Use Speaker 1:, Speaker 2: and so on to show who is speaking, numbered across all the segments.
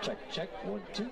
Speaker 1: Check, 1, 2.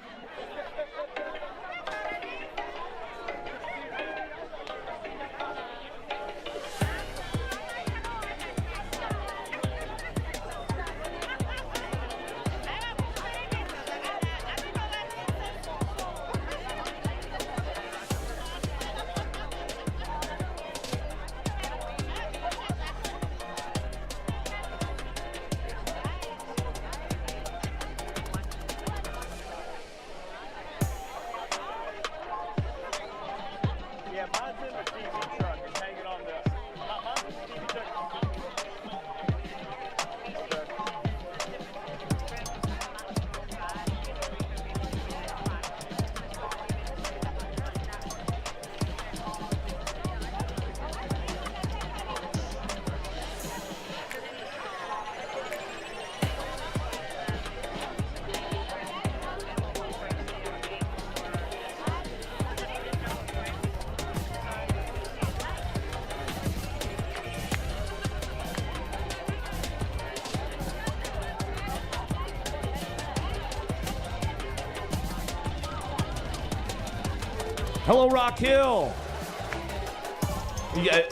Speaker 2: Hello, Rock Hill.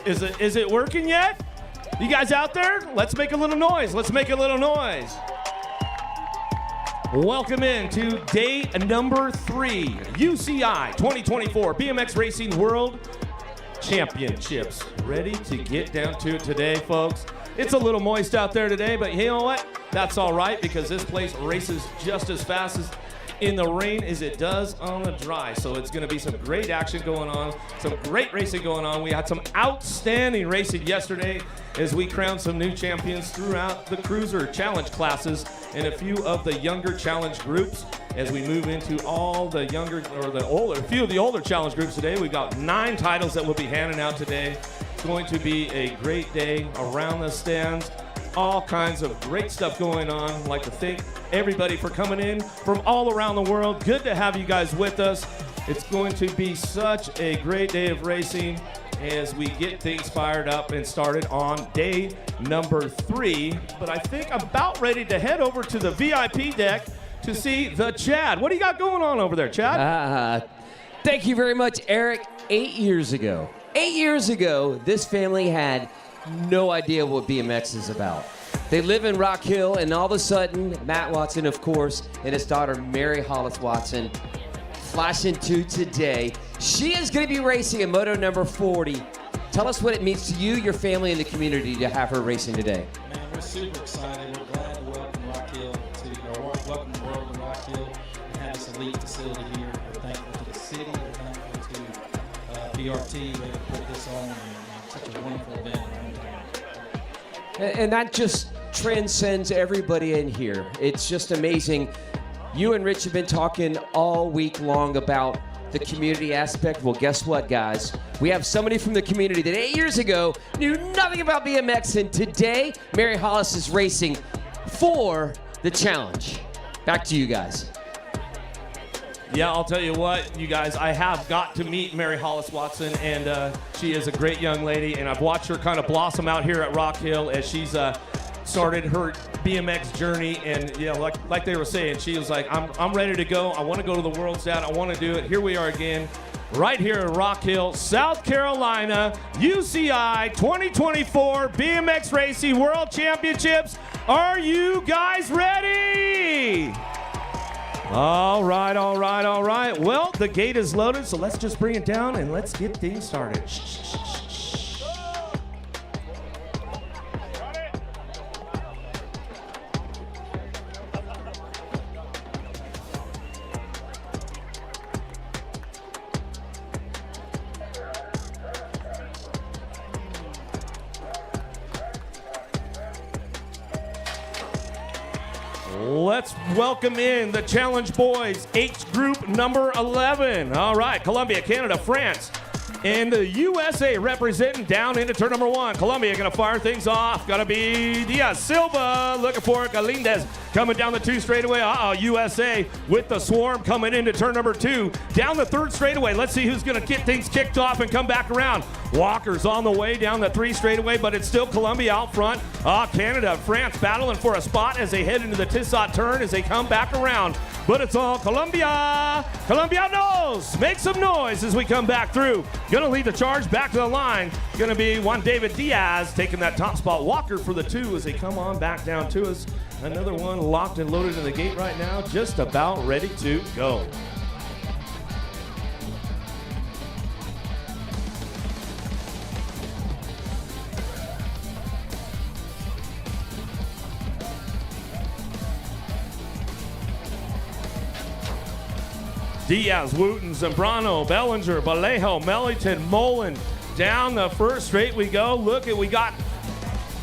Speaker 2: Is it working yet? You guys out there? Let's make a little noise. Let's make a little noise. Welcome in to day number 3, UCI 2024 BMX Racing World Championships. Ready to get down to it today, folks. It's a little moist out there today, but you know what? That's all right because this place races just as fast as in the rain as it does on the dry. So it's going to be some great action going on, some great racing going on. We had some outstanding racing yesterday as we crowned some new champions throughout the cruiser challenge classes and a few of the younger challenge groups. As we move into all the younger, or the older, a few of the older challenge groups today, we've got 9 titles that we'll be handing out today. It's going to be a great day around the stands. All kinds of great stuff going on. I'd like to thank everybody for coming in from all around the world. Good to have you guys with us. It's going to be such a great day of racing as we get things fired up and started on day number 3. But I think I'm about ready to head over to the VIP deck to see the Chad. What do you got going on over there, Chad?
Speaker 3: Thank you very much, Eric. 8 years ago, this family had no idea what BMX is about. They live in Rock Hill, and all of a sudden, Matt Watson, of course, and his daughter, Mary Hollis Watson, flash into today. She is going to be racing in Moto number 40. Tell us what it means to you, your family, and the community to have her racing today.
Speaker 4: Man, we're super excited. We're glad to welcome Rock Hill or welcome the world to Rock Hill and have this elite facility here. We're thankful to the city. We're thankful to PRT that put this on and such a wonderful event around town.
Speaker 3: And that just transcends everybody in here. It's just amazing. You and Rich have been talking all week long about the community aspect. Well, guess what, guys? We have somebody from the community that 8 years ago knew nothing about BMX, and today, Mary Hollis is racing for the challenge. Back to you guys.
Speaker 2: Yeah, I'll tell you what, you guys, I have got to meet Mary Hollis Watson, and she is a great young lady, and I've watched her kind of blossom out here at Rock Hill as she's started her BMX journey. And you know, like they were saying, she was like, I'm ready to go. I want to go to the World's Dad. I want to do it. Here we are again, right here in Rock Hill, South Carolina, UCI 2024 BMX Racing World Championships. Are you guys ready? All right. Well, the gate is loaded, so let's just bring it down and let's get things started. Let's welcome in the Challenge Boys, H Group number 11. All right, Colombia, Canada, France, and the USA representing down into turn number 1. Colombia gonna fire things off. Gotta be Diaz Silva. Looking for Galindez coming down the 2 straightaway. USA with the swarm coming into turn number 2. Down the 3rd straightaway. Let's see who's gonna get things kicked off and come back around. Walker's on the way down the 3 straightaway, but it's still Colombia out front. Canada, France battling for a spot as they head into the Tissot turn as they come back around. but it's all Colombia. Colombianos, make some noise as we come back through. Gonna lead the charge back to the line. Gonna be Juan David Diaz taking that top spot. Walker for the 2 as they come on back down to us. Another one locked and loaded in the gate right now, just about ready to go. Diaz, Wooten, Zambrano, Bellinger, Vallejo, Mellington, Mullen. Down the first straight we go. Look at, we got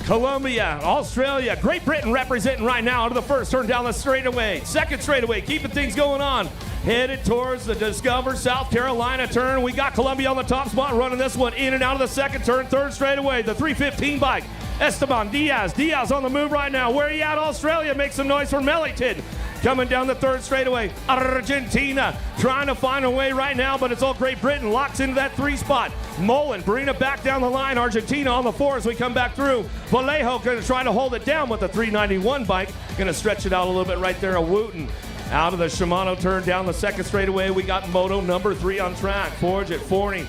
Speaker 2: Colombia, Australia, Great Britain representing right now into the first turn down the straightaway. Second straightaway, keeping things going on. Headed towards the Discover South Carolina turn. We got Colombia on the top spot running this one in and out of the second turn. Third straightaway, the 315 bike. Esteban Diaz. Diaz on the move right now. Where are you at, Australia? Make some noise for Mellington. Coming down the third straightaway, Argentina trying to find a way right now, but it's all Great Britain. Locks into that 3 spot. Mullen bringing it back down the line. Argentina on the 4 as we come back through. Vallejo going to try to hold it down with the 391 bike. Going to stretch it out a little bit right there. Wooten out of the Shimano turn down the second straightaway. We got Moto number 3 on track. Forge at Forney,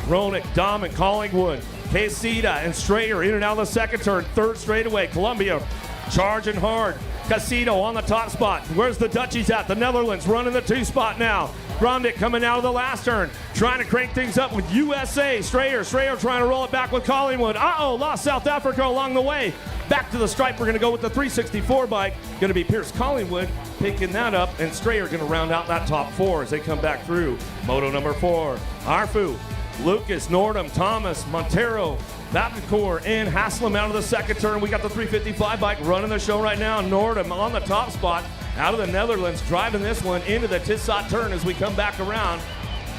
Speaker 2: Ronick, Dom, and Collingwood. Quesida and Strayer in and out of the second turn. Third straightaway. Colombia charging hard. Casino on the top spot. Where's the Dutchies at? The Netherlands running the 2 spot now. Gromdick coming out of the last turn. Trying to crank things up with USA. Strayer trying to roll it back with Collingwood. Lost South Africa along the way. Back to the stripe. We're going to go with the 364 bike. Going to be Pierce Collingwood picking that up. And Strayer going to round out that top 4 as they come back through. Moto number 4. Arfu, Lucas, Nordum, Thomas, Montero, Babcock, and Haslam out of the second turn. We got the 355 bike running the show right now. Nordum on the top spot out of the Netherlands, driving this one into the Tissot turn as we come back around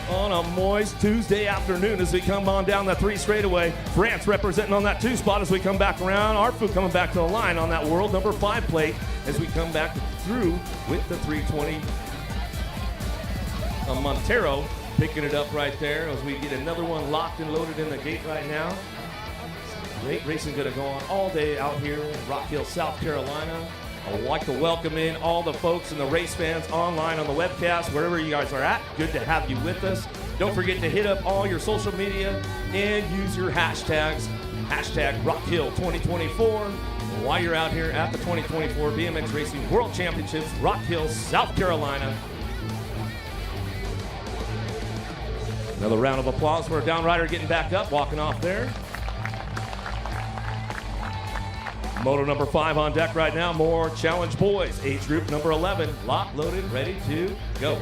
Speaker 2: on a moist Tuesday afternoon as we come on down the 3 straightaway. France representing on that 2 spot as we come back around. Arfu coming back to the line on that world number 5 plate as we come back through with the 320. Montero picking it up right there as we get another one locked and loaded in the gate right now. Great racing going to go on all day out here in Rock Hill, South Carolina. I'd like to welcome in all the folks and the race fans online on the webcast, wherever you guys are at. Good to have you with us. Don't forget to hit up all your social media and use your hashtags. Hashtag Rock Hill 2024. While you're out here at the 2024 BMX Racing World Championships, Rock Hill, South Carolina. Another round of applause for a downrider getting back up, walking off there. Moto number 5 on deck right now. More challenge boys. Age group number 11. Locked, loaded, ready to go.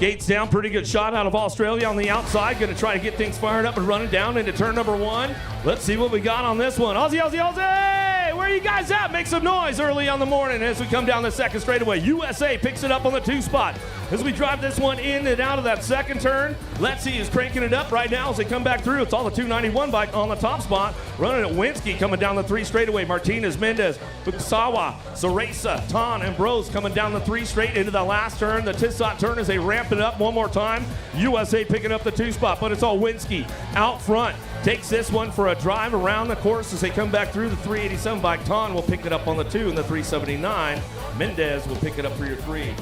Speaker 2: Gates down, pretty good shot out of Australia on the outside. Going to try to get things fired up and running down into turn number 1. Let's see what we got on this one. Aussie, Aussie, Aussie! Where are you guys at? Make some noise early on the morning as we come down the second straightaway. USA picks it up on the 2 spot. As we drive this one in and out of that second turn, Let's See is cranking it up right now as they come back through. It's all the 291 bike on the top spot. Running at Winsky coming down the 3 straightaway. Martinez, Mendez, Fukasawa, Sarasa, Ton, and Bros coming down the 3 straight into the last turn. The Tissot turn as they ramp it up one more time. USA picking up the 2 spot, but it's all Winsky out front. Takes this one for a drive around the course as they come back through. The 387 bike. Ton will pick it up on the 2 and the 379. Mendez will pick it up for your 3.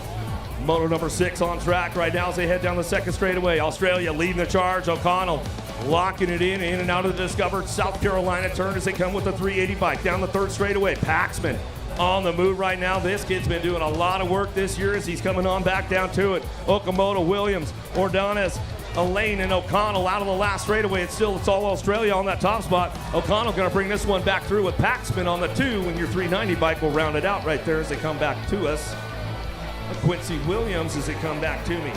Speaker 2: Moto number 6 on track right now as they head down the second straightaway. Australia leading the charge. O'Connell locking it in and out of the discovered South Carolina turn as they come with the 380 bike down the 3rd straightaway. Paxman on the move right now. This kid's been doing a lot of work this year as he's coming on back down to it. Okamoto, Williams, Ordonez, Elaine, and O'Connell out of the last straightaway. It's all Australia on that top spot. O'Connell going to bring this one back through with Paxman on the 2, and your 390 bike will round it out right there as they come back to us. Quincy Williams as they come back to me.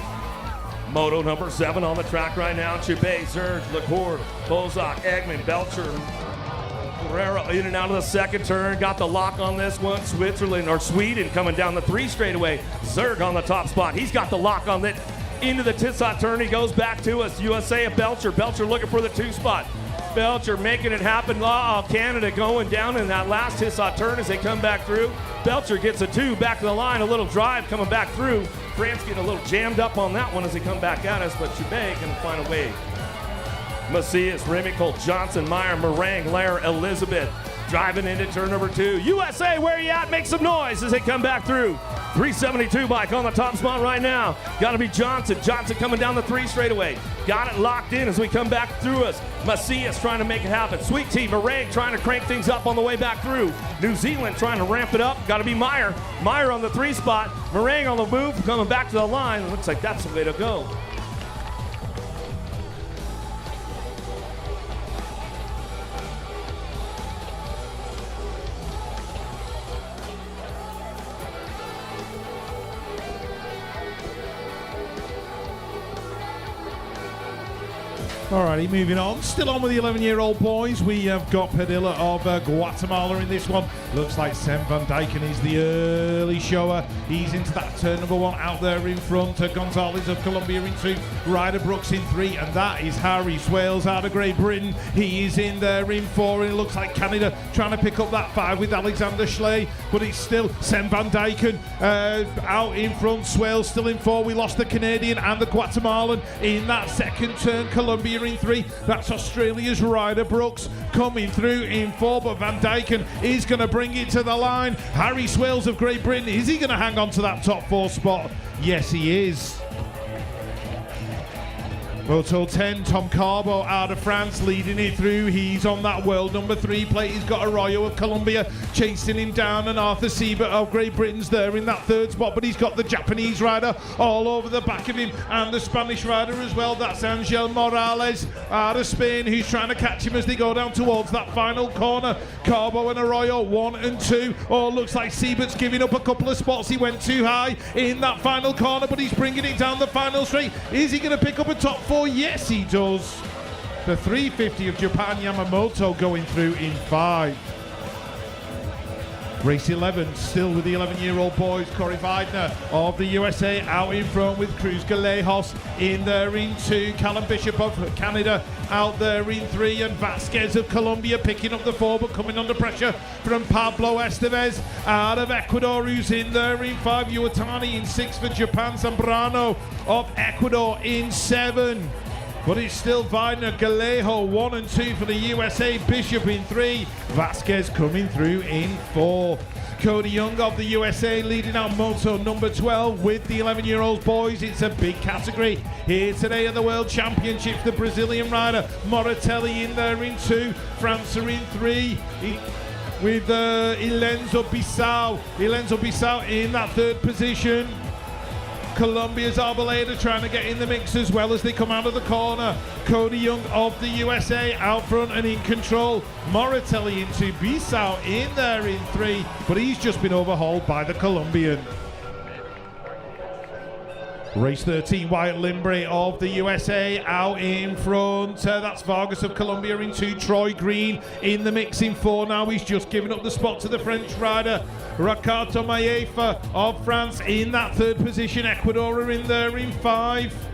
Speaker 2: Moto number 7 on the track right now. Chibay, Zerge, LaCour, Bozak, Eggman, Belcher, Guerrero in and out of the second turn. Got the lock on this one. Sweden coming down the 3 straightaway. Zerg on the top spot. He's got the lock on that into the Tissot turn. He goes back to us. USA at Belcher. Belcher looking for the 2 spot. Belcher making it happen. Canada going down in that last Hissot turn as they come back through. Belcher gets a 2 back to the line, a little drive coming back through. France getting a little jammed up on that one as they come back at us, but Chubet can find a way. Macias, Remical, Johnson, Meyer, Meringue, Lair, Elizabeth driving into turn number 2. USA, where you at? Make some noise as they come back through. 372 bike on the top spot right now. Got to be Johnson. Johnson coming down the 3 straightaway. Got it locked in as we come back through us. Macias trying to make it happen. Sweet Tea, Meringue trying to crank things up on the way back through. New Zealand trying to ramp it up. Got to be Meyer. Meyer on the 3 spot. Meringue on the move, coming back to the line. Looks like that's the way to go.
Speaker 1: Alrighty, moving on. Still on with the 11-year-old boys. We have got Padilla of Guatemala in this one. Looks like Sam Van Dyken is the early shower. He's into that turn number 1 out there in front. Gonzalez of Colombia in 2. Ryder Brooks in 3. And that is Harry Swales out of Great Britain. He is in there in 4. And it looks like Canada trying to pick up that 5 with Alexander Schley. But it's still Sam Van Dyken out in front. Swales still in 4. We lost the Canadian and the Guatemalan in that second turn. Colombia in 3. That's Australia's Ryder Brooks coming through in 4, but Van Dyken is going to bring it to the line. Harry Swales of Great Britain, is he going to hang on to that top 4 spot? Yes, he is. Moto 10, Tom Carbo out of France leading it through. He's on that world number 3 plate. He's got Arroyo of Colombia chasing him down, and Arthur Siebert of Great Britain's there in that 3rd spot, but he's got the Japanese rider all over the back of him and the Spanish rider as well. That's Angel Morales out of Spain who's trying to catch him as they go down towards that final corner. Carbo and Arroyo 1 and 2. Oh, looks like Siebert's giving up a couple of spots. He went too high in that final corner, but he's bringing it down the final straight. Is he going to pick up a top 4? Yes, he does. The 350 of Japan, Yamamoto going through in 5. Race 11, still with the 11-year-old boys. Corey Weidner of the USA out in front with Cruz Galejos in there in 2. Callum Bishop of Canada out there in 3. And Vasquez of Colombia picking up the 4, but coming under pressure from Pablo Estevez out of Ecuador, who's in there in 5. Iwatani in 6 for Japan. Zambrano of Ecuador in 7. But it's still Weidner, Galejo 1 and 2 for the USA, Bishop in 3, Vasquez coming through in 4. Cody Young of the USA leading out Moto number 12 with the 11-year-old boys. It's a big category here today at the World Championships. The Brazilian rider Moratelli in there in 2, France are in 3. With Ilenzo Bissau in that 3rd position. Colombia's Arboleda trying to get in the mix as well as they come out of the corner. Cody Young of the USA out front and in control. Moratelli into Bissau in there in 3, but he's just been overhauled by the Colombian. Race 13, Wyatt Limbury of the USA out in front. That's Vargas of Colombia in 2. Troy Green in the mix in 4 now. He's just given up the spot to the French rider. Ricardo Maefa of France in that 3rd position. Ecuador are in there in 5.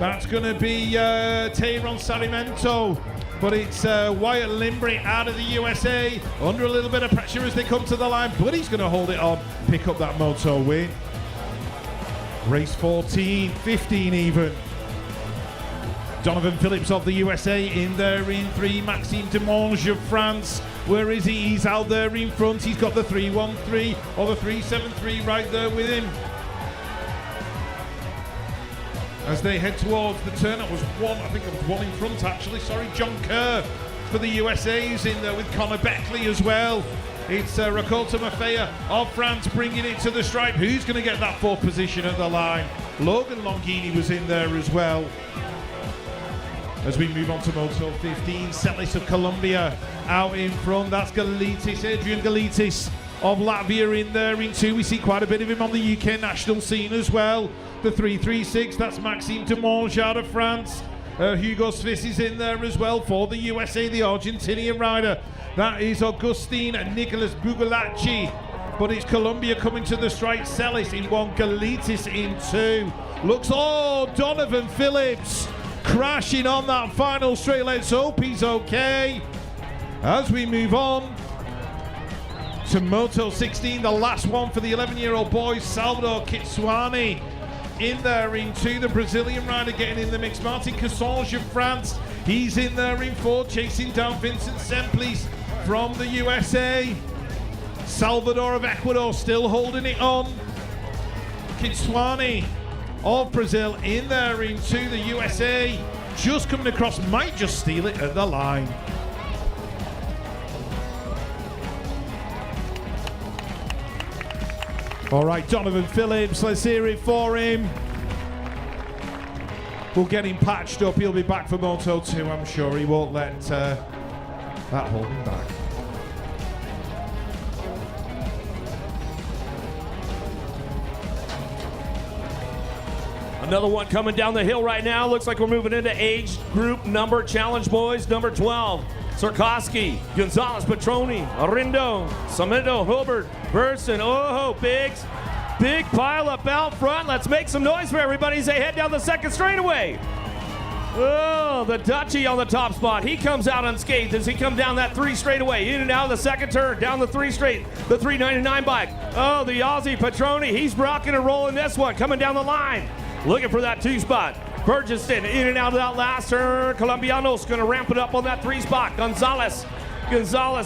Speaker 1: That's going to be Tayron Sarmiento. But it's Wyatt Limbury out of the USA under a little bit of pressure as they come to the line. But he's going to hold it on, pick up that moto win. Race 14, 15 even. Donovan Phillips of the USA in there in 3. Maxime Demange of France. Where is he? He's out there in front. He's got the 313 or the 373 right there with him. As they head towards the turn, it was 1, I think it was 1 in front actually. Sorry, John Kerr for the USA is in there with Connor Beckley as well. It's Rakolta Mafea of France bringing it to the stripe. Who's going to get that 4th position at the line? Logan Longini was in there as well. As we move on to Moto 15, Celis of Colombia out in front. That's Galitis, Adrian Galitis of Latvia in there in 2. We see quite a bit of him on the UK national scene as well. The 336, that's Maxime Demange out of France. Hugo Sviss is in there as well for the USA, the Argentinian rider. That is Augustin Nicolas Bugalacci. But it's Colombia coming to the strike. Celis in 1, Galitis in 2. Donovan Phillips crashing on that final straight. Let's hope he's okay. As we move on to Moto 16, the last one for the 11-year-old boys, Salvador Kitswane in there in two. The Brazilian rider getting in the mix. Martin Cassange of France, he's in there in four, chasing down Vincent Semplice from the USA. Salvador of Ecuador still holding it on. Kitswane of Brazil in there in two. The USA just coming across, might just steal it at the line. All right, Donovan Phillips, let's hear it for him. We'll get him patched up. He'll be back for Moto 2, I'm sure. He won't let that hold him back.
Speaker 2: Another one coming down the hill right now. Looks like we're moving into age group number challenge boys. Number 12, Sarkowski, Gonzalez, Petroni, Arindo, Samedo, Hilbert, Burson. Oh, big pile up out front. Let's make some noise for everybody as they head down the second straightaway. Oh, the Dutchie on the top spot. He comes out unscathed as he comes down that 3 straightaway. In and out of the second turn, down the 3 straight. The 399 bike. Oh, the Aussie Petroni. He's rocking and rolling this one. Coming down the line. Looking for that 2 spot. Burgesston in and out of that last turn. Colombiano's going to ramp it up on that 3 spot. Gonzalez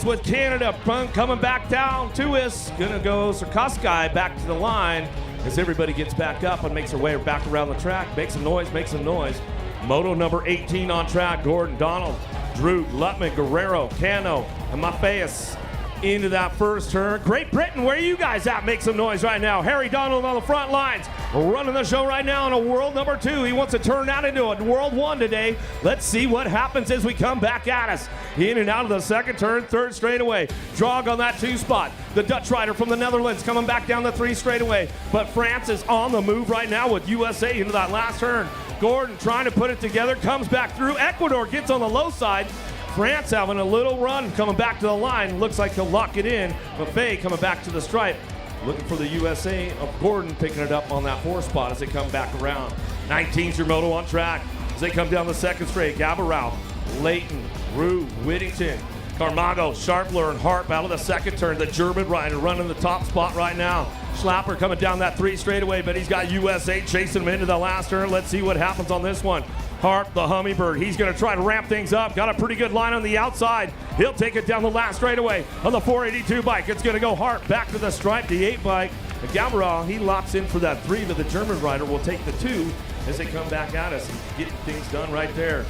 Speaker 2: with Canada coming back down to us. Going to go Sarkowski back to the line as everybody gets back up and makes their way back around the track. Make some noise. Moto number 18 on track. Gordon, Donald, Drew, Lutman, Guerrero, Cano, and Matthias into that first turn. Great Britain, where are you guys at? Make some noise right now. Harry Donald on the front lines, running the show right now in a world number 2. He wants to turn that into a world 1 today. Let's see what happens as we come back at us. In and out of the second turn, 3rd straightaway. Drog on that 2 spot. The Dutch rider from the Netherlands coming back down the 3 straightaway. But France is on the move right now with USA into that last turn. Gordon trying to put it together, comes back through. Ecuador gets on the low side. France having a little run, coming back to the line. Looks like he'll lock it in. Buffet coming back to the stripe. Looking for the USA of Gordon, picking it up on that 4 spot as they come back around. 19's your moto on track as they come down the second straight. Gabarau, Leighton, Rue, Whittington, Carmago, Sharpler, and Harp out of the second turn. The German rider running the top spot right now. Schlapper coming down that 3 straightaway, but he's got USA chasing him into the last turn. Let's see what happens on this one. Harp, the Hummingbird, he's going to try to ramp things up. Got a pretty good line on the outside. He'll take it down the last straightaway on the 482 bike. It's going to go Harp back to the stripe, the 8 bike. And Gabarau, he locks in for that 3, but the German rider will take the 2 as they come back at us and getting things done right there.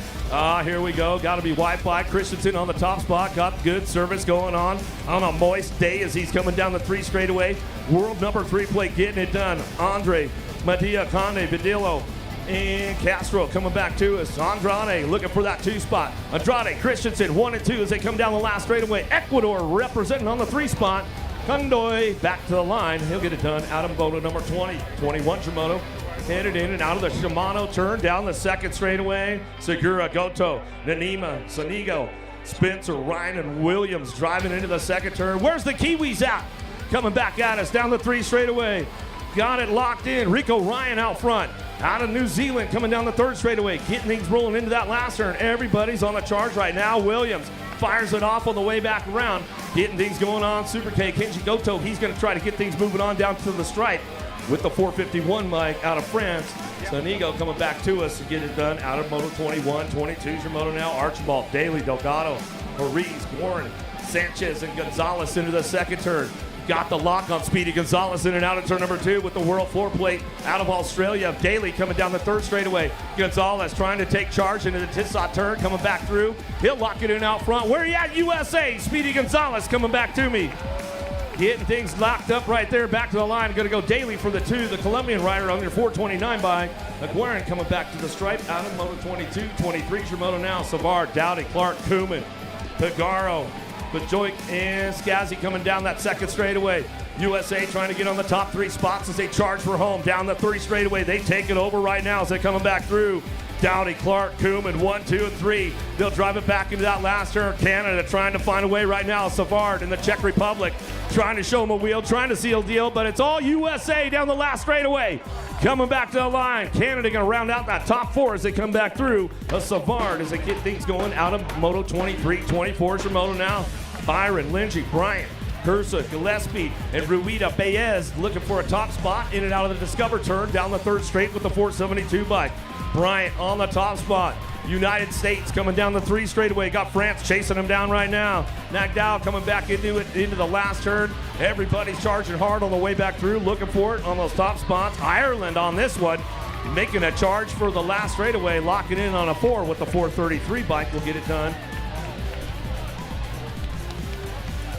Speaker 2: Here we go. Got to be Wi-Fi. Christensen on the top spot. Got good service going on a moist day as he's coming down the 3 straightaway. World number 3 plate getting it done. Andre, Mattia, Conde, Badillo, and Castro coming back to us. Andrade looking for that 2 spot. Andrade, Christensen, 1 and 2 as they come down the last straightaway. Ecuador representing on the 3 spot. Condoy back to the line. He'll get it done out of moto number 20. 21 Shimano. Headed in and out of the Shimano turn down the second straightaway. Segura, Goto, Nanima, Sonigo, Spencer, Ryan, and Williams driving into the second turn. Where's the Kiwis at? Coming back at us down the 3 straightaway. Got it locked in. Rico Ryan out front. Out of New Zealand coming down the 3rd straightaway. Getting things rolling into that last turn. Everybody's on the charge right now. Williams fires it off on the way back around. Getting things going on. Super K, Kenji Goto, he's going to try to get things moving on down to the stripe with the 451 mic out of France. Sonigo coming back to us to get it done out of Moto 21. 22's your moto now. Archibald, Daly, Delgado, Maurice, Warren, Sanchez, and Gonzalez into the second turn. Got the lock on Speedy Gonzalez in and out of turn number 2 with the World 4 plate out of Australia. Daly coming down the 3rd straightaway. Gonzalez trying to take charge into the Tissot turn, coming back through. He'll lock it in out front. Where are you at, USA? Speedy Gonzalez coming back to me. Getting things locked up right there, back to the line. Going to go Daly for the 2, the Colombian rider on your 429 bike. Aguirre coming back to the stripe out of Moto 22. 23's your moto now. Savard, Dowdy, Clark, Kuhlman, Pagaro, Bajoik, and Scazzi coming down that second straightaway. USA trying to get on the top 3 spots as they charge for home. Down the 3 straightaway. They take it over right now as they're coming back through. Dowdy, Clark, Koeman, 1, 2, and 3. They'll drive it back into that last turn. Canada trying to find a way right now. Savard in the Czech Republic trying to show him a wheel, trying to seal deal, but it's all USA down the last straightaway. Coming back to the line. Canada going to round out that top 4 as they come back through. A Savard as they get things going out of Moto 23. 24 is for Moto now. Byron, Lindsay, Bryant, Gersa, Gillespie, and Ruida Baez looking for a top spot in and out of the Discover turn down the 3rd straight with the 472 bike. Bryant on the top spot. United States coming down the 3 straightaway. Got France chasing him down right now. Nagdal coming back into the last turn. Everybody's charging hard on the way back through, looking for it on those top spots. Ireland on this one, making a charge for the last straightaway, locking in on a 4 with the 433 bike. Will get it done.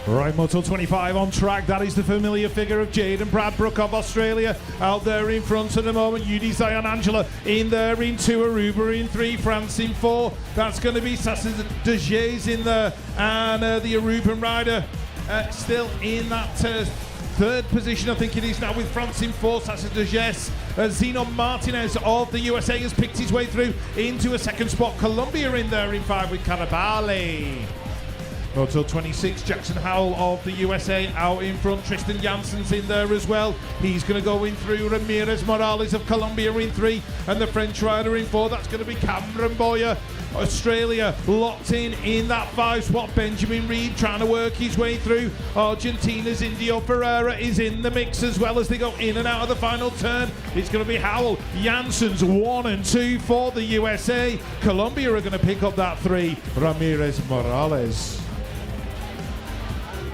Speaker 1: Right, Moto 25 on track. That is the familiar figure of Jaden Bradbrook of Australia. Out there in front at the moment. Udi Zion Angela in there in 2. Aruba in 3. France in 4. That's going to be Sasha Dejays in there. And the Aruban rider still in that 3rd position, I think it is now, with France in 4. Sasha Dejays. Zeno Martinez of the USA has picked his way through into a 2nd spot. Colombia in there in 5 with Carabale. Moto 26, Jackson Howell of the USA out in front. Tristan Jansson's in there as well. He's going to go in through. Ramirez Morales of Colombia in 3. And the French rider in 4. That's going to be Cameron Boyer. Australia locked in that 5 spot. Benjamin Reed trying to work his way through. Argentina's Indio Ferreira is in the mix as well as they go in and out of the final turn. It's going to be Howell. Jansson's 1 and 2 for the USA. Colombia are going to pick up that 3. Ramirez Morales.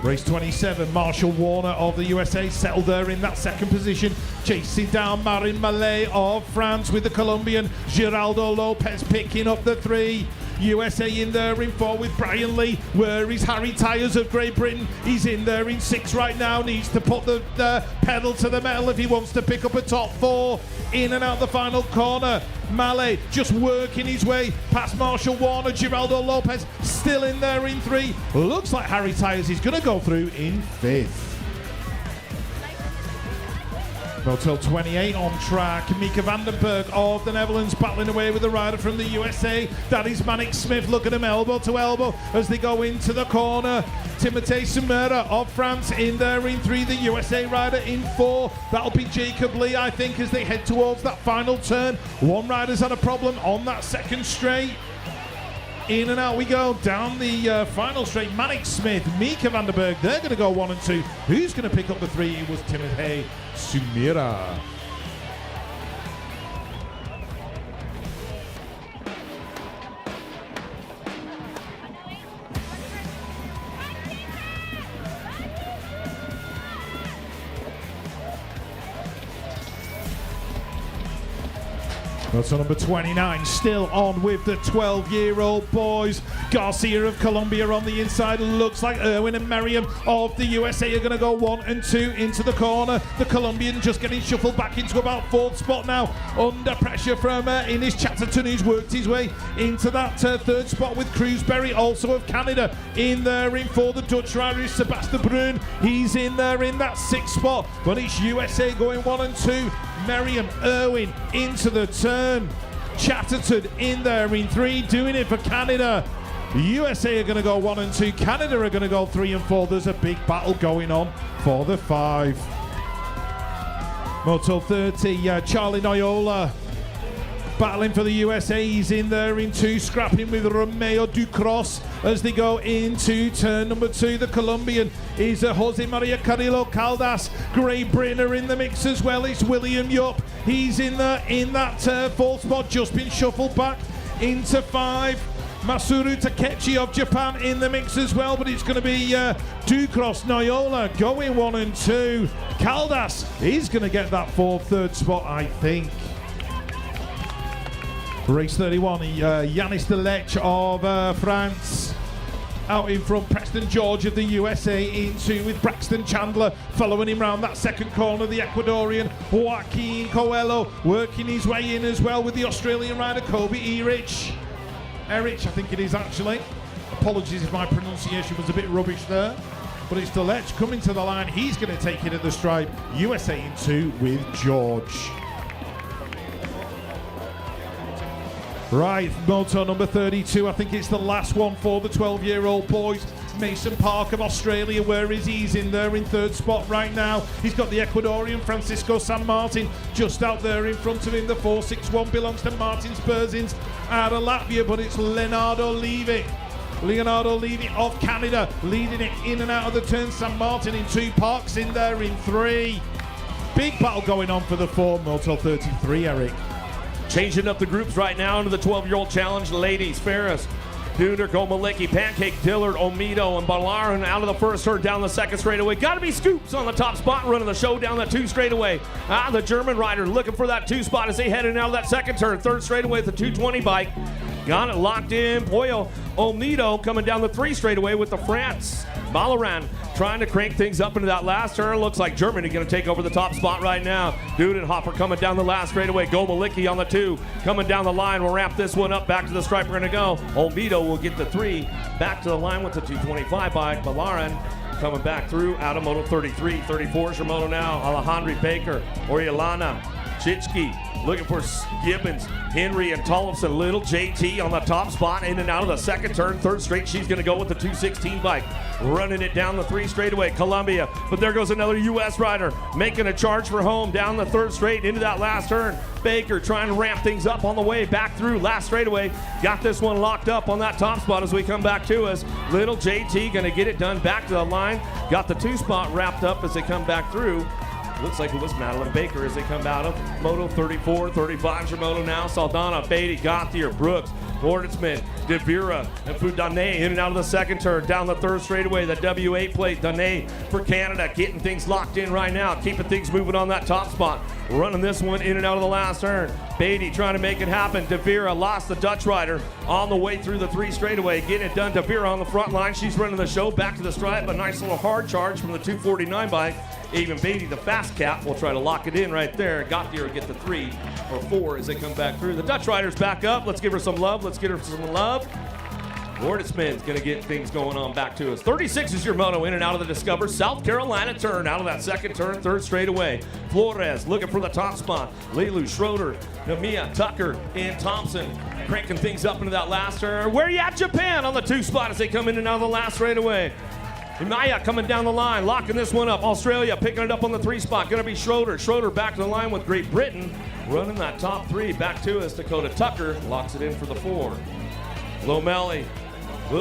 Speaker 1: Race 27, Marshall Warner of the USA settled there in that 2nd position, chasing down Marin Mallet of France with the Colombian Geraldo Lopez picking up the 3. USA in there in 4 with Brian Lee. Where is Harry Tyers of Great Britain? He's in there in 6 right now. Needs to put the pedal to the metal if he wants to pick up a top 4. In and out the final corner. Mallet just working his way past Marshall Warner. Geraldo Lopez still in there in 3. Looks like Harry Tyers is going to go through in 5th. Moto 28 on track. Mika Vandenberg of the Netherlands battling away with the rider from the USA. That is Manic Smith. Look at him elbow to elbow as they go into the corner. Timothée Sumera of France in there in 3. The USA rider in 4. That'll be Jacob Lee, I think, as they head towards that final turn. One rider's had a problem on that 2nd straight. In and out we go down the final straight. Manic Smith, Mika Vandenberg, they're going to go 1 and 2. Who's going to pick up the 3? It was Timothée Sumera. That's number 29, still on with the 12-year-old boys. Garcia of Colombia on the inside. Looks like Erwin and Merriam of the USA are going to go 1 and 2 into the corner. The Colombian just getting shuffled back into about 4th spot now. Under pressure from Ines Chatterton, who's worked his way into that 3rd spot with Crewsbury, also of Canada. In there in 4, the Dutch rider is Sebastian Brun. He's in there in that 6th spot, but it's USA going 1 and 2. Merriam, Irwin into the turn. Chatterton in there in 3, doing it for Canada. USA are going to go 1 and 2. Canada are going to go 3 and 4. There's a big battle going on for the 5. Moto 30, Charlie Noyola battling for the USA. He's in there in 2, scrapping with Romeo Ducros as they go into turn number 2. The Colombian is Jose Maria Carrillo Caldas. Great Britain are in the mix as well. It's William Yupp. He's in that 4th spot, just been shuffled back into 5. Masuru Takechi of Japan in the mix as well, but it's going to be Ducros Noyola going 1 and 2. Caldas is going to get that 3rd spot, I think. Race 31, Yanis Delech of France. Out in front, Preston George of the USA in 2 with Braxton Chandler following him round that 2nd corner. The Ecuadorian Joaquin Coelho working his way in as well with the Australian rider Kobe Erich, I think it is actually. Apologies if my pronunciation was a bit rubbish there. But it's Delech coming to the line. He's going to take it at the stripe. USA in 2 with George. Right, moto number 32. I think it's the last one for the 12-year-old boys. Mason Park of Australia, where is he? He's in there in third spot right now. He's got the Ecuadorian Francisco San Martin just out there in front of him. The 461 belongs to Martin Spurzins out of Latvia, but it's Leonardo Levy of Canada leading it in and out of the turn. San Martin in 2, Parks in there in 3. Big battle going on for the 4, Moto 33, Eric.
Speaker 2: Changing up the groups right now into the 12-year-old challenge. Ladies, Ferris, Duder, Gomalicki, Pancake, Dillard, Omido, and Balaran out of the first turn down the second straightaway. Got to be Scoops on the top spot, running the show down the 2 straightaway. The German rider looking for that 2 spot as they heading out of that second turn. Third straightaway with the 220 bike. Got it locked in. Boyo Omido coming down the 3 straightaway with the France. Balaran trying to crank things up into that last turn. Looks like Germany going to take over the top spot right now. Dudenhofer coming down the last straightaway. Gomalicki on the 2 coming down the line. We'll wrap this one up. Back to the stripe we're going to go. Omido will get the 3. Back to the line with the 225 bike. Balaran coming back through out of Moto 33. 34 is your moto now. Alejandro Baker, Oriolana, Chitschke, looking for Gibbons, Henry, and Tollefson. Little JT on the top spot, in and out of the second turn. Third straight, she's going to go with the 216 bike. Running it down the 3 straightaway, Columbia. But there goes another U.S. rider, making a charge for home down the 3rd straight into that last turn. Baker trying to ramp things up on the way back through last straightaway. Got this one locked up on that top spot as we come back to us. Little JT going to get it done back to the line. Got the 2 spot wrapped up as they come back through. Looks like it was Madeline Baker as they come out of Moto 34, 35 is your moto now. Saldana, Beatty, Gauthier, Brooks, Horditzman, De Vera, and Fudane in and out of the second turn. Down the 3rd straightaway, the W8 plate. Dane for Canada, getting things locked in right now. Keeping things moving on that top spot. Running this one in and out of the last turn. Beatty trying to make it happen. De Vera lost the Dutch rider on the way through the 3 straightaway. Getting it done. De Vera on the front line. She's running the show. Back to the stripe. A nice little hard charge from the 249 bike. Even Beatty, the fast cap, will try to lock it in right there. Gauthier will get the 3 or 4 as they come back through. The Dutch rider's back up. Let's give her some love. Let's get her some love. Horditzman's going to get things going on back to us. 36 is your moto in and out of the Discover South Carolina turn. Out of that second turn, 3rd straightaway. Flores looking for the top spot. Leilu, Schroeder, Namia, Tucker, and Thompson cranking things up into that last turn. Where you at, Japan, on the 2 spot as they come in and out of the last straightaway. Imaya coming down the line, locking this one up. Australia picking it up on the 3 spot. Going to be Schroeder. Schroeder back to the line with Great Britain. Running that top 3. Back to us. Dakota Tucker locks it in for the 4. Lomelli,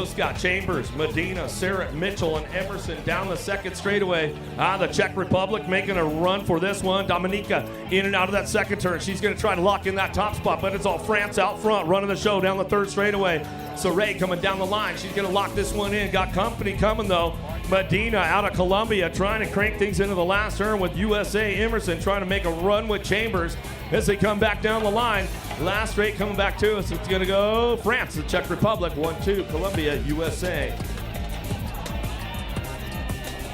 Speaker 2: Scott Chambers, Medina, Sarah Mitchell, and Emerson down the 2nd straightaway. The Czech Republic making a run for this one. Dominika in and out of that second turn. She's going to try to lock in that top spot, but it's all France out front running the show down the 3rd straightaway. Saray coming down the line. She's going to lock this one in. Got company coming, though. Medina out of Columbia trying to crank things into the last turn with USA. Emerson trying to make a run with Chambers as they come back down the line. Last straight coming back to us. It's going to go France, the Czech Republic, 1-2, Columbia, USA.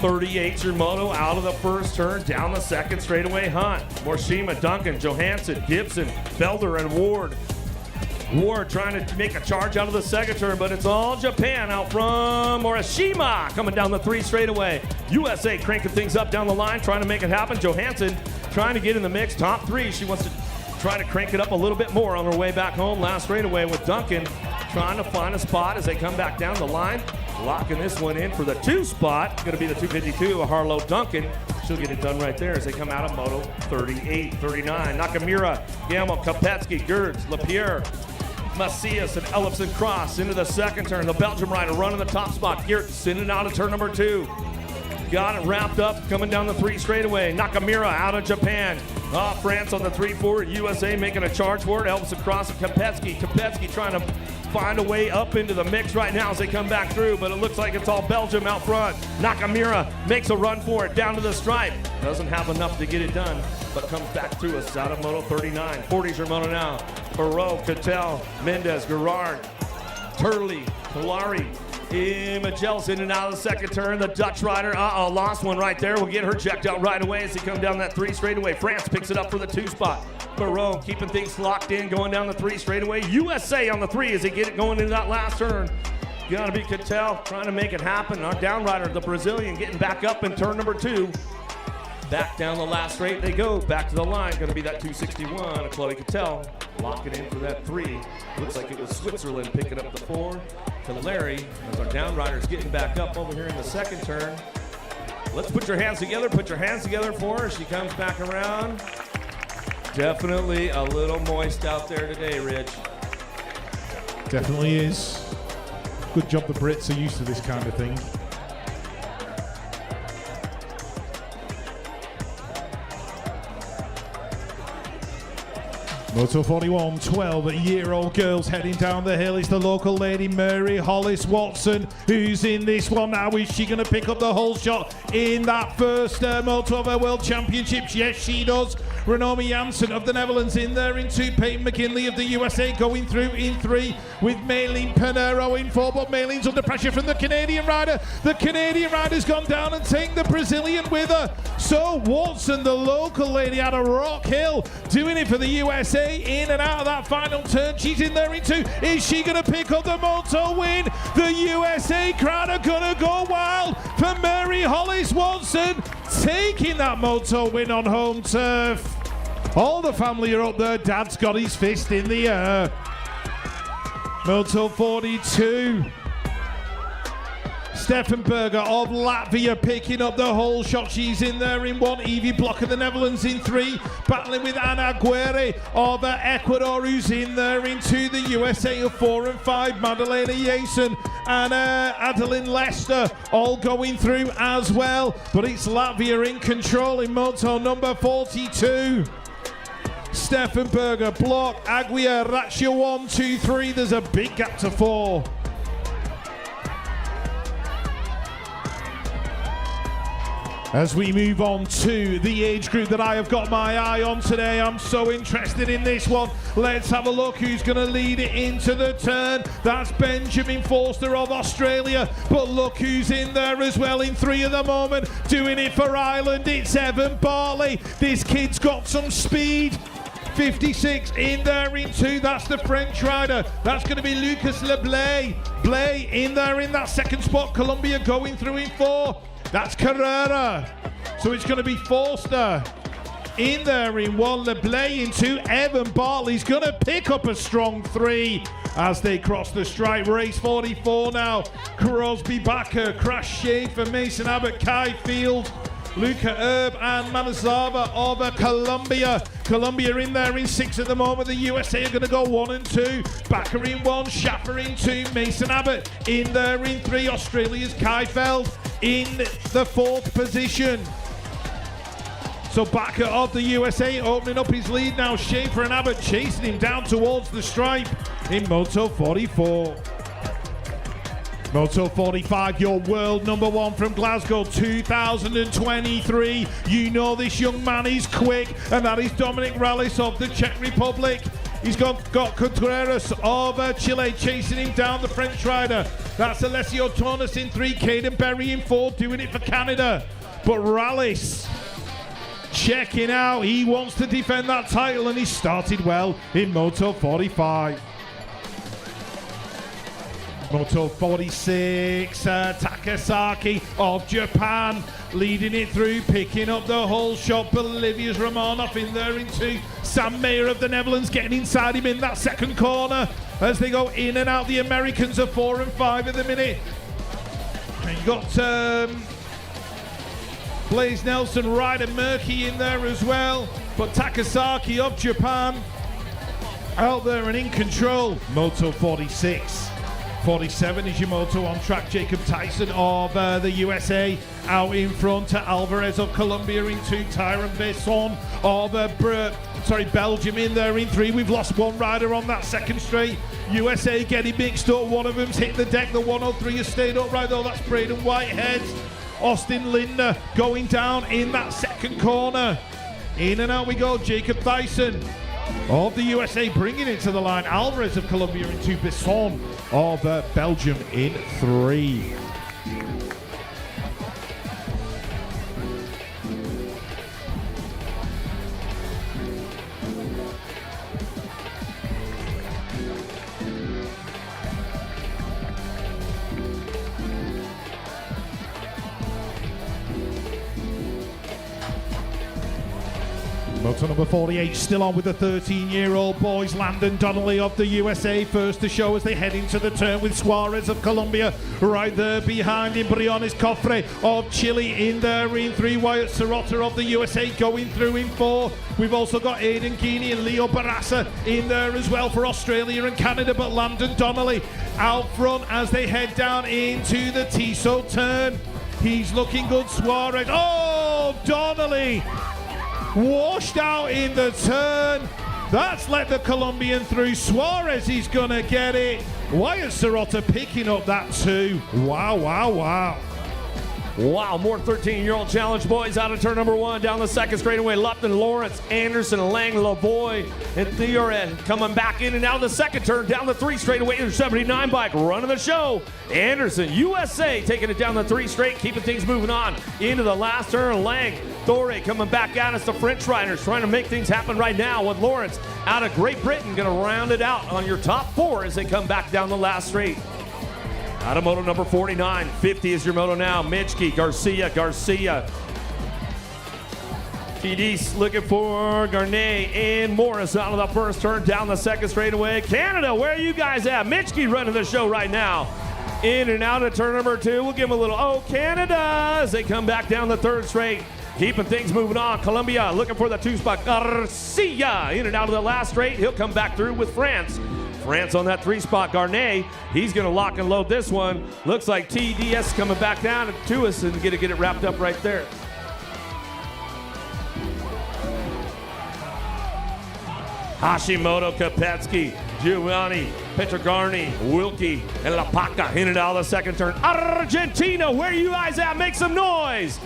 Speaker 2: 38's your moto out of the 1st turn, down the 2nd straightaway. Hunt, Morishima, Duncan, Johansson, Gibson, Felder, and Ward. Ward trying to make a charge out of the 2nd turn, but it's all Japan out from Morishima coming down the 3 straightaway. USA cranking things up down the line, trying to make it happen. Johansson trying to get in the mix, top 3. She wants to try to crank it up a little bit more on her way back home. Last straightaway with Duncan trying to find a spot as they come back down the line. Locking this one in for the 2 spot. Going to be the 252 of Harlow Duncan. She'll get it done right there as they come out of Moto 38, 39. Nakamura, Gamel, Kopetsky, Gertz, Lapierre, Macias, and Ellefson Cross into the 2nd turn. The Belgium rider running the top spot. Gertz in and out of turn number 2. Got it wrapped up, coming down the 3 straightaway. Nakamura out of Japan. France on the 3-4. USA making a charge for it. Ellefson Cross and Kopetsky. Kopetsky trying to find a way up into the mix right now as they come back through, but it looks like it's all Belgium out front. Nakamura makes a run for it down to the stripe. Doesn't have enough to get it done, but comes back through us out of Moto 39. 40's your moto now. Barreau, Cattell, Mendez, Gerard, Turley, Kalari, Magel's in and out of the 2nd turn. The Dutch rider, lost one right there. We'll get her checked out right away as they come down that 3 straightaway. France picks it up for the 2 spot. Barreau keeping things locked in, going down the 3 straightaway. USA on the 3 as they get it going into that last turn. Gotta be Cattell trying to make it happen. Our down rider, the Brazilian, getting back up in turn number 2. Back down the last straight they go. Back to the line. Gonna be that 261 of Chloe Cattell. locking in for that 3. Looks like it was Switzerland picking up the 4 to Larry as our down rider's getting back up over here in the second turn. Let's put your hands together. Put your hands together for her. She comes back around. Definitely a little moist out there today, Rich.
Speaker 1: Definitely is. Good job the Brits are used to this kind of thing. Moto 41, 12-year-old girls heading down the hill. It's the local lady, Mary Hollis Watson, who's in this one now. Is she going to pick up the whole shot in that first Moto of her World Championships? Yes, she does. Renomi Janssen of the Netherlands in there in 2. Peyton McKinley of the USA going through in 3 with Maylene Pinheiro in 4. But Maylene's under pressure from the Canadian rider. The Canadian rider's gone down and taken the Brazilian with her. So Watson, the local lady out of Rock Hill, doing it for the USA in and out of that final turn. She's in there in 2. Is she going to pick up the Moto win? The USA crowd are going to go wild for Mary Hollis Watson, taking that Moto win on home turf. All the family are up there. Dad's got his fist in the air. Moto 42. Stefan Berger of Latvia picking up the whole shot. She's in there in 1. Evie Block of the Netherlands in 3. Battling with Ana Guerre of Ecuador, who's in there in 2. The USA of 4 and 5. Madalena Yason and Adeline Lester all going through as well. But it's Latvia in control in Moto number 42. Stefan Berger, Block, Aguirre, Ratio 1, 2, 3. There's a big gap to 4. As we move on to the age group that I have got my eye on today, I'm so interested in this one. Let's have a look who's going to lead it into the turn. That's Benjamin Forster of Australia. But look who's in there as well in 3 at the moment. Doing it for Ireland, it's Evan Barley. This kid's got some speed. 56 in there in 2. That's the French rider. That's going to be Lucas Leblay. Blay in there in that second spot. Colombia going through in 4. That's Carrera. So it's going to be Forster in there in 1. Leblay in 2. Evan Bartley's going to pick up a strong 3 as they cross the stripe. Race 44 now. Crosby, Bakker, Crash Schaefer, Mason Abbott, Kai Field, Luca Erb and Manazava of Colombia. Colombia in there in 6 at the moment. The USA are going to go 1 and 2. Bakker in 1, Schaffer in 2, Mason Abbott in there in 3. Australia's Kai Feld in the 4th position. So Bakker of the USA opening up his lead now. Schaefer and Abbott chasing him down towards the stripe in Moto 44. Moto 45, your world number 1 from Glasgow 2023. You know this young man is quick, and that is Dominic Rallis of the Czech Republic. He's got Contreras of Chile chasing him down, the French rider. That's Alessio Tornes in 3, Caden Berry in 4, doing it for Canada. But Rallis checking out, he wants to defend that title, and he started well in Moto 45. Moto 46, Takasaki of Japan leading it through, picking up the whole shot. Bolivia's Romanov in there in 2. Sam Mayer of the Netherlands getting inside him in that second corner as they go in and out. The Americans are 4 and 5 at the minute. And you got Blaze Nelson, Ryder Murky in there as well. But Takasaki of Japan out there and in control. Moto 46. 47 is your Moto on track. Jacob Tyson of the USA out in front. Alvarez of Colombia in 2. Tyron Besson of Belgium in there in 3. We've lost one rider on that second straight. USA getting mixed up. One of them's hit the deck. The 103 has stayed upright though. That's Braden Whitehead. Austin Linder going down in that second corner. In and out we go. Jacob Tyson of the USA bringing it to the line. Alvarez of Colombia in 2. Besson of Belgium in 3. Motor number 48 still on with the 13-year-old boys. Landon Donnelly of the USA first to show as they head into the turn with Suarez of Colombia right there behind him. Briones Cofre of Chile in there in 3. Wyatt Sirota of the USA going through in 4. We've also got Aidan Keeney and Leo Barassa in there as well for Australia and Canada, but Landon Donnelly out front as they head down into the Tissot turn. He's looking good. Suarez. Oh, Donnelly washed out in the turn. That's let the Colombian through. Suarez is going to get it. Wyatt Sirota picking up that 2. Wow, wow, wow.
Speaker 2: Wow, more 13-year-old challenge boys out of turn number 1 down the second straightaway. Lupton, Lawrence, Anderson, Lang, Lavoie, and Theoret coming back in and out of the second turn down the 3 straightaway. 79 bike running the show. Anderson, USA taking it down the 3 straight, keeping things moving on into the last turn. Lang, Thore coming back at us. The French riders trying to make things happen right now with Lawrence out of Great Britain going to round it out on your top 4 as they come back down the last straight. Out of moto number 49, 50 is your moto now. Mitchke, Garcia. Fidis looking for Garnet and Morris out of the first turn down the second straightaway. Canada, where are you guys at? Mitchke running the show right now. In and out of turn number 2. We'll give them a little, oh, Canada, as they come back down the third straight. Keeping things moving on. Colombia looking for the 2 spot. Garcia in and out of the last straight. He'll come back through with France. France on that 3 spot. Garnet, he's going to lock and load this one. Looks like TDS coming back down to us and get it wrapped up right there. Hashimoto, Kopetsky, Giovanni, Petrogarni, Wilkie, and La Paca in and out of the second turn. Argentina, where you guys at? Make some noise.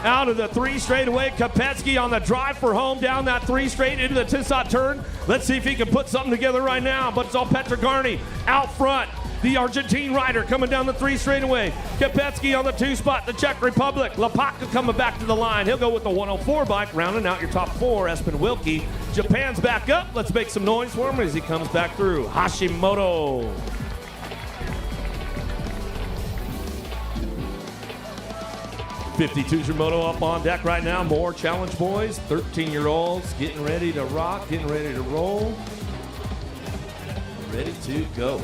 Speaker 2: Out of the 3 straightaway, Kopetsky on the drive for home down that 3 straight into the Tissot turn. Let's see if he can put something together right now, but it's all Petrogarni out front. The Argentine rider coming down the 3 straightaway. Kopetsky on the 2 spot, the Czech Republic. Lapaka coming back to the line. He'll go with the 104 bike, rounding out your top 4. Espen Wilkie. Japan's back up. Let's make some noise for him as he comes back through. Hashimoto. '52's your moto up on deck right now. More challenge boys, 13-year-olds getting ready to rock, getting ready to roll, ready to go.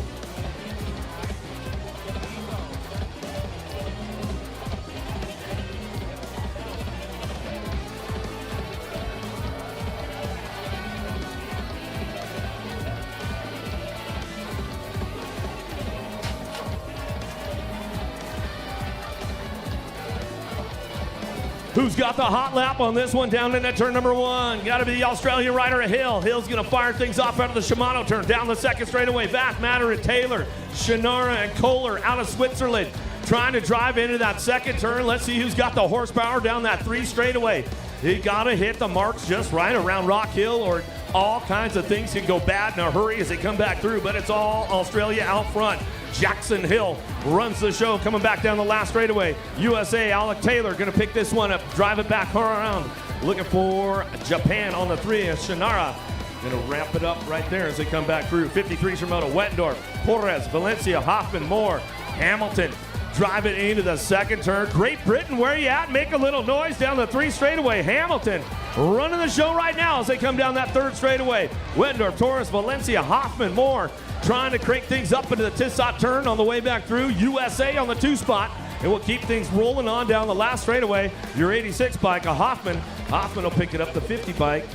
Speaker 2: Who's got the hot lap on this one down into turn number 1? Got to be the Australian rider at Hill. Hill's going to fire things off out of the Shimano turn. Down the second straightaway, Vath, Matter, and Taylor. Shannara and Kohler out of Switzerland trying to drive into that second turn. Let's see who's got the horsepower down that 3 straightaway. You got to hit the marks just right around Rock Hill or all kinds of things can go bad in a hurry as they come back through, but it's all Australia out front. Jackson Hill runs the show coming back down the last straightaway. USA, Alec Taylor going to pick this one up, drive it back around. Looking for Japan on the 3. Shannara going to ramp it up right there as they come back through. 53's Shimoda, Wettendorf, Torres, Valencia, Hoffman, Moore, Hamilton. Drive it into the second turn. Great Britain, where you at? Make a little noise down the 3 straightaway. Hamilton running the show right now as they come down that 3rd straightaway. Wettendorf, Torres, Valencia, Hoffman, Moore. Trying to crank things up into the Tissot turn on the way back through. USA on the 2 spot. And we'll keep things rolling on down the last straightaway. Your 86 bike, a Hoffman. Hoffman will pick it up the 50 bike.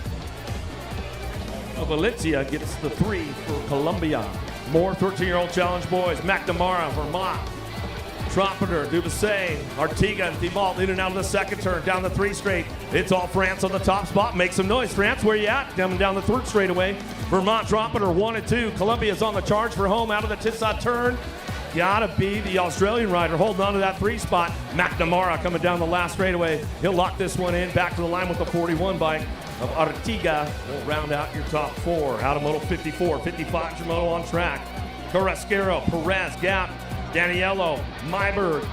Speaker 2: Valencia gets the 3 for Colombia. More 13-year-old challenge boys. McNamara, Vermont. Trumpeter, Dubussé, Artiga, and Thibault in and out of the second turn, down the 3 straight. It's all France on the top spot. Make some noise, France. Where you at? Coming down the 3rd straightaway. Vermont, Trumpeter, 1 and 2. Columbia's on the charge for home out of the Tissot turn. Gotta be the Australian rider holding on to that 3 spot. McNamara coming down the last straightaway. He'll lock this one in. Back to the line with the 41 bike of Artiga. Will round out your top 4. Out of moto 54, 55 your moto on track. Carrasquero, Perez, Gap, Daniello, Myberg,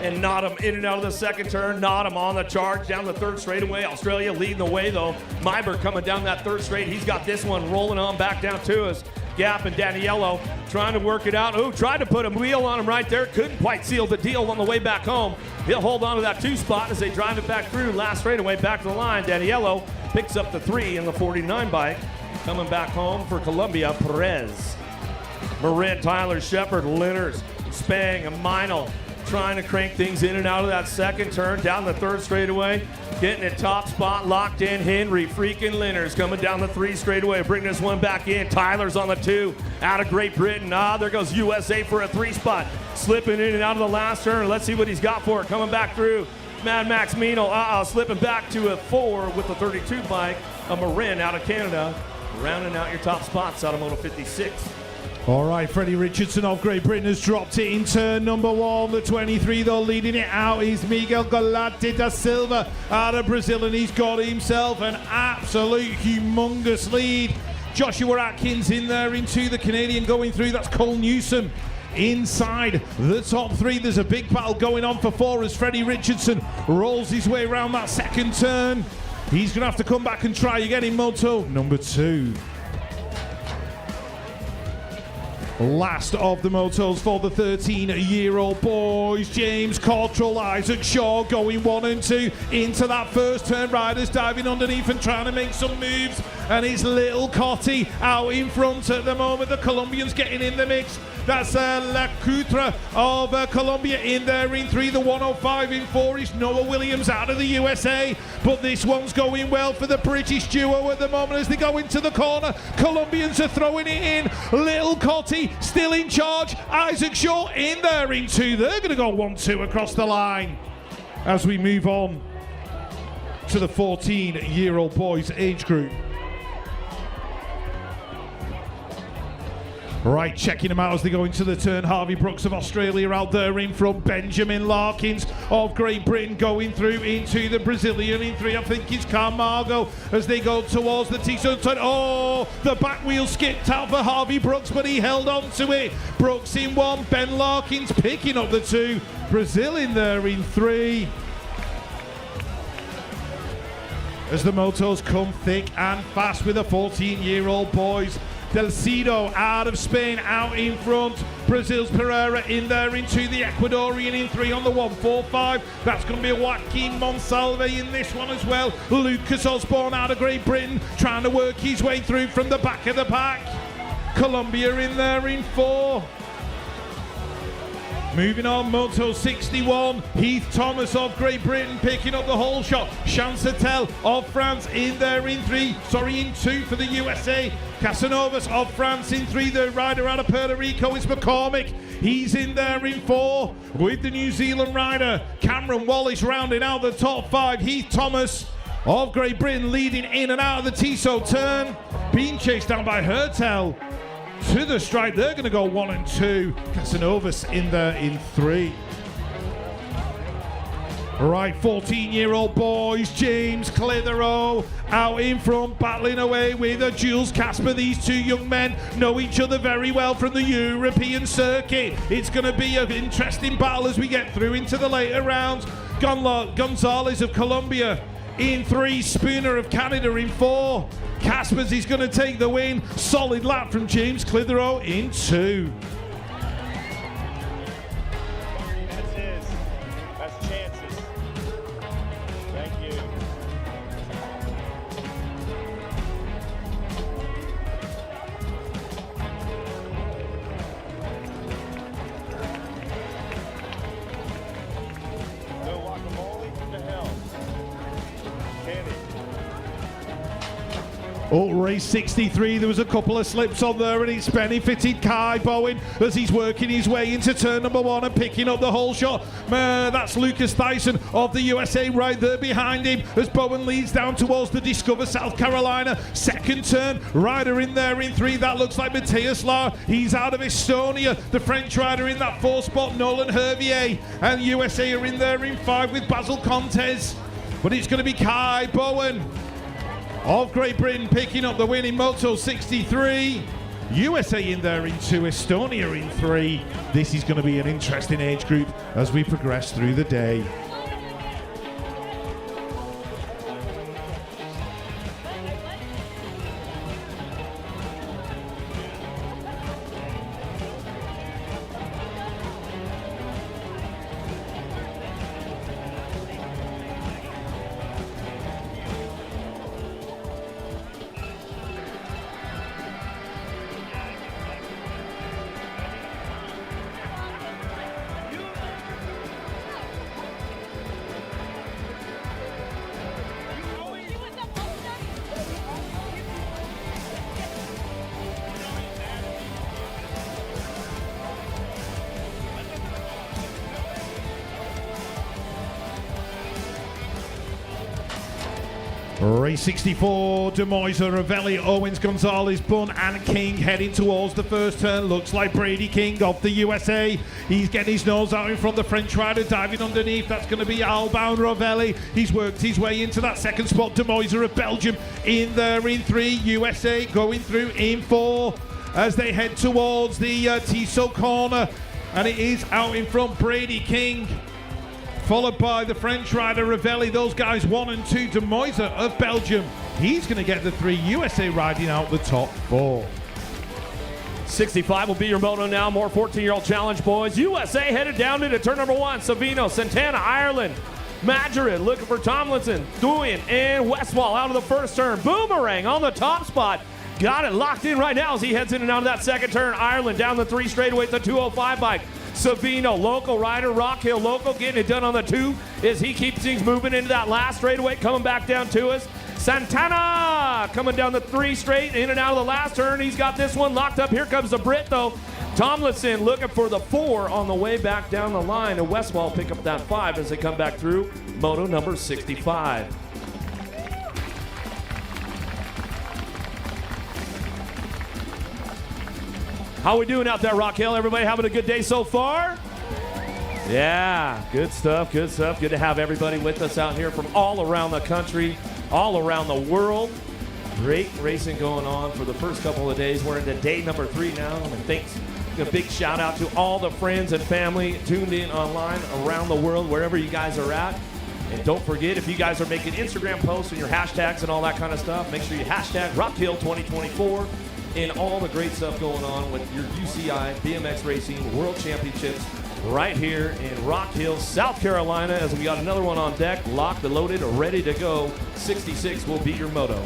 Speaker 2: and Nottam in and out of the second turn. Nottam on the charge down the 3rd straightaway. Australia leading the way though. Myberg coming down that 3rd straight. He's got this one rolling on back down to us. gap, and Daniello trying to work it out. Oh, tried to put a wheel on him right there. Couldn't quite seal the deal on the way back home. He'll hold on to that 2 spot as they drive it back through. Last straightaway back to the line. Daniello picks up the 3 in the 49 bike. Coming back home for Columbia, Perez. Marin, Tyler, Shepard, Linners, Spang, and Meinl trying to crank things in and out of that second turn. Down the 3rd straightaway. Getting it top spot, locked in. Henry, freaking Linners coming down the 3 straightaway, bringing this one back in. Tyler's on the 2, out of Great Britain. There goes USA for a 3 spot. Slipping in and out of the last turn. Let's see what he's got for it. Coming back through. Mad Max Mino, slipping back to a 4 with the 32 bike. A Marin out of Canada, rounding out your top spots out of Moto 56.
Speaker 1: All right, Freddie Richardson of Great Britain has dropped it in turn number 1. The 23, though, leading it out is Miguel Galate da Silva out of Brazil, and he's got himself an absolute humongous lead. Joshua Atkins in there into the Canadian going through. That's Cole Newsom inside the top 3. There's a big battle going on for 4 as Freddie Richardson rolls his way around that second turn. He's going to have to come back and try again in Moto number 2. Last of the motos for the 13-year-old boys. James Cottrell, Isaac Shaw going 1 and 2 into that first turn. Riders diving underneath and trying to make some moves. And it's Little Cotty out in front at the moment. The Colombians getting in the mix. That's La Coutre of Colombia in there in 3. The 105 in 4 is Noah Williams out of the USA. But this one's going well for the British duo at the moment as they go into the corner. Colombians are throwing it in. Little Cotty still in charge. Isaac Shaw in there in 2. They're going to go 1-2 across the line as we move on to the 14-year-old boys age group. Right, checking them out as they go into the turn. Harvey Brooks of Australia out there in front. Benjamin Larkins of Great Britain going through into the Brazilian in 3. I think it's Camargo as they go towards the T-zone turn. Oh, the back wheel skipped out for Harvey Brooks, but he held on to it. Brooks in 1, Ben Larkins picking up the 2. Brazil in there in 3. As the motos come thick and fast with the 14-year-old boys. Delcido out of Spain out in front. Brazil's Pereira in there into the Ecuadorian in 3 on the 145. That's going to be Joaquin Monsalve in this one as well. Lucas Osborne out of Great Britain trying to work his way through from the back of the pack. Colombia in there in 4. Moving on, Moto 61, Heath Thomas of Great Britain picking up the whole shot. Chancetel of France in there in 2 for the USA. Casanovas of France in 3. The rider out of Puerto Rico is McCormick. He's in there in 4 with the New Zealand rider. Cameron Wallace rounding out the top 5. Heath Thomas of Great Britain leading in and out of the Tissot turn. Being chased down by Hertel. To the stripe, they're going to go 1 and 2. Casanovas in there in 3. Right, 14-year-old boys, James Clitheroe out in front, battling away with Jules Casper. These 2 young men know each other very well from the European circuit. It's going to be an interesting battle as we get through into the later rounds. Gonzalez of Colombia in 3, Spooner of Canada in 4. Caspers is going to take the win. Solid lap from James Clitheroe in 2.
Speaker 5: That's his. That's Chance's. Thank you. No guacamole? What the hell? Candy.
Speaker 1: Oh, race 63, there was a couple of slips on there and it's benefited Kai Bowen as he's working his way into turn number 1 and picking up the whole shot. That's Lucas Tyson of the USA right there behind him as Bowen leads down towards the Discover South Carolina. Second turn, rider in there in 3. That looks like Matthias Lahr. He's out of Estonia. The French rider in that 4 spot, Nolan Hervier. And USA are in there in 5 with Basil Contes. But it's going to be Kai Bowen of Great Britain picking up the win in Moto 63. USA in there in 2, Estonia in 3. This is going to be an interesting age group as we progress through the day. Race 64, Demoiser, Ravelli, Owens, Gonzalez, Bunn and King heading towards the first turn. Looks like Brady King of the USA. He's getting his nose out in front. The French rider diving underneath. That's going to be Albound Ravelli. He's worked his way into that second spot. Demoiser of Belgium in there in 3. USA going through in 4 as they head towards the Tissot corner. And it is out in front, Brady King, followed by the French rider Ravelli. Those guys 1 and 2. Demoiser of Belgium, he's going to get the 3. USA riding out the top 4.
Speaker 2: 65 will be your moto now. More 14-year-old challenge, boys. USA headed down into turn number 1. Savino, Santana, Ireland, Majorin looking for Tomlinson, Duyan, and Westwall out of the first turn. Boomerang on the top spot. Got it locked in right now as he heads in and out of that second turn. Ireland down the 3 straightaway at the 205 bike. Savino, local rider, Rock Hill local, getting it done on the 2 as he keeps things moving into that last straightaway, coming back down to us. Santana coming down the 3 straight, in and out of the last turn. He's got this one locked up. Here comes the Brit, though. Tomlinson looking for the 4 on the way back down the line, and Westwall pick up that 5 as they come back through moto number 65. How we doing out there, Rock Hill? Everybody having a good day so far? Yeah, good stuff, good stuff. Good to have everybody with us out here from all around the country, all around the world. Great racing going on for the first couple of days. We're into day number 3 now, and thanks. A big shout out to all the friends and family tuned in online around the world, wherever you guys are at. And don't forget, if you guys are making Instagram posts and your hashtags and all that kind of stuff, make sure you hashtag RockHill2024 and all the great stuff going on with your UCI BMX Racing World Championships right here in Rock Hill, South Carolina, as we got another one on deck, locked and loaded, ready to go. 66 will be your moto.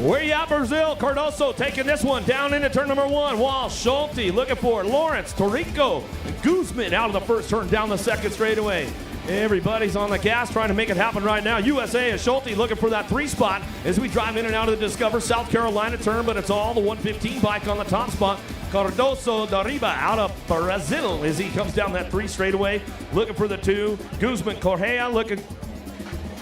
Speaker 2: Where you at, Brazil? Cardoso taking this one down into turn number 1. Walsh, Schulte looking for Lawrence, Torrico, Guzman out of the first turn down the second straightaway. Everybody's on the gas trying to make it happen right now. USA is Schulte looking for that 3 spot as we drive in and out of the Discover South Carolina turn, but it's all the 115 bike on the top spot. Cardoso Dariba out of Brazil as he comes down that 3 straightaway looking for the 2. Guzman Correa looking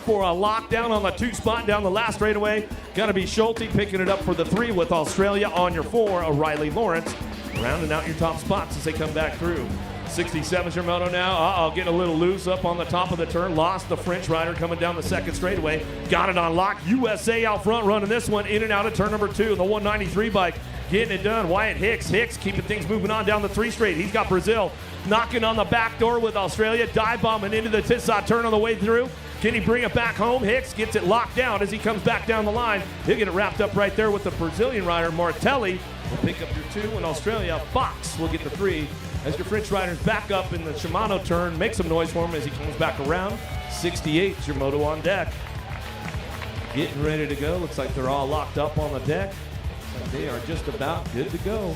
Speaker 2: for a lockdown on the 2 spot down the last straightaway. Gonna be Schulte picking it up for the 3 with Australia on your 4. O'Reilly Lawrence rounding out your top spots as they come back through. 67's your moto now. Getting a little loose up on the top of the turn. Lost the French rider coming down the second straightaway. Got it on lock. USA out front running this one in and out of turn number 2. The 193 bike getting it done. Wyatt Hicks keeping things moving on down the 3 straight. He's got Brazil knocking on the back door with Australia. Dive bombing into the Tissot turn on the way through. Can he bring it back home? Hicks gets it locked down as he comes back down the line. He'll get it wrapped up right there with the Brazilian rider, Martelli. Will pick up your 2, and Australia, Fox will get the 3. As your French rider's back up in the Shimano turn, make some noise for him as he comes back around. 68's your moto on deck. Getting ready to go. Looks like they're all locked up on the deck. Looks like they are just about good to go.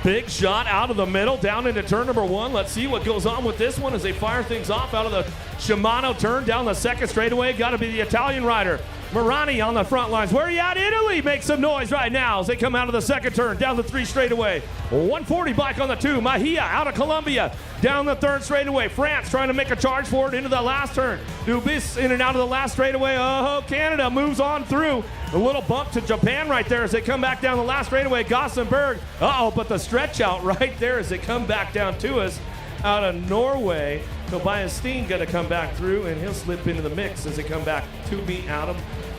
Speaker 2: Big shot out of the middle, down into turn number 1. Let's see what goes on with this one as they fire things off out of the Shimano turn down the second straightaway. Got to be the Italian rider, Marani on the front lines. Where are you at, Italy? Make some noise right now as they come out of the second turn, down the 3 straightaway. 140 bike on the 2. Mahia out of Colombia, down the 3rd straightaway. France trying to make a charge for it into the last turn. Dubis in and out of the last straightaway. Oh, Canada moves on through. A little bump to Japan right there as they come back down the last straightaway. Gossenberg, but the stretch out right there as they come back down to us out of Norway. Tobias Steen going to come back through, and he'll slip into the mix as they come back to meet Adam.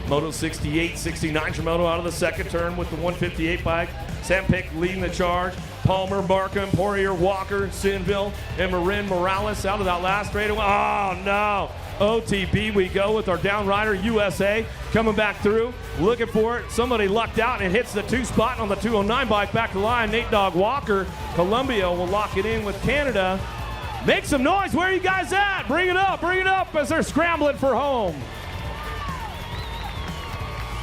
Speaker 2: Moto 68, 69 Shimono out of the second turn with the 158 bike. Sampic leading the charge. Palmer, Markham, Poirier, Walker, Sinville, and Marin Morales out of that last straightaway. Oh, no. OTB we go with our down rider, USA, coming back through, looking for it. Somebody lucked out and hits the 2 spot on the 209 bike back to line. Nate Dogg Walker, Columbia will lock it in with Canada. Make some noise. Where are you guys at? Bring it up as they're scrambling for home.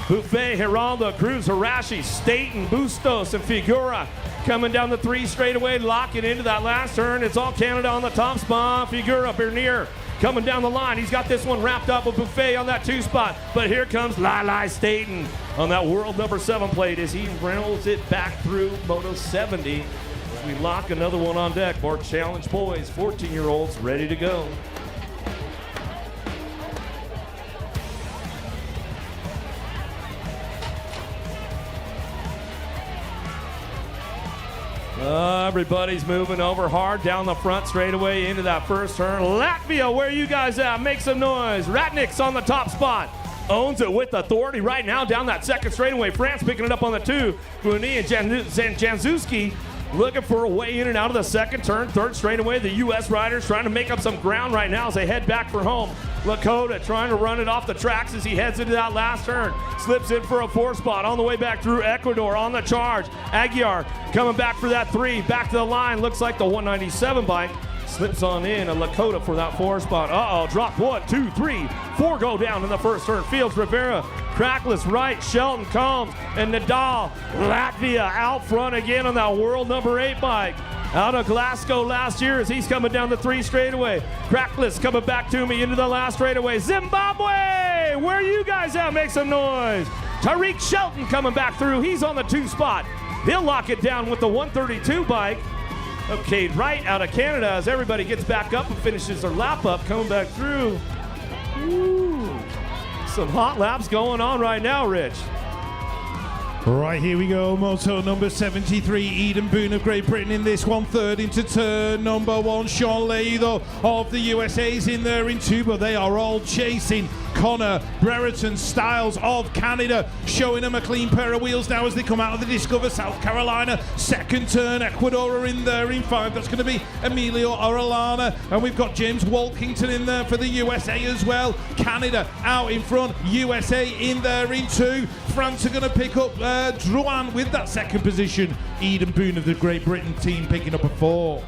Speaker 2: Buffet, Geraldo, Cruz, Hirashi, Staten, Bustos, and Figura coming down the 3 straightaway, locking into that last turn. It's all Canada on the top spot. Figura, Bernier coming down the line. He's got this one wrapped up with Buffet on that 2 spot. But here comes Lili Staten on that world number 7 plate as he rolls it back through Moto 70. As we lock another one on deck for Challenge Boys, 14-year-olds ready to go. Everybody's moving over hard down the front straightaway into that first turn. Latvia, where you guys at? Make some noise. Ratnik's on the top spot. Owns it with authority right now down that second straightaway. France picking it up on the 2. Bruni and Janzewski looking for a way in and out of the second turn. Third straightaway, the U.S. riders trying to make up some ground right now as they head back for home. Lakota trying to run it off the tracks as he heads into that last turn. Slips in for a 4 spot on the way back through Ecuador on the charge. Aguiar coming back for that 3. Back to the line. Looks like the 197 bike. Slips on in a Lakota for that 4 spot. Drop 1, 2, 3, 4 go down in the first turn. Fields, Rivera, Crackless right, Shelton, Combs, and Nadal. Latvia out front again on that world number 8 bike. Out of Glasgow last year as he's coming down the 3 straightaway. Crackless coming back to me into the last straightaway. Zimbabwe, where you guys at? Make some noise. Tariq Shelton coming back through. He's on the 2 spot. He'll lock it down with the 132 bike. Okay, right out of Canada as everybody gets back up and finishes their lap up, coming back through. Ooh, some hot laps going on right now, Rich.
Speaker 1: Right, here we go. Moto number 73, Eden Boone of Great Britain in this one. Third into turn number 1. Sean Leather of the USA's in there in 2, but they are all chasing. Connor, Brereton, Styles of Canada showing them a clean pair of wheels now as they come out of the Discover South Carolina. Second turn, Ecuador are in there in 5. That's going to be Emilio Orellana. And we've got James Walkington in there for the USA as well. Canada out in front, USA in there in 2. France are going to pick up Drouin with that second position. Eden Boone of the Great Britain team picking up a 4.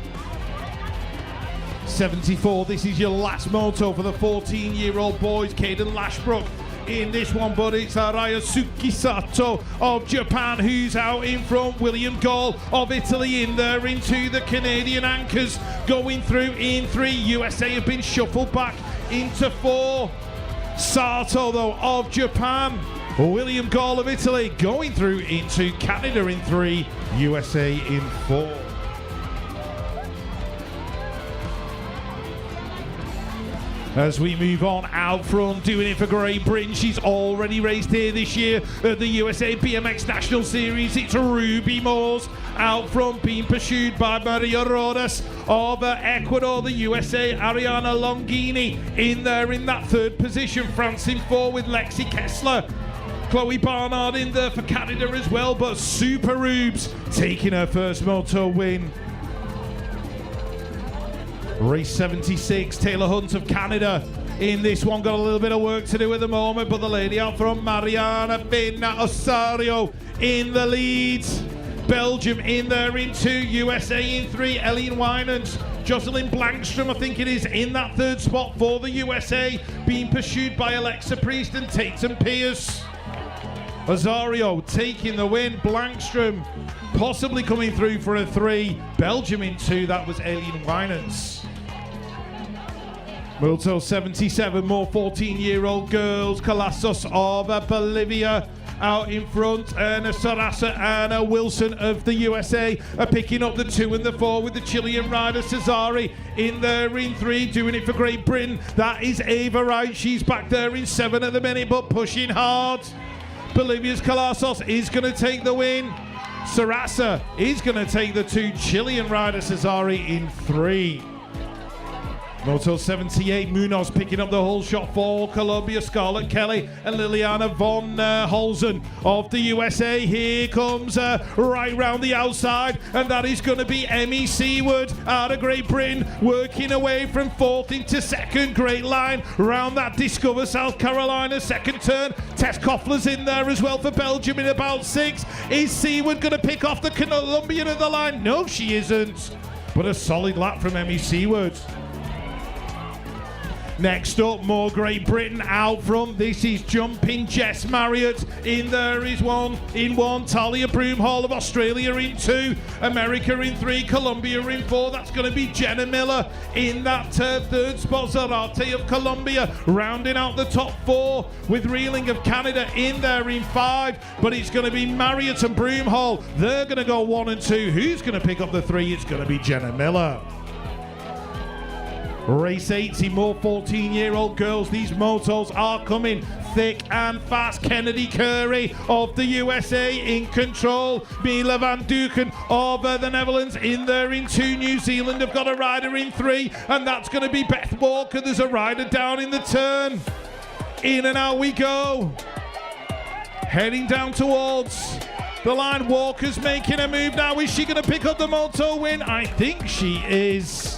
Speaker 1: 74, this is your last moto for the 14-year-old boys. Caden Lashbrook in this one, but it's Ryosuke Sato of Japan who's out in front. William Gall of Italy in there into the Canadian anchors going through in 3. USA have been shuffled back into 4. Sato though of Japan, William Gall of Italy going through into Canada in 3, USA in 4. As we move on out front, doing it for Great Britain, she's already raced here this year at the USA BMX National Series. It's Ruby Moores out front, being pursued by Maria Rodas of Ecuador. The USA, Ariana Longini in there in that 3rd position. France in 4 with Lexi Kessler. Chloe Barnard in there for Canada as well, but Super Rubes taking her first moto win. Race 76, Taylor Hunt of Canada in this one. Got a little bit of work to do at the moment, but the lady out front, Mariana Pena Osario in the lead. Belgium in there in 2, USA in 3, Eileen Winans. Jocelyn Blankstrom, I think it is, in that 3rd spot for the USA, being pursued by Alexa Priest and Tatum Pierce. Osario taking the win, Blankstrom possibly coming through for a 3. Belgium in 2, that was Eileen Winans. Moto 77, more 14-year-old girls. Colasos of Bolivia out in front. Erna Sarasa, Anna Wilson of the USA are picking up the 2 and the 4 with the Chilean rider Cesari in there in 3, doing it for Great Britain. That is Ava Wright. She's back there in 7 at the minute, but pushing hard. Bolivia's Colasos is going to take the win. Sarasa is going to take the 2. Chilean rider Cesari in 3. Moto 78, Munoz picking up the whole shot for Colombia. Scarlett Kelly and Liliana von Holzen of the USA. Here comes right round the outside, and that is going to be Emmy Seward out of Great Britain, working away from 4th into 2nd. Great line round that Discover South Carolina second turn. Tess Koffler's in there as well for Belgium in about 6. Is Seward going to pick off the Colombian at the line? No, she isn't. But a solid lap from Emmy Seward. Next up, more Great Britain out front. This is jumping Jess Marriott. In there is one. In one, Talia Broomhall of Australia in two. America in three. Colombia in four. That's going to be Jenna Miller. In that third spot, Zarate of Colombia. Rounding out the top four with Reeling of Canada in there in five. But it's going to be Marriott and Broomhall. They're going to go 1 and 2. Who's going to pick up the 3? It's going to be Jenna Miller. Race 80, more 14-year-old girls. These motos are coming thick and fast. Kennedy Curry of the USA in control. Mila van Duken of the Netherlands in there in 2. New Zealand have got a rider in 3, and that's going to be Beth Walker. There's a rider down in the turn. In and out we go. Heading down towards the line. Walker's making a move now. Is she going to pick up the moto win? I think she is.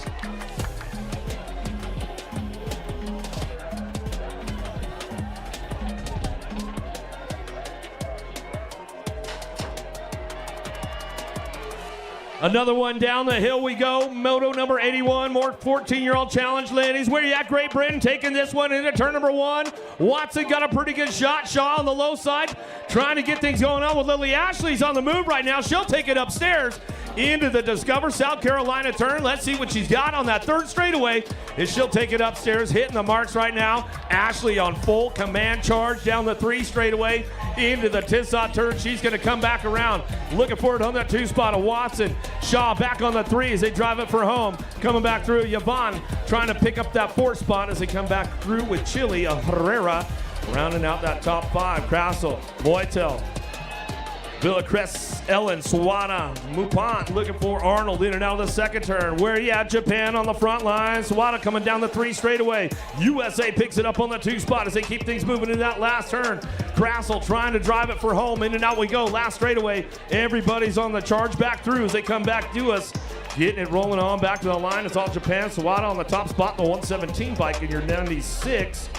Speaker 2: Another one down the hill we go. Moto number 81, more 14-year-old challenge, ladies. Where you at, Great Britain? Taking this one into turn number 1. Watson got a pretty good shot. Shaw on the low side, trying to get things going on with Lily Ashley's on the move right now. She'll take it upstairs into the Discover South Carolina turn. Let's see what she's got on that third straightaway. Is she'll take it upstairs, hitting the marks right now. Ashley on full command charge down the 3 straightaway into the Tissot turn. She's going to come back around. Looking for it on that 2 spot of Watson. Shaw back on the 3 as they drive it for home. Coming back through, Yvonne trying to pick up that 4 spot as they come back through with Chile Herrera. Rounding out that top 5. Krassel, Boytel, Villacrest, Ellen, Sawada, Mupant looking for Arnold in and out of the second turn. Where you at? Japan on the front line. Sawada coming down the 3 straightaway. USA picks it up on the 2 spot as they keep things moving in that last turn. Krassel trying to drive it for home. In and out we go. Last straightaway. Everybody's on the charge back through as they come back to us. Getting it rolling on back to the line. It's all Japan. Sawada on the top spot, the 117 bike in your 96.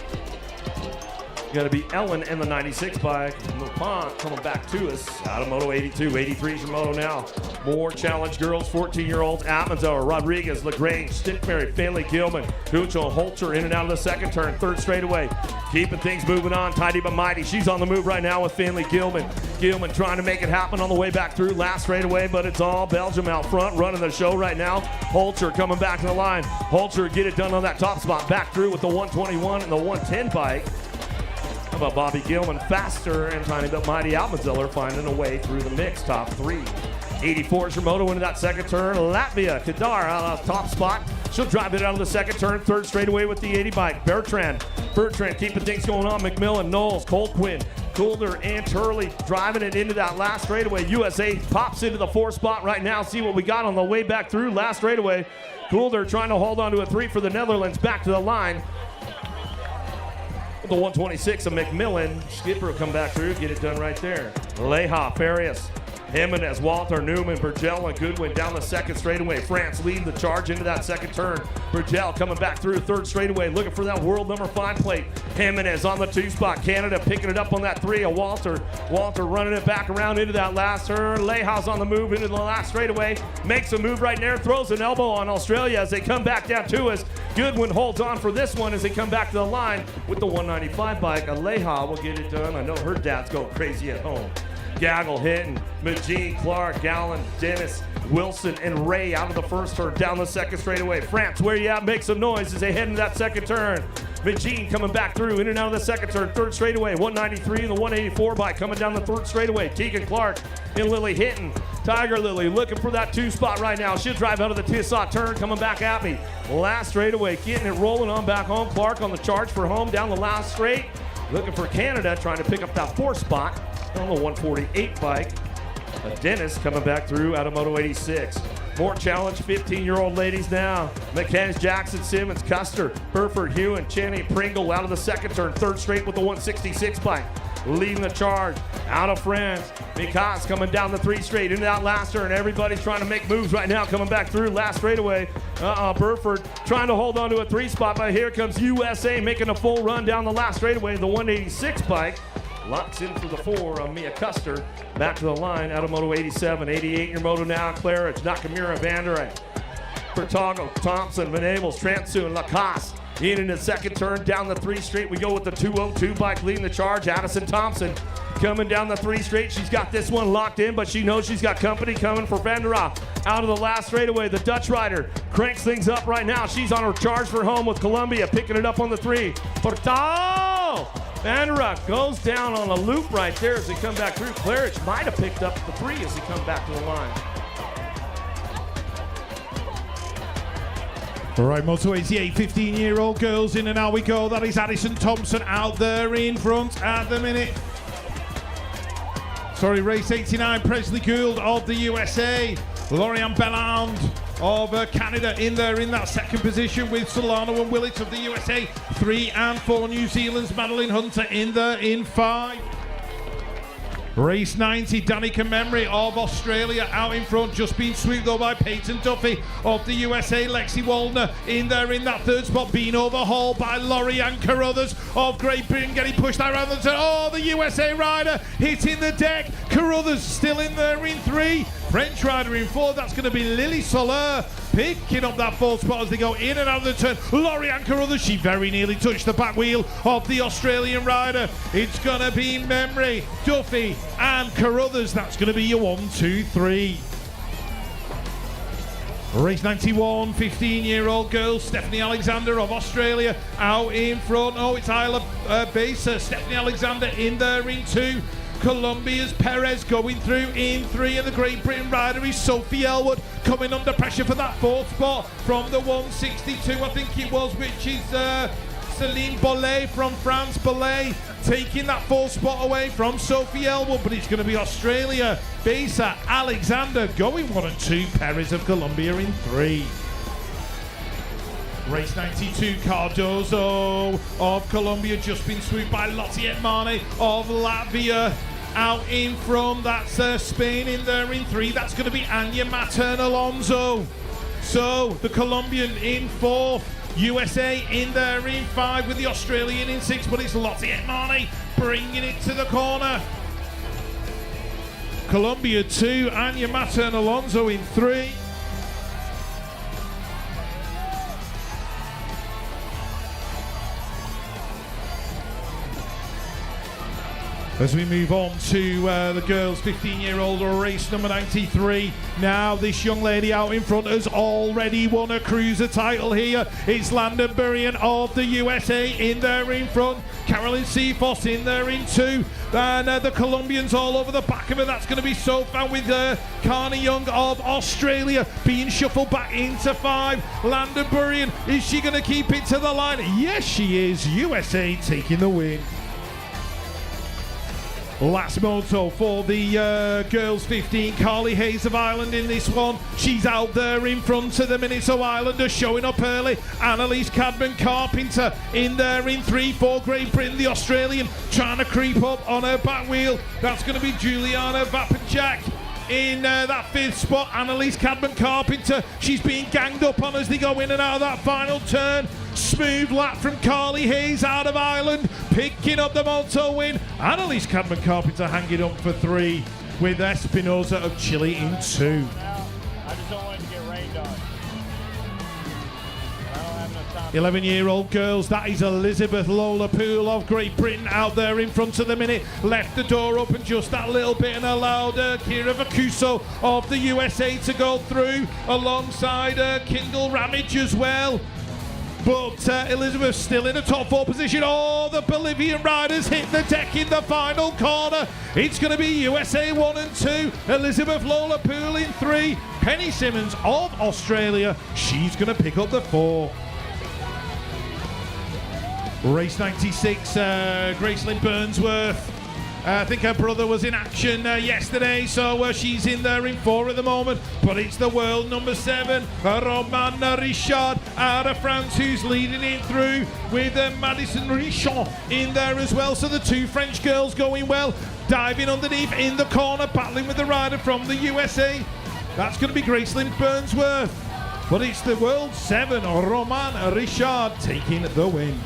Speaker 2: Got to be Ellen and the 96 bike. Mupant coming back to us out of Moto 82. 83 is your moto now. More challenge girls, 14-year-olds. Atmanzower, Rodriguez, LaGrange, Stickberry, Finley, Gilman, Huchel, Holter in and out of the second turn. 3rd straightaway. Keeping things moving on. Tidy but mighty. She's on the move right now with Finley, Gilman. Gilman trying to make it happen on the way back through. Last straightaway, but it's all Belgium out front running the show right now. Holter coming back to the line. Holter get it done on that top spot. Back through with the 121 and the 110 bike. How about Bobby Gilman faster and Tiny but Mighty Almanzeller finding a way through the mix. Top 3. 84 is your moto into that second turn. Latvia, Kadar out of top spot. She'll drive it out of the second turn. 3rd straightaway with the 80 bike. Bertrand keeping things going on. McMillan, Knowles, Colquist, Coulter, and Turley driving it into that last straightaway. USA pops into the 4th spot right now. See what we got on the way back through. Last straightaway. Coulter trying to hold on to a 3 for the Netherlands. Back to the line. The 126 of McMillan. Skipper will come back through, get it done right there. Leha, Farias, Jimenez, Walter, Newman, Burgell, and Goodwin down the 2nd straightaway. France leading the charge into that 2nd turn. Burgell coming back through 3rd straightaway, looking for that world number 5 plate. Jimenez on the 2 spot. Canada picking it up on that 3 of Walter. Walter running it back around into that last turn. Leha's on the move into the last straightaway. Makes a move right there, throws an elbow on Australia as they come back down to us. Goodwin holds on for this one as they come back to the line with the 195 bike. Aleha will get it done. I know her dad's going crazy at home. Gaggle hitting, Magee, Clark, Gallen, Dennis, Wilson, and Ray out of the 1st turn, down the 2nd straightaway. France, where you at? Make some noise as they head into that 2nd turn. Magee coming back through, in and out of the 2nd turn. 3rd straightaway, 193 and the 184 bike coming down the 3rd straightaway. Tegan Clark and Lily hitting. Tiger Lily looking for that 2 spot right now. She'll drive out of the Tissot turn, coming back at me. Last straightaway, getting it rolling on back home. Clark on the charge for home, down the last straight. Looking for Canada, trying to pick up that 4th spot on the 148 bike. Dennis coming back through out of Moto 86. More challenge 15-year-old ladies now. McKenzie, Jackson, Simmons, Custer, Burford, Hewen, Cheney, Pringle out of the 2nd turn. 3rd straight with the 166 bike. Leading the charge out of France. Mikas coming down the 3 straight into that last turn. Everybody's trying to make moves right now, coming back through last straightaway. Burford trying to hold on to a 3 spot, but here comes USA making a full run down the last straightaway. The 186 bike locks in for the 4 of Mia Custer. Back to the line out of Moto 87. 88 your moto now. Claridge, Nakamura, Vanderay, Bertago, Thompson, Van Abels, Transoon, Lacoste, In the second turn, down the 3 straight, we go with the 202 bike leading the charge. Addison Thompson coming down the 3 straight. She's got this one locked in, but she knows she's got company coming for Vandera. Out of the last straightaway, the Dutch rider cranks things up right now. She's on her charge for home with Columbia, picking it up on the 3. Portal! Vandera goes down on a loop right there as they come back through. Claridge might have picked up the 3 as he comes back to the line.
Speaker 1: All right, motorway's the 15-year-old girls in and out we go. That is Addison Thompson out there in front at the minute. Sorry, race 89, Presley Gould of the USA. Lorianne Belland of Canada in there in that second position with Solano and Willits of the USA. 3 and 4, New Zealand's Madeline Hunter in there in 5. Race 90, Danica Memory of Australia out in front, just being swooped though by Peyton Duffy of the USA. Lexi Waldner in there in that 3rd spot, being overhauled by Lorianne Carruthers of Great Britain, getting pushed around the turn. Oh, the USA rider hitting the deck. Carruthers still in there in 3. French rider in 4, that's going to be Lily Soler picking up that 4th spot as they go in and out of the turn. Lorianne Carruthers, she very nearly touched the back wheel of the Australian rider. It's going to be Memory, Duffy and Carruthers. That's going to be your 1, 2, 3. Race 91, 15-year-old girl, Stephanie Alexander of Australia out in front. Oh, it's Isla Baser, Stephanie Alexander in there in 2. Colombia's Perez going through in 3, and the Great Britain rider is Sophie Elwood coming under pressure for that 4th spot from the 162, I think it was, which is Céline Bollet from France. Bollet taking that 4th spot away from Sophie Elwood, but it's going to be Australia, Besa, Alexander going 1 and 2, Perez of Colombia in 3. Race 92, Cardozo of Colombia just been swooped by Lottie Etmane of Latvia out in front. That's Spain in there in 3. That's going to be Anya Matern Alonso. So the Colombian in 4th, USA in there in 5 with the Australian in 6, but it's Lottie Etmane bringing it to the corner. Colombia 2, Anya Matern Alonso in 3. As we move on to the girls 15-year-old race number 93. Now this young lady out in front has already won a cruiser title here. It's Landon Burrion of the USA in there in front. Carolyn Seafoss in there in 2. And the Colombians all over the back of her. That's going to be Sofan with Carney Young of Australia being shuffled back into 5. Landon Burrion, is she going to keep it to the line? Yes, she is. USA taking the win. Last moto for the girls 15, Carly Hayes of Ireland in this one. She's out there in front of the minute, so Ireland are showing up early. Annalise Cadman Carpenter in there in 3 for Great Britain. The Australian trying to creep up on her back wheel. That's going to be Juliana Vapajak in that 5th spot. Annalise Cadman Carpenter, she's being ganged up on as they go in and out of that final turn. Smooth lap from Carly Hayes out of Ireland, picking up the moto win. Annalise Cadman Carpenter hanging up for 3 with Espinosa of Chile in 2.
Speaker 5: Now, I just don't want it to get rained on. I don't have enough time.
Speaker 1: 11-year-old girls, that is Elizabeth Lola Poole of Great Britain out there in front of the minute. Left the door open just that little bit and allowed Kira Vacuso of the USA to go through alongside Kindle Ramage as well. But Elizabeth still in a top 4 position. Oh, the Bolivian riders hit the deck in the final corner. It's going to be USA 1 and 2. Elizabeth Lola Poole in 3. Penny Simmons of Australia. She's going to pick up the 4. Race 96, Gracelyn Burnsworth. I think her brother was in action yesterday, so she's in there in 4 at the moment. But it's the world number 7, Romane Richard out of France, who's leading it through with Madison Richon in there as well. So the 2 French girls going well, diving underneath in the corner, battling with the rider from the USA. That's going to be Gracelyn Burnsworth. But it's the world 7, Romane Richard taking the win.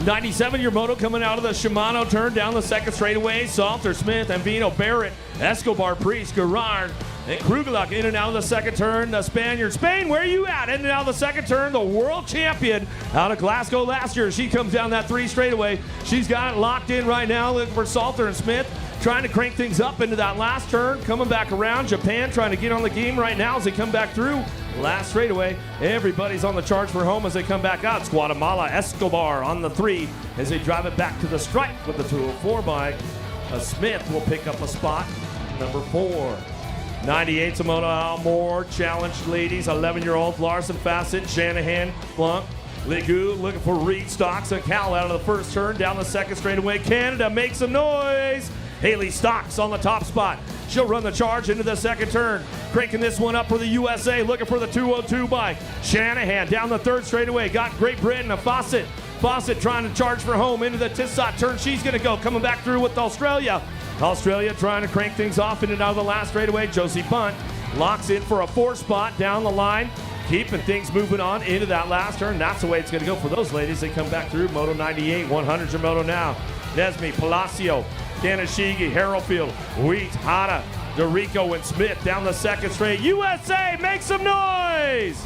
Speaker 2: 97, your moto coming out of the Shimano turn down the second straightaway. Salter, Smith, Ambino, Barrett, Escobar, Priest, Gerard, And Krugeluk in and out of the second turn. The Spaniard. Spain, where are you at? In and out of the second turn. The world champion out of Glasgow last year. She comes down that 3 straightaway. She's got it locked in right now. Looking for Salter and Smith. Trying to crank things up into that last turn. Coming back around. Japan trying to get on the game right now as they come back through. Last straightaway. Everybody's on the charge for home as they come back out. It's Guatemala Escobar on the 3 as they drive it back to the stripe with the 204 bike. Smith will pick up a spot. Number 4. 98 Simona Almore, challenged ladies, 11-year-olds, Larson, Fassett, Shanahan, Blunk, Ligu looking for Reed, Stocks, and Cal out of the first turn, down the second straightaway. Canada makes some noise. Haley Stocks on the top spot. She'll run the charge into the second turn. Cranking this one up for the USA, looking for the 202 bike. Shanahan down the third straightaway, got Great Britain, a Fawcett. Fawcett trying to charge for home into the Tissot turn. She's going to go, coming back through with Australia. Australia trying to crank things off in and out of the last straightaway. Josie Bunt locks in for a 4 spot down the line, keeping things moving on into that last turn. That's the way it's going to go for those ladies. They come back through. Moto 98, 100's your moto now. Nesme, Palacio, Kanashigi, Harrowfield, Wheat, Hata, DeRico, and Smith down the second straight. USA, make some noise!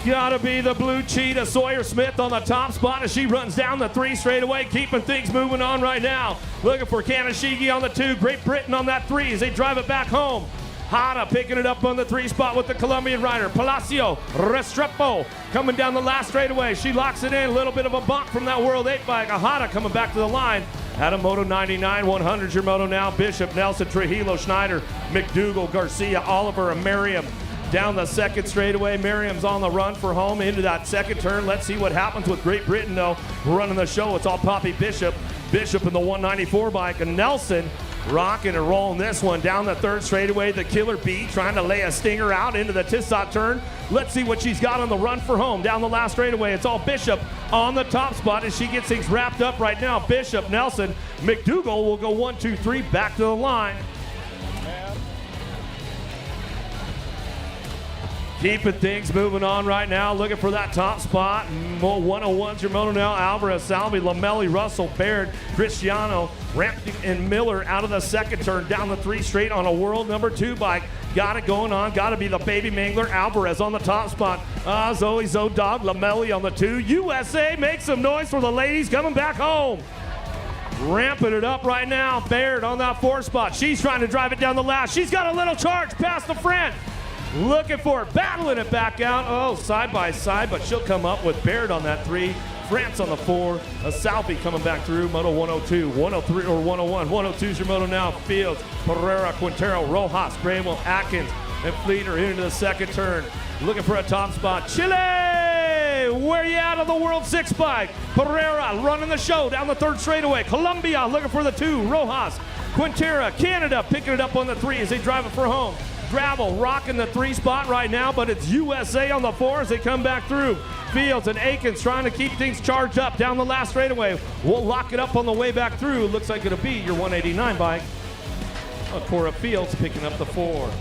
Speaker 2: Gotta be the blue cheetah, Sawyer Smith on the top spot as she runs down the 3 straightaway, keeping things moving on right now. Looking for Kanashigi on the 2, Great Britain on that 3 as they drive it back home. Hata picking it up on the 3 spot with the Colombian rider. Palacio, Restrepo coming down the last straightaway. She locks it in, a little bit of a bump from that World 8 bike. Hata coming back to the line. At a Moto 99, 100's your moto now. Bishop, Nelson, Trujillo, Schneider, McDougal, Garcia, Oliver, and Merriam. Down the second straightaway, Merriam's on the run for home into that second turn. Let's see what happens with Great Britain, though. Running the show, it's all Poppy Bishop. Bishop in the 194 bike, and Nelson rocking and rolling this one down the third straightaway. The Killer Bee trying to lay a stinger out into the Tissot turn. Let's see what she's got on the run for home. Down the last straightaway, it's all Bishop on the top spot as she gets things wrapped up right now. Bishop, Nelson, McDougal will go 1, 2, 3 back to the line. Keeping things moving on right now, looking for that top spot. 101's your moto now. Alvarez, Salvi, Lamelli, Russell, Baird, Cristiano, Rampton, and Miller out of the second turn, down the 3 straight on a world number 2 bike. Got it going on, got to be the baby mangler. Alvarez on the top spot. Zoe, Zodog, Lamelli on the 2. USA makes some noise for the ladies coming back home. Ramping it up right now. Baird on that 4 spot. She's trying to drive it down the last. She's got a little charge past the front. Looking for it, battling it back out. Oh, side by side, but she'll come up with Baird on that 3. France on the 4. A Salpy coming back through. Moto 102, 103, or 101. 102's your moto now. Fields, Pereira, Quintero, Rojas, Graham, Atkins, and Fleeter into the second turn. Looking for a top spot. Chile! Where you at on the World 6 bike? Pereira running the show down the 3rd straightaway. Colombia looking for the 2. Rojas, Quintero, Canada picking it up on the 3 as they drive it for home. Gravel rocking the 3 spot right now, but it's USA on the 4 as they come back through. Fields and Aikens trying to keep things charged up down the last straightaway. We'll lock it up on the way back through. Looks like it'll be your 189 bike. Cora Fields picking up the 4.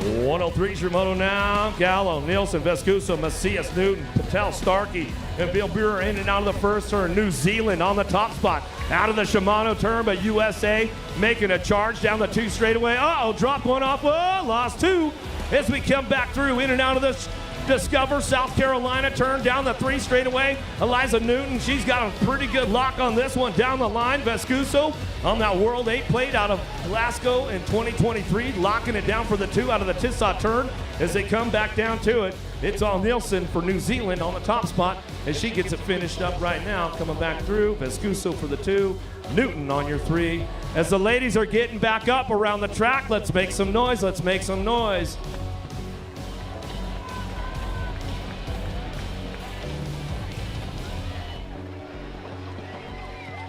Speaker 2: 103's your moto now. Gallo, Nielsen, Vescuso, Macias, Newton, Patel, Starkey, and Bill Buer in and out of the first turn. New Zealand on the top spot. Out of the Shimano turn, but USA making a charge down the 2 straightaway. Uh-oh, dropped one off. Oh, lost 2 as we come back through in and out of this Discover South Carolina turn down the 3 straightaway. Eliza Newton, she's got a pretty good lock on this one down the line. Vescuso on that World 8 plate out of Glasgow in 2023, locking it down for the 2 out of the Tissot turn as they come back down to it. It's all Nielsen for New Zealand on the top spot as she gets it finished up right now. Coming back through, Vescuso for the 2, Newton on your 3. As the ladies are getting back up around the track, let's make some noise, let's make some noise.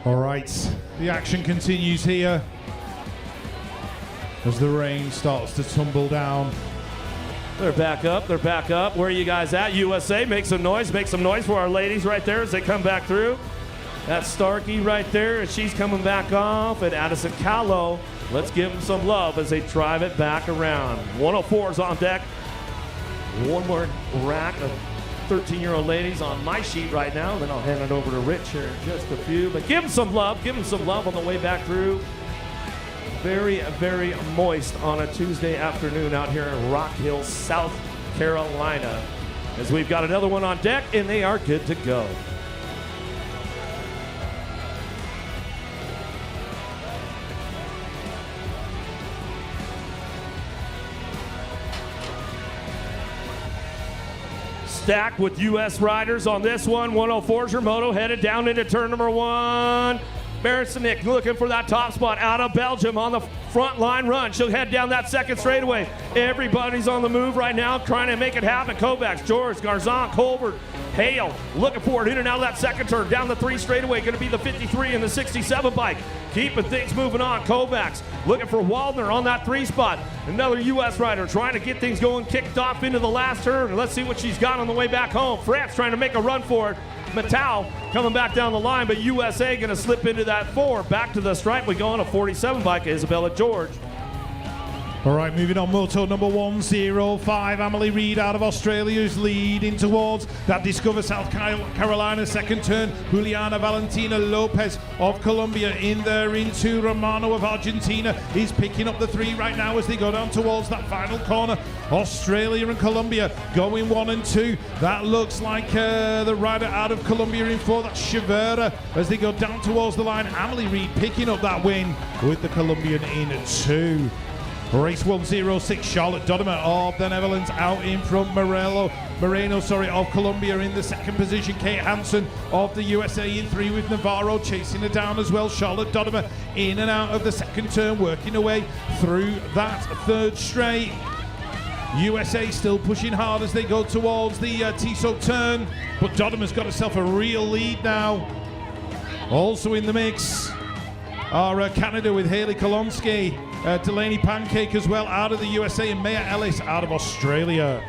Speaker 1: All right, the action continues here as the rain starts to tumble down.
Speaker 2: They're back up, they're back up. Where are you guys at? USA, make some noise for our ladies right there as they come back through. That's Starkey right there as she's coming back off, and Addison Callow. Let's give them some love as they drive it back around. 104's on deck. One more rack of 13-year-old ladies on my sheet right now. Then I'll hand it over to Rich here in just a few. But give them some love on the way back through. very, very moist on a Tuesday afternoon out here in Rock Hill, South Carolina. As we've got another one on deck, and they are good to go. Stacked with U.S. riders on this one. 104's your moto headed down into turn number 1. Barasanik looking for that top spot out of Belgium on the front line run. She'll head down that second straightaway. Everybody's on the move right now trying to make it happen. Kovacs, George, Garzon, Colbert, Hale looking for it in and out of that second turn. Down the 3 straightaway, going to be the 53 and the 67 bike. Keeping things moving on. Kovacs looking for Waldner on that 3 spot. Another U.S. rider trying to get things going, kicked off into the last turn. Let's see what she's got on the way back home. France trying to make a run for it. Matau coming back down the line, but USA going to slip into that 4. Back to the stripe we go on a 47 bike, Isabella George.
Speaker 1: All right, moving on, moto number 105, Emily Reed out of Australia is leading towards that Discover South Carolina second turn. Juliana Valentina Lopez of Colombia in there into Romano of Argentina. He's picking up the 3 right now as they go down towards that final corner. Australia and Colombia going 1 and 2. That looks like the rider out of Colombia in 4. That's Chivera as they go down towards the line. Emily Reed picking up that win with the Colombian in 2. Race 106, Charlotte Dodimer of the Netherlands out in front. Moreno of Colombia in the second position. Kate Hansen of the USA in 3 with Navarro chasing her down as well. Charlotte Dodimer in and out of the second turn, working her way through that 3rd straight. USA still pushing hard as they go towards the Tissot turn, but Dodimer's got herself a real lead now. Also in the mix are Canada with Haley Kolonsky. Delaney Pancake as well out of the USA, and Maya Ellis out of Australia.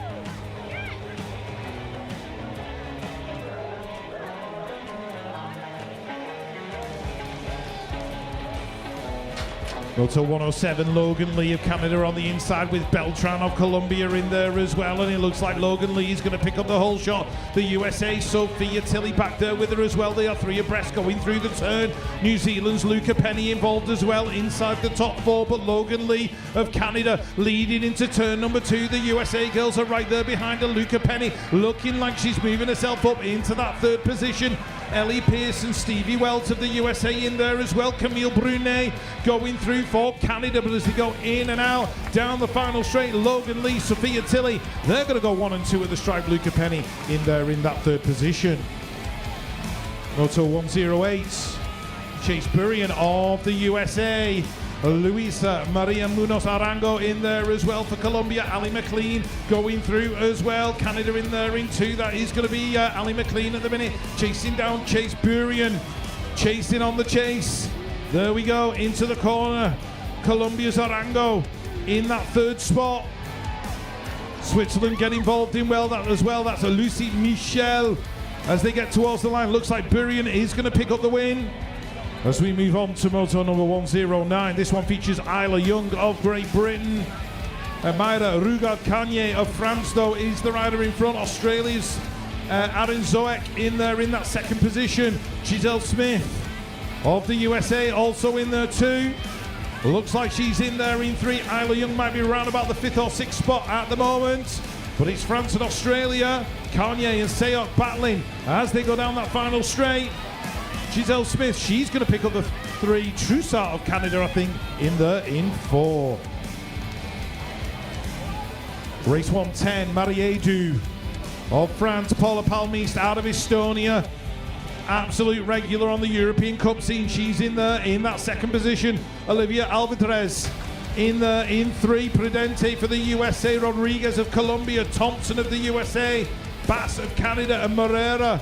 Speaker 1: Moto 107, Logan Lee of Canada on the inside with Beltran of Colombia in there as well, and it looks like Logan Lee is going to pick up the whole shot. The USA, Sophia Tilley back there with her as well. They are 3 abreast going through the turn. New Zealand's Luca Penny involved as well inside the top 4, but Logan Lee of Canada leading into turn number 2. The USA girls are right there behind her. Luca Penny looking like she's moving herself up into that 3rd position. Ellie Pearson, Stevie Wells of the USA in there as well. Camille Brunet going through for Canada, but as they go in and out down the final straight, Logan Lee, Sophia Tilley, they're going to go 1 and 2 at the stripe. Luca Penny in there in that 3rd position. Moto 108, Chase Burian of the USA. Luisa Maria Munoz Arango in there as well for Colombia. Ali McLean going through as well. Canada in there in 2. That is going to be Ali McLean at the minute. Chasing down Chase Burian. Chasing on the chase. There we go into the corner. Colombia's Arango in that 3rd spot. Switzerland get involved in that as well. That's a Lucy Michel as they get towards the line. Looks like Burian is going to pick up the win. As we move on to moto number 109, this one features Isla Young of Great Britain. Mayra Rugard-Kanye of France, though, is the rider in front. Australia's Aaron Zoek in there in that 2nd position. Giselle Smith of the USA also in there too. Looks like she's in there in 3. Isla Young might be around about the 5th or 6th spot at the moment. But it's France and Australia. Kanye and Sayok battling as they go down that final straight. Giselle Smith, she's going to pick up the 3. Troussard of Canada, I think, in 4. Race 110, Mariedu of France. Paula Palmiste out of Estonia. Absolute regular on the European Cup scene. She's in there in that 2nd position. Olivia Alvarez in there in 3. Prudente for the USA. Rodriguez of Colombia. Thompson of the USA. Bass of Canada and Moreira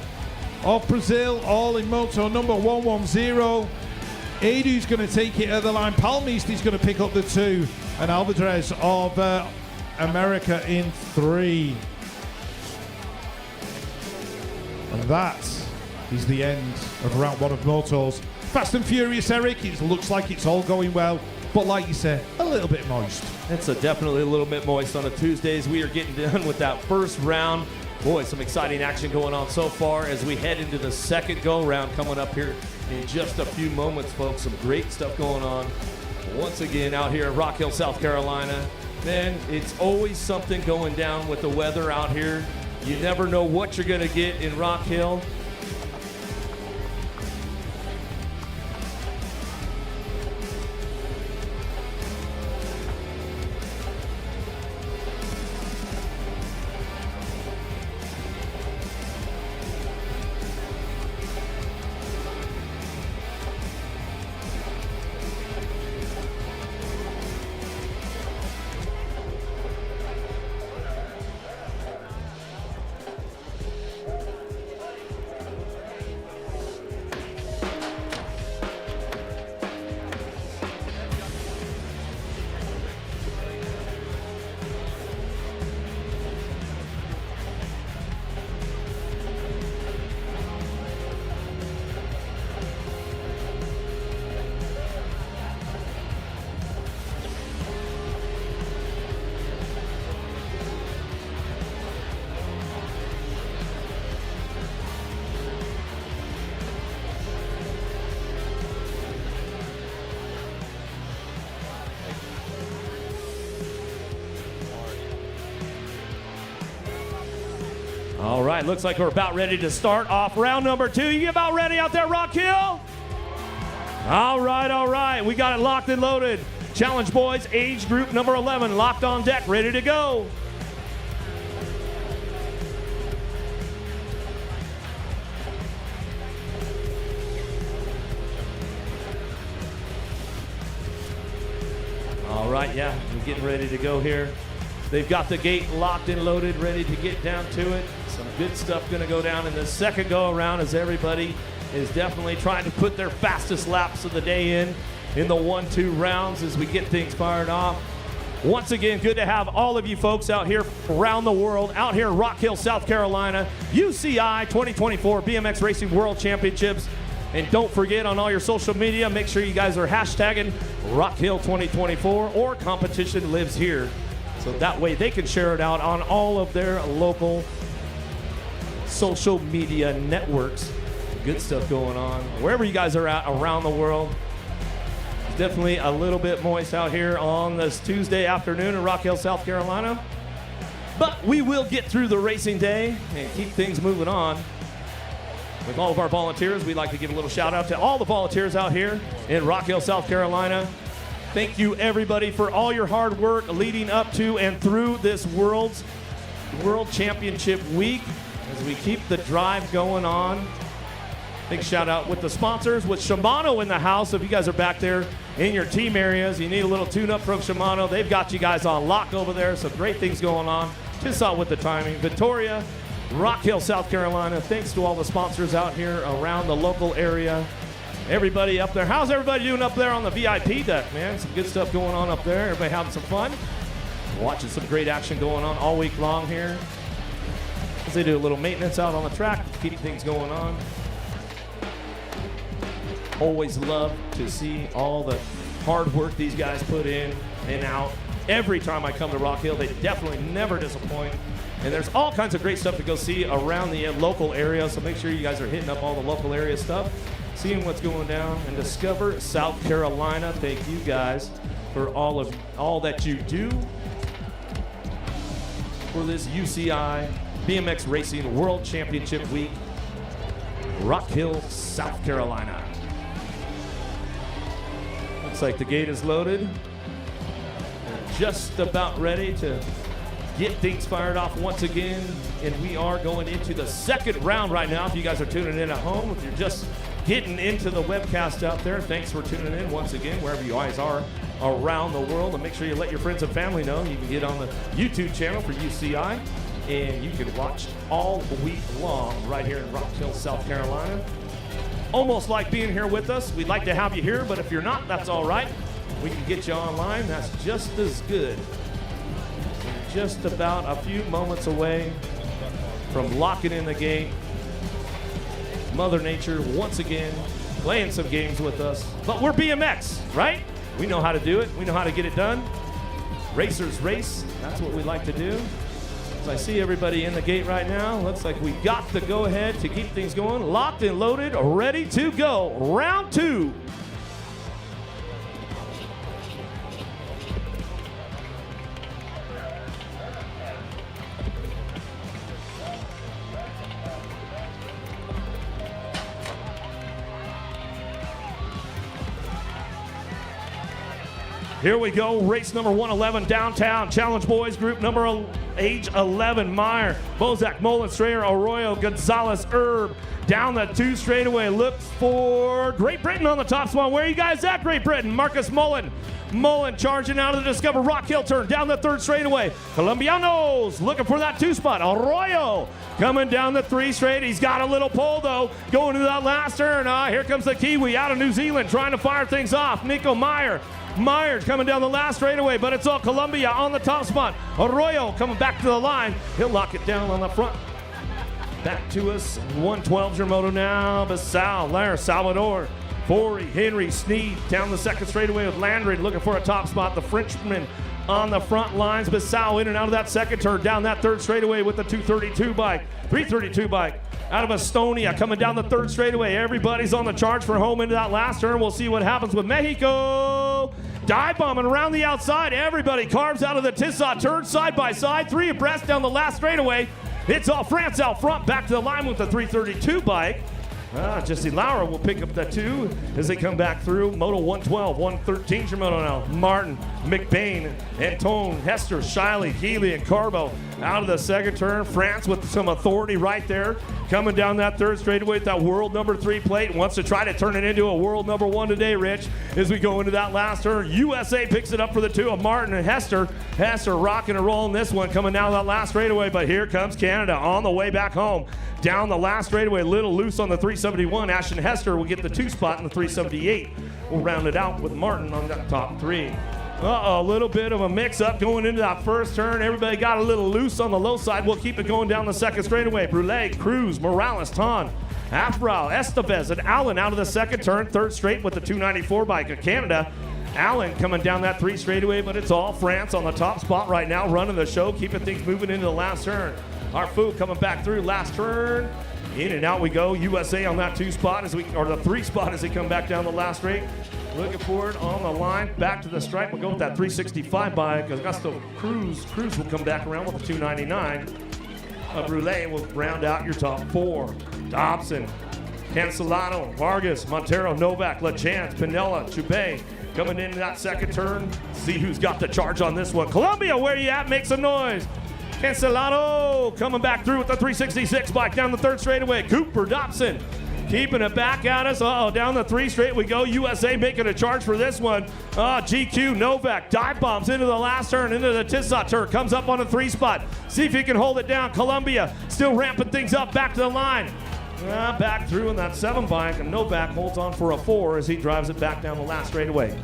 Speaker 1: of Brazil, all in moto number 110. Edu's going to take it at the line. Palmiste is going to pick up the 2, and Alvarez of America in 3. And that is the end of round 1 of motos. Fast and furious, Eric. It looks like it's all going well, but like you said, a little bit moist.
Speaker 2: It's definitely a little bit moist on a Tuesdays. We are getting done with that first round. Boy, some exciting action going on so far as we head into the 2nd go-round coming up here in just a few moments, folks. Some great stuff going on Once again out here in Rock Hill, South Carolina. Man, it's always something going down with the weather out here. You never know what you're gonna get in Rock Hill. All right, looks like we're about ready to start off round number 2. You about ready out there, Rock Hill? All right. We got it locked and loaded. Challenge boys, age group number 11, locked on deck, ready to go. All right, yeah, we're getting ready to go here. They've got the gate locked and loaded, ready to get down to it. Some good stuff gonna go down in the second go around as everybody is definitely trying to put their fastest laps of the day in the 1-2 rounds as we get things fired off. Once again, good to have all of you folks out here around the world, out here in Rock Hill, South Carolina, UCI 2024 BMX Racing World Championships. And don't forget, on all your social media, make sure you guys are hashtagging Rock Hill 2024 or Competition Lives Here. So that way they can share it out on all of their local social media networks. Good stuff going on. Wherever you guys are at around the world. It's definitely a little bit moist out here on this Tuesday afternoon in Rock Hill, South Carolina. But we will get through the racing day and keep things moving on. With all of our volunteers, we'd like to give a little shout out to all the volunteers out here in Rock Hill, South Carolina. Thank you, everybody, for all your hard work leading up to and through this World Championship week as we keep the drive going on. Big shout out with the sponsors, with Shimano in the house. If you guys are back there in your team areas, you need a little tune-up from Shimano. They've got you guys on lock over there. Some great things going on. Just out with the timing. Victoria, Rock Hill, South Carolina. Thanks to all the sponsors out here around the local area. Everybody up there. How's everybody doing up there on the VIP deck, man? Some good stuff going on up there. Everybody having some fun. Watching some great action going on all week long here. As they do a little maintenance out on the track, keep things going on. Always love to see all the hard work these guys put in and out. Every time I come to Rock Hill, they definitely never disappoint. And there's all kinds of great stuff to go see around the local area, so make sure you guys are hitting up all the local area stuff, seeing what's going down, and discover South Carolina. Thank you guys for all that you do for this UCI BMX Racing World Championship Week, Rock Hill, South Carolina. Looks like the gate is loaded. We're just about ready to get things fired off once again, and we are going into the second round right now. If you guys are tuning in at home, if you're just getting into the webcast out there, thanks for tuning in once again, wherever you guys are around the world. And make sure you let your friends and family know. You can get on the YouTube channel for UCI, and you can watch all week long right here in Rock Hill, South Carolina. Almost like being here with us. We'd like to have you here, but if you're not, that's all right. We can get you online. That's just as good. We're just about a few moments away from locking in the gate. Mother Nature, once again, playing some games with us. But we're BMX, right? We know how to do it. We know how to get it done. Racers race. That's what we like to do. As I see everybody in the gate right now, looks like we got the go-ahead to keep things going. Locked and loaded, ready to go. Round 2. Here we go, race number 111, downtown. Challenge boys, group number age 11. Meyer, Bozak, Mullen, Strayer, Arroyo, Gonzalez, Herb. Down the 2 straightaway, looks for Great Britain on the top spot. Where are you guys at, Great Britain? Marcus Mullen. Mullen charging out of the Discover Rock Hill turn, down the 3rd straightaway. Colombianos looking for that 2 spot. Arroyo coming down the 3 straight. He's got a little pole though, going to that last turn. Here comes the Kiwi out of New Zealand trying to fire things off. Nico Meyer. Myers coming down the last straightaway, but it's all Columbia on the top spot. Arroyo coming back to the line. He'll lock it down on the front. Back to us, 112's your moto now. Basal, Lair, Salvador, Forey, Henry, Sneed down the 2nd straightaway with Landry looking for a top spot. The Frenchman on the front lines. Basal in and out of that 2nd turn, down that 3rd straightaway with the 232 bike, 332 bike. Out of Estonia, coming down the 3rd straightaway. Everybody's on the charge for home into that last turn. We'll see what happens with Mexico. Dive bombing around the outside. Everybody carves out of the Tissot turn side by side. 3 abreast down the last straightaway. It's all France out front, back to the line with the 332 bike. Jesse Lauer will pick up the 2 as they come back through. Moto 112, 113's your moto now. Martin, McBain, Antone, Hester, Shiley, Healy, and Carbo out of the 2nd turn. France with some authority right there. Coming down that 3rd straightaway with that world number 3 plate. Wants to try to turn it into a world number 1 today, Rich, as we go into that last turn. USA picks it up for the 2 of Martin and Hester. Hester rocking and rolling this one, coming down that last straightaway, but here comes Canada on the way back home. Down the last straightaway, a little loose on the 371. Ashton Hester will get the 2 spot in the 378. We'll round it out with Martin on that top 3. A little bit of a mix-up going into that 1st turn. Everybody got a little loose on the low side. We'll keep it going down the 2nd straightaway. Brule, Cruz, Morales, Ton, Afbrow, Estevez, and Allen out of the 2nd turn. 3rd straight with the 294 bike of Canada. Allen coming down that 3 straightaway, but it's all France on the top spot right now, running the show, keeping things moving into the last turn. Arfu coming back through last turn. In and out we go. USA on that 2 spot or the 3 spot as they come back down the last straight. Looking for it on the line. Back to the stripe. We'll go with that 365 bike. Augusto Cruz. Cruz will come back around with the 299. Brule will round out your top 4. Dobson, Cancelado, Vargas, Montero, Novak, LaChance, Pinella, Chubay coming into that 2nd turn. See who's got the charge on this one. Columbia, where you at? Make some noise. Cancelado coming back through with the 366 bike down the 3rd straightaway. Cooper Dobson keeping it back at us. Down the 3 straight we go. USA making a charge for this one. GQ Novak dive bombs into the last turn, into the Tissot turn. Comes up on the 3 spot. See if he can hold it down. Columbia still ramping things up. Back to the line. Back through in that 7 bike, and Novak holds on for a 4 as he drives it back down the last straightaway.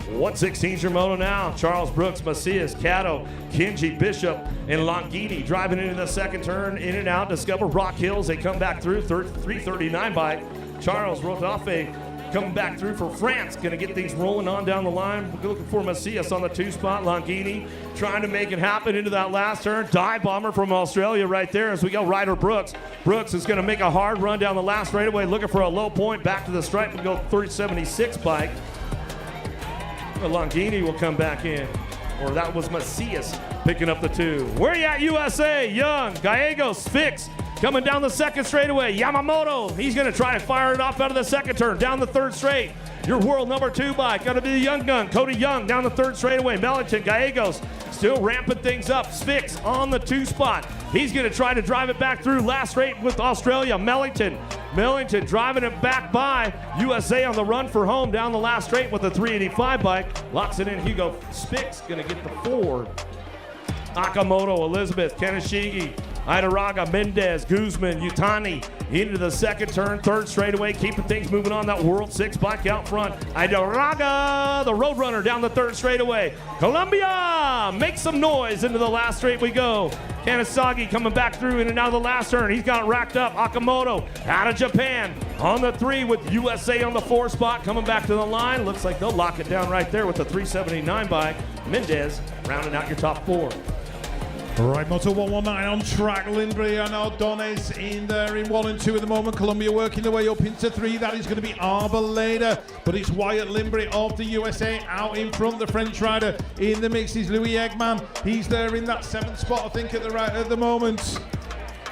Speaker 2: 116's your moto now. Charles Brooks, Macias, Cato, Kenji, Bishop, and Longini driving into the 2nd turn, in and out. Discover Rock Hills. They come back through. 339 bike. Charles Rotafe coming back through for France. Going to get things rolling on down the line. We're looking for Macias on the 2 spot. Longini trying to make it happen into that last turn. Dive bomber from Australia right there as we go. Ryder Brooks. Brooks is going to make a hard run down the last straightaway, looking for a low point. Back to the stripe and go 376 bike. Longini will come back in. Or that was Macias picking up the 2. Where you at, USA? Young, Gallegos, Fix coming down the 2nd straightaway. Yamamoto, he's going to try and fire it off out of the 2nd turn. Down the 3rd straight. Your world number 2 bike. Going to be the young gun, Cody Young, down the 3rd straightaway. Mellington, Gallegos still ramping things up. Fix on the 2 spot. He's going to try to drive it back through last straight with Australia. Millington driving it back by USA on the run for home down the last straight with the 385 bike. Locks it in. Hugo Spix going to get the 4. Akamoto, Elizabeth, Kaneshigi, Idaraga, Mendez, Guzman, Yutani into the 2nd turn, 3rd straightaway, keeping things moving on that World 6 bike out front. Idaraga, the Roadrunner down the 3rd straightaway. Columbia, make some noise into the last straight we go. Kanasagi coming back through in and out of the last turn. He's got it racked up. Akamoto out of Japan on the 3 with USA on the 4 spot. Coming back to the line. Looks like they'll lock it down right there with the 379 bike. Mendez rounding out your top 4.
Speaker 1: Right, Moto 119 on track. Lindbury and Ordonez in there in 1 and 2 at the moment. Columbia working their way up into 3. That is going to be Arboleda, but it's Wyatt Lindbury of the USA out in front. The French rider in the mix is Louis Eggman. He's there in that 7th spot, I think, at the moment.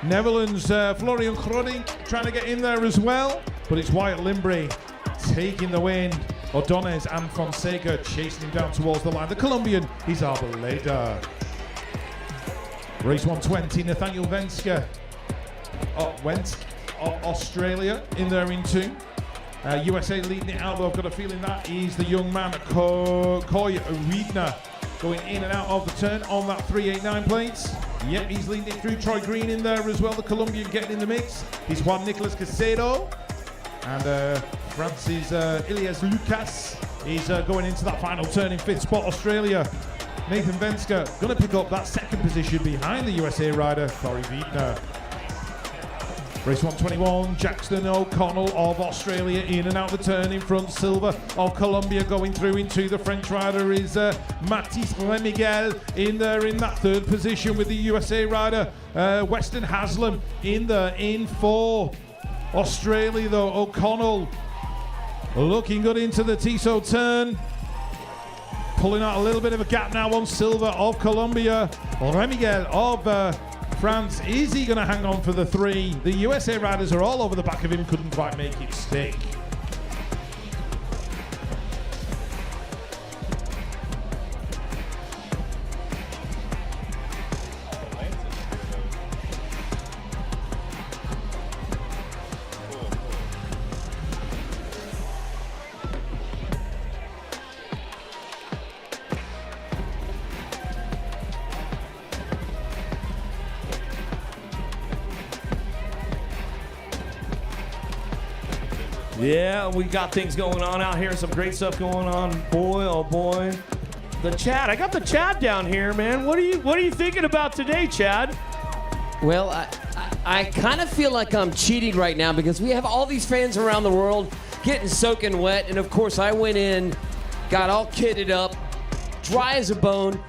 Speaker 1: Netherlands, Florian Kroding trying to get in there as well, but it's Wyatt Lindbury taking the win Ordonez and Fonseca chasing him down towards the line. The Colombian is Arboleda. Race 120, Nathaniel Venska. Wensk of Australia in there in 2. USA leading it out, though I've got a feeling that is the young man, Koy Riedner, going in and out of the turn on that 389 plates. Yep, he's leading it through. Troy Green in there as well, the Colombian getting in the mix. He's Juan Nicolas Casedo. And France's Ilias Lucas is going into that final turn in 5th spot. Australia, Nathan Venska, going to pick up that 2nd position behind the USA rider, Corey Wiedner. Race 121, Jackson O'Connell of Australia in and out the turn in front. Silva of Colombia going through into the French rider is Mathis Remigel in there in that 3rd position with the USA rider. Weston Haslam in there in 4. Australia though, O'Connell looking good into the Tissot turn. Pulling out a little bit of a gap now on Silva of Colombia. Remigel of France, is he going to hang on for the 3? The USA riders are all over the back of him, couldn't quite make it stick.
Speaker 2: Yeah, we got things going on out here. Some great stuff going on. Boy, oh boy. The Chad. I got the Chad down here, man. What are you thinking about today, Chad?
Speaker 3: Well, I kind of feel like I'm cheating right now because we have all these fans around the world getting soaking wet. And of course, I went in, got all kitted up, dry as a bone.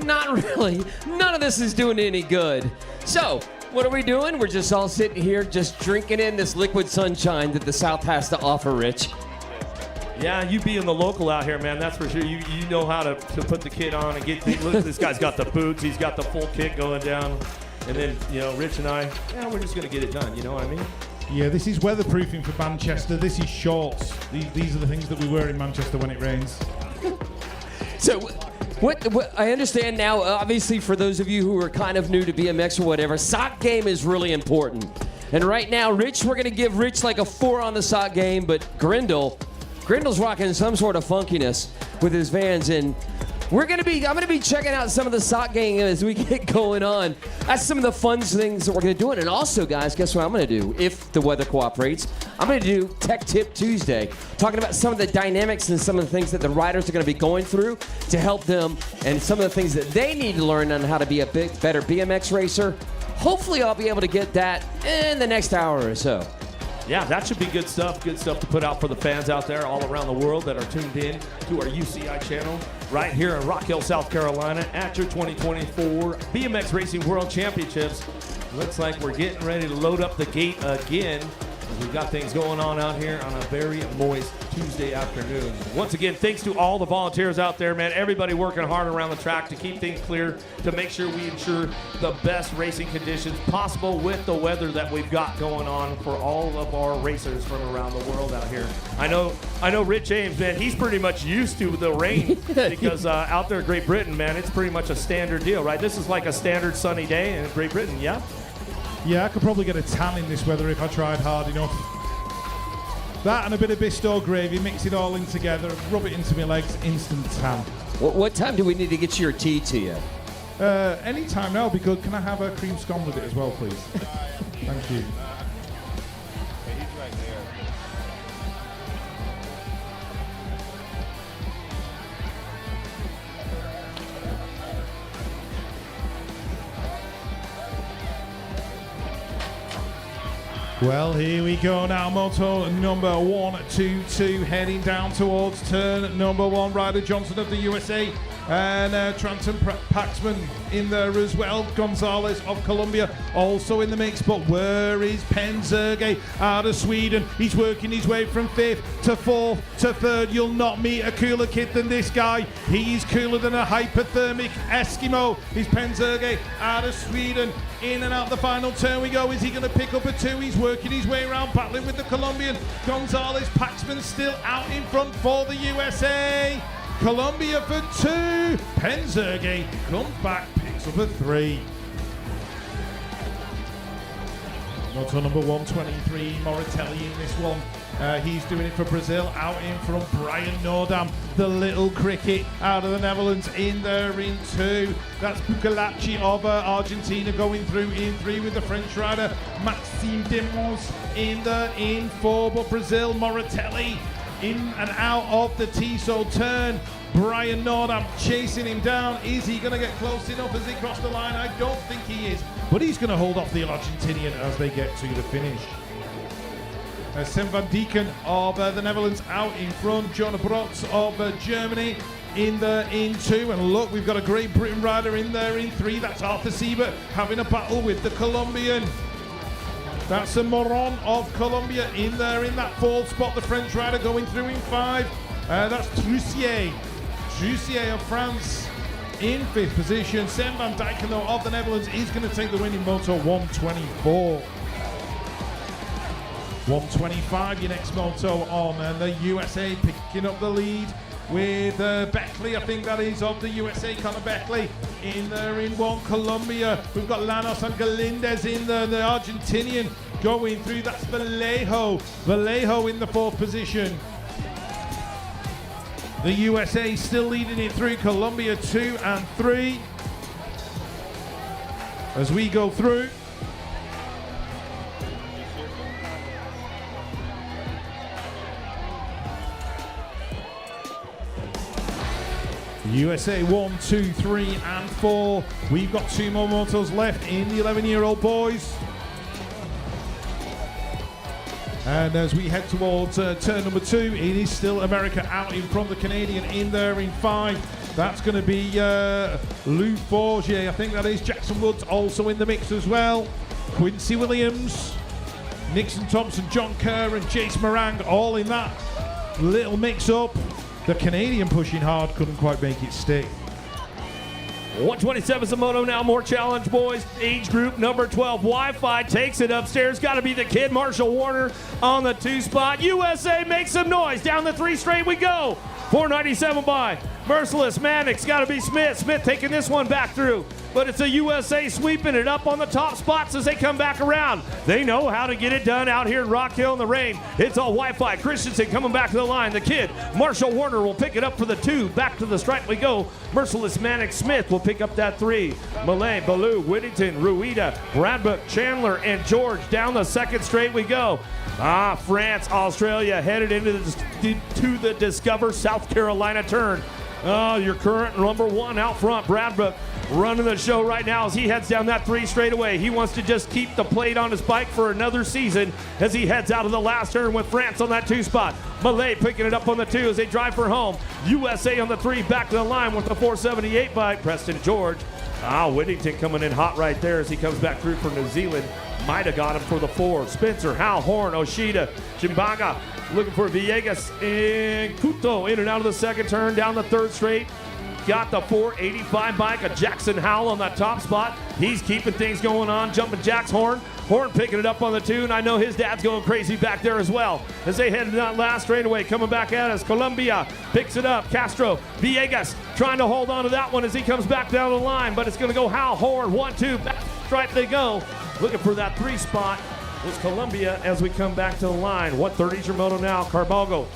Speaker 3: Not really. None of this is doing any good. So, what are we doing? We're just all sitting here just drinking in this liquid sunshine that the South has to offer, Rich.
Speaker 2: Yeah, you being the local out here, man, that's for sure. You know how to put the kit on and get look, this guy's got the boots, he's got the full kit going down. And then, you know, Rich and I, yeah, we're just going to get it done, you know what I mean?
Speaker 1: Yeah, this is weatherproofing for Manchester. This is shorts. These are the things that we wear in Manchester when it rains.
Speaker 3: So, what I understand now, obviously for those of you who are kind of new to BMX or whatever, sock game is really important. And right now, Rich, we're going to give Rich like a 4 on the sock game, but Grindle's rocking some sort of funkiness with his Vans, and I'm going to be checking out some of the sock game as we get going on. That's some of the fun things that we're going to do. And also, guys, guess what I'm going to do? If the weather cooperates, I'm going to do Tech Tip Tuesday, talking about some of the dynamics and some of the things that the riders are going to be going through to help them and some of the things that they need to learn on how to be a better BMX racer. Hopefully, I'll be able to get that in the next hour or so.
Speaker 2: Yeah, that should be good stuff to put out for the fans out there all around the world that are tuned in to our UCI channel right here in Rock Hill, South Carolina at your 2024 BMX Racing World Championships. Looks like we're getting ready to load up the gate again. We've got things going on out here on a very moist Tuesday afternoon. Once again, thanks to all the volunteers out there, man. Everybody working hard around the track to keep things clear, to make sure we ensure the best racing conditions possible with the weather that we've got going on for all of our racers from around the world out here. I know Rich James, man, he's pretty much used to the rain because out there in Great Britain, man, it's pretty much a standard deal, right? This is like a standard sunny day in Great Britain, yeah?
Speaker 1: Yeah, I could probably get a tan in this weather if I tried hard enough. That and a bit of Bisto gravy, mix it all in together, rub it into my legs, instant tan.
Speaker 3: What time do we need to get your tea to you?
Speaker 1: Any time now, because can I have a cream scone with it as well, please? Thank you.
Speaker 5: He's right there.
Speaker 1: Well, here we go now. Moto number 122 heading down towards turn number 1. Ryder Johnson of the USA and Tranton Paxman in there as well. Gonzalez of Colombia also in the mix. But where is Penzerge out of Sweden? He's working his way from 5th to 4th to 3rd. You'll not meet a cooler kid than this guy. He's cooler than a hypothermic Eskimo. He's Penzerge out of Sweden In and out the final turn we go. Is he going to pick up a 2? He's working his way around, battling with the Colombian. Gonzalez, Paxman still out in front for the USA. Colombia for 2. Penzerge comes back, picks up a 3. Moto number 123, Moratelli in this one. He's doing it for Brazil, out in front, Brian Nordam, the little cricket out of the Netherlands in there in 2. That's Bucalacci of Argentina going through in 3 with the French rider, Maxime Demos in 4, but Brazil, Moratelli in and out of the Tissot turn. Brian Nordam chasing him down. Is he going to get close enough as he cross the line? I don't think he is, but he's going to hold off the Argentinian as they get to the finish. Sam van Dieken of the Netherlands out in front. Jonah Brotz of Germany in 2. And look, we've got a Great Britain rider in there in 3. That's Arthur Siebert having a battle with the Colombian. That's a Moron of Colombia in there in that 4th spot. The French rider going through in 5. That's Trussier of France in 5th position. Sam van Dijken though of the Netherlands is going to take the win in Moto 124. 125 your next moto on, and the USA picking up the lead with Beckley, I think that is, of the USA, Connor Beckley in there in 1. Colombia, we've got Llanos and Galindez in there, the Argentinian going through. That's Vallejo in the 4th position. The USA still leading it through. Colombia 2 and 3 as we go through. USA 1, 2, 3 and 4. We've got 2 more motos left in the 11-year-old boys. And as we head towards turn number 2, it is still America out in front. The Canadian in there in 5. That's going to be Lou Forgier. I think that is. Jackson Woods also in the mix as well. Quincy Williams, Nixon Thompson, John Kerr and Jace Morang all in that little mix-up. The Canadian pushing hard, couldn't quite make it stick.
Speaker 2: 127's a moto now, more challenge, boys. Age group number 12, Wi-Fi takes it upstairs. Got to be the kid, Marshall Warner on the 2 spot. USA makes some noise. Down the 3 straight we go. 497 by Merciless Mannix. Got to be Smith. Smith taking this one back through. But it's a USA sweeping it up on the top spots as they come back around. They know how to get it done out here in Rock Hill in the rain. It's all Wi-Fi. Christensen coming back to the line. The kid, Marshall Warner, will pick it up for the 2. Back to the stripe we go. Merciless Mannix Smith will pick up that 3. Malay, Ballou, Whittington, Ruida, Bradbuck, Chandler, and George. Down the 2nd straight we go. France, Australia headed into the Discover South Carolina turn. Your current number 1 out front, Bradbuck, running the show right now as he heads down that 3 straightaway. He wants to just keep the plate on his bike for another season as he heads out of the last turn with France on that 2 spot. Malay picking it up on the 2 as they drive for home. USA on the 3, back to the line with the 478 bike. Preston George. Whittington coming in hot right there as he comes back through for New Zealand. Might have got him for the 4. Spencer, Hal, Horn, Oshida, Chimbaga, looking for Villegas and Kuto in and out of the 2nd turn, down the 3rd straight. Got the 485 bike of Jackson Howell on that top spot. He's keeping things going on. Jumping Jack's Horn. Horn picking it up on the 2, and I know his dad's going crazy back there as well. As they head to that last straightaway, coming back at us. Colombia picks it up. Castro, Villegas trying to hold on to that one as he comes back down the line, but it's going to go Howell, Horn, 1, 2, back stripe they go. Looking for that 3 spot was Colombia as we come back to the line. 130's your moto now. Carbalgo,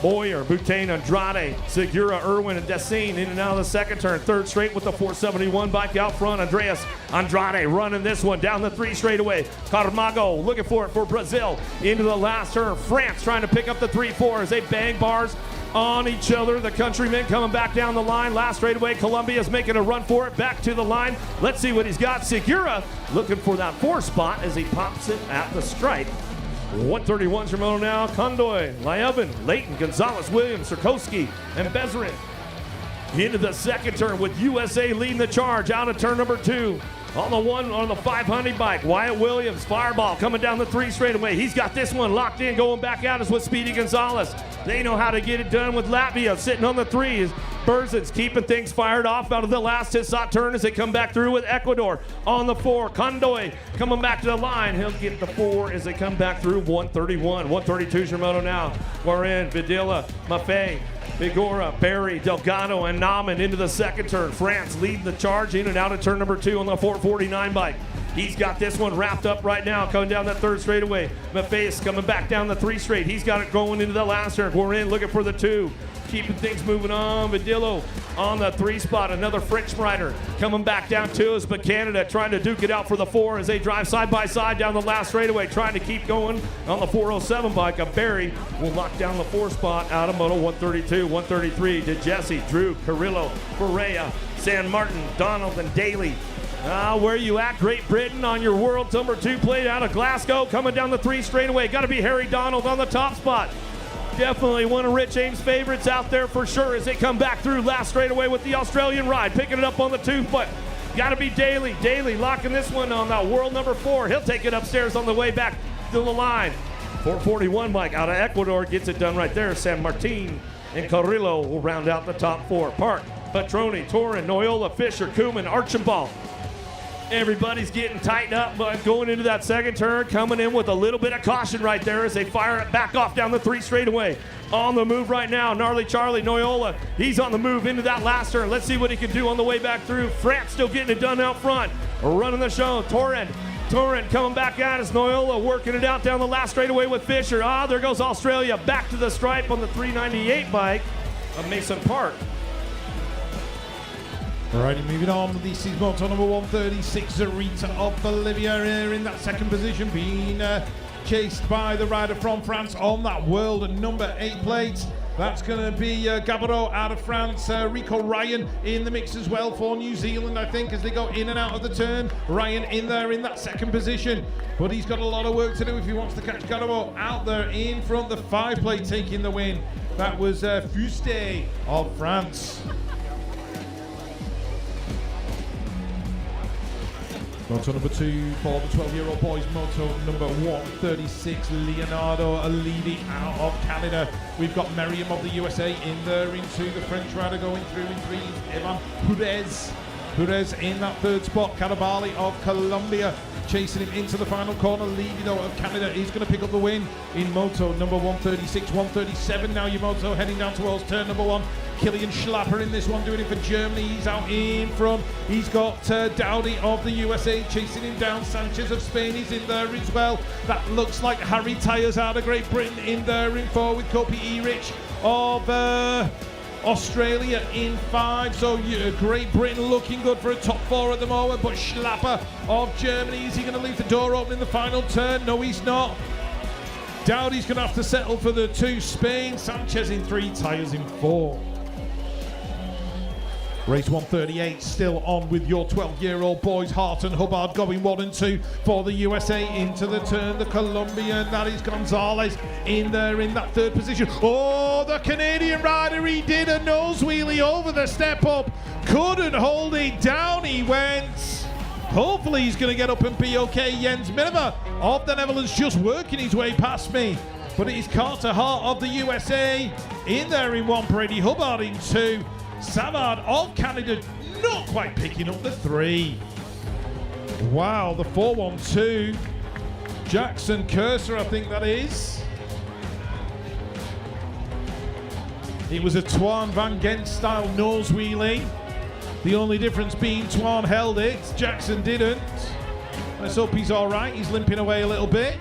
Speaker 2: Boyer, Butane, Andrade, Segura, Irwin, and Dessine in and out of the 2nd turn. 3rd straight with the 471 bike out front. Andreas Andrade running this one down the 3 straightaway. Carmago looking for it for Brazil into the last turn. France trying to pick up the 3-4 as they bang bars on each other. The countrymen coming back down the line. Last straightaway, Colombia's making a run for it. Back to the line. Let's see what he's got. Segura looking for that 4 spot as he pops it at the stripe. 131's your moto now. Condoy, Lyuban, Leighton, Gonzalez, Williams, Sirkowski, and Bezerin. Into the 2nd turn with USA leading the charge out of turn number 2. On the 500 bike, Wyatt Williams, Fireball coming down the 3 straightaway. He's got this one locked in, going back at us with Speedy Gonzalez. They know how to get it done with Latvia sitting on the 3. Berzin's keeping things fired off out of the last hit-shot turn as they come back through with Ecuador on the 4. Condoy coming back to the line. He'll get the 4 as they come back through 131. 132 is your moto now. We're in Vidilla, Maffei, Bigora, Barry, Delgado, and Nauman into the second turn. France leading the charge in and out of turn number 2 on the 449 bike. He's got this one wrapped up right now, coming down that third straightaway. Maffei coming back down the 3 straight. He's got it going into the last turn. We're in looking for the 2. Keeping things moving on. Vidillo on the 3 spot. Another French rider coming back down 2 is but Canada trying to duke it out for the 4 as they drive side by side down the last straightaway, trying to keep going on the 407 bike. A Barry will lock down the 4 spot out of moto 132, 133 to Jesse, Drew, Carrillo, Correa, San Martin, Donald, and Daly. Where you at, Great Britain, on your world number 2 plate out of Glasgow, coming down the 3 straightaway. Got to be Harry Donald on the top spot. Definitely one of Rich Ames' favorites out there for sure as they come back through last straightaway with the Australian ride. Picking it up on the 2 foot. Got to be Daly. Daly locking this one on that world number 4. He'll take it upstairs on the way back to the line. 441 Mike out of Ecuador gets it done right there. San Martin and Carrillo will round out the top 4. Park, Petroni, Torin, Noyola, Fisher, Kuhlman, Archambault. Everybody's getting tightened up, but going into that second turn, coming in with a little bit of caution right there as they fire it back off down the 3 straightaway. On the move right now, Gnarly Charlie, Noyola, he's on the move into that last turn. Let's see what he can do on the way back through. France still getting it done out front. Running the show, Torin coming back at us. Noyola working it out down the last straightaway with Fisher. There goes Australia back to the stripe on the 398 bike of Mason Park.
Speaker 1: Alrighty, moving on. This is moto number 136, Zarita of Bolivia here in that second position, being chased by the rider from France on that world number 8 plate. That's going to be Gabaro out of France. Rico Ryan in the mix as well for New Zealand, I think, as they go in and out of the turn. Ryan in there in that second position. But he's got a lot of work to do if he wants to catch Gabaro out there in front. The 5 plate taking the win. That was Fuste of France. Moto number 2 for the 12-year-old boys. Moto number 136, Leonardo leading out of Canada. We've got Merriam of the USA in there into the French rider going through in 3. Evan Perez in that 3rd spot. Carabali of Colombia chasing him into the final corner. Levido of Canada is going to pick up the win in moto number 136, 137. Now your moto heading down towards turn number 1. Killian Schlapper in this one, doing it for Germany. He's out in front. He's got Dowdy of the USA chasing him down. Sanchez of Spain is in there as well. That looks like Harry Tyers out of Great Britain in there in 4 with Kopi Erich of Australia in 5. So Great Britain looking good for a top 4 at the moment. But Schlapper of Germany, is he going to leave the door open in the final turn? No, he's not. Dowdy's going to have to settle for the 2. Spain, Sanchez in 3, Tyers in 4. Race 138 still on with your 12-year-old boys. Hart and Hubbard going 1 and 2 for the USA into the turn. The Colombian, that is Gonzalez in there in that 3rd position. Oh, the Canadian rider, he did a nose wheelie over the step up. Couldn't hold it down, he went. Hopefully he's going to get up and be okay. Jens Minima of the Netherlands just working his way past me. But it is Carter Hart of the USA in there in 1, Brady Hubbard in 2. Savard of Canada not quite picking up the 3. Wow, the 4-1-2. Jackson Cursor, I think that is. It was a Twan Van Gent style nose wheelie. The only difference being Twan held it, Jackson didn't. Let's hope he's all right. He's limping away a little bit.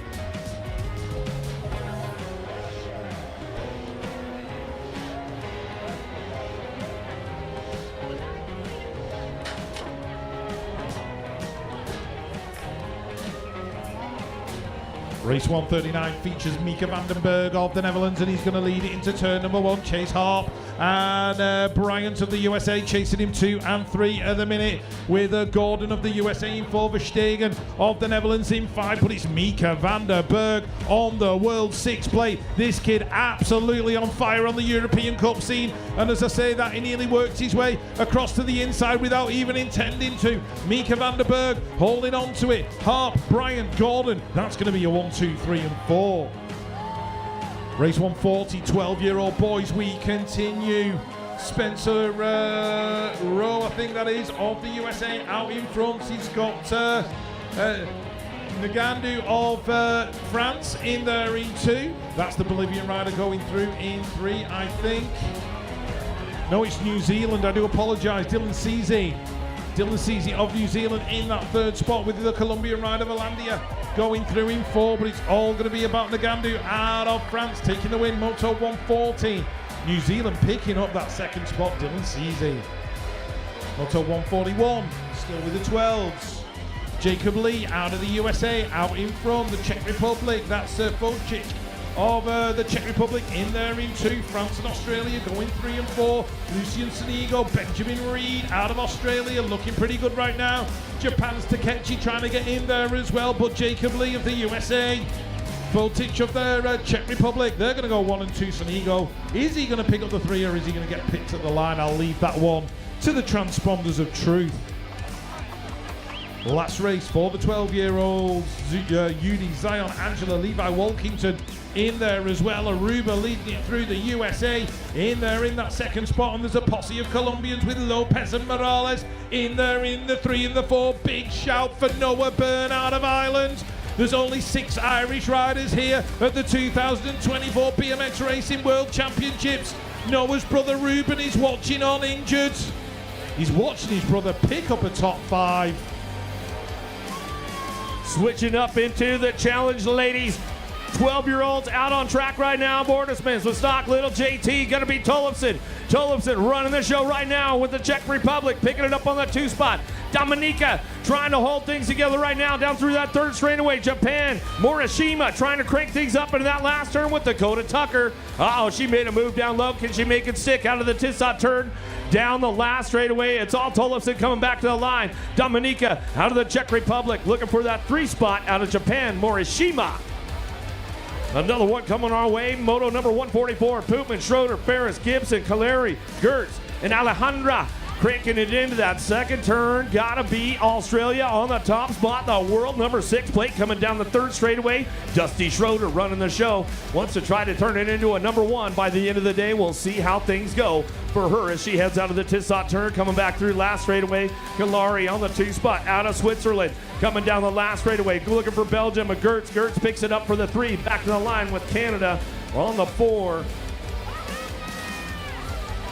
Speaker 1: Race 139 features Mika Vandenberg of the Netherlands, and he's going to lead it into turn number 1. Chase Harp and Bryant of the USA chasing him 2 and 3 at the minute, with Gordon of the USA in 4, Verstegen of the Netherlands in 5. But it's Mika Vandenberg on the World 6 plate. This kid absolutely on fire on the European Cup scene, and as I say that, he nearly worked his way across to the inside without even intending to. Mika Vandenberg holding on to it. Harp, Bryant, Gordon. That's going to be a 1, 2, 3 and 4. Race 140, 12-year-old boys, we continue. Spencer Rowe, I think that is, of the USA out in front. He's got Ngannou of France in there in 2. That's the Bolivian rider going through in 3, I think. No, it's New Zealand. I do apologise. Dylan Ceesay of New Zealand in that 3rd spot with the Colombian rider Valandia going through in 4. But it's all going to be about Ngannou out of France taking the win. Moto 140. New Zealand picking up that 2nd spot. Dylan Ceesay. Moto 141. Still with the 12s. Jacob Lee out of the USA, out in front. The Czech Republic, that's Focic of the Czech Republic in there in 2. France and Australia going 3 and 4. Lucian Sonigo, Benjamin Reed out of Australia, looking pretty good right now. Japan's Takechi trying to get in there as well, but Jacob Lee of the USA, Focic of the Czech Republic, they're going to go 1 and 2. Sonigo, is he going to pick up the 3 or is he going to get picked at the line? I'll leave that one to the transponders of truth. Last race for the 12-year-olds, Yudi, Zion, Angela, Levi Walkington in there as well. Aruba leading it through the USA in there in that 2nd spot. And there's a posse of Colombians with Lopez and Morales in there in the 3 and the 4. Big shout for Noah Byrne out of Ireland. There's only 6 Irish riders here at the 2024 BMX Racing World Championships. Noah's brother Ruben is watching on injured. He's watching his brother pick up a top 5.
Speaker 2: Switching up into the challenge, ladies. 12-year-olds out on track right now. Bordersmans with stock little JT. Going to be Tollefson. Tollefson running the show right now with the Czech Republic. Picking it up on the 2 spot. Dominika trying to hold things together right now down through that 3rd straightaway. Japan, Morishima trying to crank things up into that last turn with Dakota Tucker. Uh-oh, she made a move down low. Can she make it stick out of the Tissot turn? Down the last straightaway. It's all Tollefson coming back to the line. Dominika out of the Czech Republic looking for that 3 spot out of Japan, Morishima. Another one coming our way. Moto number 144. Poopman, Schroeder, Ferris, Gibson, Caleri, Gertz, and Alejandra cranking it into that 2nd turn. Gotta be Australia on the top spot. The world number 6 plate coming down the 3rd straightaway. Dusty Schroeder running the show. Wants to try to turn it into a number 1 by the end of the day. We'll see how things go for her as she heads out of the Tissot turn. Coming back through last straightaway. Kalari on the 2 spot out of Switzerland. Coming down the last straightaway. Looking for Belgium. Gertz. Gertz picks it up for the 3. Back to the line with Canada on the 4.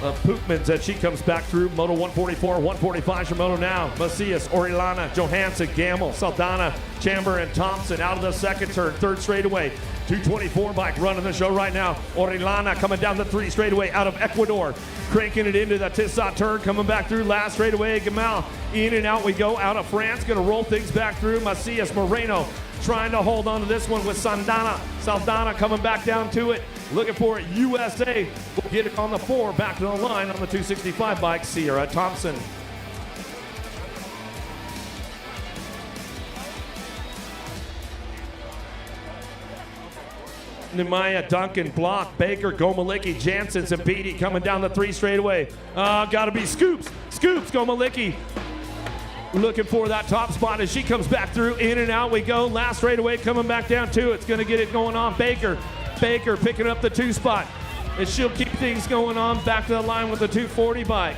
Speaker 2: Poopmans as she comes back through. Moto 144, 145 for Moto now. Macias, Orellana, Johansson, Gamble, Saldana, Chamber, and Thompson out of the 2nd turn. 3rd straightaway. 224 bike running the show right now. Orellana coming down the 3 straightaway out of Ecuador. Cranking it into the Tissot turn. Coming back through last straightaway. Gamal in and out we go out of France. Going to roll things back through. Macias, Moreno trying to hold on to this one with Saldana. Saldana coming back down to it. Looking for it. USA will get it on the 4. Back to the line on the 265 bike. Sierra Thompson. Nemanja, Duncan, Block, Baker, Gomalicki, Jansen, Zampidi coming down the 3 straightaway. Gotta be Scoops. Scoops, Gomalicki. Looking for that top spot as she comes back through. In and out we go. Last straightaway coming back down to it's going to get it going on. Baker picking up the 2 spot. And she'll keep things going on. Back to the line with the 240 bike.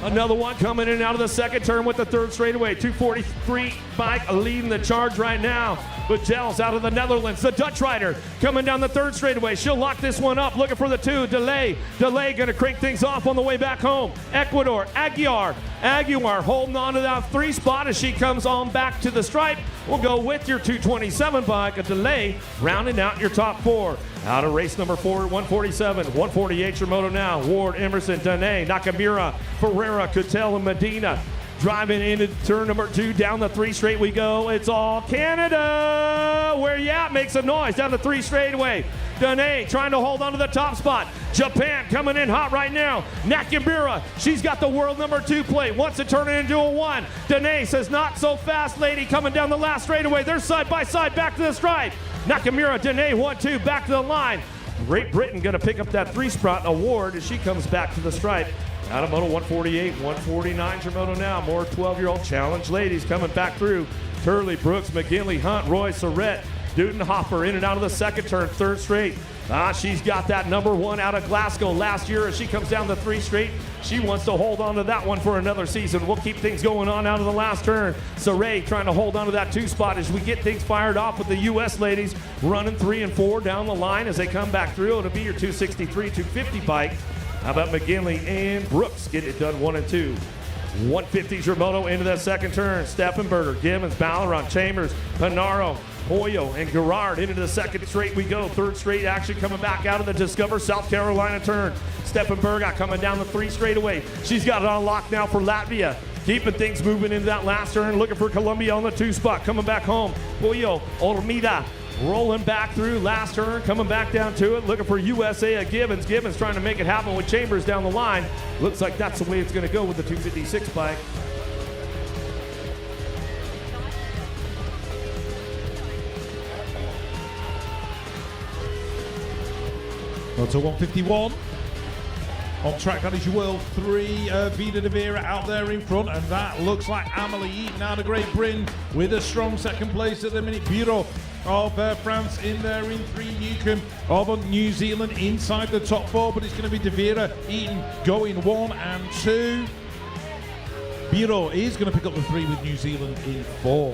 Speaker 2: Another one coming in and out of the 2nd turn with the 3rd straightaway. 243 bike leading the charge right now. But Gels out of the Netherlands. The Dutch rider coming down the 3rd straightaway. She'll lock this one up. Looking for the 2. Delay going to crank things off on the way back home. Ecuador. Aguiar holding on to that 3 spot as she comes on back to the stripe. We'll go with your 227 bike. A Delay rounding out your top 4. Out of race number 4, 147, 148 your moto now. Ward, Emerson, Dene, Nakamura, Ferreira, Cattell, and Medina. Driving into turn number 2, down the 3 straight we go. It's all Canada. Where you at? Make some noise down the 3 straightaway. Dene trying to hold on to the top spot. Japan coming in hot right now. Nakamura, she's got the world number 2 plate. Wants to turn it into a 1. Dene says not so fast, lady. Coming down the last straightaway. They're side by side back to the stripe. Nakamura, Dene, 1-2, back to the line. Great Britain going to pick up that 3 spot award as she comes back to the stripe. Out of moto 148, 149's your moto now. More 12-year-old challenge ladies coming back through. Turley, Brooks, McGinley, Hunt, Roy, Surrett, Dudenhofer in and out of the second turn, third straight. She's got that number one out of Glasgow last year as she comes down the three straight. She wants to hold on to that one for another season. We'll keep things going on out of the last turn. Saray trying to hold on to that two spot as we get things fired off with the U.S. ladies running 3 and 4 down the line as they come back through. It'll be your 263, 250 bike. How about McGinley and Brooks get it done 1 and 2. 150's your moto into that second turn. Steffenberger, Gibbons, Balleron, Chambers, Panaro, Hoyo, and Gerard into the second straight we go. Third straight action coming back out of the Discover South Carolina turn. Steffenberger coming down the 3 straightaway. She's got it on lock now for Latvia. Keeping things moving into that last turn. Looking for Colombia on the 2 spot. Coming back home. Hoyo, Olmida. Rolling back through last turn, coming back down to it, looking for USA at Gibbons. Gibbons trying to make it happen with Chambers down the line. Looks like that's the way it's going to go with the 256 bike.
Speaker 1: On to 151. On track, that is your World 3, Vida de Vera out there in front, and that looks like Amelie Eaton out of Great Britain with a strong second place at the minute. Bureau of France in there in 3. Newcomb of New Zealand inside the top 4, but it's going to be de Vera, Eaton going 1 and 2. Bureau is going to pick up the 3 with New Zealand in 4.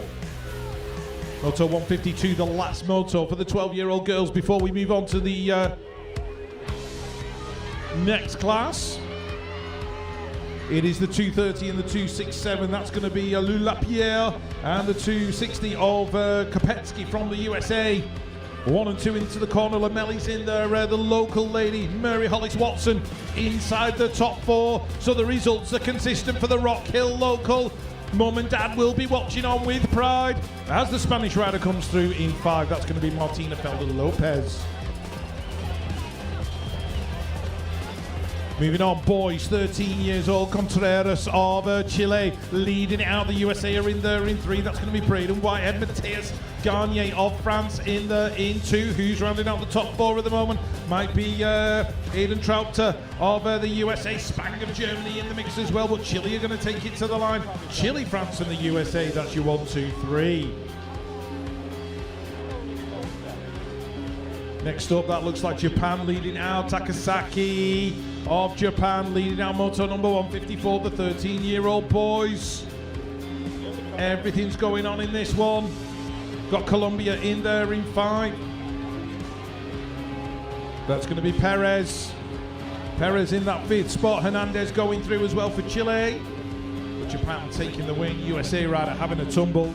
Speaker 1: Moto 152, the last moto for the 12-year-old girls before we move on to the next class. It is the 230 and the 267. That's going to be Lou Lapierre and the 260 of Kopetsky from the USA. 1 and 2 into the corner. Lamelli's in there. The local lady, Mary Hollis Watson, inside the top 4. So the results are consistent for the Rock Hill local. Mum and Dad will be watching on with pride as the Spanish rider comes through in 5. That's going to be Martina Felder Lopez. Moving on, boys, 13 years old, Contreras of Chile, leading it out. The USA are in there in 3. That's going to be Braden Whitehead. Matthias Garnier of France in 2. Who's rounding out the top 4 at the moment? Might be Aiden Trouter of the USA. Spang of Germany in the mix as well, but Chile are going to take it to the line. Chile, France, and the USA. That's your 1, 2, 3. Next up, that looks like Japan leading out. Takasaki of Japan leading out moto number 154, the 13-year-old boys. Everything's going on in this one. Got Colombia in there in 5. That's going to be Perez. Perez in that 5th spot. Hernandez going through as well for Chile. But Japan taking the win. USA rider having a tumble.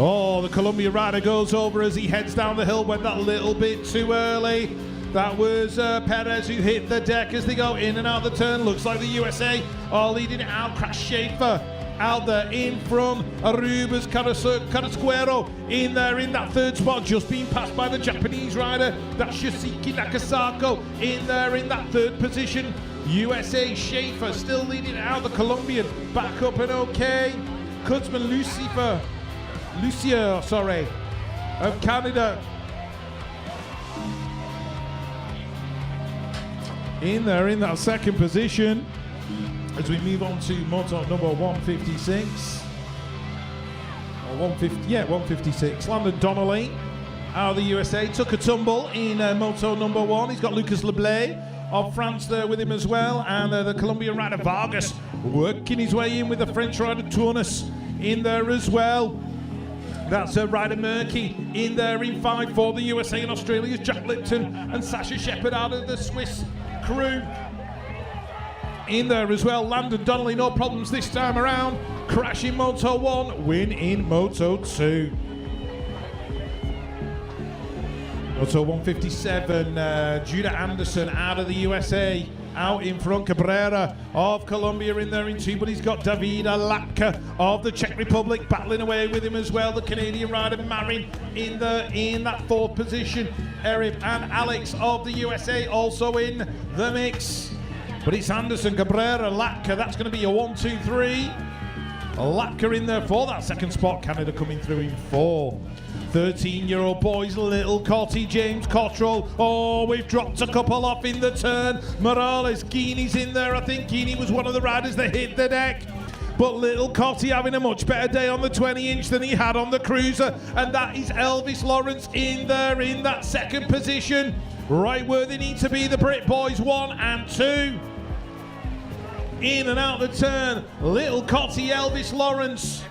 Speaker 1: Oh, the Colombia rider goes over as he heads down the hill. Went that little bit too early. That was Perez who hit the deck as they go in and out the turn. Looks like the USA are leading it out. Crash Schaefer out there in front. Arubas Carrasquero in there in that 3rd spot, just being passed by the Japanese rider. That's Yoshiki Nakasako in there in that 3rd position. USA Schaefer still leading it out. The Colombian back up and okay. Kutzman Lucia of Canada in there in that 2nd position as we move on to moto number 156 or 156. Landon Donnelly out of the USA took a tumble in moto number 1. He's got Lucas Leblay of France there with him as well, and the Colombian rider Vargas working his way in with the French rider Tournes in there as well. That's Ryder Murky in there in 5 for the USA and Australia's Jack Lipton and Sasha Shepard out of the Swiss crew in there as well. Landon Donnelly, no problems this time around. Crash in Moto 1, win in Moto 2. Moto 157, Judah Anderson out of the USA. Out in front, Cabrera of Colombia in there in 2, but he's got Davida Lapka of the Czech Republic battling away with him as well. The Canadian rider Marin in that 4th position. Eric and Alex of the USA also in the mix. But it's Anderson, Cabrera, Lapka. That's going to be a 1, 2, 3. Lapka in there for that 2nd spot. Canada coming through in 4. 13-year-old boys, Little Cotty, James Cottrell. Oh, we've dropped a couple off in the turn. Morales, Geeney's in there. I think Geeney was one of the riders that hit the deck. But Little Cotty having a much better day on the 20-inch than he had on the cruiser. And that is Elvis Lawrence in there in that second position. Right where they need to be, the Brit boys, 1 and 2. In and out the turn, Little Cotty, Elvis Lawrence.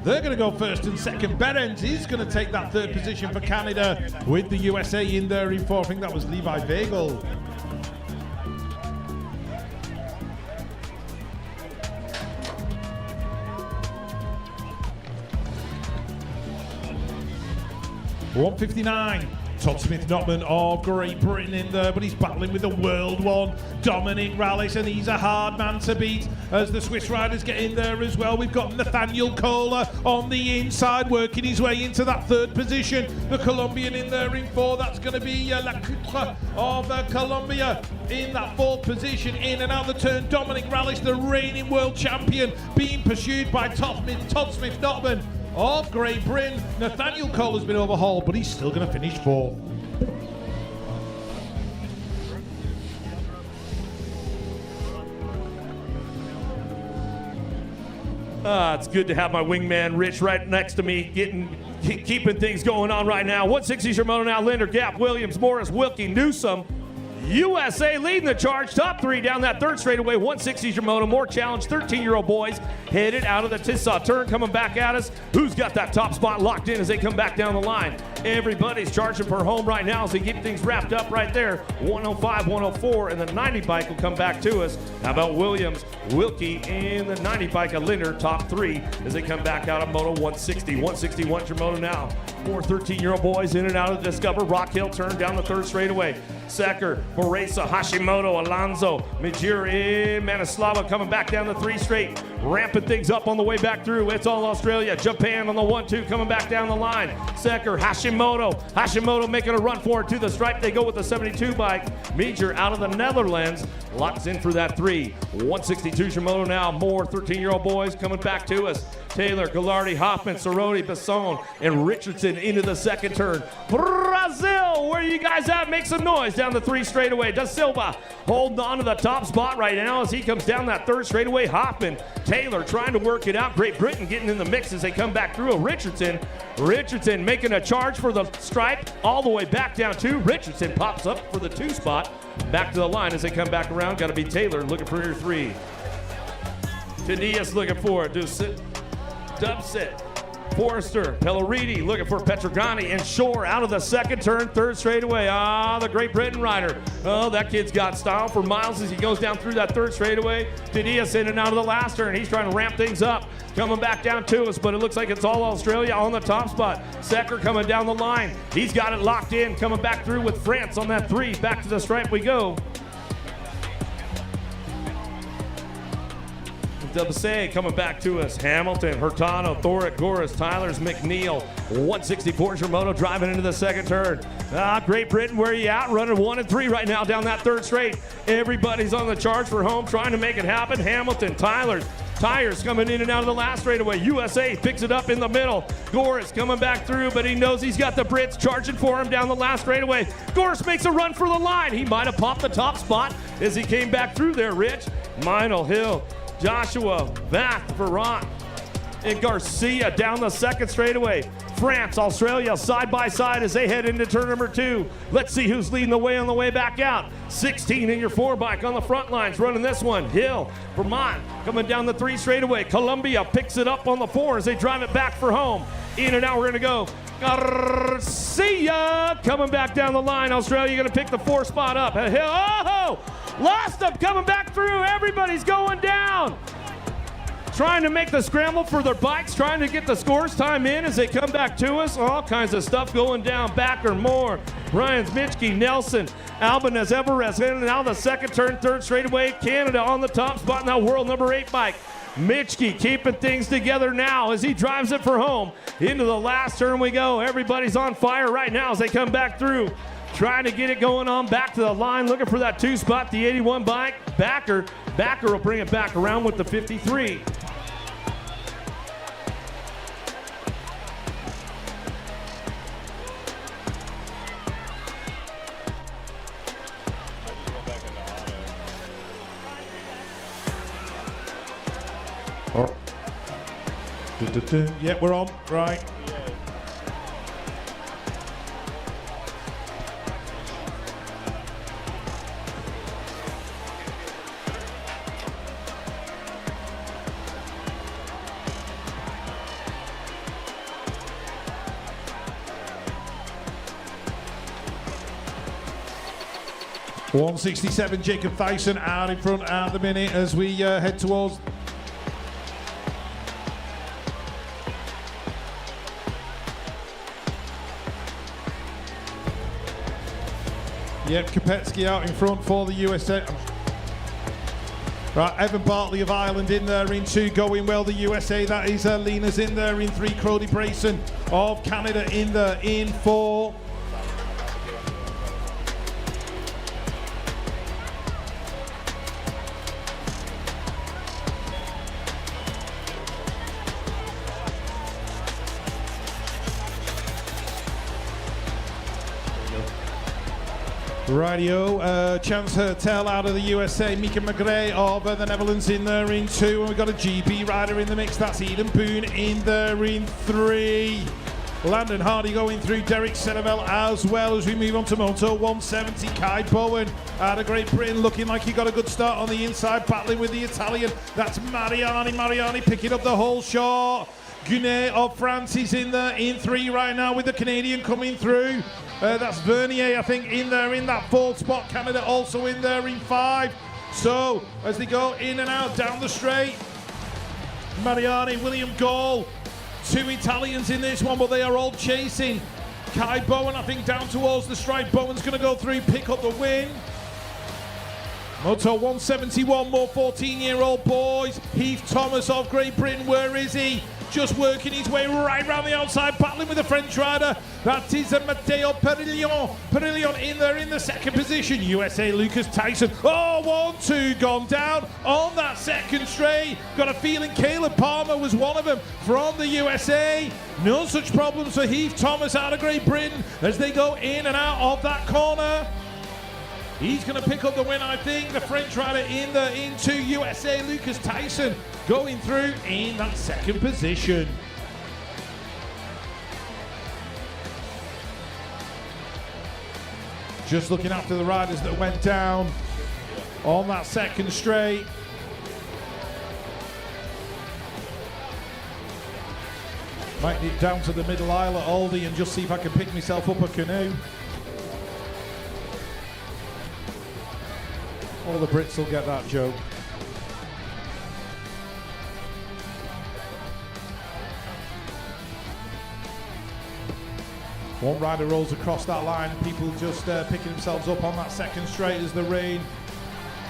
Speaker 1: They're going to go first and second. Berens is going to take that third position for Canada with the USA in there in fourth. I think that was Levi Vagel. .159. Todd Smith-Notman of Great Britain in there, but he's battling with the world one, Dominic Rallis, and he's a hard man to beat as the Swiss riders get in there as well. We've got Nathaniel Kohler on the inside, working his way into that third position. The Colombian in there in 4, that's going to be La Coutre of Colombia in that 4th position. In and out the turn, Dominic Rallis, the reigning world champion, being pursued by Todd Smith-Notman of Great Britain. Nathaniel Kohler's been overhauled, but he's still going to finish 4th.
Speaker 2: It's good to have my wingman Rich right next to me, keeping things going on right now. 160's your moto now. Linder, Gap, Williams, Morris, Wilkie, Newsom. USA leading the charge, top 3 down that third straightaway. 160's your moto, more challenge. 13-year-old boys headed out of the Tissot turn, coming back at us. Who's got that top spot locked in as they come back down the line? Everybody's charging for home right now as they keep things wrapped up right there. 105, 104, and the 90 bike will come back to us. How about Williams, Wilkie, and the 90 bike of Linder, top 3 as they come back out of Moto 160. 161's your moto now. More 13-year-old boys in and out of the Discover. Rock Hill turn down the third straightaway. Secker, Moresa, Hashimoto, Alonso, Mijiri, Manislava coming back down the 3 straight. Ramping things up on the way back through. It's all Australia. Japan on the 1-2 coming back down the line. Secker, Hashimoto making a run for it to the stripe. They go with the 72 bike. Mijir out of the Netherlands. Locks in for that 3. 162 Shimoto now. More 13-year-old boys coming back to us. Taylor, Gallardi, Hoffman, Soroti, Besson, and Richardson into the second turn. Brazil, where you guys at? Make some noise down the 3 straightaway. Da Silva holding on to the top spot right now as he comes down that 3rd straightaway. Hoffman, Taylor trying to work it out. Great Britain getting in the mix as they come back through. Richardson making a charge for the stripe all the way back down to Richardson. Pops up for the 2 spot. Back to the line as they come back around. Got to be Taylor looking for your 3. Tadias looking for it. Dubset. Forrester, Pelleriti looking for Petrogani, and Shore out of the second turn, 3rd straightaway. The Great Britain rider. Oh, that kid's got style for miles as he goes down through that 3rd straightaway. Didias in and out of the last turn. He's trying to ramp things up. Coming back down to us, but it looks like it's all Australia on the top spot. Secker coming down the line. He's got it locked in, coming back through with France on that 3. Back to the stripe we go. Dubsay coming back to us. Hamilton, Hurtado, Thoric, Goris, Tylers, McNeil. 164 Shimoto driving into the second turn. Great Britain, where you at? Running 1 and 3 right now down that 3rd straight. Everybody's on the charge for home, trying to make it happen. Hamilton, Tylers, Tires coming in and out of the last straightaway. USA picks it up in the middle. Goris coming back through, but he knows he's got the Brits charging for him down the last straightaway. Goris makes a run for the line. He might have popped the top spot as he came back through there, Rich. Meinl, Hill, Joshua, Vath, Verrant, and Garcia down the second straightaway. France, Australia side by side as they head into turn number 2. Let's see who's leading the way on the way back out. 16 in your 4 bike on the front lines running this one. Hill, Vermont coming down the 3 straightaway. Columbia picks it up on the 4 as they drive it back for home. In and out we're gonna go. Garcia coming back down the line. Australia gonna pick the 4 spot up. Hill, oh! Lost them coming back through. Everybody's going down. Trying to make the scramble for their bikes, trying to get the scores time in as they come back to us. All kinds of stuff going down. Backer, Moore, Ryan Mitchke, Nelson, Albanez, Everest, in and out of the second turn, 3rd straightaway. Canada on the top spot now, world number 8 bike. Mitchke keeping things together now as he drives it for home. Into the last turn we go. Everybody's on fire right now as they come back through. Trying to get it going on back to the line, looking for that 2 spot, the 81 bike. Backer will bring it back around with the 53.
Speaker 1: Oh. Yeah, we're on. Right. .167, Jacob Thyssen out in front at the minute as we head towards. Yep, Kopetsky out in front for the USA. Right, Evan Bartley of Ireland in there in 2, going well. The USA, that is Lena's in there in 3. Crody Brayson of Canada in there in 4. Radio, Chance Hertel out of the USA, Mika McGray of the Netherlands in there in 2, and we've got a GB rider in the mix, that's Eden Boone in there in 3. Landon Hardy going through, Derek Senevel as well as we move on to Moto 170. Kai Bowen out of Great Britain looking like he got a good start on the inside, battling with the Italian, that's Mariani picking up the whole shot. Gunet of France is in there in 3 right now with the Canadian coming through. That's Vernier, I think, in there in that 4th spot. Canada also in there in 5. So, as they go in and out down the straight, Mariani, William Gall, 2 Italians in this one, but they are all chasing. Kai Bowen, I think, down towards the stripe. Bowen's going to go through, pick up the win. Moto 171, more 14-year-old boys. Heath Thomas of Great Britain, where is he? Just working his way right round the outside, battling with the French rider. That is Matteo Perillon. Perillon in there in the 2nd position. USA Lucas Tyson. Oh, 1-2 gone down on that 2nd straight. Got a feeling Caleb Palmer was one of them from the USA. No such problems for Heath Thomas out of Great Britain as they go in and out of that corner. He's going to pick up the win, I think. The French rider in the into USA Lucas Tyson going through in that 2nd position. Just looking after the riders that went down on that 2nd straight. Might nip down to the middle aisle at Aldi and just see if I can pick myself up a canoe. All the Brits will get that joke. One rider rolls across that line, people just picking themselves up on that 2nd straight as the rain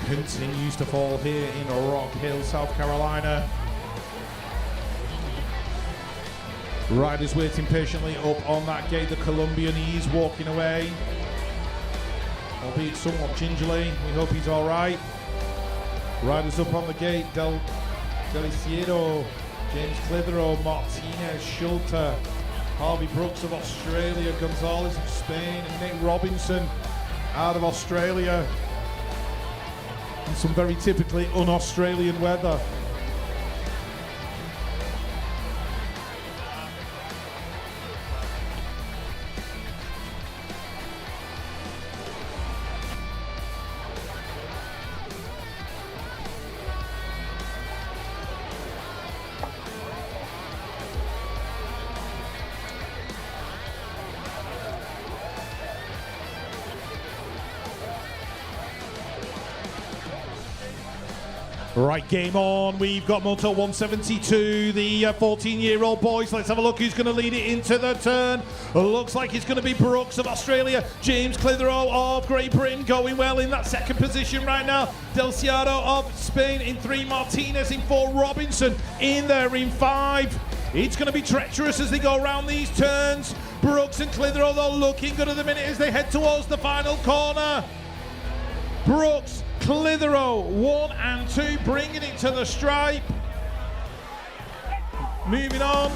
Speaker 1: continues to fall here in Rock Hill, South Carolina. Riders waiting patiently up on that gate. The Colombian, he's walking away, albeit somewhat gingerly. We hope he's all right. Riders up on the gate. Deliciero, James Clitheroe, Martinez, Schulter, Harvey Brooks of Australia, Gonzalez of Spain, and Nick Robinson out of Australia. And some very typically un-Australian weather. Right, game on. We've got Moto 172, the 14-year-old boys. Let's have a look who's going to lead it into the turn. Looks like it's going to be Brooks of Australia. James Clitheroe of Great Britain going well in that 2nd position right now. Delciado of Spain in 3. Martinez in 4. Robinson in there in 5. It's going to be treacherous as they go around these turns. Brooks and Clitheroe, though, looking good at the minute as they head towards the final corner. Brooks, Clitheroe, 1 and 2, bringing it to the stripe. Moving on.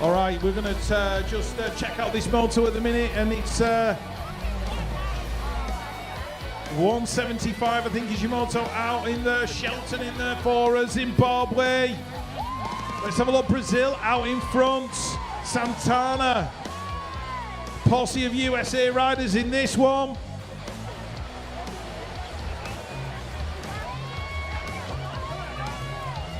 Speaker 1: All right, we're going to just check out this moto at the minute, and it's 175, I think, is Yamamoto out in there. Shelton in there for Zimbabwe. Let's have a look. Brazil out in front. Santana. Posse of USA riders in this one.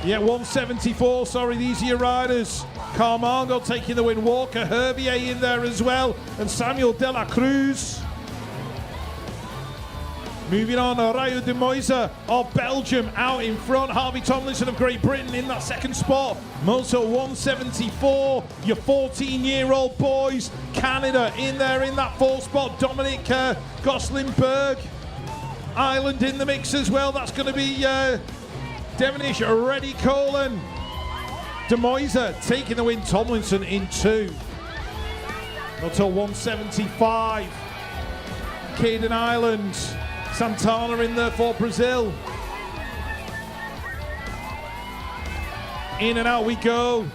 Speaker 1: Yeah, 174, sorry, these are your riders. Camargo taking the win. Walker Hervier in there as well. And Samuel De La Cruz. Moving on, Rayo de Moisa of Belgium out in front. Harvey Tomlinson of Great Britain in that second spot. Moto 174, your 14-year-old boys. Canada in there in that fourth spot. Dominic Goslinberg. Ireland in the mix as well. That's going to be Devonish, Reddy Colin. De Moisa taking the win. Tomlinson in 2. Moto 175. Caden Ireland. Santana in there for Brazil. In and out we go.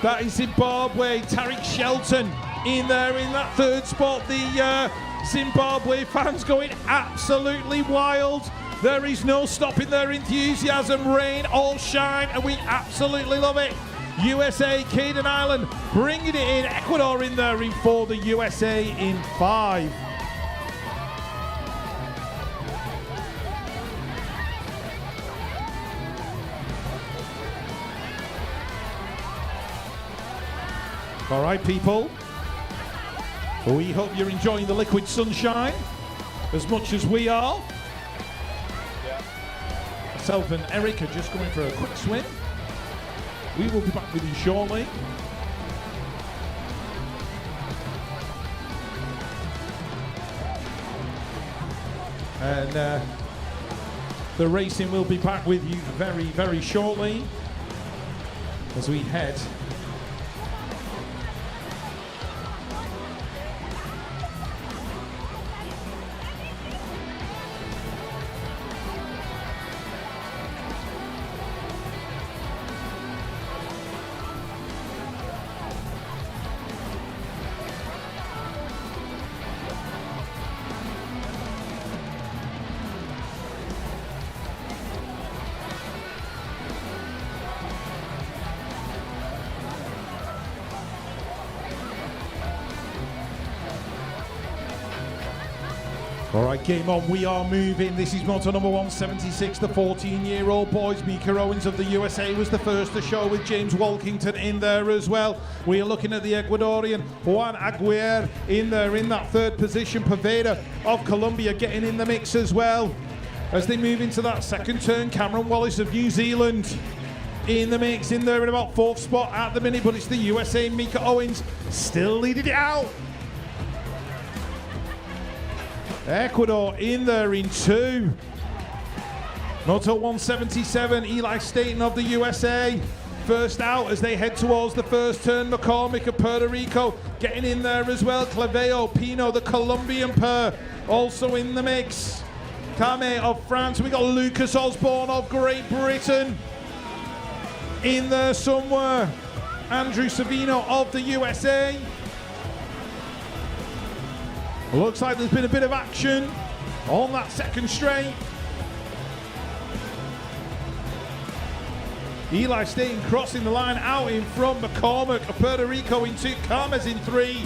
Speaker 1: That is Zimbabwe. Tariq Shelton in there in that third spot. The Zimbabwe fans going absolutely wild. There is no stopping their enthusiasm. Rain, all shine, and we absolutely love it. USA, Caden Island bringing it in. Ecuador in there in 4. The USA in 5. All right, people. We hope you're enjoying the liquid sunshine as much as we are. Myself and Eric are just going for a quick swim. We will be back with you shortly. And the racing will be back with you very, very shortly as we head All right, game on. We are moving. This is moto number 176, the 14-year-old boys. Mika Owens of the USA was the first to show with James Walkington in there as well. We are looking at the Ecuadorian Juan Aguirre in there in that third position. Poveda of Colombia getting in the mix as well. As they move into that second turn, Cameron Wallace of New Zealand in the mix, in there in about 4th spot at the minute, but it's the USA. Mika Owens still leading it out. Ecuador in there in 2. Moto 177, Eli Staten of the USA. First out as they head towards the first turn. McCormick of Puerto Rico getting in there as well. Claveo, Pino, the Colombian pair, also in the mix. Kame of France. We got Lucas Osborne of Great Britain in there somewhere. Andrew Savino of the USA. Looks like there's been a bit of action on that second straight. Eli Staten crossing the line out in front. McCormick of Puerto Rico in 2. Carmes in 3.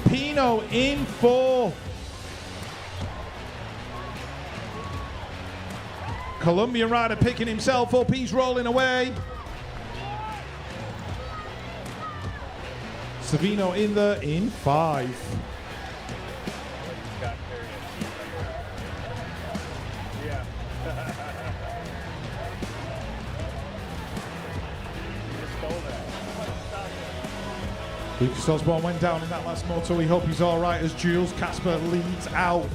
Speaker 1: Pino in 4. Colombian rider picking himself up. He's rolling away. Savino in there in 5. Lucas Osborne went down in that last moto. We hope he's all right as Jules Casper leads out.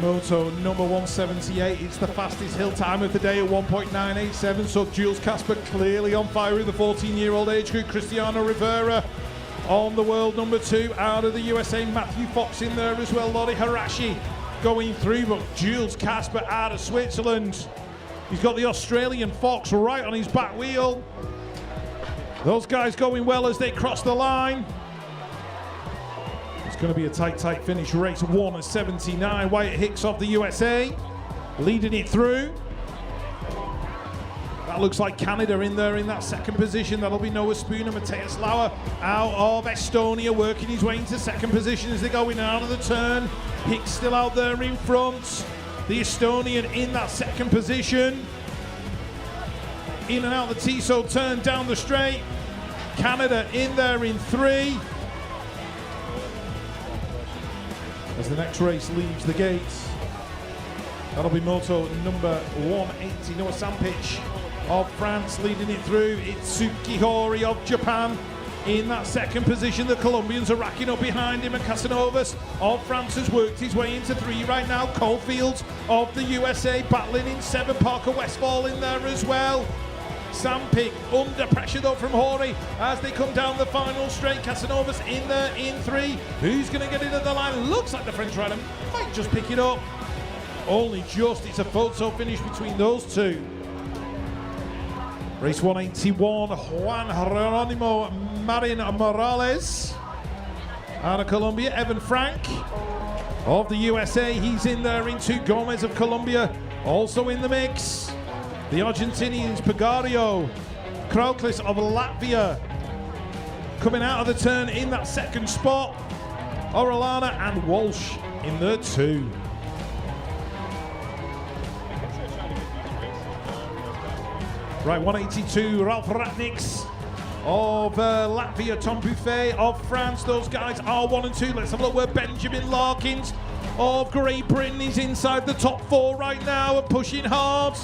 Speaker 1: Moto number 178. It's the fastest hill time of the day at 1.987. So Jules Casper clearly on fire in the 14-year-old age group. Cristiano Rivera on the world number 2 out of the USA. Matthew Fox in there as well. Lori Harashi going through, but Jules Casper out of Switzerland. He's got the Australian Fox right on his back wheel. Those guys going well as they cross the line. It's going to be a tight finish. Race 1:79. Wyatt Hicks of the USA leading it through. That looks like Canada in there in that second position. That'll be Noah Spooner. Matthias Lauer out of Estonia, working his way into second position as they go in and out of the turn. Hicks still out there in front. The Estonian in that second position. In and out the Tissot turn down the straight. Canada in there in 3. As the next race leaves the gates. That'll be moto number 180, Noah Sampic of France leading it through. It's Tsuki Hori of Japan in that second position. The Colombians are racking up behind him, and Casanovas of France has worked his way into 3 right now. Coalfields of the USA battling in 7. Parker Westfall in there as well. Sampic under pressure though from Hori as they come down the final straight. Casanovas in there in 3. Who's going to get into the line? Looks like the French rider might just pick it up. Only just. It's a photo finish between those two. Race 181, Juan Geronimo Marin Morales out of Colombia. Evan Frank of the USA, he's in there in 2. Gomez of Colombia also in the mix. The Argentinians, Pagario, Krauklis of Latvia coming out of the turn in that second spot. Orellana and Walsh in there too. Right, 182, Ralph Ratniks of Latvia, Tom Buffet of France. Those guys are 1 and 2. Let's have a look where Benjamin Larkins of Great Britain is inside the top 4 right now and pushing hard.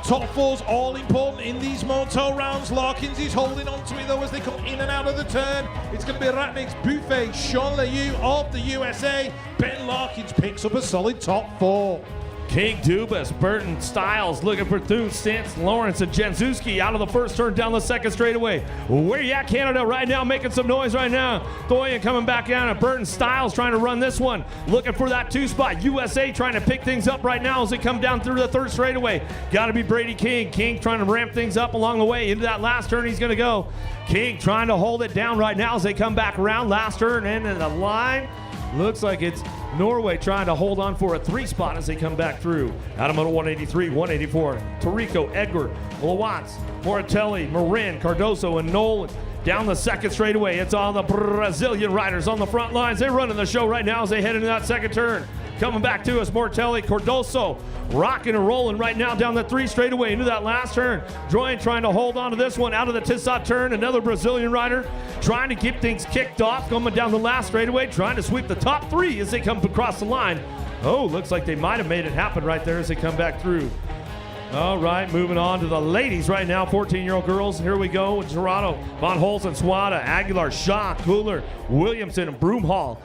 Speaker 1: Top 4's all important in these moto rounds. Larkins is holding on to it though as they come in and out of the turn. It's going to be Ratniks, Buffet, Sean Leyu of the USA. Ben Larkins picks up a solid top 4.
Speaker 2: King Dubas, Burton, Styles looking for Thune, Stantz, Lawrence, and Jenzuski out of the first turn down the second straightaway. Where you at, Canada, right now, making some noise right now. Thoyen coming back down, and Burton, Styles trying to run this one. Looking for that 2 spot. USA trying to pick things up right now as they come down through the third straightaway. Got to be Brady King. King trying to ramp things up along the way. Into that last turn he's going to go. King trying to hold it down right now as they come back around. Last turn into the line. Looks like it's Norway trying to hold on for a 3 spot as they come back through. Out of moto 183, 184, Tarico, Edgar, Lawatz, Moratelli, Marin, Cardoso, and Nolan. Down the second straightaway, it's all the Brazilian riders on the front lines. They're running the show right now as they head into that second turn. Coming back to us, Mortelli, Cardoso, rocking and rolling right now down the 3 straightaway into that last turn. Droyan trying to hold on to this one out of the Tissot turn. Another Brazilian rider trying to keep things kicked off, coming down the last straightaway, trying to sweep the top 3 as they come across the line. Oh, looks like they might have made it happen right there as they come back through. All right, moving on to the ladies right now, 14-year-old girls. Here we go with Gerardo, Von Holzen, Swada, Aguilar, Shaw, Cooler, Williamson, and Broomhall.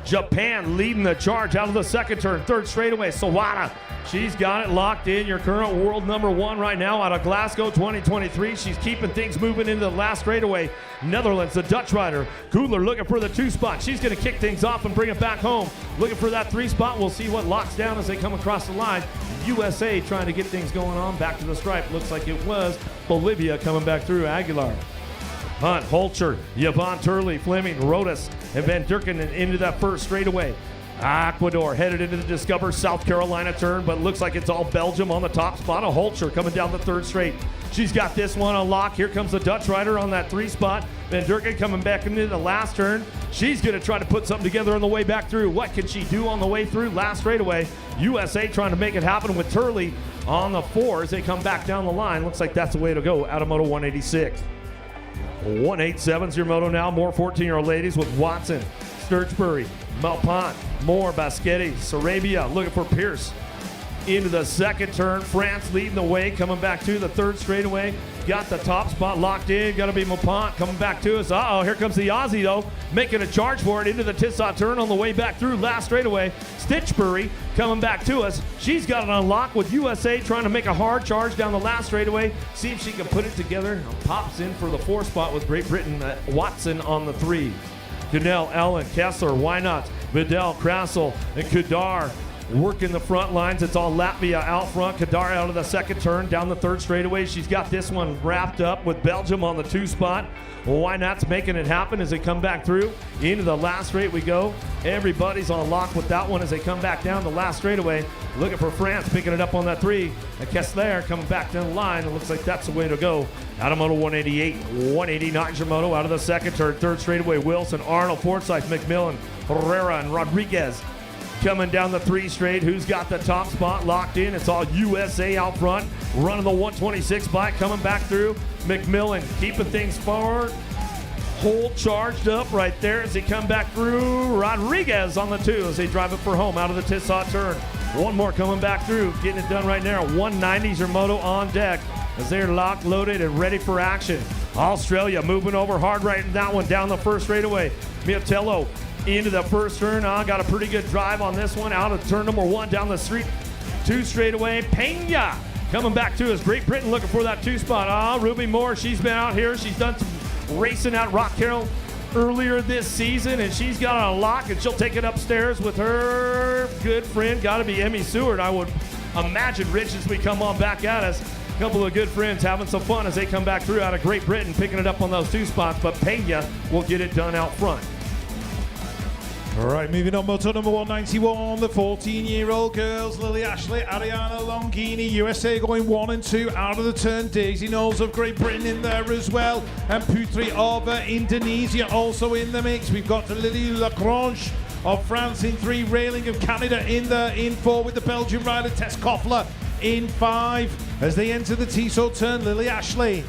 Speaker 2: Japan leading the charge out of the second turn, third straightaway. Sawada, she's got it locked in. Your current world number 1 right now out of Glasgow 2023. She's keeping things moving into the last straightaway. Netherlands, the Dutch rider. Kudler looking for the 2 spot. She's going to kick things off and bring it back home. Looking for that 3 spot. We'll see what locks down as they come across the line. USA trying to get things going on. Back to the stripe. Looks like it was Bolivia coming back through. Aguilar, Hunt, Holcher, Yvonne Turley, Fleming, Rodas, and Van Durken into that first straightaway. Ecuador headed into the Discover South Carolina turn, but looks like it's all Belgium on the top spot. A Holcher coming down the third straight. She's got this one on lock. Here comes the Dutch rider on that 3 spot. Van Durken coming back into the last turn. She's going to try to put something together on the way back through. What can she do on the way through? Last straightaway. USA trying to make it happen with Turley on the 4 as they come back down the line. Looks like that's the way to go out of Moto 186. 187's your moto now. More 14-year-old ladies with Watson, Sturgebury, Malpont, Moore, Baschetti, Sarabia looking for Pierce. Into the second turn, France leading the way, coming back to the third straightaway. Got the top spot locked in. Got to be Malpont coming back to us. Uh-oh, here comes the Aussie, though, making a charge for it into the Tissot turn on the way back through last straightaway. Stitchbury coming back to us. She's got it on lock with USA trying to make a hard charge down the last straightaway. See if she can put it together. Pops in for the 4 spot with Great Britain. Watson on the 3. Goodell, Ellen, Kessler, Wynot, Vidal, Krassel, and Kudar. working the front lines. It's all Latvia out front. Kadar out of the second turn, down the third straightaway. She's got this one wrapped up with Belgium on the 2 spot. Well, why not's making it happen as they come back through. Into the last straight we go. Everybody's on lock with that one as they come back down the last straightaway. Looking for France, picking it up on that 3. And Kessler coming back down the line. It looks like that's the way to go. Out of moto 188, 189 Moto out of the second turn. Third straightaway, Wilson, Arnold, Forsyth, McMillan, Herrera, and Rodriguez. Coming down the 3 straight. Who's got the top spot locked in? It's all USA out front. Running the 126 bike, coming back through. McMillan keeping things forward. Hold charged up right there as they come back through. Rodriguez on the 2 as they drive it for home out of the Tissot turn. One more coming back through, getting it done right now. 190s moto on deck as they're locked, loaded, and ready for action. Australia moving over hard right in that one down the first straightaway. Miotello into the first turn. Got a pretty good drive on this one. Out of turn number 1 down the street. 2 straightaway. Pena coming back to us. Great Britain looking for that 2 spot. Ruby Moore, she's been out here. She's done some racing at Rock Hill earlier this season, and she's got a lock, and she'll take it upstairs with her good friend. Got to be Emmy Seward, I would imagine, Rich, as we come on back at us. A couple of good friends having some fun as they come back through out of Great Britain, picking it up on those 2 spots, but Pena will get it done out front.
Speaker 1: All right, moving on, moto number 191, the 14-year-old girls, Lily Ashley, Ariana Longini, USA going 1 and 2 out of the turn. Daisy Knowles of Great Britain in there as well, and Putri of Indonesia also in the mix. We've got Lily Lagrange of France in 3, Railing of Canada in 4 with the Belgian rider Tess Koffler in 5. As they enter the Tissot turn, Lily Ashley,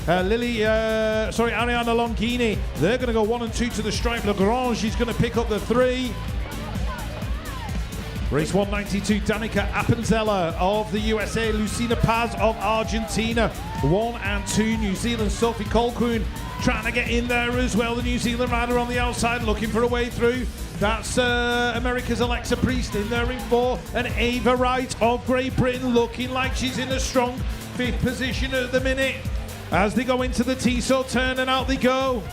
Speaker 1: Ariana Longini, they're going to go 1 and 2 to the stripe. Lagrange, she's going to pick up the 3. Race 192, Danica Appenzeller of the USA, Lucina Paz of Argentina, 1 and 2. New Zealand, Sophie Colquhoun trying to get in there as well. The New Zealand rider on the outside looking for a way through. That's America's Alexa Priest in there in 4. And Ava Wright of Great Britain looking like she's in a strong 5th position at the minute. As they go into the Tissot turn, and out they go.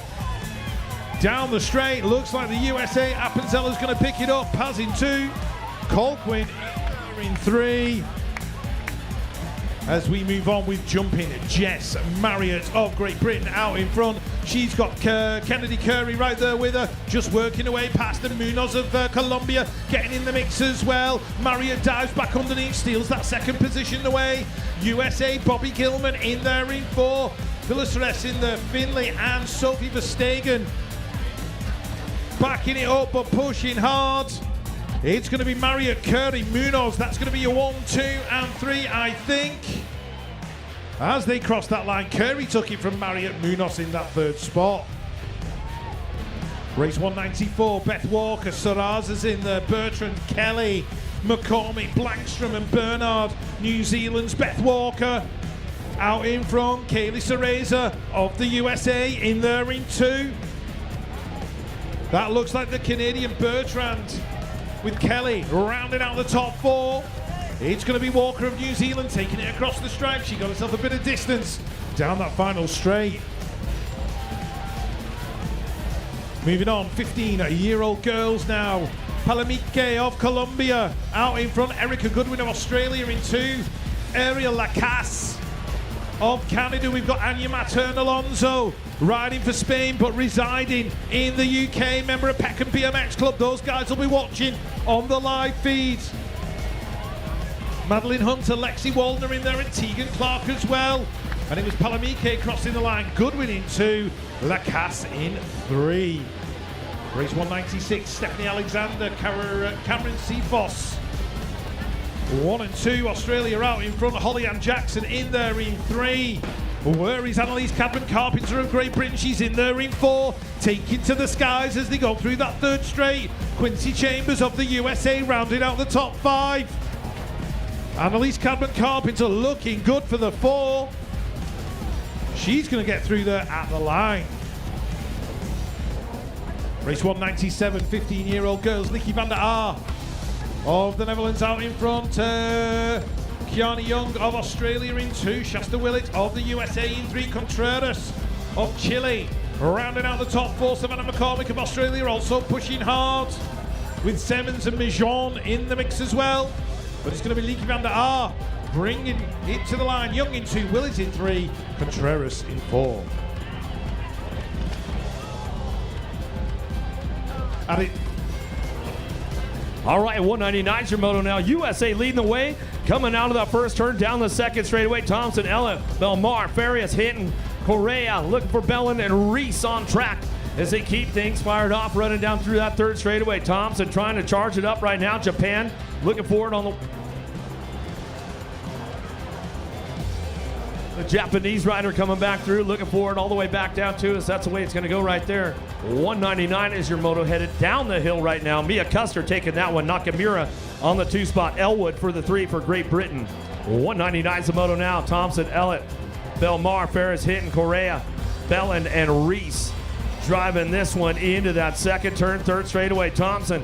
Speaker 1: Down the straight, looks like the USA. Appenzeller's going to pick it up. Paz in 2. Colquhoun in 3. As we move on with jumping, Jess Marriott of Great Britain out in front. She's got Kennedy Curry right there with her, just working away past the Munoz of Colombia, getting in the mix as well. Marriott dives back underneath, steals that 2nd position away. USA, Bobby Gilman in there in 4. Phyllis in the Finley, and Sophie Verstegen backing it up but pushing hard. It's going to be Marriott, Curry, Munoz. That's going to be a 1, 2, and 3, I think. As they cross that line, Curry took it from Marriott, Munoz in that 3rd spot. Race 194, Beth Walker, Saraza's in there, Bertrand, Kelly, McCormick, Blankstrom, and Bernard. New Zealand's Beth Walker out in front. Kaylee Cereza of the USA in there in 2. That looks like the Canadian Bertrand, with Kelly rounding out the top 4. It's going to be Walker of New Zealand taking it across the stripe. She got herself a bit of distance down that final straight. Moving on, 15-year-old girls now. Palamike of Colombia out in front. Erica Goodwin of Australia in 2. Ariel Lacasse of Canada. We've got Anya Matern Alonso riding for Spain but residing in the UK, member of Peckham BMX Club. Those guys will be watching on the live feed. Madeline Hunter, Lexi Waldner in there, and Tegan Clark as well. And it was Palamike crossing the line. Goodwin in 2, Lacasse in 3. Race 196, Stephanie Alexander, Cameron Cephos. 1 and 2, Australia out in front. Holly Ann Jackson in there in 3. Where is Annalise Cadman Carpenter of Great Britain? She's in there in 4. Taking to the skies as they go through that 3rd straight. Quincy Chambers of the USA rounding out the top 5. Annalise Cadman Carpenter looking good for the 4. She's going to get through there at the line. Race 197, 15-year-old girls. Nicky van der Aar of the Netherlands out in front. Kiana Young of Australia in 2. Shasta Willett of the USA in 3. Contreras of Chile rounding out the top 4. Savannah McCormick of Australia also pushing hard. with Simmons and Mijon in the mix as well. But it's going to be Leaky van der Aar bringing it to the line. Young in 2, Willis in 3, Contreras in 4. And it
Speaker 2: All right, 199's your moto now. USA leading the way. Coming out of that first turn, down the second straightaway. Thompson, Ellen, Belmar, Farias hitting. Correa looking for Bellin and Reese on track as they keep things fired off, running down through that third straightaway. Thompson trying to charge it up right now. Japan looking for it on the Japanese rider coming back through, looking for it all the way back down to us. That's the way it's going to go right there. 199 is your moto headed down the hill right now. Mia Custer taking that one. Nakamura on the 2 spot. Elwood for the 3 for Great Britain. 199 is the moto now. Thompson, Ellett, Belmar, Ferris hitting Correa, Bellin, and Reese driving this one into that second turn, third straightaway. Thompson,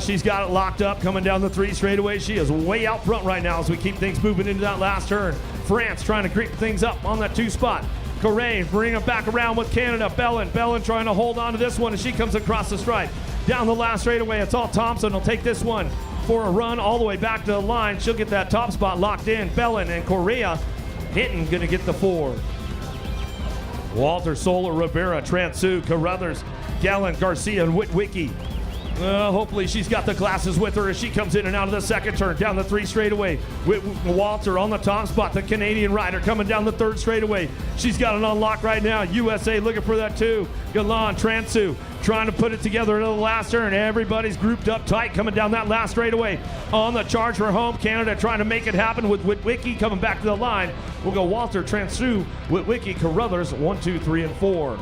Speaker 2: she's got it locked up coming down the 3 straightaway. She is way out front right now as we keep things moving into that last turn. France trying to creep things up on that 2 spot. Correa bringing it back around with Canada. Bellin trying to hold on to this one as she comes across the stripe. Down the last straightaway, it's all Thompson will take this one for a run all the way back to the line. She'll get that top spot locked in. Bellin and Correa hitting, gonna get the 4. Walter, Sola, Rivera, Transu, Carruthers, Gallen, Garcia, and Witwicky. Hopefully she's got the glasses with her as she comes in and out of the second turn, down the 3 straightaway. Walter on the top spot, the Canadian rider coming down the 3rd straightaway. She's got it on lock right now. USA looking for that 2. Galan, Transu trying to put it together into the last turn. Everybody's grouped up tight coming down that last straightaway. On the charge for home, Canada trying to make it happen with Witwicky coming back to the line. We'll go Walter, Transu, Witwicky, Carruthers, 1, 2, 3, and 4.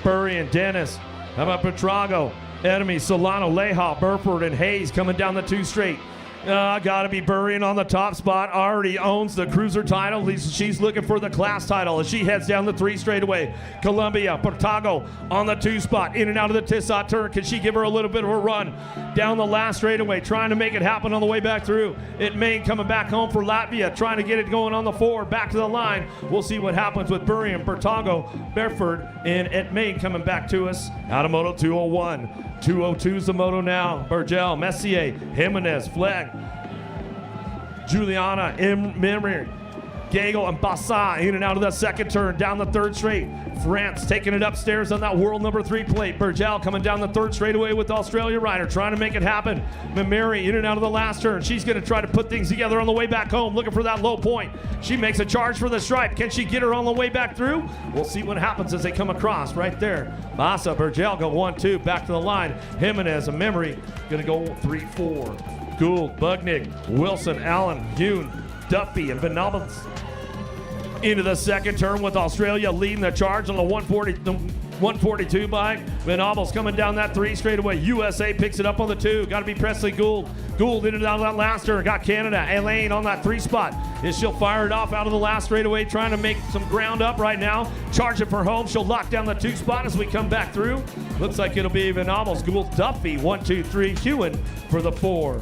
Speaker 2: Burry and Dennis. How about Petrago? Enemy, Solano, Leha, Burford, and Hayes coming down the 2 straight. Gotta be Burrian on the top spot. Already owns the cruiser title. She's looking for the class title as she heads down the 3 straightaway. Columbia, Portago on the 2 spot. In and out of the Tissot turn. Can she give her a little bit of a run? Down the last straightaway, trying to make it happen on the way back through. Maine coming back home for Latvia, trying to get it going on the 4, back to the line. We'll see what happens with Burrian, Portago, Berford, and Maine coming back to us. Out of Moto 201. 202's the moto now. Burgell, Messier, Jimenez, Flegg, Juliana, Mimir, Gagel, and Bassa in and out of the second turn, down the 3rd straight. France taking it upstairs on that world number 3 plate. Burgell coming down the 3rd straightaway with the Australia rider, trying to make it happen. Mimiri in and out of the last turn. She's going to try to put things together on the way back home, looking for that low point. She makes a charge for the stripe. Can she get her on the way back through? We'll see what happens as they come across right there. Bassa, Burgell go 1, 2, back to the line. Jimenez and Memory going to go 3, 4. Gould, Bugnick, Wilson, Allen, Yoon, Duffy, and Venables into the second turn with Australia leading the charge on the 142 bike. Venables coming down that 3 straightaway. USA picks it up on the 2. Got to be Presley Gould. Gould in and out of that last turn. Got Canada. Elaine on that 3 spot. Is she'll fire it off out of the last straightaway, trying to make some ground up right now. Charge it for home. She'll lock down the 2 spot as we come back through. Looks like it'll be Venables, Gould, Duffy, 1, 2, 3. Hewen for the 4.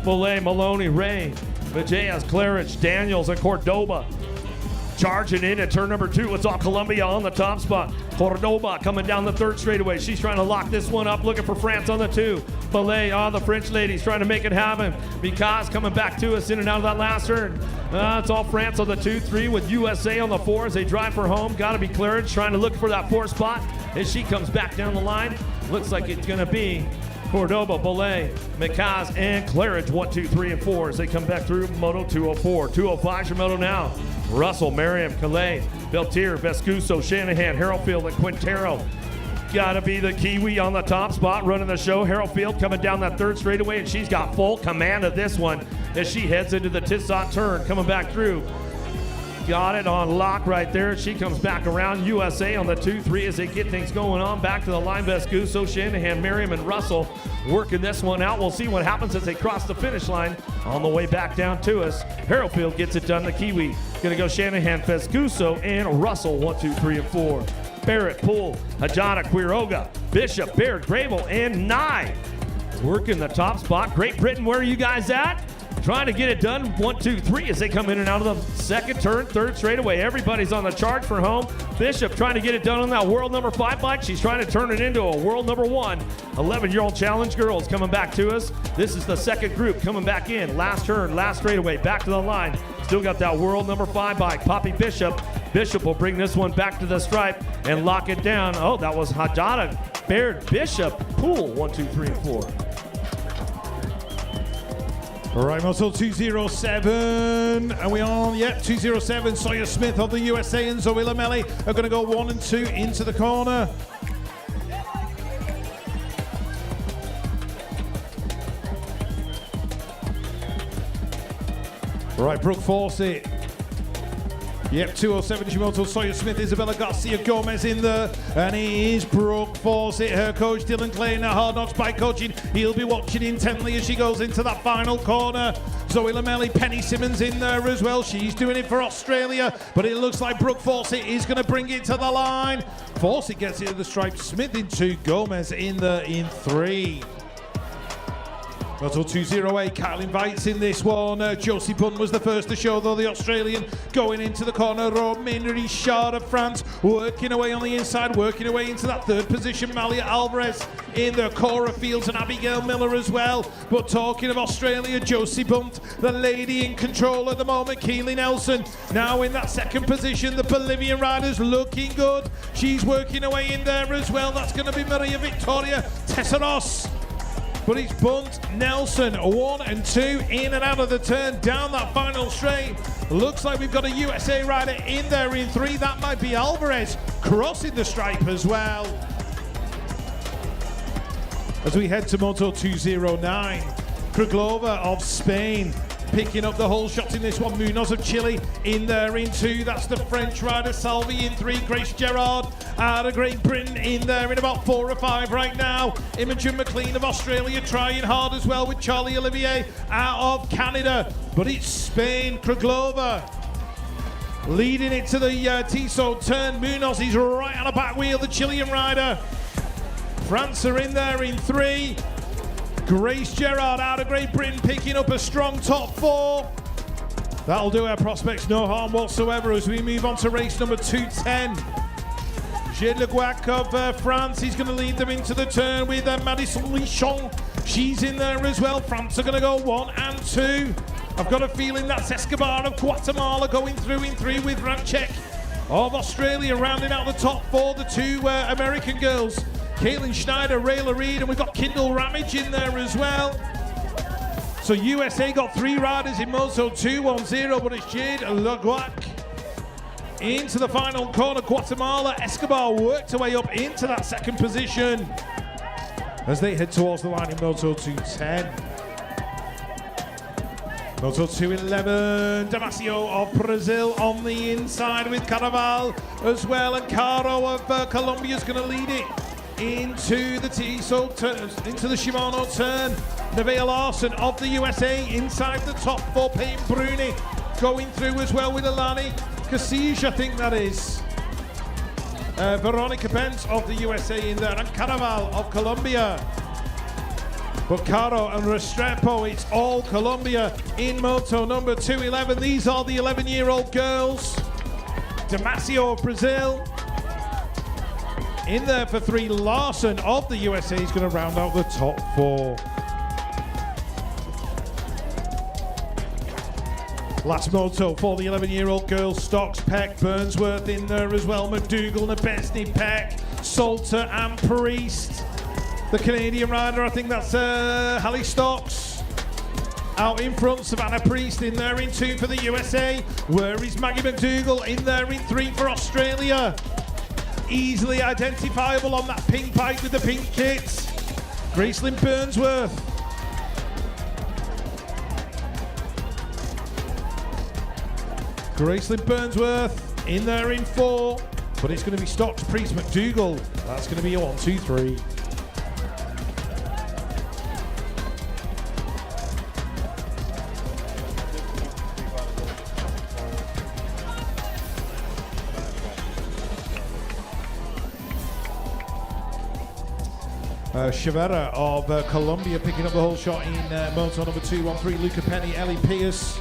Speaker 2: Bollet, Maloney, Ray, Villegas, Claridge, Daniels, and Cordoba. Charging in at turn number 2. It's all Columbia on the top spot. Cordoba coming down the 3rd straightaway. She's trying to lock this one up, looking for France on the 2. Ballet, the French ladies trying to make it happen. Mikaz coming back to us in and out of that last turn. It's all France on the 2, 3 with USA on the 4 as they drive for home. Got to be Claridge trying to look for that 4 spot as she comes back down the line. Looks like it's going to be Cordoba, Belay, Mikaz, and Claridge, 1, 2, 3, and 4 as they come back through Moto 204. 205's your moto now. Russell, Merriam, Calais, Beltier, Vescuso, Shanahan, Harrowfield, and Quintero. Gotta be the Kiwi on the top spot running the show. Harrowfield coming down that 3rd straightaway, and she's got full command of this one as she heads into the Tissot turn, coming back through. Got it on lock right there. She comes back around. USA on the 2, 3 as they get things going on. Back to the line. Vescuso, Shanahan, Merriam, and Russell working this one out. We'll see what happens as they cross the finish line on the way back down to us. Harrowfield gets it done. The Kiwi going to go Shanahan, Vescuso, and Russell, 1, 2, 3, and 4. Barrett, Poole, Hajada, Quiroga, Bishop, Baird, Grable, and Nye working the top spot. Great Britain, where are you guys at? trying to get it done. 1, 2, 3 as they come in and out of the second turn, third straightaway. Everybody's on the charge for home. Bishop trying to get it done on that world number 5 bike. She's trying to turn it into a world number 1. 11-year-old challenge girls coming back to us. This is the second group coming back in. Last turn, last straightaway, back to the line. Still got that world number 5 bike. Poppy Bishop. Bishop will bring this one back to the stripe and lock it down. Oh, that was Hadada, Baird, Bishop, Poole. 1, 2, 3, and 4.
Speaker 1: All right, Moto 207, and we on, 207. Sawyer Smith of the USA and Zoe Lamelli are going to go 1 and 2 into the corner. All right, Brooke Fawcett. 207 Shimoto, Sawyer Smith, Isabella Garcia Gomez in there, and it is Brooke Fawcett. Her coach Dylan Clay, now Hard Knocks Bike Coaching. He'll be watching intently as she goes into that final corner. Zoe Lamelli, Penny Simmons in there as well. She's doing it for Australia, but it looks like Brooke Fawcett is going to bring it to the line. Fawcett gets it to the stripe. Smith in 2, Gomez in there in 3. Moto 208, Kylie Vites in this one. Josie Bunn was the first to show, though, the Australian going into the corner. Romain Richard of France working away on the inside, working away into that third position. Malia Alvarez in there, Cora Fields and Abigail Miller as well. But talking of Australia, Josie Bunt, the lady in control at the moment. Keely Nelson now in that second position. The Bolivian rider's looking good. She's working away in there as well. That's going to be Maria Victoria Tesaros. But it's Bunt, Nelson, 1 and 2, in and out of the turn, down that final straight. Looks like we've got a USA rider in there in 3. That might be Alvarez crossing the stripe as well. As we head to Moto 209, Kruglova of Spain picking up the whole shot in this one. Munoz of Chile in there in 2. That's the French rider. Salvi in 3. Grace Gerard out of Great Britain in there in about 4 or 5 right now. Imogen McLean of Australia trying hard as well with Charlie Olivier out of Canada. But it's Spain. Kruglova leading it to the Tissot turn. Munoz is right on the back wheel, the Chilean rider. France are in there in 3. Grace Gerard out of Great Britain picking up a strong top 4. That'll do our prospects no harm whatsoever as we move on to race number 210. Gilles Le Guac of France, he's going to lead them into the turn with Madison Lichon. She's in there as well. France are going to go 1 and 2. I've got a feeling that's Escobar of Guatemala going through in 3 with Ranchek of Australia rounding out the top 4. The 2 American girls. Caitlin Schneider, Rayla Reed, and we've got Kindle Ramage in there as well. So USA got 3 riders in Moto 210, but it's Jade Le Guac into the final corner. Guatemala, Escobar worked her way up into that second position as they head towards the line in Moto 210. Moto 211, Damasio of Brazil on the inside with Caraval as well, and Caro of Colombia is going to lead it into the Tissot turn, into the Shimano turn. Nevaeh Larson of the USA inside the top 4. Payne Bruni going through as well with Alani Casillas, I think that is. Veronica Pence of the USA in there, and Caraval of Colombia. But Caro and Restrepo, it's all Colombia in Moto number 211. These are the 11-year-old girls. Damasio of Brazil in there for 3. Larson of the USA is going to round out the top 4. Last moto for the 11-year-old girls. Stocks, Peck, Burnsworth in there as well. McDougall, Nebesny, Peck, Salter and Priest. The Canadian rider, I think that's Hallie Stocks. Out in front, Savannah Priest in there in 2 for the USA. Where is Maggie McDougall? In there in 3 for Australia. Easily identifiable on that pink bike with the pink kit. Gracelyn Burnsworth. Gracelyn Burnsworth in there in 4. But it's going to be Stocks, Priest, McDougall. That's going to be a 1, 2, 3. Chavera of Colombia picking up the whole shot in motor number 213. Luca Penny, Ellie Pierce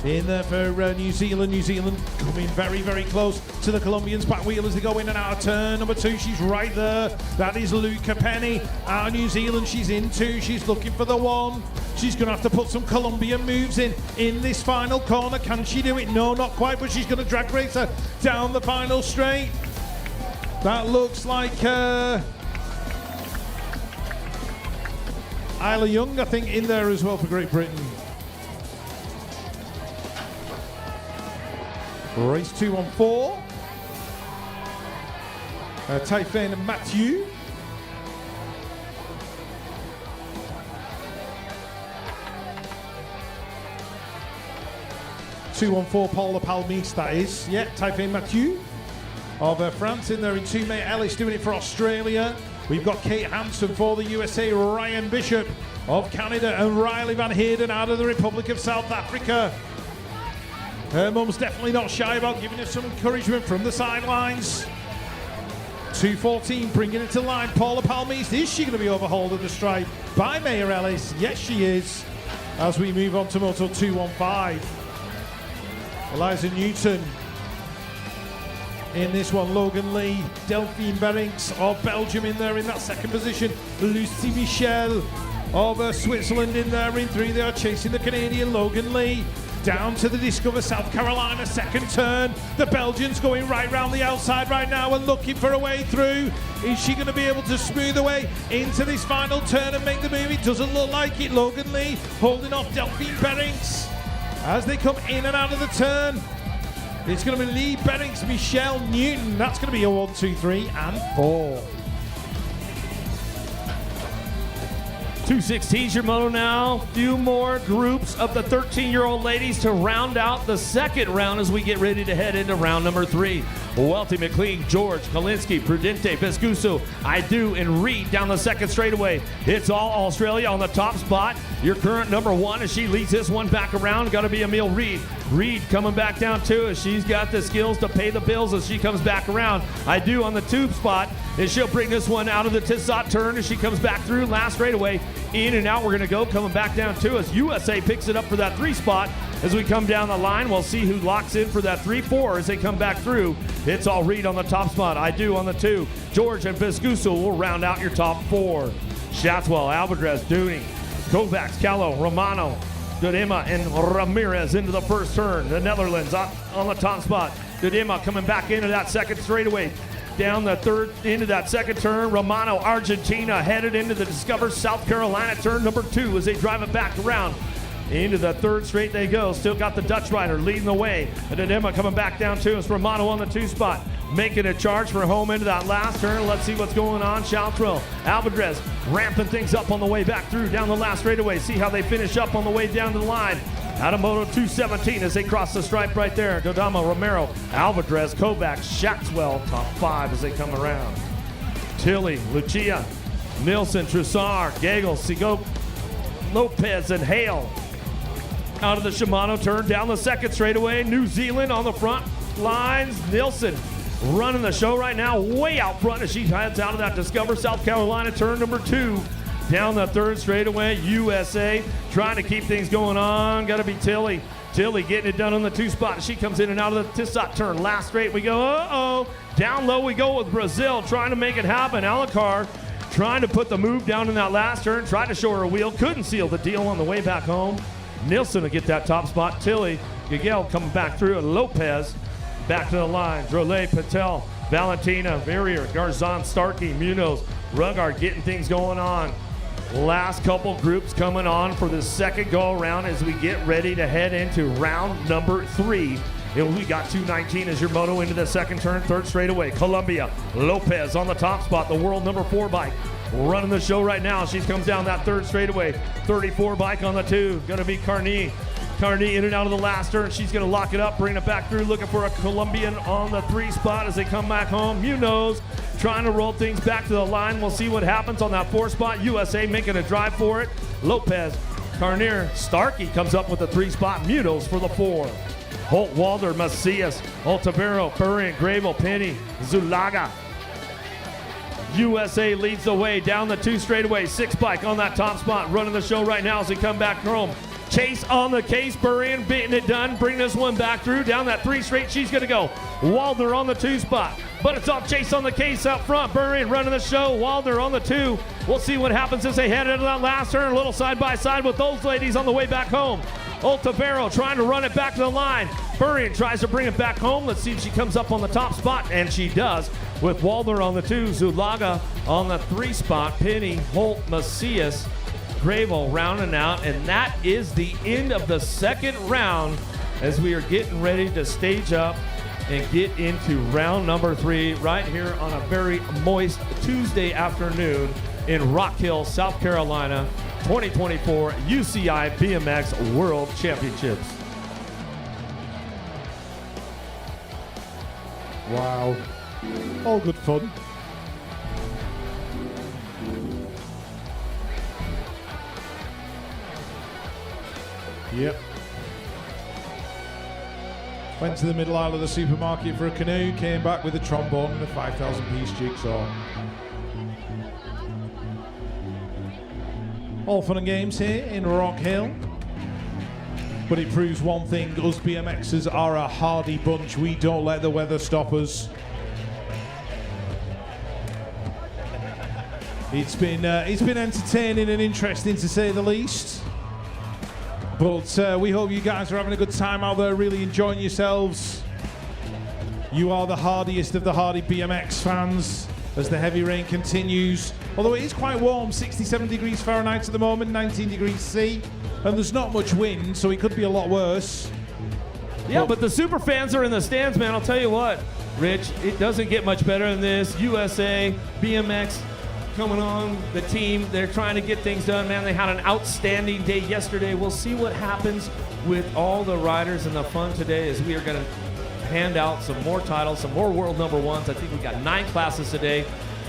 Speaker 1: in there for New Zealand. New Zealand coming very, very close to the Colombians. Back wheel as they go in and out of turn number 2. She's right there. That is Luca Penny. Out of New Zealand, she's in 2. She's looking for the 1. She's going to have to put some Colombian moves in this final corner. Can she do it? No, not quite, but she's going to drag race her down the final straight. That looks like Isla Young, I think, in there as well for Great Britain. Race 214. Taifin Mathieu. Paul Le Palmis, that is. Yeah, Taifin Mathieu of France in there in 2. Mate Ellis doing it for Australia. We've got Kate Hansen for the USA, Ryan Bishop of Canada, and Riley Van Heerden out of the Republic of South Africa. Her mum's definitely not shy about giving her some encouragement from the sidelines. 2:14, bringing it to line. Paula Palmis, is she going to be overhauled at the stripe by Maya Ellis? Yes, she is. As we move on to Moto 215. Eliza Newton in this one. Logan Lee, Delphine Berings of Belgium in there in that second position. Lucie Michel of Switzerland in there in 3. They are chasing the Canadian Logan Lee. Down to the Discover South Carolina second turn. The Belgians going right round the outside right now and looking for a way through. Is she going to be able to smooth her way into this final turn and make the move? It doesn't look like it. Logan Lee holding off Delphine Berings as they come in and out of the turn. It's going to be Lee Berings, Michelle Newton. That's going to be a 1, 2, 3, and 4.
Speaker 2: 216's your moto now. Few more groups of the 13-year-old ladies to round out the second round as we get ready to head into round number 3. Welty, McLean, George, Kalinsky, Prudente, Pescuso, Idu, and Reed down the second straightaway. It's all Australia on the top spot. Your current number 1 as she leads this one back around. Got to be Emil Reed. Reed coming back down too as she's got the skills to pay the bills as she comes back around. Idu on the 2 spot as she'll bring this one out of the Tissot turn as she comes back through last straightaway. In and out we're going to go, coming back down too as USA picks it up for that 3 spot. As we come down the line, we'll see who locks in for that 3-4 as they come back through. It's all Reed on the top spot. Idu on the 2. George and Pescuso will round out your top 4. Shatswell, Alvarez, Dooney, Kovacs, Callo, Romano, Dudema, and Ramirez into the first turn. The Netherlands on the top spot. Dudema coming back into that second straightaway. Down the third into that second turn. Romano, Argentina, headed into the Discover South Carolina turn number 2 as they drive it back around. Into the third straight they go. Still got the Dutch rider leading the way. And then Emma coming back down too. It's Romano on the 2 spot. Making a charge for home into that last turn. Let's see what's going on. Chaltrell, Alvarez ramping things up on the way back through down the last straightaway. See how they finish up on the way down to the line. Out of Moto 217 as they cross the stripe right there. Dodama, Romero, Alvarez, Kovacs, Shaxwell, top 5 as they come around. Tilly, Lucia, Nilsson, Trussard, Gagel, Sigo, Lopez, and Hale. Out of the Shimano turn down the second straightaway. New Zealand on the front lines. Nilsson running the show right now, way out front as she heads out of that Discover South Carolina turn number 2. Down the third straightaway, USA trying to keep things going on. Got to be Tilly. Tilly getting it done on the 2 spot. She comes in and out of the Tissot turn. Last straight we go, uh-oh. Down low we go with Brazil trying to make it happen. Alacar trying to put the move down in that last turn. Tried to show her a wheel. Couldn't seal the deal on the way back home. Nilsson will get that top spot. Tilly, Gagel coming back through. And Lopez back to the line. Drolet, Patel, Valentina, Verrier, Garzon, Starkey, Munoz, Rugard getting things going on. Last couple groups coming on for the second go around as we get ready to head into round number 3. And we got 219 as your moto into the second turn, third straightaway. Colombia, Lopez on the top spot, the world number 4 bike. Running the show right now. She comes down that third straightaway. 34 bike on the 2. Gonna be Carney. Carney in and out of the last turn. She's gonna lock it up, bring it back through, looking for a Colombian on the 3 spot as they come back home. Munoz trying to roll things back to the line. We'll see what happens on that 4 spot. USA making a drive for it. Lopez, Carnier, Starkey comes up with the 3 spot. Munoz for the 4. Holt, Walder, Macias, Altabero, Curry, Gravel, Penny, Zulaga, USA leads the way down the 2 straightaway. 6 bike on that top spot, running the show right now as we come back home. Chase on the case, Burrian getting it done, bring this one back through, down that 3 straight, she's gonna go. Waldner on the 2 spot, but it's off Chase on the case up front, Burrian running the show, Waldner on the 2. We'll see what happens as they head into that last turn, a little side by side with those ladies on the way back home. Oltavero trying to run it back to the line. Burrian tries to bring it back home. Let's see if she comes up on the top spot, and she does, with Waldner on the 2, Zulaga on the 3 spot, Penny, Holt, Macias, Gravel rounding out, and that is the end of the second round as we are getting ready to stage up and get into round number 3 right here on a very moist Tuesday afternoon in Rock Hill, South Carolina, 2024 UCI BMX World Championships.
Speaker 1: Wow. All good fun. Yep. Went to the middle aisle of the supermarket for a canoe, came back with a trombone and a 5,000-piece jigsaw. All fun and games here in Rock Hill. But it proves one thing, us BMXers are a hardy bunch. We don't let the weather stop us. It's been entertaining and interesting to say the least. But we hope you guys are having a good time out there, really enjoying yourselves. You are the hardiest of the hardy BMX fans as the heavy rain continues. Although it is quite warm, 67 degrees Fahrenheit at the moment, 19 degrees C, and there's not much wind, so it could be a lot worse.
Speaker 2: Yeah, but the super fans are in the stands, man. I'll tell you what, Rich, it doesn't get much better than this. USA, BMX, coming on, the team, they're trying to get things done, man. They had an outstanding day yesterday. We'll see what happens with all the riders and the fun today as we are going to hand out some more titles, some more world number 1s. I think we got 9 classes today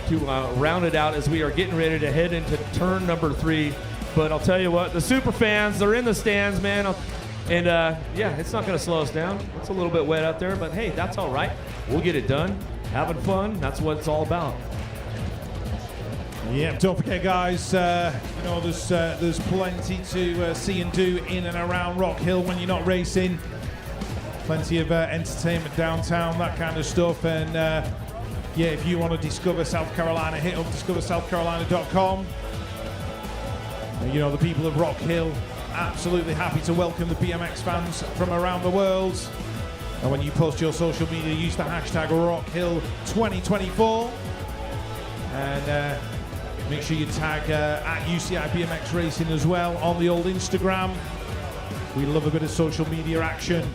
Speaker 2: to round it out as we are getting ready to head into turn number 3. But I'll tell you what, the super fans, they're in the stands, man. And yeah, it's not going to slow us down. It's a little bit wet out there, but hey, that's all right. We'll get it done. Having fun, that's what it's all about.
Speaker 1: Yeah, don't forget, guys, you know, there's plenty to see and do in and around Rock Hill when you're not racing. Plenty of entertainment downtown, that kind of stuff. And yeah, if you want to discover South Carolina, hit up discoversouthcarolina.com. You know, the people of Rock Hill, absolutely happy to welcome the BMX fans from around the world. And when you post your social media, use the hashtag RockHill2024. And make sure you tag at UCI BMX Racing as well on the old Instagram. We love a bit of social media action.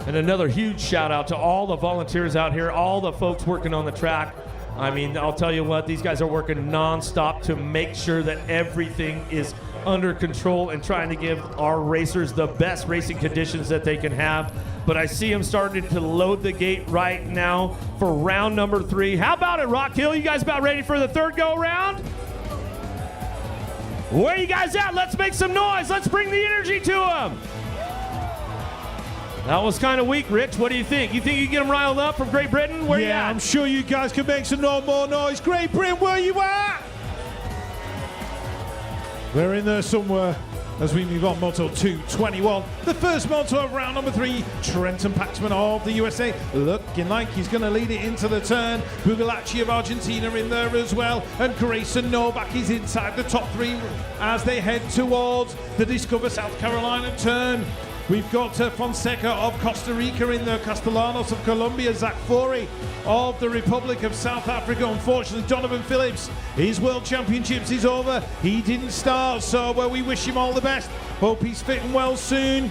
Speaker 2: And another huge shout out to all the volunteers out here, all the folks working on the track. I mean, I'll tell you what, these guys are working non-stop to make sure that everything is under control and trying to give our racers the best racing conditions that they can have. But I see them starting to load the gate right now for round number 3. How about it, Rock Hill? You guys about ready for the third go-round? Where you guys at? Let's make some noise. Let's bring the energy to them. That was kind of weak, Rich. What do you think? You think you can get them riled up from Great Britain? Where you at?
Speaker 1: I'm sure you guys can make some more noise. Great Britain, where you at? They're in there somewhere as we move on. Moto 221. The first moto of round number 3. Trenton Paxman of the USA looking like he's going to lead it into the turn. Bugalacci of Argentina in there as well. And Grayson Novak is inside the top 3 as they head towards the Discover South Carolina turn. We've got Fonseca of Costa Rica in there, Castellanos of Colombia, Zach Forey of the Republic of South Africa. Unfortunately, Donovan Phillips, his World Championships is over. He didn't start, so we wish him all the best. Hope he's fit and well soon.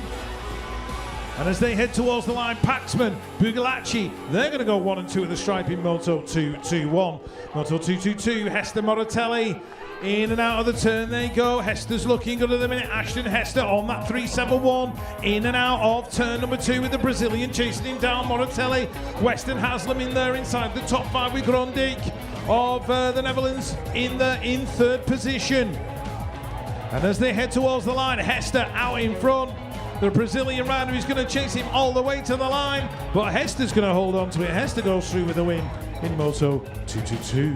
Speaker 1: And as they head towards the line, Paxman, Bugalacci, they're going to go 1 and 2 at the stripe in Moto 221. Moto 222, Hester Moratelli. In and out of the turn they go. Hester's looking good at the minute. Ashton Hester on that 371. In and out of turn number 2 with the Brazilian chasing him down. Moratelli. Weston Haslam in there inside the top 5 with Grondik of the Netherlands in third position. And as they head towards the line, Hester out in front. The Brazilian rider is going to chase him all the way to the line. But Hester's going to hold on to it. Hester goes through with the win in Moto 222.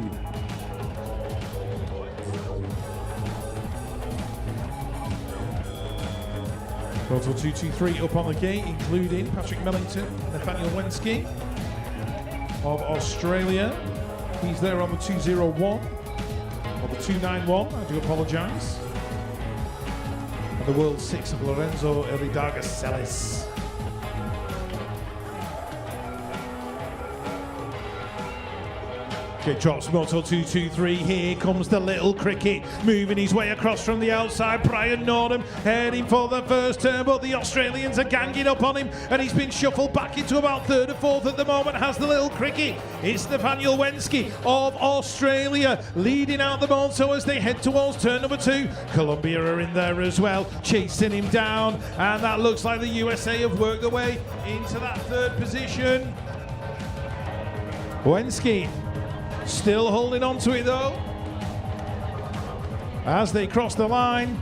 Speaker 1: Moto 223 up on the gate, including Patrick Millington, Nathaniel Wensky of Australia. He's there on the 201, or the 291, I do apologise. And the World 6 of Lorenzo Elidaga Celis. Okay, drops Moto 223. Here comes the little cricket, moving his way across from the outside. Brian Nordham heading for the first turn, but the Australians are ganging up on him, and he's been shuffled back into about third or fourth at the moment. Has the little cricket. It's Nathaniel Wensky of Australia leading out the Moto as they head towards turn number 2. Colombia are in there as well, chasing him down, and that looks like the USA have worked their way into that third position. Wensky still holding on to it though, as they cross the line.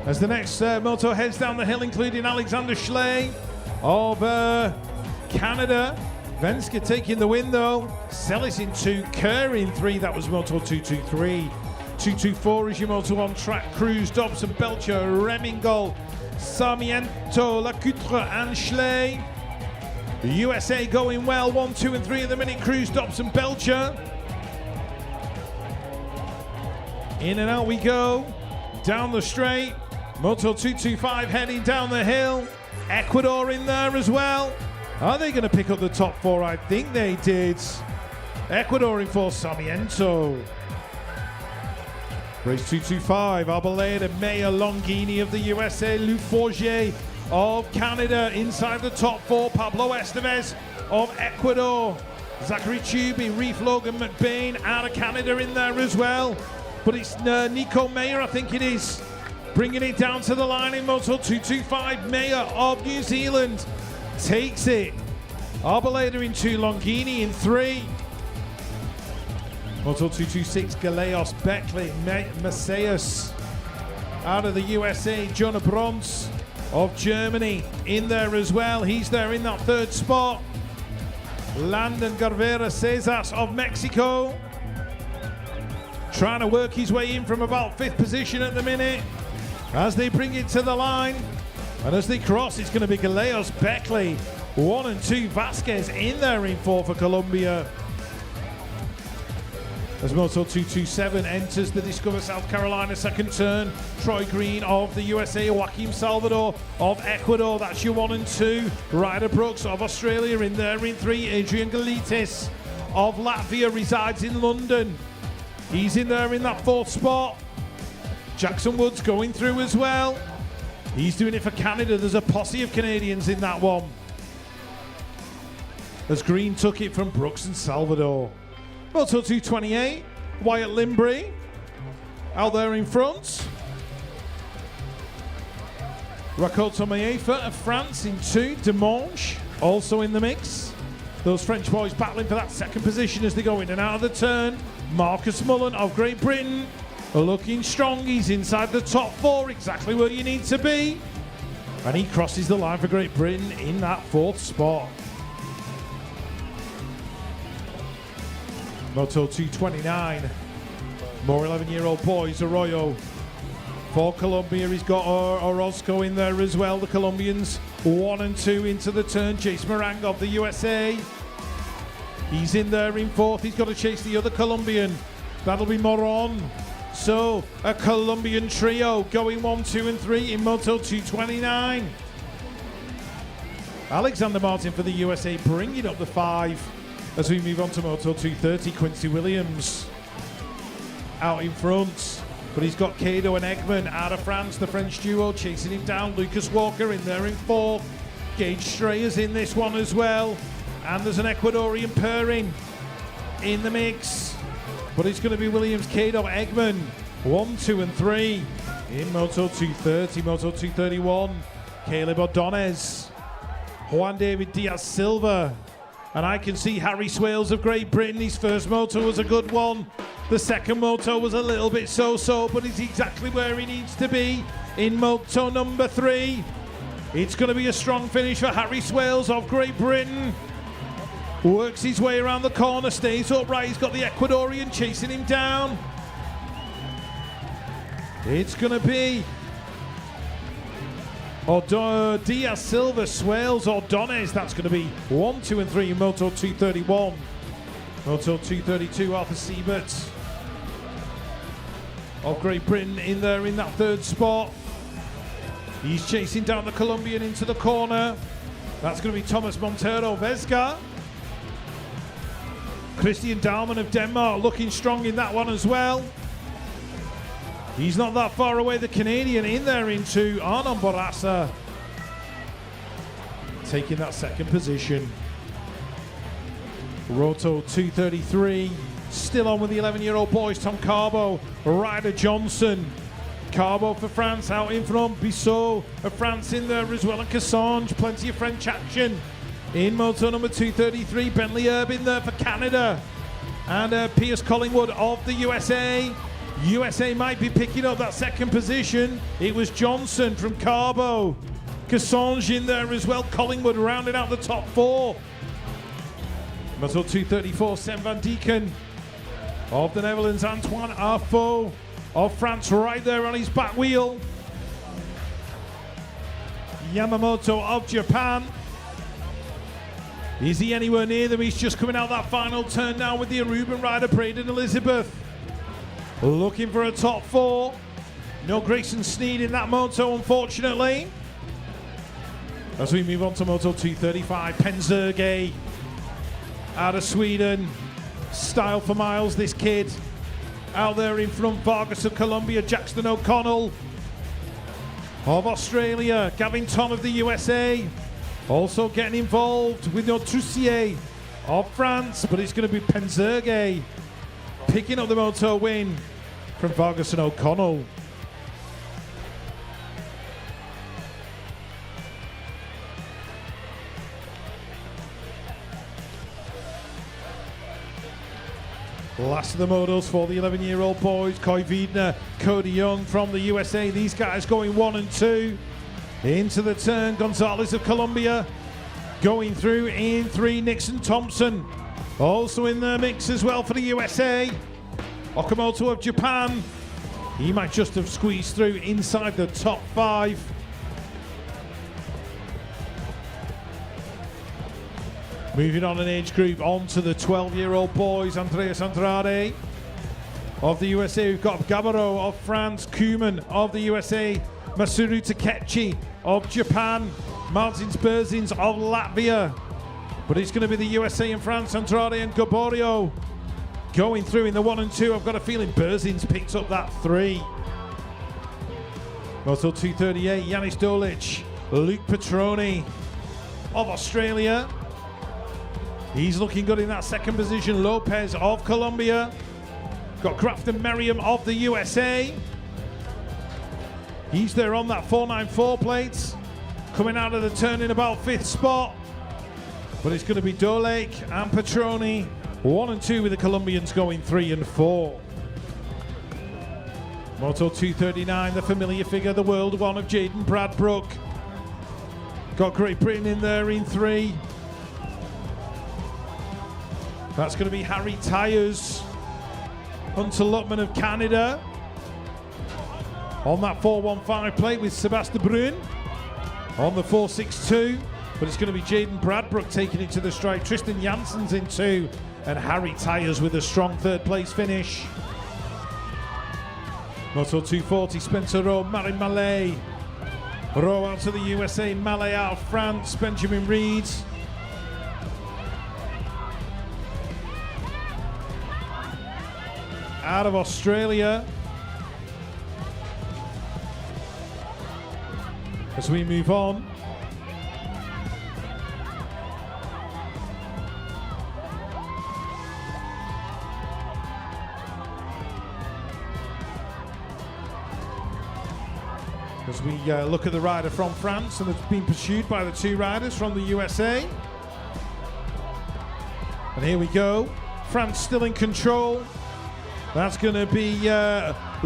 Speaker 1: As the next moto heads down the hill, including Alexander Schley of Canada. Venska taking the win though. Celis in 2, Kerr in 3. That was Moto 223. 224 is your Moto on track. Cruz, Dobson, Belcher, Remingol, Sarmiento, Lacoutre and Schley. The USA going well, 1, 2 and 3 at the minute. Cruz, Dobson, Belcher. In and out we go, down the straight. Moto 225 heading down the hill. Ecuador in there as well. Are they going to pick up the top 4? I think they did. Ecuador in 4, Sarmiento. Race 225, Arboleda, Mayer, Longini of the USA, Lou Forget of Canada inside the top 4. Pablo Estevez of Ecuador. Zachary Tubey, Reef Logan McBain out of Canada in there as well. But it's Nico Mayer, I think it is, bringing it down to the line in Moto 225. Mayer of New Zealand takes it. Arboleda in 2, Longini in 3. Moto 226, Galeos, Beckley, Macias out of the USA. Jonah Brons of Germany in there as well. He's there in that third spot. Landon Garvera Cesas of Mexico, trying to work his way in from about 5th position at the minute. As they bring it to the line, and as they cross, it's going to be Galeos, Beckley, 1 and 2. Vasquez in there in 4 for Colombia. As Moto 227 enters the Discover South Carolina second turn, Troy Green of the USA, Joaquim Salvador of Ecuador, that's your 1 and 2. Ryder Brooks of Australia in there in 3. Adrian Galitis of Latvia resides in London. He's in there in that 4th spot. Jackson Woods going through as well. He's doing it for Canada. There's a posse of Canadians in that one. As Green took it from Brooks and Salvador. Moto 228, Wyatt Limbry out there in front. Rakoto Maefa of France in 2, Demange also in the mix. Those French boys battling for that second position as they go in and out of the turn. Marcus Mullen of Great Britain looking strong. He's inside the top 4, exactly where you need to be. And he crosses the line for Great Britain in that 4th spot. Moto 229, more 11-year-old boys. Arroyo for Colombia. He's got Orozco in there as well. The Colombians 1 and 2 into the turn. Chase Morang of the USA. He's in there in 4th. He's got to chase the other Colombian. That'll be Moron. So a Colombian trio going 1, 2 and 3 in Moto 229. Alexander Martin for the USA bringing up the 5. As we move on to Moto 230, Quincy Williams out in front. But he's got Cado and Eggman out of France, the French duo chasing him down. Lucas Walker in there in 4th. Gage Strayer's in this one as well. And there's an Ecuadorian pairing in the mix. But it's going to be Williams, Cado, Eggman. 1, 2 and 3 in Moto 230. Moto 231, Caleb Ordonez, Juan David Diaz Silva. And I can see Harry Swales of Great Britain. His first moto was a good one. The second moto was a little bit so-so, but he's exactly where he needs to be in moto number 3. It's going to be a strong finish for Harry Swales of Great Britain. Works his way around the corner, stays upright. He's got the Ecuadorian chasing him down. It's going to be Diaz Silva, Swales, Ordonez. That's going to be 1, 2, and 3 in Moto 231. Moto 232, Arthur Siebert of Great Britain in there in that third spot. He's chasing down the Colombian into the corner. That's going to be Thomas Montero Vesga. Christian Dahlmann of Denmark looking strong in that one as well. He's not that far away, the Canadian in there into Arnon Borrasa, taking that second position. Roto 233, still on with the 11-year-old boys, Tom Carbo, Ryder Johnson. Carbo for France out in front, Bissot of France in there as well, and Cassange, plenty of French action. In Moto number 233, Bentley Urban there for Canada. And Pierce Collingwood of the USA. USA might be picking up that second position. It was Johnson from Carbo. Cassange in there as well. Collingwood rounding out the top 4. Moto 234, Sam van Dieken of the Netherlands. Antoine Arfaud of France right there on his back wheel. Yamamoto of Japan. Is he anywhere near them? He's just coming out that final turn now with the Aruban rider, Braden Elizabeth. Looking for a top 4. No Grayson Sneed in that moto, unfortunately. As we move on to Moto 235, Penzerge out of Sweden. Style for miles, this kid. Out there in front, Vargas of Colombia, Jackson O'Connell of Australia, Gavin Tom of the USA. Also getting involved with Notrusier of France, but it's going to be Penzerge picking up the moto win from Vargas and O'Connell. Last of the motos for the 11-year-old boys, Coy Wiedner, Cody Young from the USA. These guys going 1 and 2. Into the turn, Gonzalez of Colombia going through in 3. Nixon Thompson also in the mix as well for the USA. Okamoto of Japan, he might just have squeezed through inside the top 5. Moving on in age group, on to the 12-year-old boys, Andreas Andrade of the USA. We've got Gabaro of France, Kuman of the USA, Masuru Takechi of Japan, Martins Berzins of Latvia. But it's going to be the USA and France, Andrade and Gaborio going through in the 1 and 2. I've got a feeling Berzins picked up that 3. Moto 238, Yanis Dolic, Luke Petroni of Australia. He's looking good in that second position. Lopez of Colombia. Got Grafton Merriam of the USA. He's there on that 494 plate. Coming out of the turn in about 5th spot. But it's going to be Dolek and Petroni. 1 and 2 with the Colombians going 3 and 4. Moto 239, the familiar figure, the world one of Jaden Bradbrook. Got Great Britain in there in 3. That's going to be Harry Tyers. Hunter Luckman of Canada. On that 415 plate with Sebastian Brun. On the 462. But it's going to be Jaden Bradbrook taking it to the strike. Tristan Janssens in 2. And Harry Tyers with a strong 3rd place finish. Moto 240, Spencer Rowe, Marin Mallet. Rowe out to the USA, Mallet out of France, Benjamin Reed. Out of Australia. As we move on. As we look at the rider from France, and it's been pursued by the 2 riders from the USA. And here we go. France still in control. That's going to be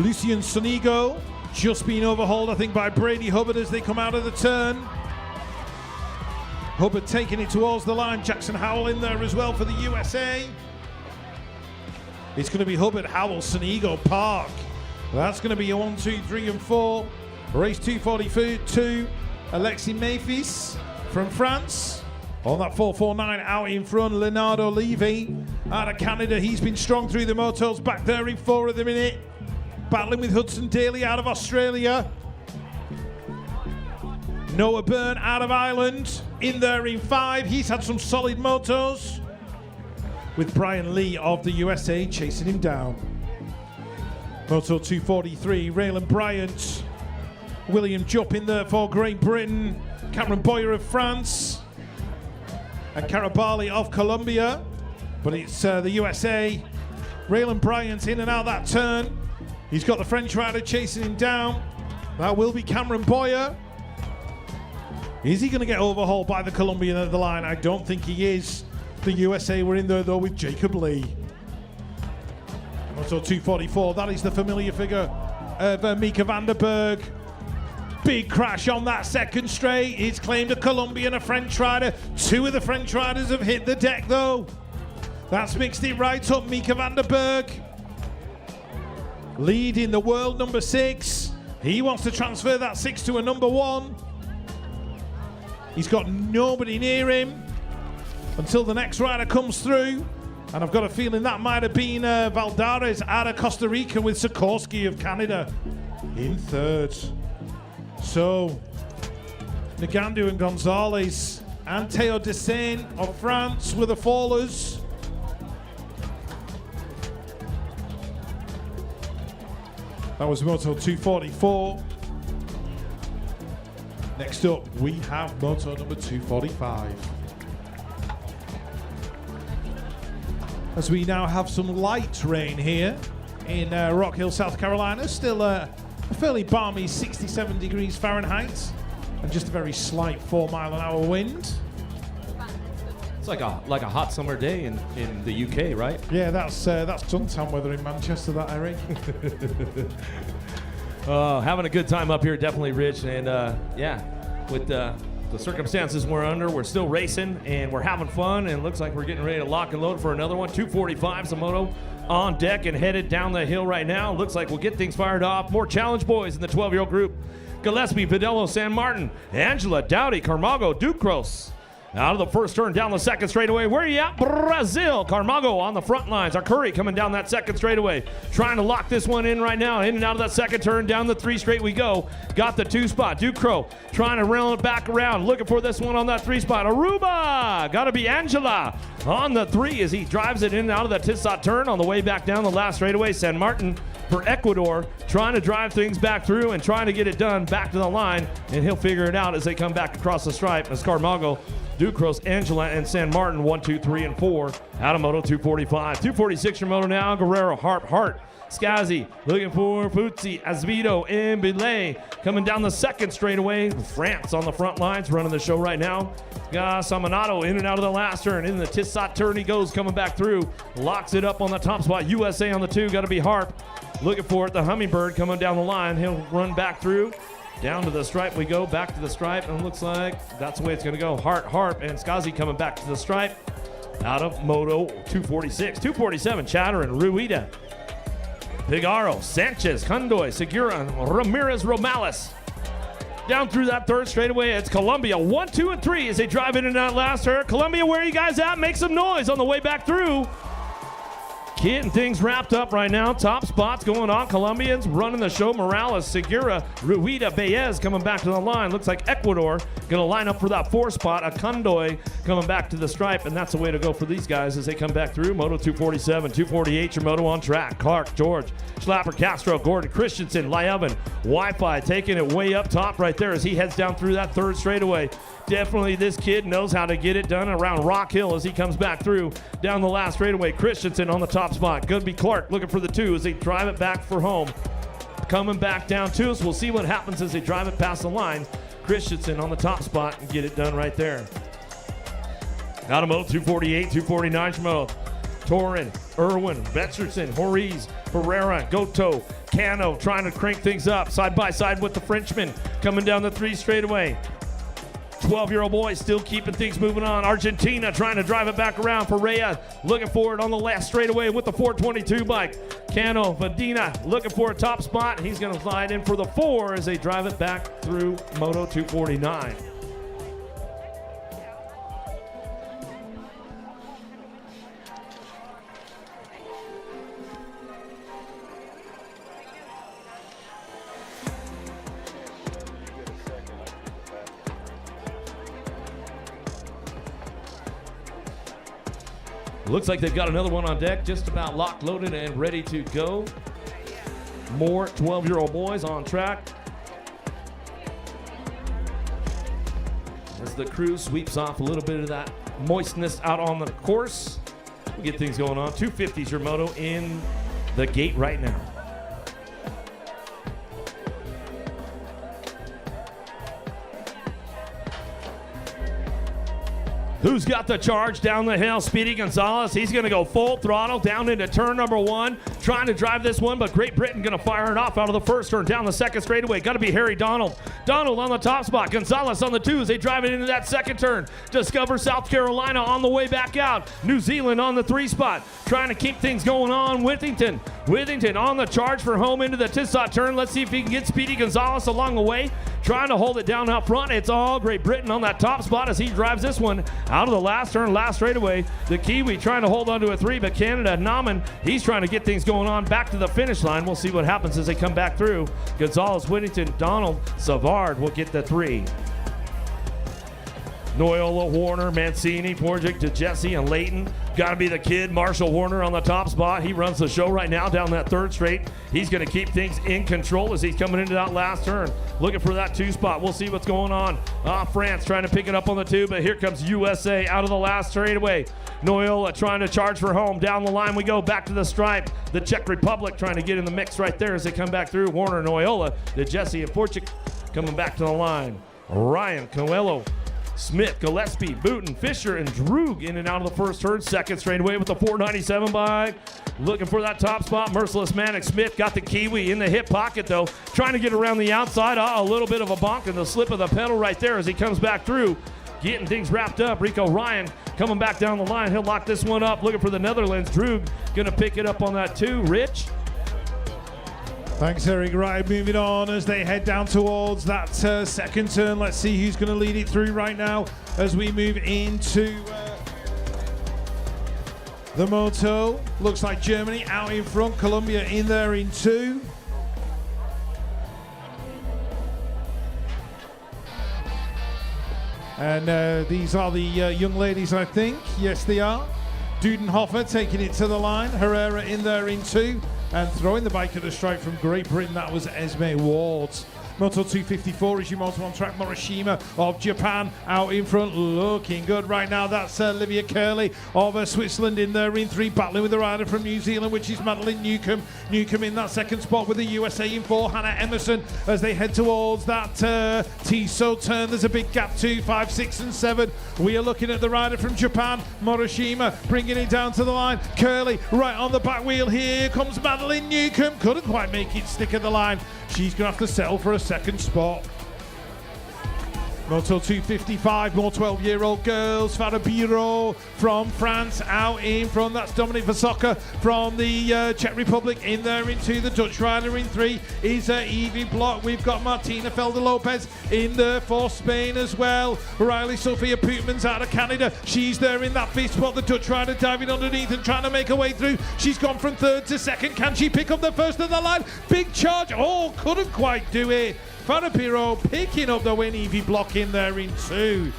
Speaker 1: Lucien Sonigo, just being overhauled, I think, by Brady Hubbard as they come out of the turn. Hubbard taking it towards the line. Jackson Howell in there as well for the USA. It's going to be Hubbard, Howell, Sonigo, Park. That's going to be a 1, 2, 3, and 4. Race 242, Alexis Mayfis from France. On that 449 out in front, Leonardo Levy out of Canada. He's been strong through the motos, back there in 4 at the minute. Battling with Hudson Daly out of Australia. Noah Byrne out of Ireland, in there in 5. He's had some solid motos. With Brian Lee of the USA chasing him down. Moto 243, Raylan Bryant. William Jupp in there for Great Britain. Cameron Boyer of France. And Carabali of Colombia. But it's the USA. Raylan Bryant in and out that turn. He's got the French rider chasing him down. That will be Cameron Boyer. Is he going to get overhauled by the Colombian at the line? I don't think he is. The USA were in there though with Jacob Lee. Also 244, that is the familiar figure of Mika Vanderberg. Big crash on that second straight. It's claimed a Colombian, a French rider. 2 of the French riders have hit the deck though. That's mixed it right up. Mika Vanderberg leading the world, number 6. He wants to transfer that 6 to a number 1. He's got nobody near him until the next rider comes through. And I've got a feeling that might have been Valdares out of Costa Rica with Sikorsky of Canada in 3rd. So, Ngandu and Gonzalez and Théo Dessein of France were the fallers. That was Moto 244. Next up, we have Moto number 245. As we now have some light rain here in Rock Hill, South Carolina. Still a fairly balmy 67 degrees Fahrenheit and just a very slight 4-mile-an-hour wind.
Speaker 2: It's like a hot summer day in the UK, right?
Speaker 1: Yeah, that's suntan weather in Manchester, that, Eric.
Speaker 2: Having a good time up here, definitely, Rich. And yeah, with the circumstances we're under, we're still racing and we're having fun. And it looks like we're getting ready to lock and load for another one. 245's a moto on deck and headed down the hill right now. Looks like we'll get things fired off. More challenge boys in the 12-year-old group. Gillespie, Vidello, San Martin, Angela, Dowdy, Carmago, Ducros. Out of the first turn, down the second straightaway. Where are you at? Brazil. Carmago on the front lines. Arcuri coming down that second straightaway. Trying to lock this one in right now. In and out of that second turn. Down the 3 straight we go. Got the 2 spot. Ducro trying to rail it back around. Looking for this one on that 3 spot. Aruba. Got to be Angela on the 3 as he drives it in and out of that Tissot turn on the way back down the last straightaway. San Martin for Ecuador, trying to drive things back through and trying to get it done back to the line. And he'll figure it out as they come back across the stripe as Carmago, Ducros, Angela, and San Martin, 1, 2, 3, and 4. Out of Moto 245. 246 your moto now. Guerrero, Harp, Hart, Scazzi, looking for Fuzzi, Azvito, and Belay. Coming down the second straightaway. France on the front lines, running the show right now. Samanado in and out of the last turn. In the Tissot turn he goes, coming back through. Locks it up on the top spot. USA on the 2, got to be Harp. Looking for it, the Hummingbird coming down the line. He'll run back through. Down to the stripe we go, back to the stripe, and it looks like that's the way it's going to go. Harp, and Scazzi coming back to the stripe. Out of Moto 246. 247, Chatter and Ruida. Pigaro, Sanchez, Condoy, Segura, Ramirez, Romales. Down through that third straightaway, it's Colombia. 1, 2, and 3 as they drive in and out last turn. Colombia, where are you guys at? Make some noise on the way back through. Getting things wrapped up right now. Top spots going on. Colombians running the show. Morales, Segura, Ruida, Baez coming back to the line. Looks like Ecuador going to line up for that 4 spot. Acondoy coming back to the stripe, and that's the way to go for these guys as they come back through. Moto 247, 248, your moto on track. Clark, George, Schlapper, Castro, Gordon, Christensen, Lyevan, Wi-Fi taking it way up top right there as he heads down through that third straightaway. Definitely this kid knows how to get it done around Rock Hill as he comes back through down the last straightaway. Christensen on the top spot. Going to be Clark looking for the 2 as they drive it back for home. Coming back down to us. We'll see what happens as they drive it past the line. Christensen on the top spot and get it done right there. Out of Moto 248, 249 Schmo. Torin, Irwin, Betcherson, Horiz, Herrera, Goto, Cano trying to crank things up side by side with the Frenchman coming down the 3 straightaway. 12-year-old boys still keeping things moving on. Argentina trying to drive it back around. Perea looking for it on the last straightaway with the 422 bike. Cano Vadina looking for a top spot. He's going to slide in for the 4 as they drive it back through Moto 249. Looks like they've got another one on deck, just about locked, loaded, and ready to go. More 12-year-old boys on track. As the crew sweeps off a little bit of that moistness out on the course. We'll get things going on. 250's your moto in the gate right now. Who's got the charge down the hill? Speedy Gonzalez. He's going to go full throttle down into turn number 1. Trying to drive this one, but Great Britain going to fire it off out of the first turn down the second straightaway. Got to be Harry Donald. Donald on the top spot. Gonzalez on the 2 as they drive it into that second turn. Discover South Carolina on the way back out. New Zealand on the 3 spot. Trying to keep things going on. Withington on the charge for home into the Tissot turn. Let's see if he can get Speedy Gonzalez along the way. Trying to hold it down out front. It's all Great Britain on that top spot as he drives this one out of the last turn, last straightaway. The Kiwi trying to hold on to a 3, but Canada, Nauman, he's trying to get things going on back to the finish line. We'll see what happens as they come back through. Gonzalez, Whittington, Donald, Savard will get the 3. Noyola, Warner, Mancini, Porgic to Jesse and Layton. Got to be the kid, Marshall Warner on the top spot. He runs the show right now down that 3rd straight. He's going to keep things in control as he's coming into that last turn. Looking for that 2 spot. We'll see what's going on. France trying to pick it up on the 2, but here comes USA out of the last straightaway. Noyola trying to charge for home. Down the line we go, back to the stripe. The Czech Republic trying to get in the mix right there as they come back through. Warner, Noyola, to Jesse and Porgic coming back to the line. Ryan, Coelho, Smith, Gillespie, Booten, Fisher, and Droog in and out of the first turn. Second straightaway with the 497 bike. Looking for that top spot. Merciless Manic. Smith got the Kiwi in the hip pocket, though. Trying to get around the outside. A little bit of a bonk in the slip of the pedal right there as he comes back through. Getting things wrapped up. Rico Ryan coming back down the line. He'll lock this one up. Looking for the Netherlands. Droog going to pick it up on that too. Rich.
Speaker 1: Thanks, Eric. Right, moving on as they head down towards that second turn. Let's see who's going to lead it through right now as we move into the moto. Looks like Germany out in front, Colombia in there in 2. And these are the young ladies, I think. Yes, they are. Dudenhofer taking it to the line. Herrera in there in 2. And throwing the bike at the stripe from Great Britain, that was Esme Ward. Moto 254 is your moto on track. Morishima of Japan out in front, looking good right now. That's Olivia Curley of Switzerland in there in 3, battling with the rider from New Zealand, which is Madeline Newcomb. Newcomb in that second spot with the USA in 4. Hannah Emerson as they head towards that Tissot turn. There's a big gap, 2, 5, 6, and 7. We are looking at the rider from Japan, Morishima, bringing it down to the line. Curley right on the back wheel. Here comes Madeline Newcomb. Couldn't quite make it stick at the line. She's going to have to settle for a second spot. Moto 255, more 12-year-old girls. Farah Biro from France out in front. That's Dominic Vasoka from the Czech Republic in there into the Dutch rider in 3 is Evie Block. We've got Martina Felder-Lopez in there for Spain as well. Riley Sophia Pootmans out of Canada. She's there in that 5th spot. The Dutch rider diving underneath and trying to make her way through. She's gone from 3rd to 2nd. Can she pick up the first of the line? Big charge. Oh, couldn't quite do it. Farapiro picking up the win. Evie Block in there in 2.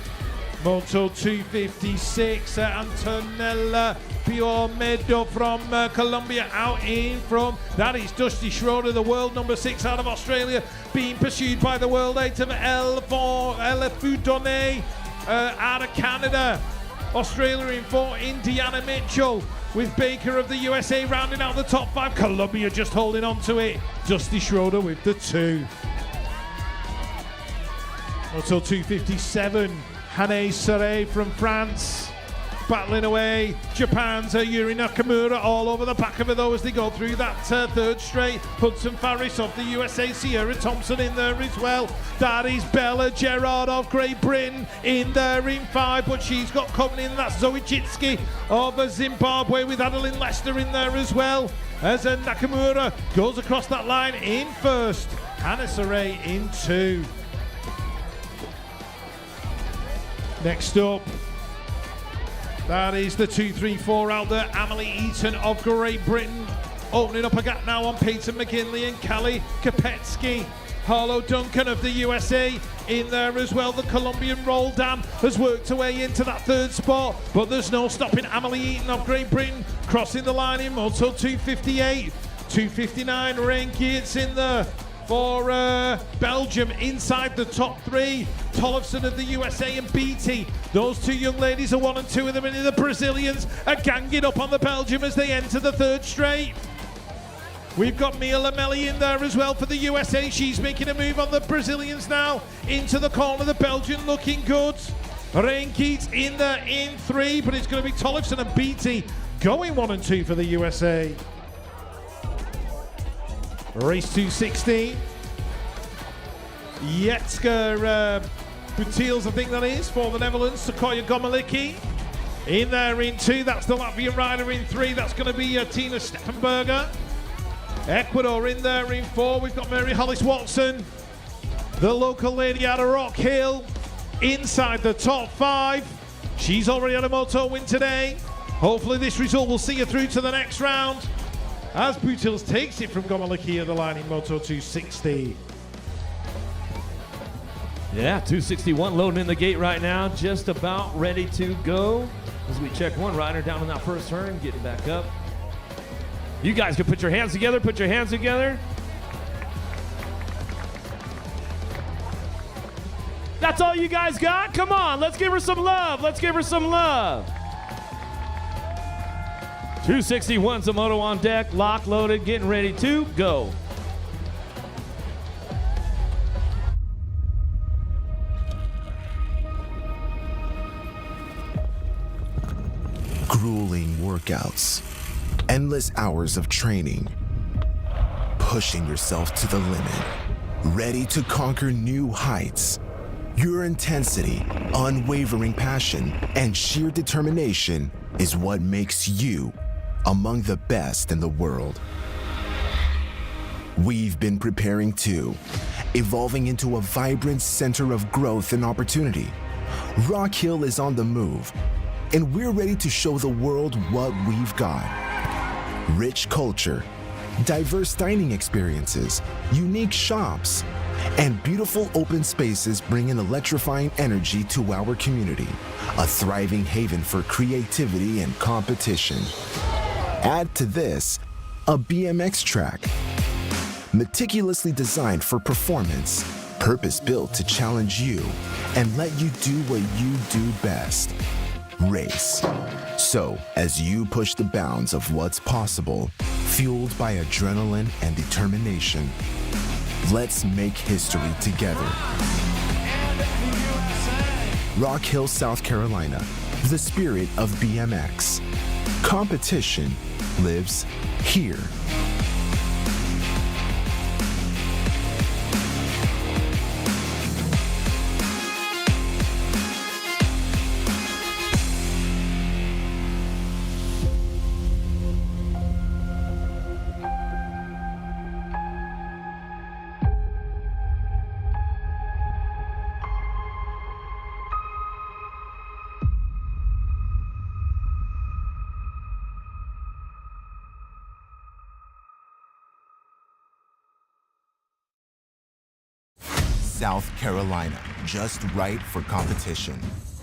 Speaker 1: Moto 256, Antonella Piomedo from Colombia out in front. That is Dusty Schroeder, the world number 6 out of Australia, being pursued by the world 8 of Elle Foudonné out of Canada. Australia in 4, Indiana Mitchell with Baker of the USA rounding out the top 5. Colombia just holding on to it. Dusty Schroeder with the 2. Moto 257, Hanne Serre from France battling away. Japan's Yuri Nakamura all over the back of her though as they go through that third straight. Hudson Farris of the USA, Sierra Thompson in there as well. That is Bella Gerard of Great Britain in there in 5, but she's got coming in. That's Zoe Chitsky of Zimbabwe with Adeline Lester in there as well. As Nakamura goes across that line in first. Hannah Saray in 2. Next up, that is the 2-3-4 out there. Amelie Eaton of Great Britain opening up a gap now on Peyton McGinley and Callie Kopetsky. Harlow Duncan of the USA in there as well. The Colombian Roldan has worked her way into that third spot, but there's no stopping Amelie Eaton of Great Britain crossing the line in Moto 258. 259, Rain Geertz in there for Belgium inside the top 3. Tollefson of the USA and Beatty. Those 2 young ladies are 1 and 2 of them, and the Brazilians are ganging up on the Belgium as they enter the third straight. We've got Mia Lamelli in there as well for the USA. She's making a move on the Brazilians now into the corner. The Belgian looking good. Rain Geertz in there in 3, but it's going to be Tollefson and Beatty going 1 and 2 for the USA. Race 216. Jetska Butiels, I think that is, for the Netherlands. Sequoia Gomalicki in there in 2. That's the Latvian rider in 3. That's going to be Tina Steffenberger. Ecuador in there in 4. We've got Mary Hollis Watson, the local lady out of Rock Hill, inside the top 5. She's already had a moto win today. Hopefully this result will see her through to the next round, as Butils takes it from Gomalicki at the line in Moto 260.
Speaker 2: Yeah, 261 loading in the gate right now, just about ready to go. As we check one rider down in that first turn, getting back up. You guys can put your hands together, put your hands together. That's all you guys got? Come on, let's give her some love. Let's give her some love. 261's a moto on deck, lock loaded, getting ready to go.
Speaker 6: Grueling workouts, endless hours of training, pushing yourself to the limit, ready to conquer new heights. Your intensity, unwavering passion, and sheer determination is what makes you among the best in the world. We've been preparing too, evolving into a vibrant center of growth and opportunity. Rock Hill is on the move, and we're ready to show the world what we've got. Rich culture, diverse dining experiences, unique shops, and beautiful open spaces bring an electrifying energy to our community, a thriving haven for creativity and competition. Add to this a BMX track, meticulously designed for performance, purpose-built to challenge you and let you do what you do best, race. So, as you push the bounds of what's possible, fueled by adrenaline and determination, let's make history together. Rock Hill, South Carolina, the spirit of BMX. Competition lives here. South Carolina, just right for competition.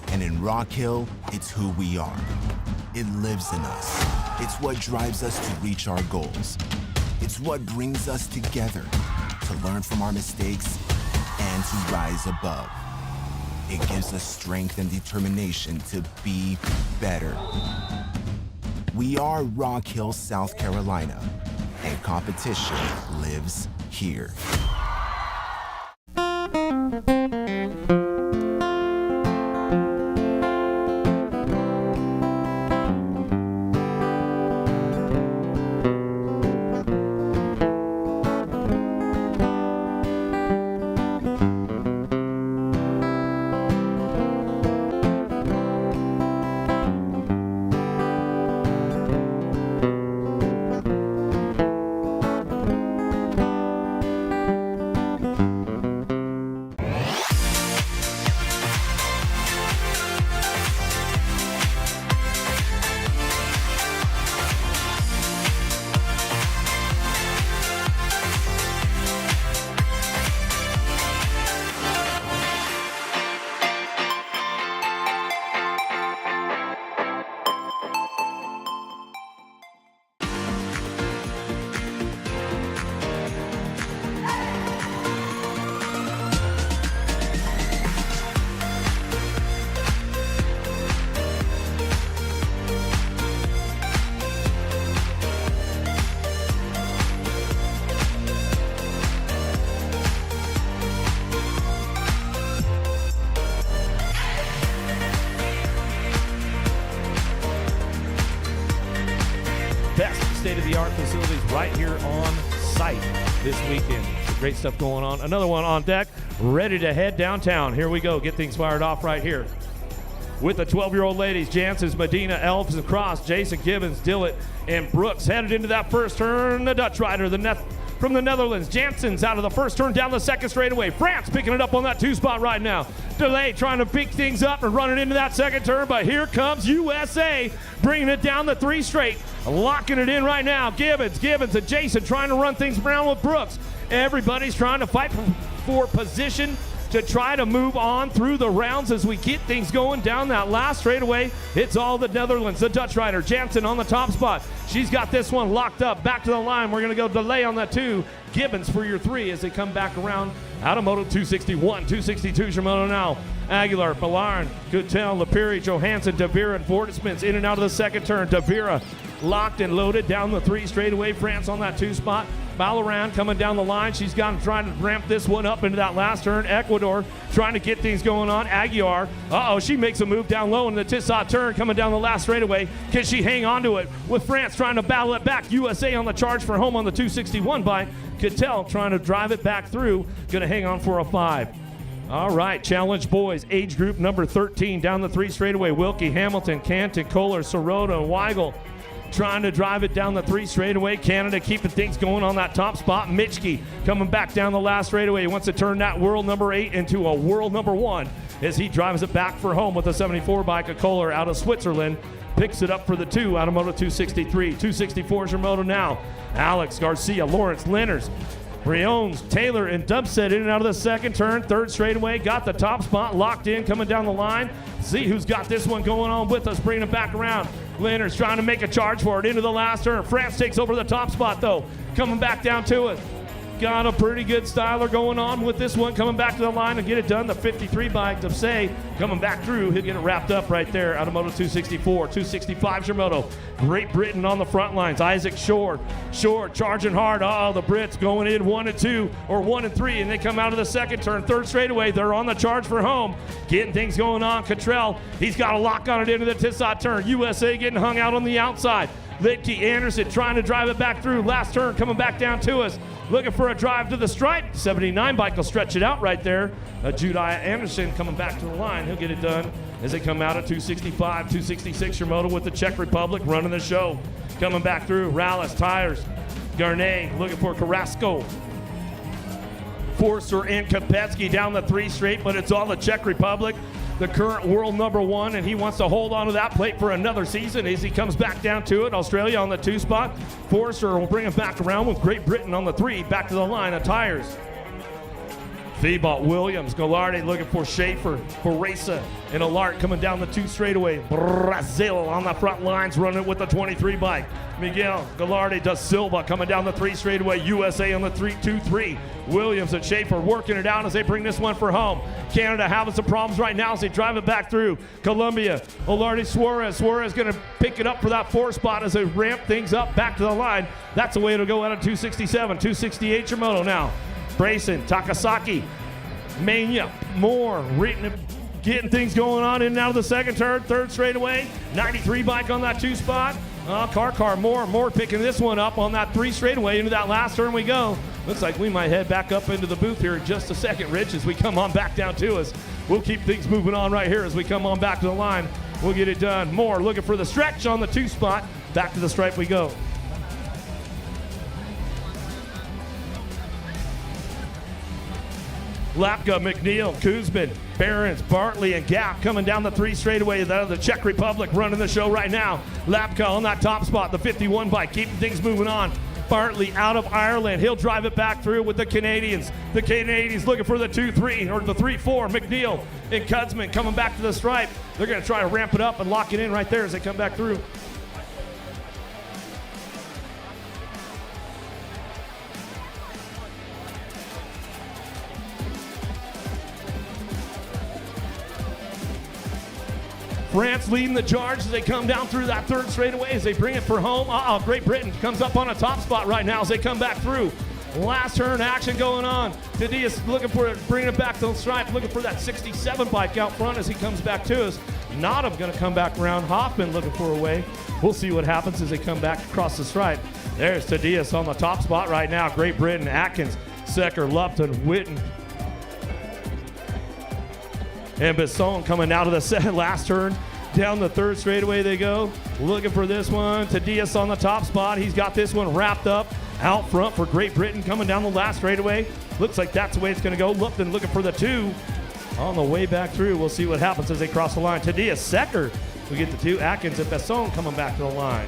Speaker 6: And in Rock Hill, it's who we are. It lives in us. It's what drives us to reach our goals. It's what brings us together to learn from our mistakes and to rise above. It gives us strength and determination to be better. We are Rock Hill, South Carolina, and competition lives here.
Speaker 2: state-of-the-art facilities right here on site this weekend. Great stuff going on. Another one on deck, ready to head downtown. Here we go. Get things fired off right here. With the 12-year-old ladies, Janssens, Medina, Elves, and Cross, Jason Gibbons, Dillett, and Brooks headed into that first turn. The Dutch rider, from the Netherlands, Janssens out of the first turn down the second straightaway. France picking it up on that 2 spot right now. Delay trying to pick things up and run it into that second turn, but here comes USA bringing it down the 3 straight, locking it in right now. Gibbons, and Jason trying to run things around with Brooks. Everybody's trying to fight for position to try to move on through the rounds as we get things going down that last straightaway. It's all the Netherlands, the Dutch rider, Janssen on the top spot. She's got this one locked up, back to the line. We're gonna go delay on that 2. Gibbons for your 3 as they come back around. Out of moto 261, 262 is your moto now. Aguilar, Ballarn, Guttel, Lapiri, Johansson, Davira, and Fortismans in and out of the second turn. Davira locked and loaded down the 3 straightaway. France on that 2 spot. Ballaran coming down the line. She's trying to ramp this one up into that last turn. Ecuador trying to get things going on. Aguiar, she makes a move down low in the Tissot turn coming down the last straightaway. Can she hang on to it? With France trying to battle it back. USA on the charge for home on the 261 by Cattell trying to drive it back through. Going to hang on for a 5. All right, challenge boys, age group number 13 down the 3 straightaway. Wilkie, Hamilton, Canton, Kohler, Sirota, and Weigel trying to drive it down the 3 straightaway. Canada keeping things going on that top spot. Mitchke coming back down the last straightaway. He wants to turn that world number 8 into a world number 1 as he drives it back for home with a 74 by Kohler out of Switzerland. Picks it up for the 2 out of moto 263. 264 is your moto now. Alex, Garcia, Lawrence, Lenners, Briones, Taylor, and Dubset in and out of the second turn. 3rd straightaway, got the top spot locked in, coming down the line. See who's got this one going on with us, bringing it back around. Lenners trying to make a charge for it into the last turn. France takes over the top spot, though, coming back down to it. Got a pretty good styler going on with this one, coming back to the line and get it done. The 53 by Dubsay coming back through. He'll get it wrapped up right there out of moto 264. 265 is your moto. Great Britain on the front lines. Isaac Shore charging hard. The Brits going in 1 and 2 or 1 and 3, and they come out of the second turn. 3rd straightaway, they're on the charge for home. Getting things going on. Cottrell, he's got a lock on it into the Tissot turn. USA getting hung out on the outside. Litke, Anderson trying to drive it back through. Last turn coming back down to us. Looking for a drive to the stripe. 79 bike will stretch it out right there. Judiah Anderson coming back to the line. He'll get it done as they come out at 265, 266 your moto with the Czech Republic running the show. Coming back through. Rallis, Tires, Garnet looking for Carrasco. Forster and Kopetsky down the 3 straight, but it's all the Czech Republic, the current world number 1, and he wants to hold on to that plate for another season as he comes back down to it. Australia on the 2 spot. Forster will bring him back around with Great Britain on the 3, back to the line of Tires. Thibault, Williams, Gallardi looking for Schaefer, Foresa, and Alart coming down the 2 straightaway. Brazil on the front lines running with the 23 bike. Miguel, Gallardi, Da Silva coming down the 3 straightaway. USA on the 3-2-3. Williams and Schaefer working it out as they bring this one for home. Canada having some problems right now as they drive it back through. Colombia, Olardi, Suarez. Suarez going to pick it up for that 4 spot as they ramp things up back to the line. That's the way it'll go out of 267. 268 your moto now. Brayson, Takasaki, Mania, Moore, getting things going on in and out of the second turn. 3rd straightaway, 93 bike on that 2 spot. Car, Moore picking this one up on that 3 straightaway. Into that last turn we go. Looks like we might head back up into the booth here in just a second, Rich, as we come on back down to us. We'll keep things moving on right here as we come on back to the line. We'll get it done. Moore looking for the stretch on the 2 spot. Back to the stripe we go. Lapka, McNeil, Kuzmin, Behrens, Bartley, and Gap coming down the 3 straightaway. The Czech Republic running the show right now. Lapka on that top spot, the 51 bike, keeping things moving on. Bartley out of Ireland. He'll drive it back through with the Canadians. The Canadians looking for the 2-3 or the 3-4. McNeil and Kuzmin coming back to the stripe. They're going to try to ramp it up and lock it in right there as they come back through. France leading the charge as they come down through that 3rd straightaway as they bring it for home. Great Britain comes up on a top spot right now as they come back through. Last turn action going on. Didius looking for it, bringing it back to the stripe, looking for that 67 bike out front as he comes back to us. Nottam going to come back around. Hoffman looking for a way. We'll see what happens as they come back across the stripe. There's Tadias on the top spot right now. Great Britain, Atkins, Secker, Lupton, Witten, and Besson coming out of the last turn. Down the third straightaway they go. Looking for this one. Tadias on the top spot. He's got this one wrapped up out front for Great Britain coming down the last straightaway. Looks like that's the way it's going to go. Lupton looking for the 2 on the way back through. We'll see what happens as they cross the line. Tadias, Secker, we get the 2. Atkins and Besson coming back to the line.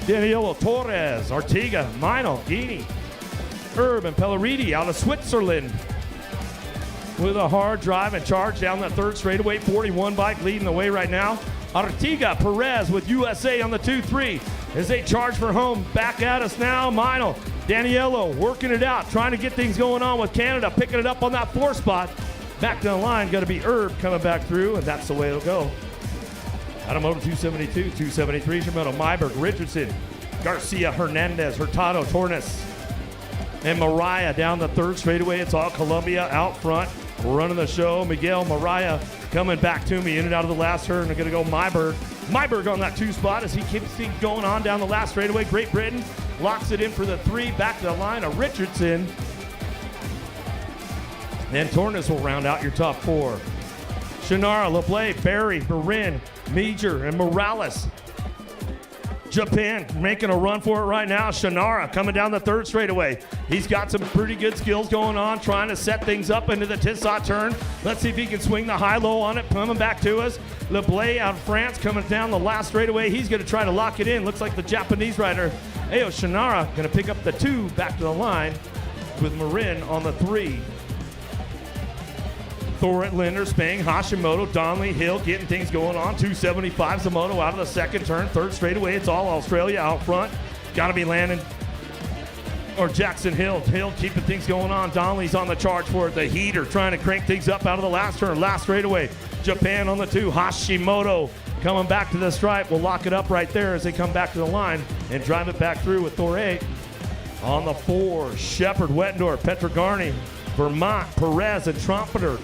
Speaker 2: Danielo, Torres, Artiga, Mino, Guini, Herb, and Pelleriti out of Switzerland with a hard drive and charge down that third straightaway. 41 bike leading the way right now. Artiga, Perez with USA on the 2-3 as they charge for home. Back at us now, Mino, Danielo working it out, trying to get things going on with Canada, picking it up on that 4 spot. Back to the line, going to be Herb coming back through, and that's the way it'll go. Adamoto 272, 273, Shimoto, Myberg, Richardson, Garcia, Hernandez, Hurtado, Tornes, and Mariah down the third straightaway. It's all Columbia out front, running the show. Miguel Mariah coming back to me in and out of the last turn. They're going to go Myberg. Myberg on that 2 spot as he keeps things going on down the last straightaway. Great Britain locks it in for the 3. Back to the line of Richardson. And Tornes will round out your top 4. Shannara, LeBlay, Barry, Marin, Major, and Morales. Japan making a run for it right now. Shannara coming down the third straightaway. He's got some pretty good skills going on, trying to set things up into the Tissot turn. Let's see if he can swing the high-low on it. Coming back to us. LeBlay out of France coming down the last straightaway. He's going to try to lock it in. Looks like the Japanese rider, Ayo Shannara, going to pick up the 2 back to the line with Marin on the 3. Thorent, Linder, Spang, Hashimoto, Donnelly, Hill getting things going on. 275 Zamoto out of the second turn. Third straightaway, it's all Australia out front. Got to be Landon or Jackson Hill. Hill keeping things going on. Donnelly's on the charge for it. The heater trying to crank things up out of the last turn. Last straightaway, Japan on the 2. Hashimoto coming back to the stripe. We'll lock it up right there as they come back to the line and drive it back through with Thoré. On the 4, Shepard, Wettendorf, Petrogarni, Vermont, Perez, and Trompeter.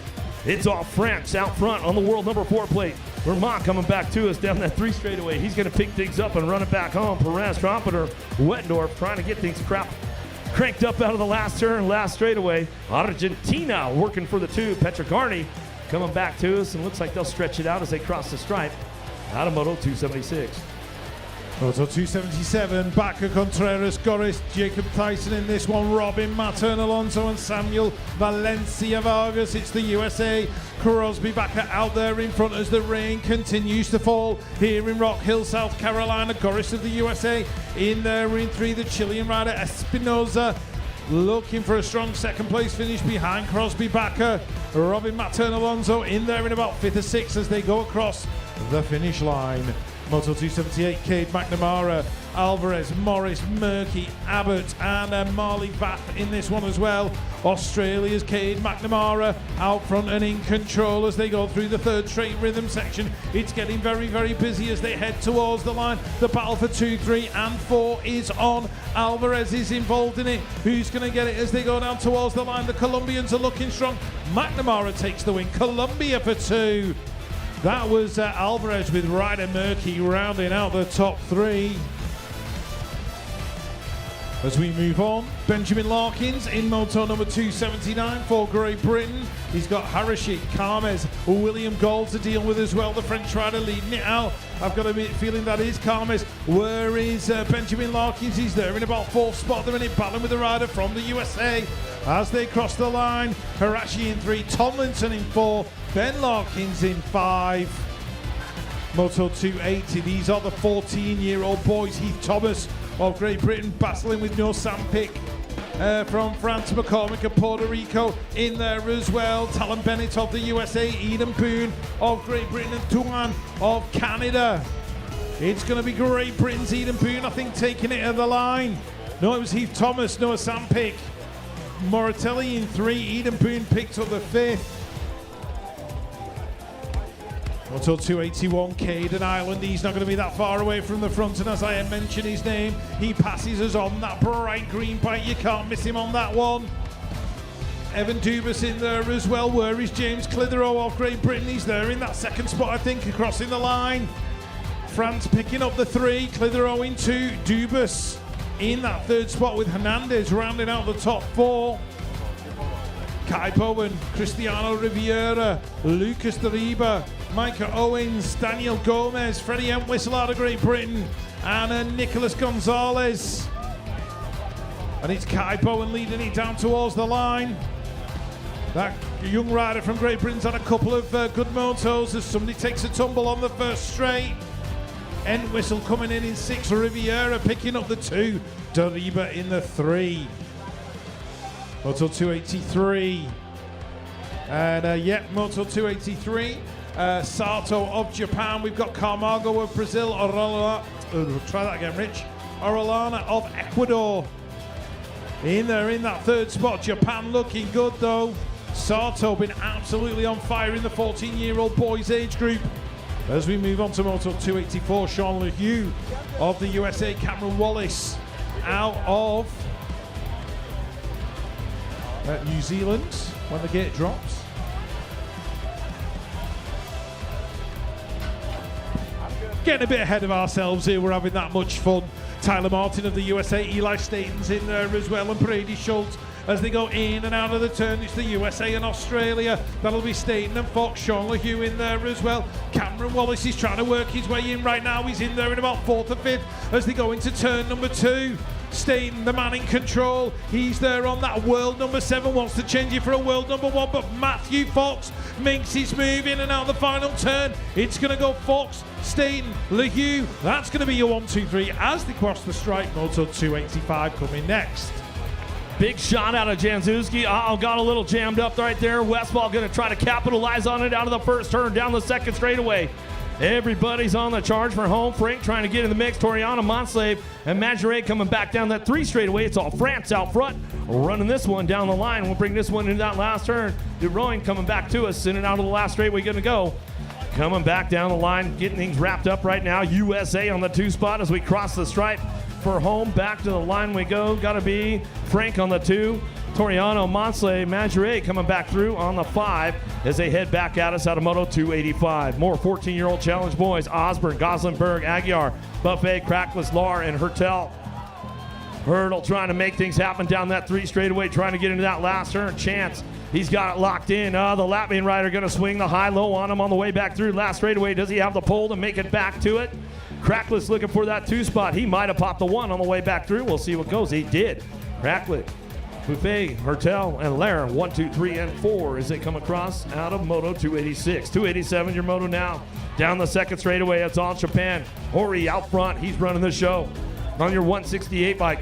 Speaker 2: It's all France out front on the world number 4 plate. Vermont coming back to us down that 3 straightaway. He's going to pick things up and run it back home. Perez, Trompeter, Wettendorf trying to get things cranked up out of the last turn, last straightaway. Argentina working for the 2. Petrogarni coming back to us, and looks like they'll stretch it out as they cross the stripe. Adamoto 276.
Speaker 1: Moto 277, Baca Contreras, Goris, Jacob Tyson in this one, Robin, Matern Alonso and Samuel Valencia Vargas. It's the USA. Crosby Baca out there in front as the rain continues to fall here in Rock Hill, South Carolina. Goris of the USA in there in 3. The Chilean rider Espinoza looking for a strong second place finish behind Crosby Baca. Robin, Matern Alonso in there in about 5th or 6th as they go across the finish line. Moto 278, Cade McNamara, Alvarez, Morris, Murky, Abbott, and Marley Vapp in this one as well. Australia's Cade McNamara out front and in control as they go through the 3rd straight rhythm section. It's getting very, very busy as they head towards the line. The battle for 2, 3, and 4 is on. Alvarez is involved in it. Who's going to get it as they go down towards the line? The Colombians are looking strong. McNamara takes the win. Colombia for 2. That was Alvarez with Ryder Murky rounding out the top 3. As we move on, Benjamin Larkins in moto number 279 for Great Britain. He's got Harashik, Carmes, William Gold to deal with as well. The French rider leading it out. I've got a feeling that is Carmes. Where is Benjamin Larkins? He's there in about 4th spot. They're in it battling with the rider from the USA. As they cross the line, Harashi in 3, Tomlinson in 4, Ben Larkins in 5. Moto 280, these are the 14-year-old boys. Heath Thomas of Great Britain battling with no Sampic from France, McCormick of Puerto Rico in there as well. Talon Bennett of the USA, Eden Boone of Great Britain, and Tuan of Canada. It's going to be Great Britain's Eden Boone, I think, taking it at the line. No, it was Heath Thomas, Noah Sampic. Moratelli in 3, Eden Boone picked up the 5th. Until 281, Caden Island. He's not going to be that far away from the front, and as I mentioned his name, he passes us on that bright green bike. You can't miss him on that one. Evan Dubas in there as well. Where is James Clitheroe of Great Britain? He's there in that 2nd spot, I think, crossing the line. France picking up the 3. Clitheroe into Dubus in that 3rd spot with Hernandez rounding out the top 4. Kai Bowen, Cristiano Riviera, Lucas Deriba, Micah Owens, Daniel Gomez, Freddie Entwistle out of Great Britain, and Nicholas Gonzalez. And it's Kai Bowen leading it down towards the line. That young rider from Great Britain's had a couple of good motos as somebody takes a tumble on the first straight. Entwistle coming in 6th, Riviera picking up the 2, Deriba in the 3. Moto 283. And Moto 283. Sato of Japan. We've got Camargo of Brazil. Try that again, Rich. Orellana of Ecuador. In there in that 3rd spot. Japan looking good though. Sato been absolutely on fire in the 14-year-old boys age group. As we move on to Moto 284, Sean LeHue of the USA, Cameron Wallace out of New Zealand when the gate drops. Getting a bit ahead of ourselves here, we're having that much fun. Tyler Martin of the USA, Eli Staten's in there as well, and Brady Schultz as they go in and out of the turn. It's the USA and Australia. That'll be Staten and Fox. Sean LeHue in there as well. Cameron Wallace is trying to work his way in right now. He's in there in about 4th or 5th as they go into turn number 2. Staten, the man in control. He's there on that world number 7. Wants to change it for a world number 1, but Matthew Fox makes his move in and out the final turn. It's going to go Fox, Staten, LeHue. That's going to be your 1, 2, 3 as they cross the stripe. Moto 285 coming next.
Speaker 2: Big shot out of Janzewski. Got a little jammed up right there. Westball going to try to capitalize on it out of the first turn, down the 2nd straightaway. Everybody's on the charge for home. Frank trying to get in the mix. Toriano Monslave and Majoret coming back down that 3 straightaway. It's all France out front, running this one down the line. We'll bring this one into that last turn. DeRoyne coming back to us, in and out of the last straightaway going to go. Coming back down the line, getting things wrapped up right now. USA on the 2 spot as we cross the stripe for home. Back to the line we go. Got to be Frank on the 2. Toriano, Monsley, Majoret coming back through on the 5 as they head back at us out of Moto 285. More 14-year-old challenge boys. Osborne, Goslinberg, Aguiar, Buffet, Crackless, Lar, and Hertel. Hurdle trying to make things happen down that 3 straightaway, trying to get into that last turn. Chance, he's got it locked in. The Latvian rider going to swing the high-low on him on the way back through last straightaway. Does he have the pole to make it back to it? Crackless looking for that 2 spot. He might have popped the 1 on the way back through. We'll see what goes. He did. Crackless, Buffet, Hertel, and Lair, 1, 2, 3, and 4 as they come across out of Moto 286. 287, your Moto now. Down the 2nd straightaway, it's all Japan. Hori out front, he's running the show. On your 168 bike,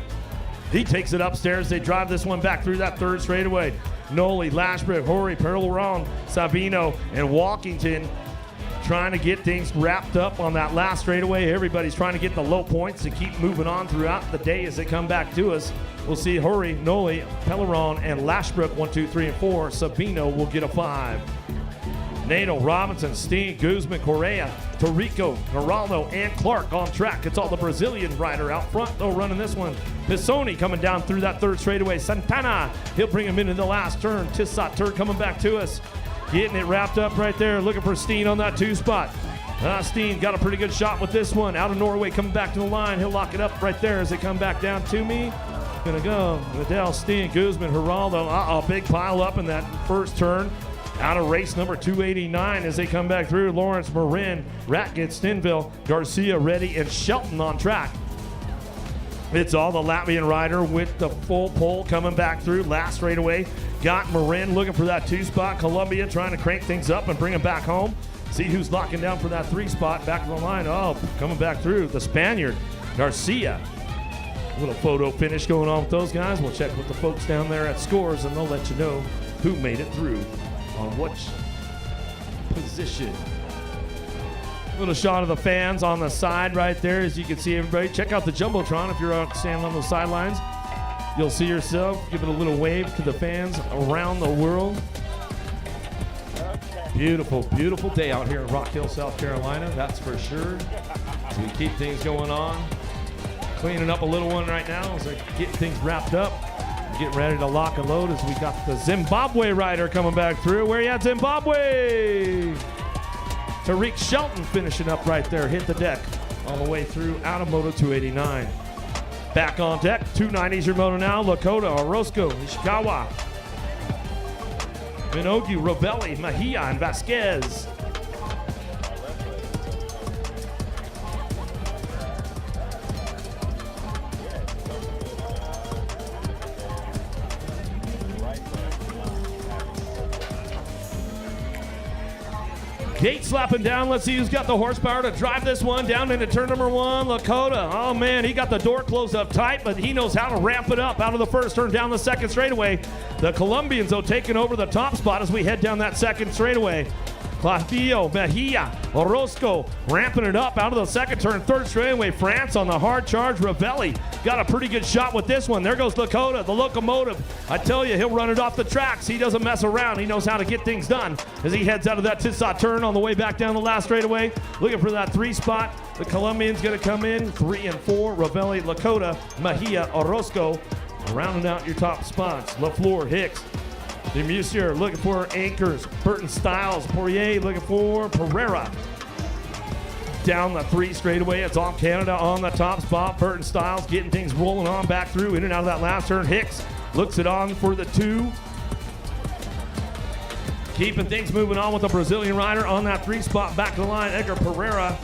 Speaker 2: he takes it upstairs. They drive this one back through that 3rd straightaway. Noli, Lashbrook, Hori, Perleron, Sabino, and Walkington trying to get things wrapped up on that last straightaway. Everybody's trying to get the low points to keep moving on throughout the day as they come back to us. We'll see Hori, Noli, Pelleron, and Lashbrook 1, 2, 3, and 4. Sabino will get a 5. Nato, Robinson, Steen, Guzman, Correa, Torrico, Geraldo, and Clark on track. It's all the Brazilian rider out front, though, running this one. Pisoni coming down through that 3rd straightaway. Santana, he'll bring him into the last turn. Tissot coming back to us. Getting it wrapped up right there. Looking for Steen on that 2 spot. Steen got a pretty good shot with this one. Out of Norway coming back to the line. He'll lock it up right there as they come back down to me. Gonna go Liddell, Steen, Guzman, Geraldo. Big pile up in that 1st turn. Out of race number 289 as they come back through. Lawrence, Marin, Ratgett, Stinville, Garcia, Reddy, and Shelton on track. It's all the Latvian rider with the full pole coming back through. Last straightaway, got Marin looking for that 2 spot. Columbia trying to crank things up and bring him back home. See who's locking down for that 3 spot. Back to the line. Coming back through, the Spaniard, Garcia. Little photo finish going on with those guys. We'll check with the folks down there at Scores, and they'll let you know who made it through on which position. Little shot of the fans on the side right there, as you can see everybody. Check out the Jumbotron if you're out standing on the sidelines. You'll see yourself. Give it a little wave to the fans around the world. Beautiful, beautiful day out here in Rock Hill, South Carolina. That's for sure. So we keep things going on. Cleaning up a little one right now as I get things wrapped up. Getting ready to lock and load as we got the Zimbabwe rider coming back through. Where you at, Zimbabwe? Tariq Shelton finishing up right there. Hit the deck. all the way through out of Moto 289. Back on deck, 290s your moto now. Lakota, Orozco, Ishikawa, Minogue, Robelli, Mejia, and Vasquez. Gate slapping down. Let's see who's got the horsepower to drive this one down into turn number 1. Lakota. Oh, man, he got the door closed up tight, but he knows how to ramp it up out of the first turn down the second straightaway. The Colombians, though, taking over the top spot as we head down that second straightaway. Claudio, Mejia, Orozco ramping it up out of the second turn, third straightaway. France on the hard charge. Ravelli got a pretty good shot with this one. There goes Lakota, the locomotive. I tell you, he'll run it off the tracks. He doesn't mess around. He knows how to get things done as he heads out of that Tissot turn on the way back down the last straightaway. Looking for that 3 spot. The Colombian's going to come in 3 and 4. Ravelli, Lakota, Mejia, Orozco rounding out your top spots. LaFleur, Hicks, DeMusier looking for anchors. Burton Styles, Poirier looking for Pereira. Down the 3 straightaway, it's all Canada on the top spot. Burton Styles getting things rolling on back through, in and out of that last turn. Hicks looks it on for the 2. Keeping things moving on with the Brazilian rider on that 3 spot. Back to the line, Edgar Pereira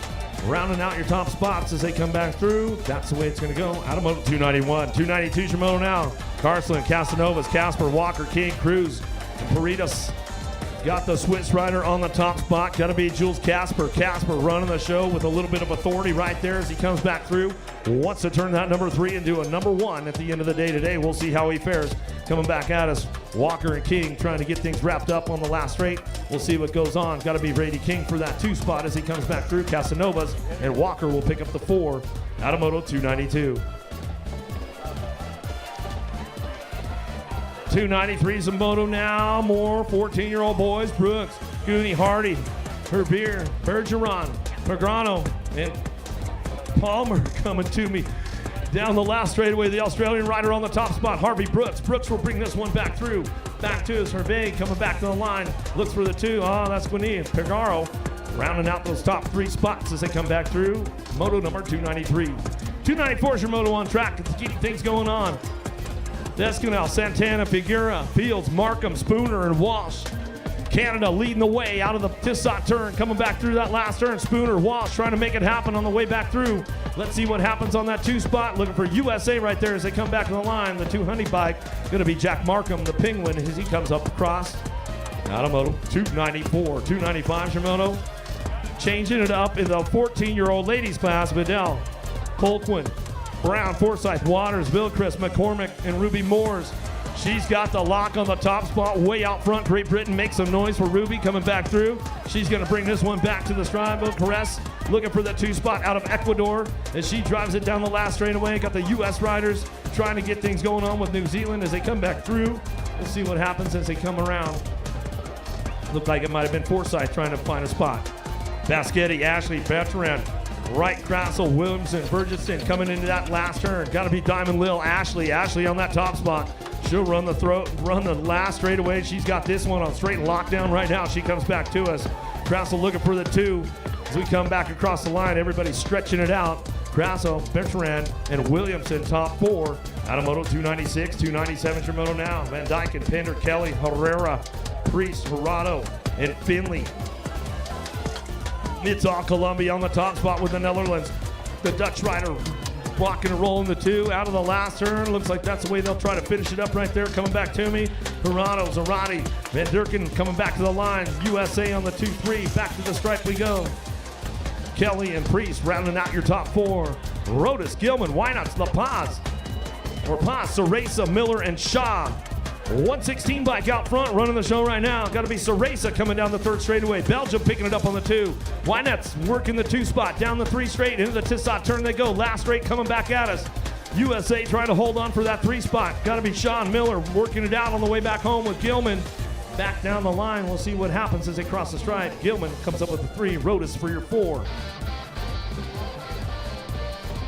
Speaker 2: rounding out your top spots as they come back through. That's the way it's going to go. Out of Moto 291. 292's your moto now. Carson, Casanovas, Casper, Walker, King, Cruz, and Peritas. Got the Swiss rider on the top spot. Got to be Jules Casper. Casper running the show with a little bit of authority right there as he comes back through. Wants to turn that number 3 into a number 1 at the end of the day today. We'll see how he fares coming back at us. Walker and King trying to get things wrapped up on the last straight. We'll see what goes on. Got to be Brady King for that 2 spot as he comes back through. Casanovas and Walker will pick up the 4 out of Moto 292. 293's a moto now. More 14-year-old boys. Brooks, Gooney, Hardy, Herbier, Bergeron, Magrano, and Palmer coming to me. Down the last straightaway, the Australian rider on the top spot, Harvey Brooks. Brooks will bring this one back through. Back to his Hervé coming back to the line. Looks for the 2. That's Guinea. Pegaro rounding out those top 3 spots as they come back through. Moto number 293. 294 is your moto on track to keep things going on. Descanal, Santana, Figuera, Fields, Markham, Spooner, and Walsh. Canada leading the way out of the Tissot turn, coming back through that last turn. Spooner, Walsh trying to make it happen on the way back through. Let's see what happens on that 2 spot. Looking for USA right there as they come back to the line. The 200 bike going to be Jack Markham, the Penguin, as he comes up across. Out of Moto 294, 295 Shimono. Changing it up in the 14-year-old ladies class. Vidal, Colquhoun, Brown, Forsyth, Waters, Vilchrist, McCormick, and Ruby Moores. She's got the lock on the top spot way out front. Great Britain makes some noise for Ruby coming back through. She's going to bring this one back to the stride. Caress looking for the 2 spot out of Ecuador as she drives it down the last straightaway. Got the U.S. riders trying to get things going on with New Zealand as they come back through. We'll see what happens as they come around. Looked like it might have been Forsyth trying to find a spot. Baschetti, Ashley, Bertrand, Wright, Crassel, Williamson, Burgesson coming into that last turn. Got to be Diamond Lil. Ashley on that top spot. She'll run the last straightaway. She's got this one on straight lockdown right now. She comes back to us. Crassel looking for the 2. As we come back across the line, everybody's stretching it out. Crassel, Bertrand, and Williamson top 4. Out of Moto 296, 297 your moto now. Van Dyke and Pender, Kelly, Herrera, Priest, Hirado, and Finley. It's all Colombia on the top spot with the Netherlands. The Dutch rider rocking and rolling the 2 out of the last turn. Looks like that's the way they'll try to finish it up right there. Coming back to me. Hirado, Zarate, Van Durken coming back to the line. USA on the 2-3. Back to the stripe we go. Kelly and Priest rounding out your top 4. Rodas, Gilman, Wynotts, La Paz, Cereza, Miller, and Shaw. 116 bike out front running the show right now. Got to be Cereza coming down the 3rd straightaway. Belgium picking it up on the 2. Wynetts working the 2 spot. Down the 3 straight. Into the Tissot turn they go. Last straight coming back at us. USA trying to hold on for that 3 spot. Got to be Sean Miller working it out on the way back home with Gilman. Back down the line. We'll see what happens as they cross the stride. Gilman comes up with the 3. Rodas for your 4.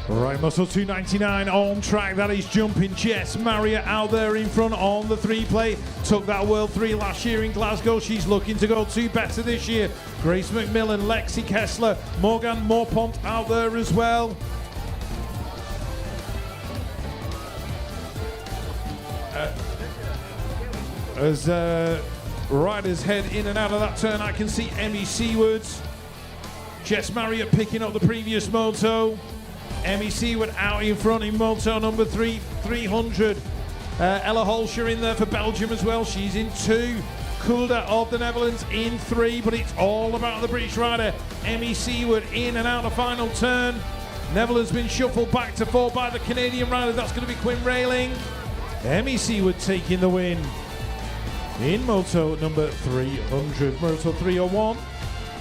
Speaker 1: Right, muscle 299 on track. That is jumping. Jess Marriott out there in front on the 3-plate. Took that World 3 last year in Glasgow. She's looking to go 2 better this year. Grace McMillan, Lexi Kessler, Morgan Morpont out there as well. As riders head in and out of that turn, I can see Emmy Seawards. Jess Marriott picking up the previous moto. Emmy Seward out in front in moto number 300. Ella Holscher in there for Belgium as well. She's in 2. Kulda of the Netherlands in 3, but it's all about the British rider. Emmy Seward in and out of final turn. Netherlands been shuffled back to 4 by the Canadian rider. That's going to be Quinn Railing. Emmy Seward taking the win in moto number 300. Moto 301.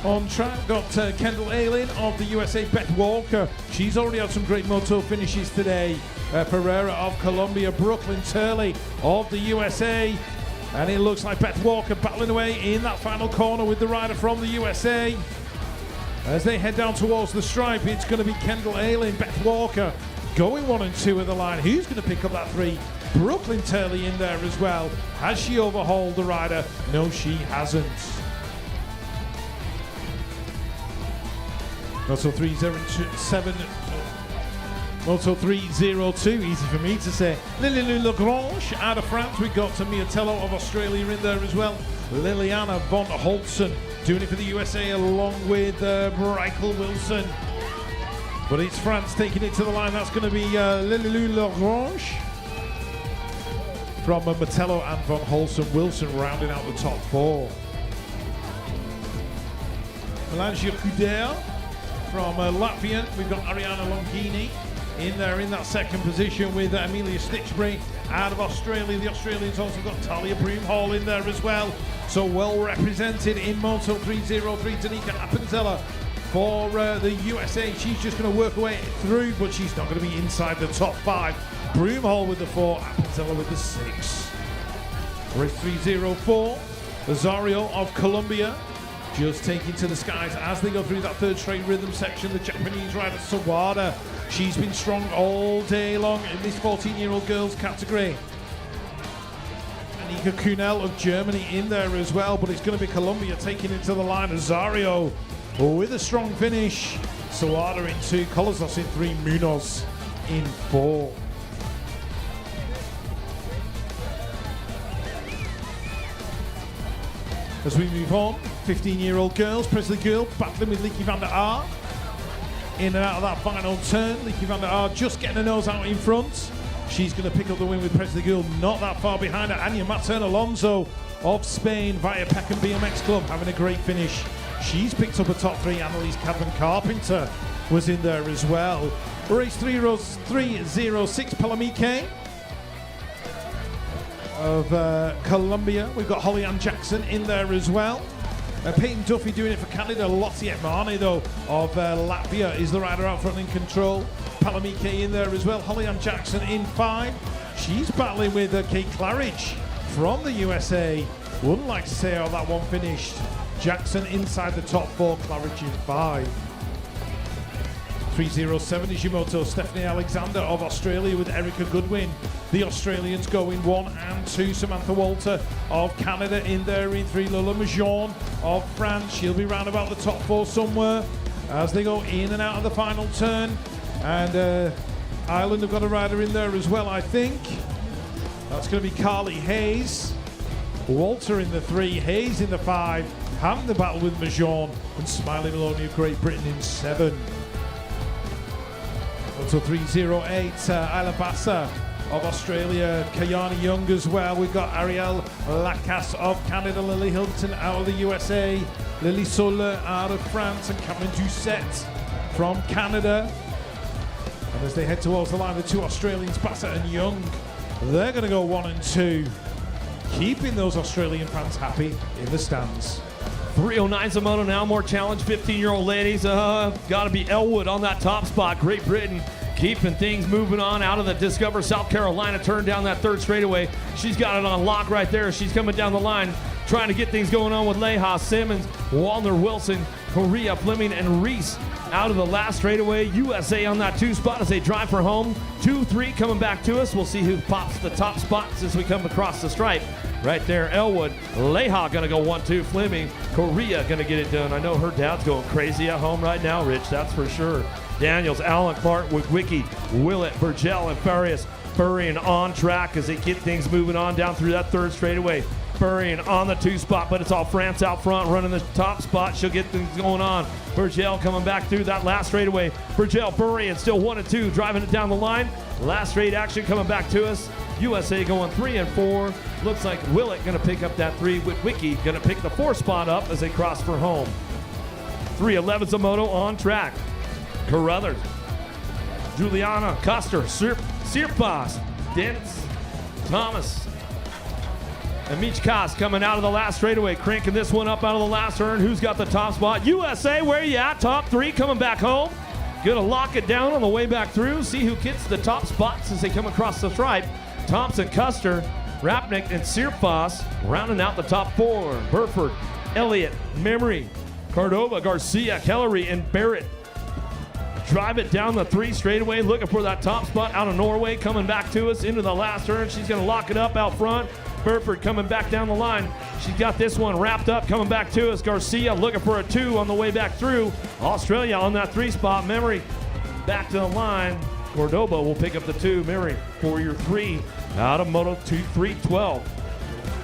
Speaker 1: On track, got Kendall Ayling of the USA, Beth Walker. She's already had some great moto finishes today. Pereira of Colombia, Brooklyn Turley of the USA. And it looks like Beth Walker battling away in that final corner with the rider from the USA. As they head down towards the stripe, it's going to be Kendall Ayling, Beth Walker going 1 and 2 at the line. Who's going to pick up that 3? Brooklyn Turley in there as well. Has she overhauled the rider? No, she hasn't. Moto 307, Moto 302, easy for me to say. Lily Lagrange out of France. We've got Mia Tello of Australia in there as well. Liliana von Holtzen doing it for the USA along with Breichel Wilson. But it's France taking it to the line. That's going to be Lily Lagrange from Metello and von Holtzen. Wilson rounding out the top 4. Melange Couder from Latvian. We've got Ariana Longini in there in that second position with Amelia Stitchbury out of Australia. The Australians also got Talia Broomhall in there as well. So well represented in Moto 303. Danica Appenzeller for the USA. She's just going to work her way through, but she's not going to be inside the top 5. Broomhall with the 4, Appenzeller with the 6. Race 304. Rosario of Colombia just taking to the skies as they go through that 3rd straight rhythm section. The Japanese rider Sawada, she's been strong all day long in this 14-year-old girls category. Anika Kunel of Germany in there as well, but it's going to be Colombia taking it to the line. Rosario with a strong finish. Sawada in 2, Colossos in 3, Munoz in 4. As we move on, 15-year-old girls, Presley Girl battling with Lieke van der Aar. In and out of that final turn, Lieke van der Aar just getting her nose out in front. She's going to pick up the win with Presley Girl not that far behind her. Anya Matern Alonso of Spain via Peckham BMX Club having a great finish. She's picked up a top 3. Annalise Cadman Carpenter was in there as well. Race 306, Palamike of Colombia. We've got Holly Ann Jackson in there as well. Peyton Duffy doing it for Canada. Lottie Etmane though of Latvia is the rider out front in control. Palamike in there as well. Holly Ann Jackson in 5. She's battling with Kate Claridge from the USA. Wouldn't like to say how that one finished. Jackson inside the top 4, Claridge in 5. 307 is Yamamoto Stephanie Alexander of Australia with Erica Goodwin. The Australians going 1 and 2. Samantha Walter of Canada in there in 3. Lola Majon of France. She'll be round about the top 4 somewhere as they go in and out of the final turn. And Ireland have got a rider in there as well, I think. That's going to be Carly Hayes. Walter in the 3, Hayes in the 5. Having the battle with Majon and Smiley Maloney of Great Britain in 7. Moto 308, Alabassa of Australia, Kayani Young as well. We've got Ariel Lacasse of Canada, Lily Hilton out of the USA, Lily Soler out of France, and Cameron Doucette from Canada. And as they head towards the line, the 2 Australians, Bassett and Young, they're going to go 1 and 2, keeping those Australian fans happy in the stands.
Speaker 2: 309's a moto now, more challenge, 15-year-old ladies. Got to be Elwood on that top spot. Great Britain keeping things moving on out of the Discover South Carolina turn down that 3rd straightaway. She's got it on lock right there. She's coming down the line. trying to get things going on with Leha, Simmons, Wallner, Wilson, Correa, Fleming, and Reese out of the last straightaway. USA on that 2 spot as they drive for home. 2-3 coming back to us. We'll see who pops the top spots as we come across the stripe. Right there, Elwood. Leha gonna go 1-2. Fleming, Correa gonna get it done. I know her dad's going crazy at home right now, Rich, that's for sure. Daniels, Allen, Clark, Wicki, Willett, Burgell, and Farias burying on track as they get things moving on down through that 3rd straightaway. Burying on the 2 spot, but it's all France out front running the top spot. She'll get things going on. Burgell coming back through that last straightaway. Burgell burying still 1-2, driving it down the line. Last straight action coming back to us. USA going 3 and 4. Looks like Willett gonna pick up that 3 with Wicki gonna pick the 4 spot up as they cross for home. 311's a moto on track. Carruthers, Juliana, Custer, Sirpas, Dents, Thomas, and Michkas coming out of the last straightaway, cranking this one up out of the last turn. Who's got the top spot? USA, where you at? Top 3 coming back home. Gonna lock it down on the way back through. See who gets the top spots as they come across the stripe. Thompson, Custer, Rapnick, and Sirpas rounding out the top 4. Burford, Elliott, Memory, Cordova, Garcia, Kellery, and Barrett. Drive it down the 3 straightaway, looking for that top spot out of Norway, coming back to us into the last turn. She's gonna lock it up out front. Burford coming back down the line. She's got this one wrapped up, coming back to us. Garcia looking for a 2 on the way back through. Australia on that 3 spot. Memory back to the line. Cordoba will pick up the 2. Memory for your 3 out of Moto 312.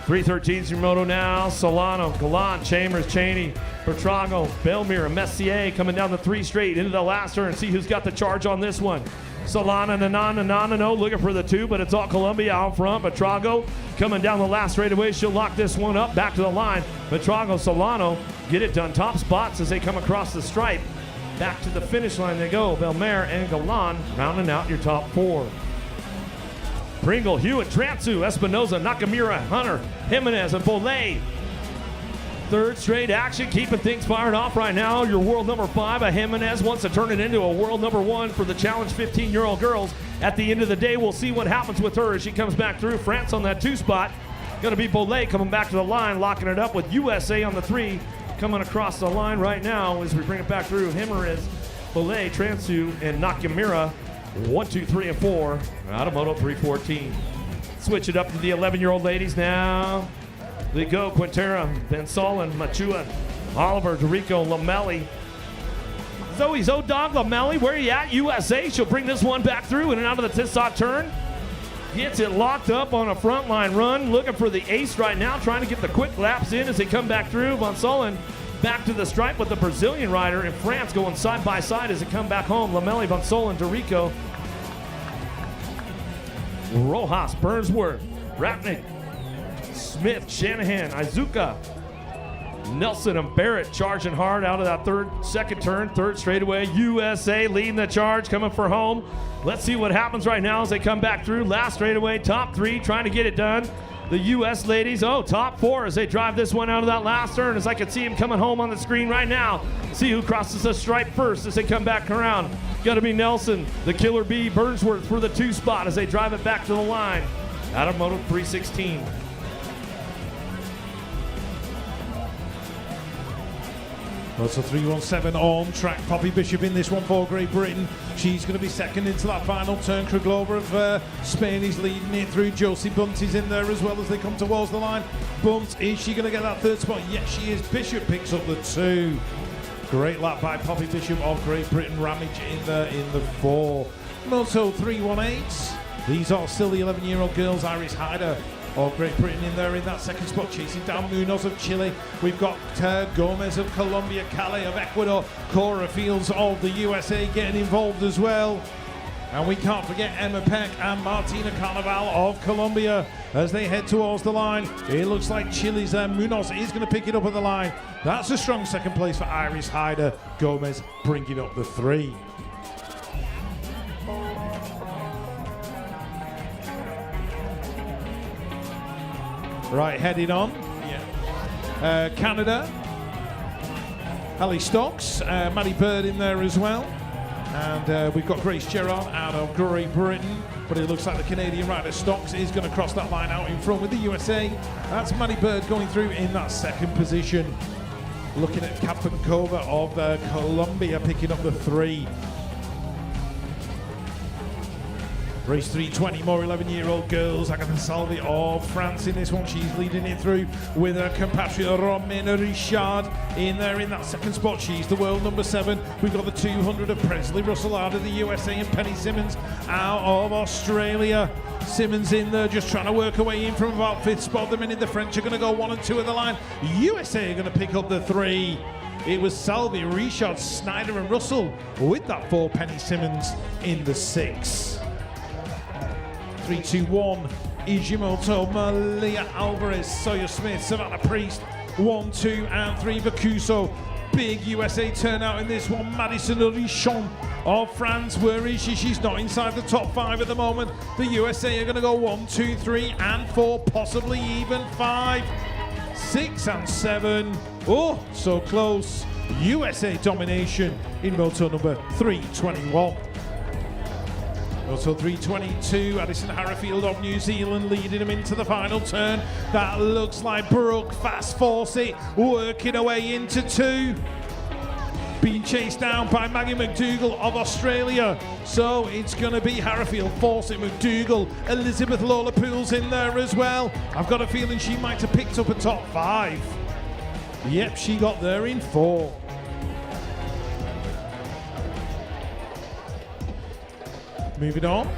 Speaker 2: 313's your moto now. Solano, Gallant, Chambers, Cheney, Bertrago, Belmire, and Messier coming down the 3 straight into the last turn. See who's got the charge on this one. Solana, Nanano looking for the 2, but it's all Columbia out front. Bertrago coming down the last straightaway. She'll lock this one up. Back to the line. Bertrago, Solano get it done. Top spots as they come across the stripe. Back to the finish line they go. Belmire and Galan rounding out your top 4. Pringle, Hewitt, Transu, Espinoza, Nakamura, Hunter, Jimenez, and Bolay. 3rd straight action, keeping things fired off right now. Your world number 5, Jimenez, wants to turn it into a world number 1 for the challenge 15-year-old girls. At the end of the day, we'll see what happens with her as she comes back through. France on that 2 spot. Going to be Bolay coming back to the line, locking it up with USA on the 3. Coming across the line right now as we bring it back through. Jimenez, Bolay, Transu, and Nakamura. 1, 2, 3, and 4 out of Moto 314. Switch it up to the 11-year-old ladies now. They go Quintera, Bensolin, Machua, Oliver, Dorico, Lamelli. Zoe Zodog, Lamelli, where are you at? USA, she'll bring this one back through in and out of the Tissot turn. Gets it locked up on a front line run. Looking for the ace right now, trying to get the quick laps in as they come back through. Bonsolin back to the stripe with the Brazilian rider, and France going side by side as they come back home. Lamelli, Bonsolin, Dorico, Rojas, Burnsworth, Rapnick, Smith, Shanahan, Izuka, Nelson, and Barrett charging hard out of that second turn, 3rd straightaway. USA leading the charge, coming for home. Let's see what happens right now as they come back through. Last straightaway, top 3, trying to get it done. The U.S. ladies, top 4 as they drive this one out of that last turn, as I can see him coming home on the screen right now. See who crosses the stripe first as they come back around. Got to be Nelson, the Killer Bee, Burnsworth for the 2 spot as they drive it back to the line. Out of Moto 316.
Speaker 1: Well, it's a 317 on track. Poppy Bishop in this one for Great Britain. She's going to be second into that final turn. Kruglova of Spain is leading it through. Josie Bunt is in there as well as they come towards the line. Bunt, is she going to get that 3rd spot? Yes, she is. Bishop picks up the 2. Great lap by Poppy Bishop of Great Britain. Ramage in there in the 4. Moto 318. These are still the 11-year-old girls. Iris Hyder of Great Britain in there in that 2nd spot, chasing down Munoz of Chile. We've got Gomez of Colombia, Calais of Ecuador, Cora Fields of the USA getting involved as well. And we can't forget Emma Peck and Martina Carnaval of Colombia as they head towards the line. It looks like Chile's Munoz is going to pick it up at the line. That's a strong 2nd place for Iris Hyder. Gomez bringing up the 3. Right, headed on. Canada. Hallie Stocks, Maddie Bird in there as well. And we've got Grace Gerard out of Great Britain. but it looks like the Canadian rider Stocks is going to cross that line out in front with the USA. That's Maddie Bird going through in that second position. Looking at Kapankova of Colombia picking up the 3. Race 320, more 11-year-old girls. Agatha Salvi of France in this one. She's leading it through with her compatriot Romain Richard in there in that second spot. She's the world number 7. We've got the 200 of Presley Russell out of the USA and Penny Simmons out of Australia. Simmons in there just trying to work her way in from about 5th spot. The minute the French are going to go 1 and 2 at the line. USA are going to pick up the 3. It was Salvi, Richard, Snyder and Russell with that 4. Penny Simmons in the 6. 3, 2, 1, Ijimoto, Malia Alvarez, Sawyer Smith, Savannah Priest, 1, 2, and 3, Bacuso. Big USA turnout in this one. Madison Richon of France, where is she? She's not inside the top 5 at the moment. The USA are going to go 1, 2, 3, and 4, possibly even 5, 6, and 7. Oh, so close. USA domination in moto number 321. Also 322, Addison Harrifield of New Zealand leading him into the final turn. That looks like Brooke Fast Fawcett working her way into 2. Being chased down by Maggie McDougall of Australia. So it's going to be Harrifield, Fawcett, McDougall, Elizabeth Lola Pools in there as well. I've got a feeling she might have picked up a top 5. Yep, she got there in 4. Moving on,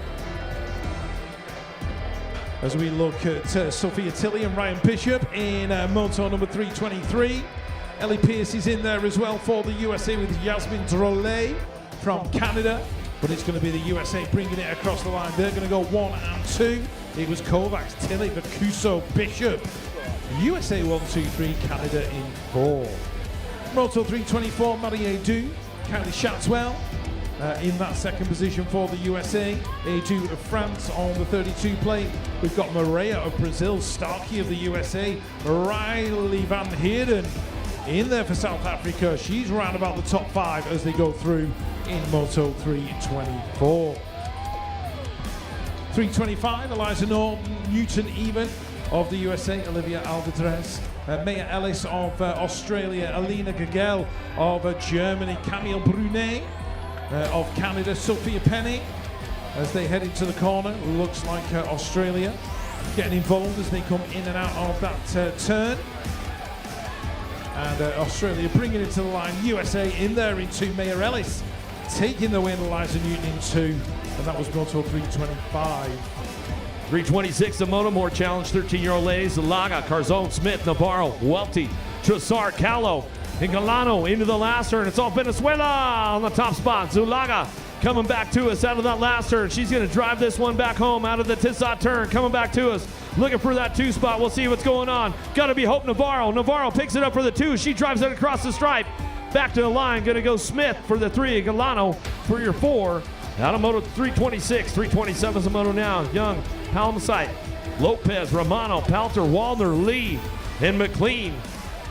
Speaker 1: as we look at Sophia Tilley and Ryan Bishop in moto number 323. Ellie Pierce is in there as well for the USA with Yasmin Drolet from Canada, but it's going to be the USA bringing it across the line. They're going to go 1 and 2. It was Kovacs, Tilley, Bacuso, Bishop. USA 1, 2, 3, Canada in 4. Moto 324, Marie Du, Kylie Shatswell. In that second position for the USA. A2 of France on the 32 plate. We've got Maria of Brazil, Starkey of the USA, Riley Van Heerden in there for South Africa. She's around about the top 5 as they go through in Moto 324. 325, Eliza Newton even of the USA, Olivia Alvarez, Maya Ellis of Australia, Alina Gagel of Germany, Camille Brunet of Canada, Sophia Penny as they head into the corner. Looks like Australia getting involved as they come in and out of that turn. And Australia bringing it to the line. USA in there in 2. Maya Ellis taking the win. Eliza Newton in 2. And that was Moto 325.
Speaker 2: 326, the Moto More Challenge, 13-year-old ladies. Laga, Carzone, Smith, Navarro, Welty, Trussard, Callo, and Galano into the last turn. It's all Venezuela on the top spot. Zulaga coming back to us out of that last turn. She's going to drive this one back home out of the Tissot turn. Coming back to us. Looking for that 2 spot. We'll see what's going on. Got to be Hope Navarro. Navarro picks it up for the 2. She drives it across the stripe. Back to the line. Going to go Smith for the 3. Galano for your 4. Out of Moto 326. 327 is the Moto now. Young, Palmasite, Lopez, Romano, Palter, Waldner, Lee, and McLean.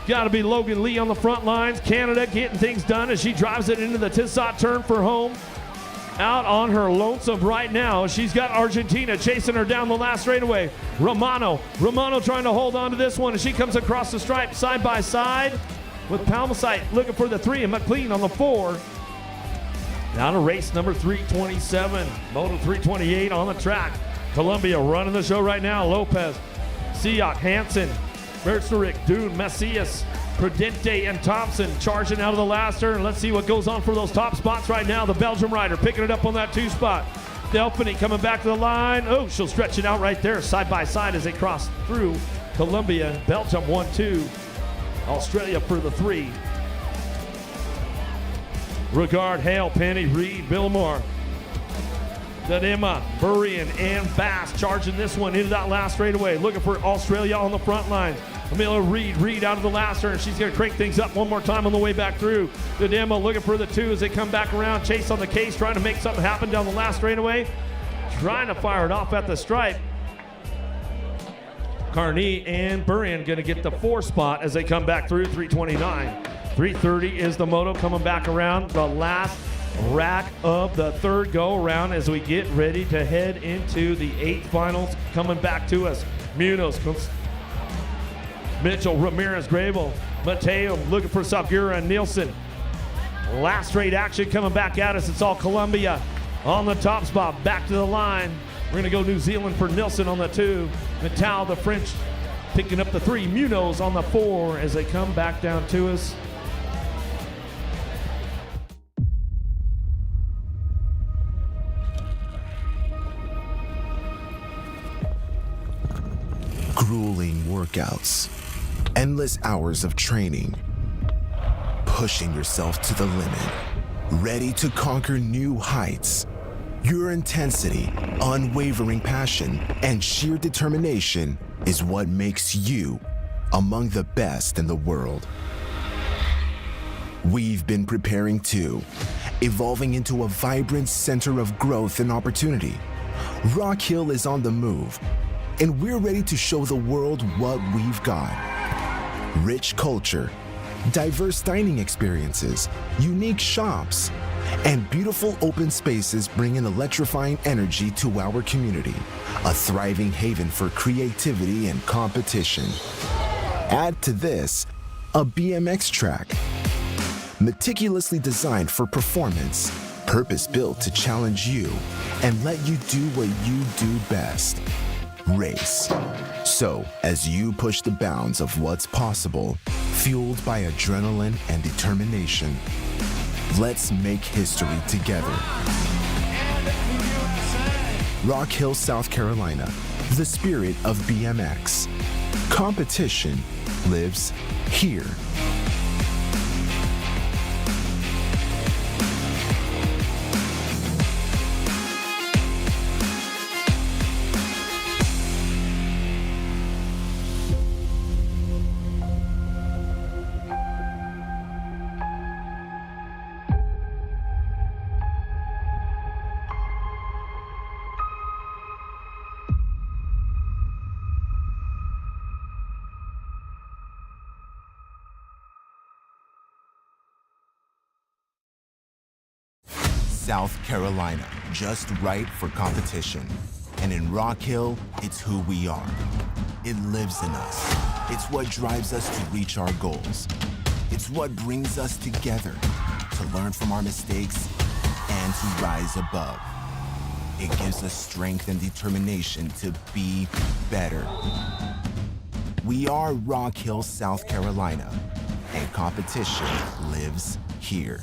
Speaker 2: Got to be Logan Lee on the front lines. Canada getting things done as she drives it into the Tissot turn for home. Out on her lonesome right now. She's got Argentina chasing her down the last straightaway. Romano trying to hold on to this one as she comes across the stripe side by side with Palmasite looking for the 3 and McLean on the 4. Now to race number 327. Moto 328 on the track. Colombia running the show right now. Lopez, Siak, Hansen, Mercerik, Dune, Messias, Prudente, and Thompson charging out of the last turn. Let's see what goes on for those top spots right now. The Belgium rider picking it up on that 2 spot. Delphine coming back to the line. Oh, she'll stretch it out right there side by side as they cross through Colombia. Belgium 1-2. Australia for the 3. Regard, Hale, Penny, Reed, Billamore, Nadema, Burrian, and Bass charging this one into that last straightaway. Looking for Australia on the front line. Amelia Reed out of the last turn. She's going to crank things up one more time on the way back through. Nadema looking for the 2 as they come back around. Chase on the case, trying to make something happen down the last straightaway. Trying to fire it off at the stripe. Carney and Burrian going to get the 4 spot as they come back through 329. 330 is the Moto coming back around the last rack of the third go-around as we get ready to head into the 8th finals. Coming back to us, Munoz, Mitchell, Ramirez, Grable, Mateo looking for Sagura and Nielsen. Last straight action coming back at us. It's all Colombia on the top spot. Back to the line. We're going to go New Zealand for Nielsen on the 2. Natal, the French, picking up the 3. Munoz on the 4 as they come back down to us.
Speaker 6: Grueling workouts, endless hours of training, pushing yourself to the limit, ready to conquer new heights. Your intensity, unwavering passion, and sheer determination is what makes you among the best in the world. We've been preparing too, evolving into a vibrant center of growth and opportunity. Rock Hill is on the move, and we're ready to show the world what we've got. Rich culture, diverse dining experiences, unique shops, and beautiful open spaces bring an electrifying energy to our community, a thriving haven for creativity and competition. Add to this a BMX track, meticulously designed for performance, purpose-built to challenge you and let you do what you do best. Race. So, as you push the bounds of what's possible, fueled by adrenaline and determination, let's make history together. Rock Hill, South Carolina, the spirit of BMX. Competition lives here. South Carolina, just right for competition. And in Rock Hill, it's who we are. It lives in us. It's what drives us to reach our goals. It's what brings us together to learn from our mistakes and to rise above. It gives us strength and determination to be better. We are Rock Hill, South Carolina, and competition lives here.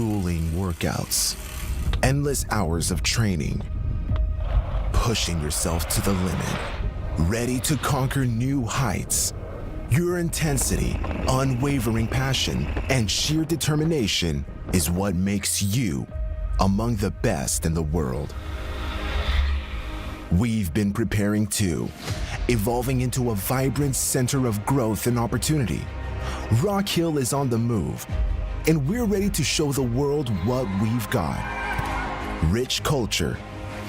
Speaker 6: grueling workouts, endless hours of training, pushing yourself to the limit, ready to conquer new heights. Your intensity, unwavering passion, and sheer determination is what makes you among the best in the world. We've been preparing too, evolving into a vibrant center of growth and opportunity. Rock Hill is on the move, and we're ready to show the world what we've got. Rich culture,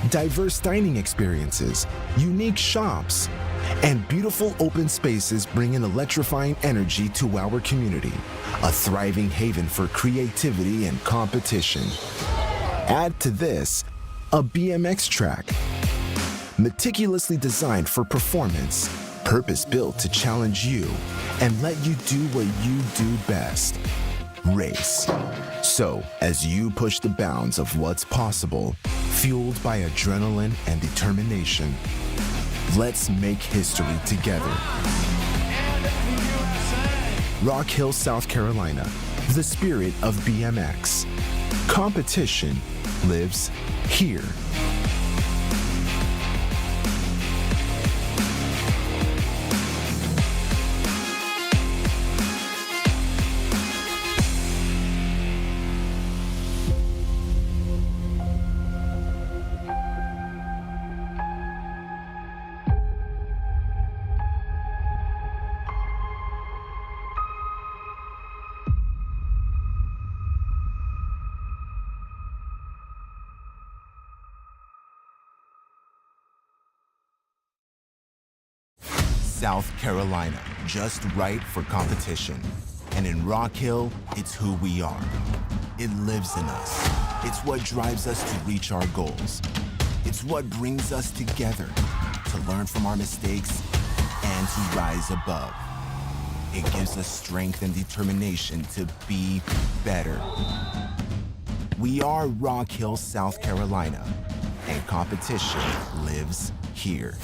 Speaker 6: diverse dining experiences, unique shops, and beautiful open spaces bring an electrifying energy to our community, a thriving haven for creativity and competition. Add to this a BMX track, meticulously designed for performance, purpose-built to challenge you and let you do what you do best, race. So, as you push the bounds of what's possible, fueled by adrenaline and determination, let's make history together. Rock Hill, South Carolina, the spirit of BMX. Competition lives here. South Carolina, just right for competition. And in Rock Hill, it's who we are. It lives in us. It's what drives us to reach our goals. It's what brings us together to learn from our mistakes and to rise above. It gives us strength and determination to be better. We are Rock Hill, South Carolina, and competition lives here.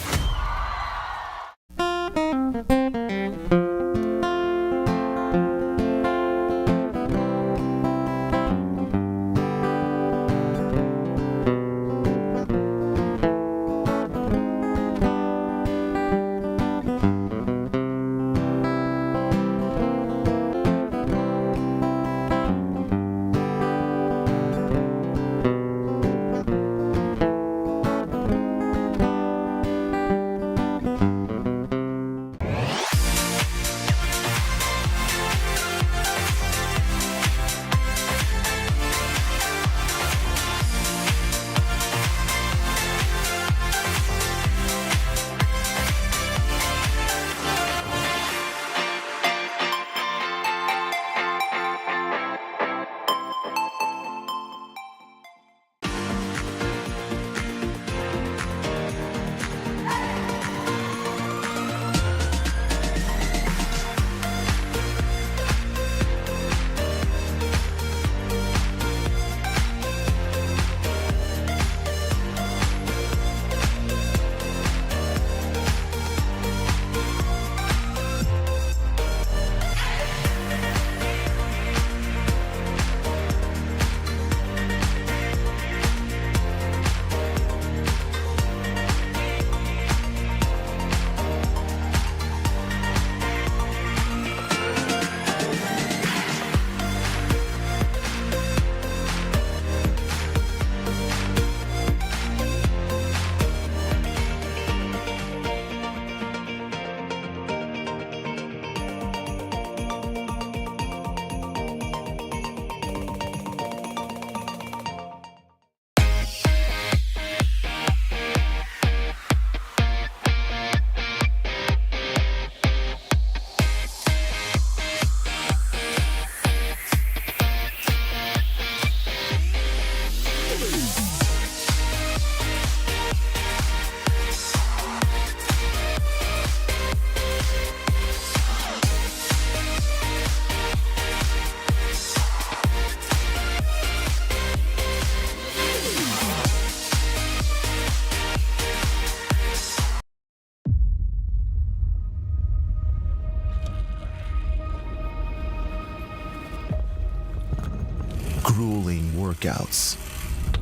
Speaker 6: grueling workouts,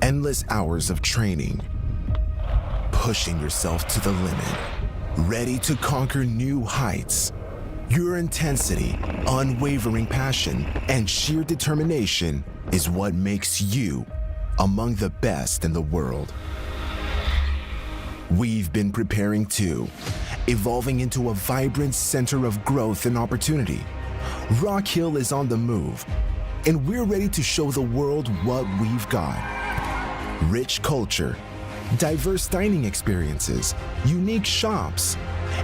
Speaker 6: endless hours of training, pushing yourself to the limit, ready to conquer new heights. Your intensity, unwavering passion, and sheer determination is what makes you among the best in the world. We've been preparing too, evolving into a vibrant center of growth and opportunity. Rock Hill is on the move, and we're ready to show the world what we've got. Rich culture, diverse dining experiences, unique shops,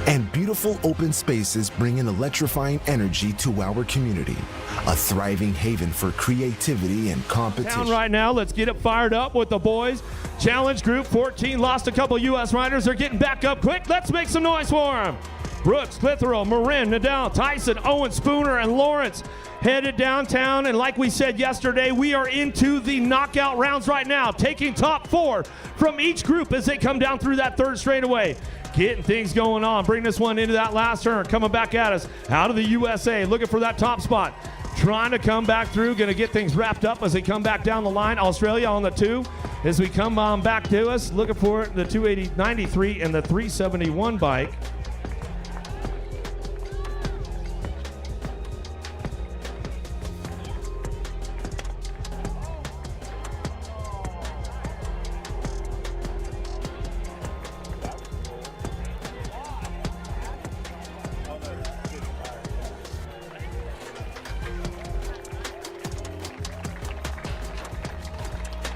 Speaker 6: and beautiful open spaces bring an electrifying energy to our community. A thriving haven for creativity and competition.
Speaker 2: Down right now, let's get it fired up with the boys. Challenge Group 14 lost a couple U.S. riders. They're getting back up quick. Let's make some noise for them. Brooks, Clitheroe, Marin, Nadal, Tyson, Owen, Spooner, and Lawrence headed downtown. And like we said yesterday, we are into the knockout rounds right now, taking top 4 from each group as they come down through that third straightaway. Getting things going on. Bring this one into that last turn. Coming back at us out of the USA, looking for that top spot. Trying to come back through, going to get things wrapped up as they come back down the line. Australia on the 2 as we come on back to us, looking for the 280-93 and the 371 bike.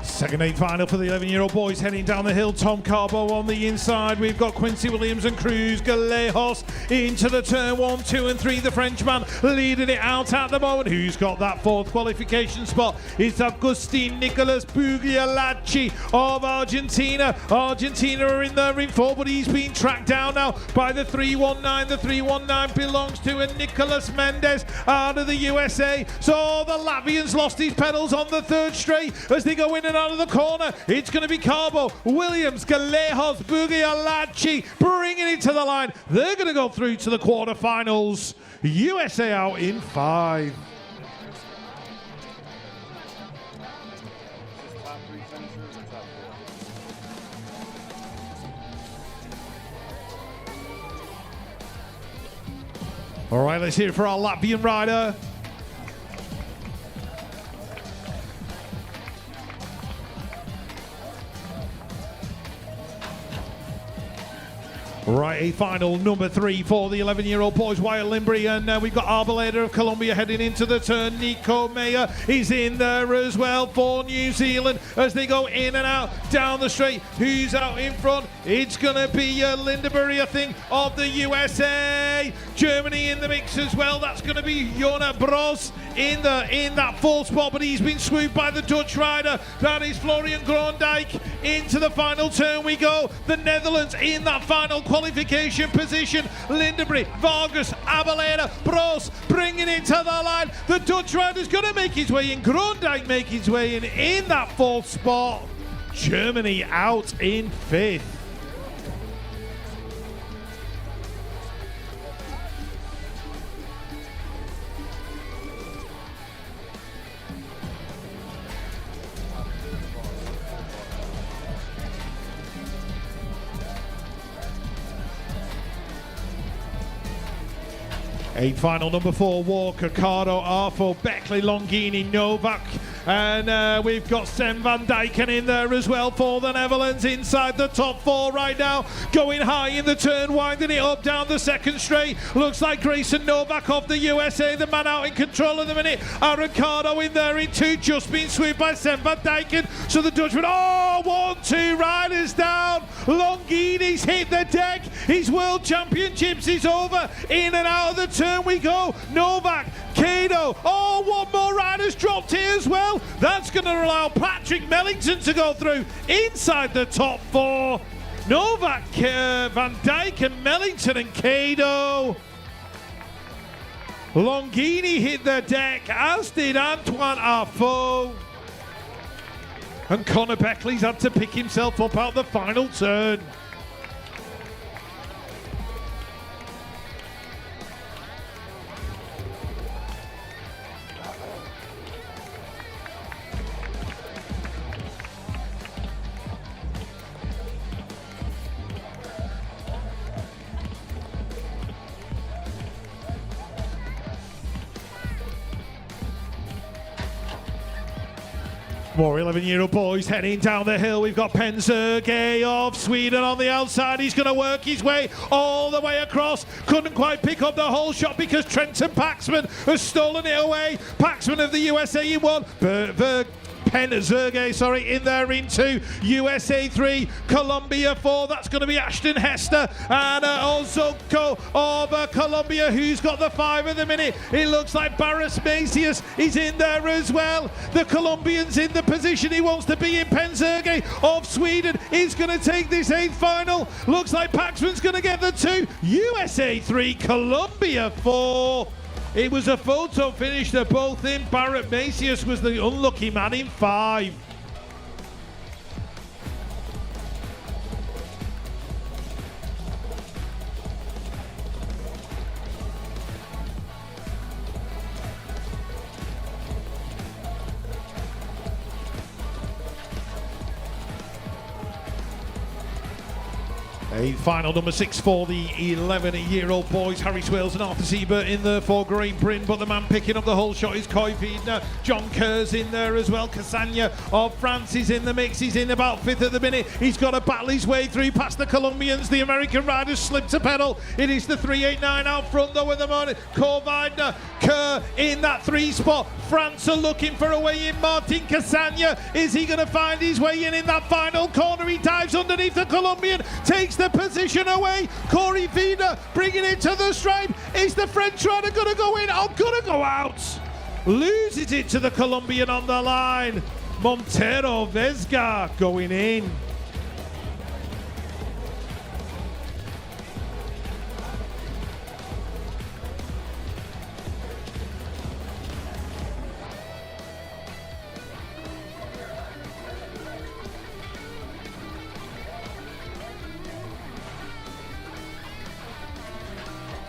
Speaker 1: Second 8 final for the 11-year-old boys heading down the hill. Tom Carbo on the inside. We've got Quincy Williams and Cruz Galejos into the turn 1, 2, and 3. The Frenchman leading it out at the moment. Who's got that 4th qualification spot? It's Agustin Nicolas Buglialacci of Argentina. Argentina are in the ring 4, but he's been tracked down now by the 319. The 319 belongs to a Nicolas Mendes out of the USA. So the Latvians lost his pedals on the 3rd straight as they go in and out of the corner. It's going to be Carbo, Williams, Galejos, Buglialacci bringing it to the line. They're going to go through to the quarterfinals. USA out in 5. All right, let's hear it for our Latvian rider. Right, a final number 3 for the 11-year-old boys, Wyatt Limbury, and we've got Arboleda of Colombia heading into the turn. Nico Meyer is in there as well for New Zealand as they go in and out down the straight. Who's out in front? It's going to be Lindenbury, I think, of the USA. Germany in the mix as well. That's going to be Jona Bros in that 4th spot, but he's been swooped by the Dutch rider. That is Florian Grondijk. Into the final turn we go. The Netherlands in that final qualification position. Lindenbury, Vargas, Abaleda, Bros bringing it to the line. The Dutch rider's going to make his way in. Grondijk make his way in that 4th spot. Germany out in 5th. Eight final number 4, Walker, Cardo, Arfo, Beckley, Longini, Novak. And we've got Sam van Dijken in there as well for the Netherlands inside the top 4 right now. Going high in the turn, winding it up down the 2nd straight. Looks like Grayson Novak of the USA, the man out in control at the minute. Aaron Cardo in there in 2, just been swooped by Sam van Dijken. So the Dutchman, 1, 2 riders down. Longini's hit the deck. His World Championships is over. In and out of the turn we go. Novak, Kado. 1 more rider's dropped here as well. That's going to allow Patrick Mellington to go through inside the top 4. Novak, Van Dijken, Mellington, and Kado. Longini hit the deck, as did Antoine Arfo. And Connor Beckley's had to pick himself up out the final turn. More 11-year-old boys heading down the hill. We've got Penzerge of Sweden on the outside. He's going to work his way all the way across. Couldn't quite pick up the whole shot because Trenton Paxman has stolen it away. Paxman of the USA in one. Penzerge, in there in two. USA 3, Colombia 4. That's going to be Ashton Hester and Ozoko of Colombia, who's got the 5 at the minute. It looks like Barras Macias is in there as well. The Colombian's in the position he wants to be in. Penzerge of Sweden is going to take this 8th final. Looks like Paxman's going to get the 2. USA 3, Colombia 4. It was a photo finish. They're both in. Barrett Macias was the unlucky man in 5. A final number 6 for the 11-year-old boys. Harry Swales and Arthur Siebert in the for Green Print, but the man picking up the whole shot is Coy Fiedner. John Kerr's in there as well. Cassagna of France is in the mix. He's in about 5th at the minute. He's got to battle his way through past the Colombians. The American riders slipped a pedal. It is the 389 out front though at the moment. Coy Fiedner, Kerr in that 3 spot. France are looking for a way in. Martin Cassagna, is he going to find his way in that final corner? He dives underneath the Colombian, takes the position away. Corey Fiedner bringing it to the stripe. Is the French rider going to go in or going to go out? Loses it to the Colombian on the line. Montero Vesga going in.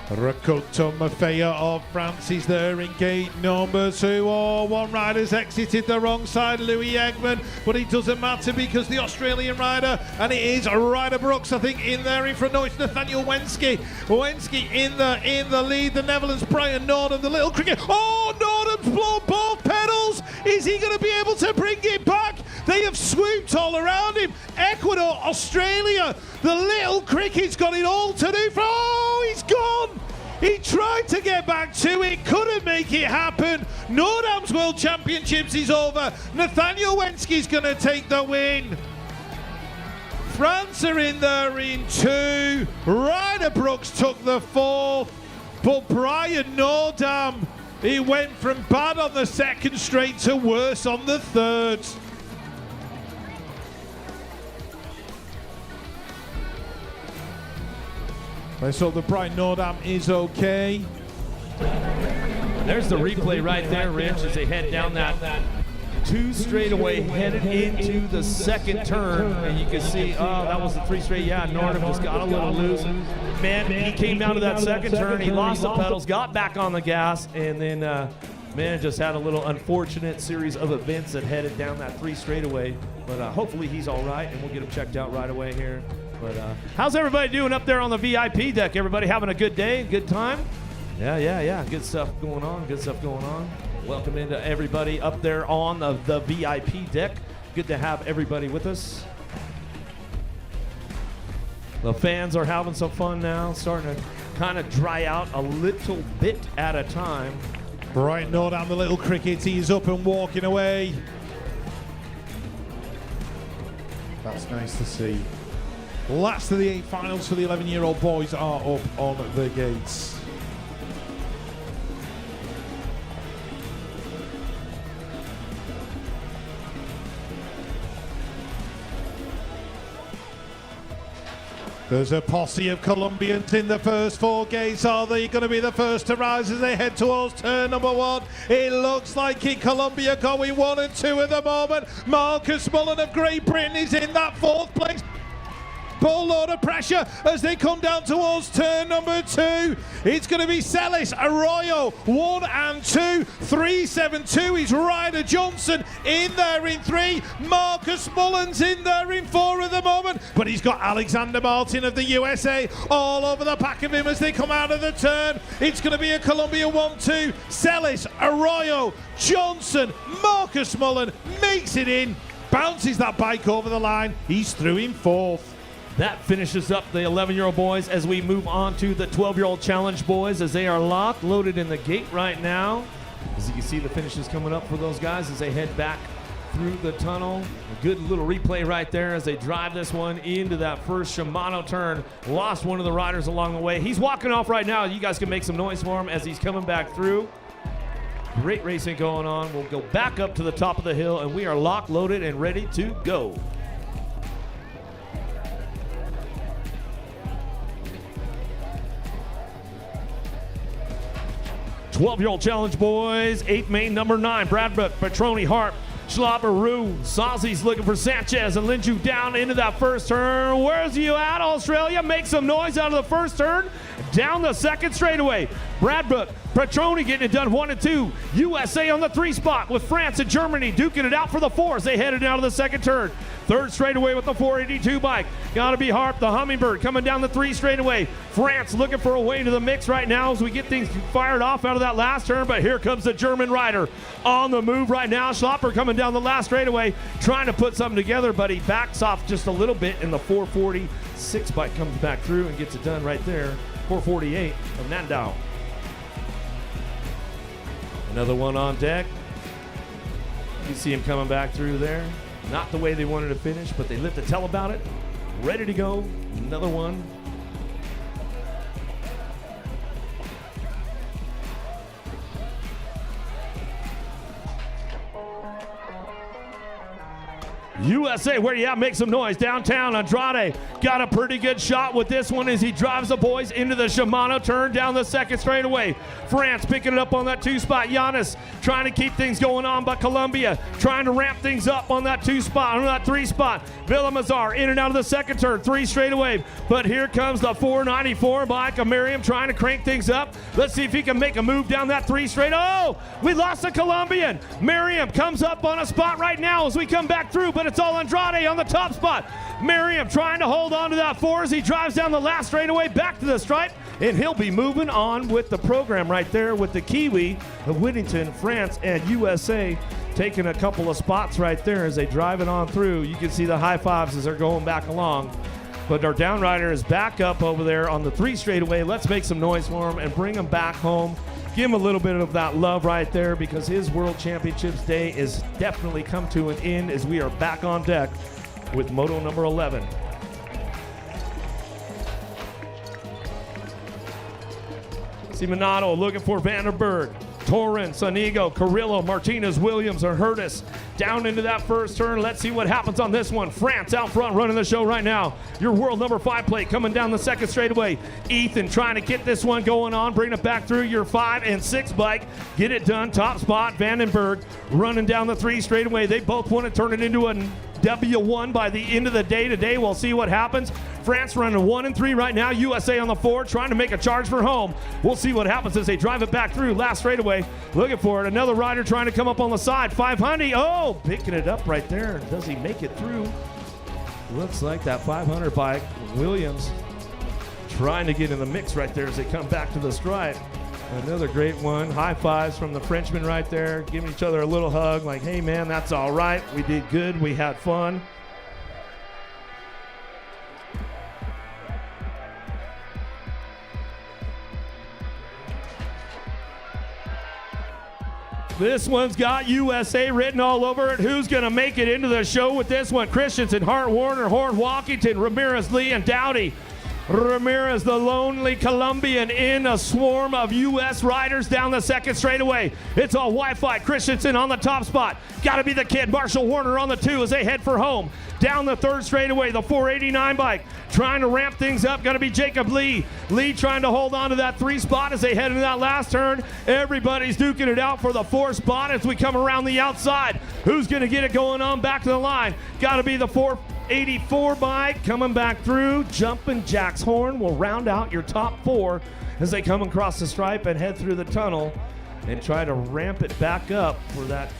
Speaker 1: Rakoto Mafea of France is there in gate number 2. Oh, one rider's exited the wrong side, Louis Eggman, but it doesn't matter because the Australian rider, and it is Ryder Brooks, I think, in there in front. No, it's Nathaniel Wensky. Wensky in the lead. The Netherlands, Brian Nordam, the little cricket. Oh, Nordam's blown both pedals. Is he going to be able to bring it back? They have swooped all around him. Ecuador, Australia, the little cricket's got it all to do for. Oh, he's gone. He tried to get back to it, couldn't make it happen. Nordam's World Championships is over. Nathaniel Wensky's going to take the win. France are in there in 2. Ryder Brooks took the 4th, but Brian Nordam, he went from bad on the 2nd straight to worse on the 3rd. Let's hope that Brian Nordam is okay.
Speaker 2: There's the replay right there, Rich, as they head down that 2 straightaway, headed into the 2nd turn. And you can see, oh, that was the 3 straight. Yeah, Nordam just got a little loose. Man, he came down to that 2nd turn. He lost the pedals, got back on the gas, and then, man, just had a little unfortunate series of events that headed down that 3 straightaway. But hopefully he's all right, and we'll get him checked out right away here. But how's everybody doing up there on the VIP deck? Everybody having a good day, good time? Yeah. Good stuff going on. Welcome into everybody up there on the VIP deck. Good to have everybody with us. The fans are having some fun now, starting to kind of dry out a little bit at a time.
Speaker 1: Brian Nordam, the little cricket, he's up and walking away. That's nice to see. Last of the 8 finals for the 11-year-old boys are up on the gates. There's a posse of Colombians in the first 4 gates. Are they going to be the first to rise as they head towards turn number 1? It looks like in Colombia going 1 and 2 at the moment. Marcus Mullen of Great Britain is in that 4th place. Boatload of pressure as they come down towards turn number 2. It's going to be Celis, Arroyo, 1 and 2, 3-7-2 is Ryder Johnson in there in 3. Marcus Mullins in there in 4 at the moment, but he's got Alexander Martin of the USA all over the back of him as they come out of the turn. It's going to be a Columbia 1-2. Celis, Arroyo, Johnson, Marcus Mullen makes it in, bounces that bike over the line. He's through in 4th.
Speaker 2: That finishes up the 11-year-old boys as we move on to the 12-year-old challenge boys as they are locked, loaded in the gate right now. As you can see, the finishes coming up for those guys as they head back through the tunnel. A good little replay right there as they drive this one into that first Shimano turn. Lost one of the riders along the way. He's walking off right now. You guys can make some noise for him as he's coming back through. Great racing going on. We'll go back up to the top of the hill and we are locked, loaded, and ready to go. 12-year-old challenge boys, 8th main, number 9, Bradbrook, Petroni, Harp, Schlopper, Rue, Saucy's looking for Sanchez and Linju down into that first turn. Where's you at, Australia? Make some noise out of the first turn. Down the second straightaway. Bradbrook, Petroni getting it done 1 and 2. USA on the 3 spot with France and Germany duking it out for the 4 as they headed out of the second turn. Third straightaway with the 482 bike. Gotta be Harp, the Hummingbird, coming down the 3 straightaway. France looking for a way into the mix right now as we get things fired off out of that last turn, but here comes the German rider on the move right now. Schlopper coming down the last straightaway, trying to put something together, but he backs off just a little bit, and the 446 bike comes back through and gets it done right there. 448 of Nandau. Another one on deck. You see him coming back through there. Not the way they wanted to finish, but they lived to tell about it. Ready to go. Another one. USA, where you at? Make some noise. Downtown, Andrade got a pretty good shot with this one as he drives the boys into the Shimano turn down the second straightaway. France picking it up on that 2 spot. Giannis trying to keep things going on, but Columbia trying to ramp things up on that 2 spot, on that 3 spot. Villamazar in and out of the second turn, 3 straightaway. But here comes the 494 bike of Miriam trying to crank things up. Let's see if he can make a move down that 3 straight. Oh, we lost the Colombian. Miriam comes up on a spot right now as we come back through, but it's all Andrade on the top spot. Miriam trying to hold on to that 4 as he drives down the last straightaway back to the stripe, and he'll be moving on with the program right there with the Kiwi of Whittington, France, and USA taking a couple of spots right there as they drive it on through. You can see the high fives as they're going back along. But our downrider is back up over there on the 3 straightaway. Let's make some noise for him and bring him back home. Give him a little bit of that love right there because his World Championships day is definitely come to an end as we are back on deck with moto number 11. Simonado looking for Vanderberg. Torrin, Sonigo, Carrillo, Martinez, Williams, or Hurtis down into that first turn. Let's see what happens on this one. France out front running the show right now. Your world number 5 plate coming down the second straightaway. Ethan trying to get this one going on, bring it back through your 5 and 6 bike. Get it done. Top spot, Vandenberg running down the 3 straightaway. They both want to turn it into a W1 by the end of the day today. We'll see what happens. France running 1 and 3 right now. USA on the 4 trying to make a charge for home. We'll see what happens as they drive it back through last straightaway. Looking for it. Another rider trying to come up on the side. 500. Oh, picking it up right there. Does he make it through? Looks like that 500 bike. Williams trying to get in the mix right there as they come back to the stripe. Another great one. High fives from the Frenchman right there, giving each other a little hug like, hey man, that's all right. We did good. We had fun. This one's got USA written all over it. Who's going to make it into the show with this one? Christensen, Hart, Warner, Horn, Walkington, Ramirez, Lee, and Dowdy. Ramirez, the lonely Colombian, in a swarm of U.S. riders down the second straightaway. It's all Wi-Fi. Christensen on the top spot. Got to be the kid. Marshall Warner on the 2 as they head for home. Down the third straightaway, the 489 bike. Trying to ramp things up. Got to be Jacob Lee. Lee trying to hold on to that 3 spot as they head into that last turn. Everybody's duking it out for the 4 spot as we come around the outside. Who's going to get it going on back to the line? Got to be the 4 484 bike coming back through. Jumping Jack's Horn will round out your top 4 as they come across the stripe and head through the tunnel and try to ramp it back up for that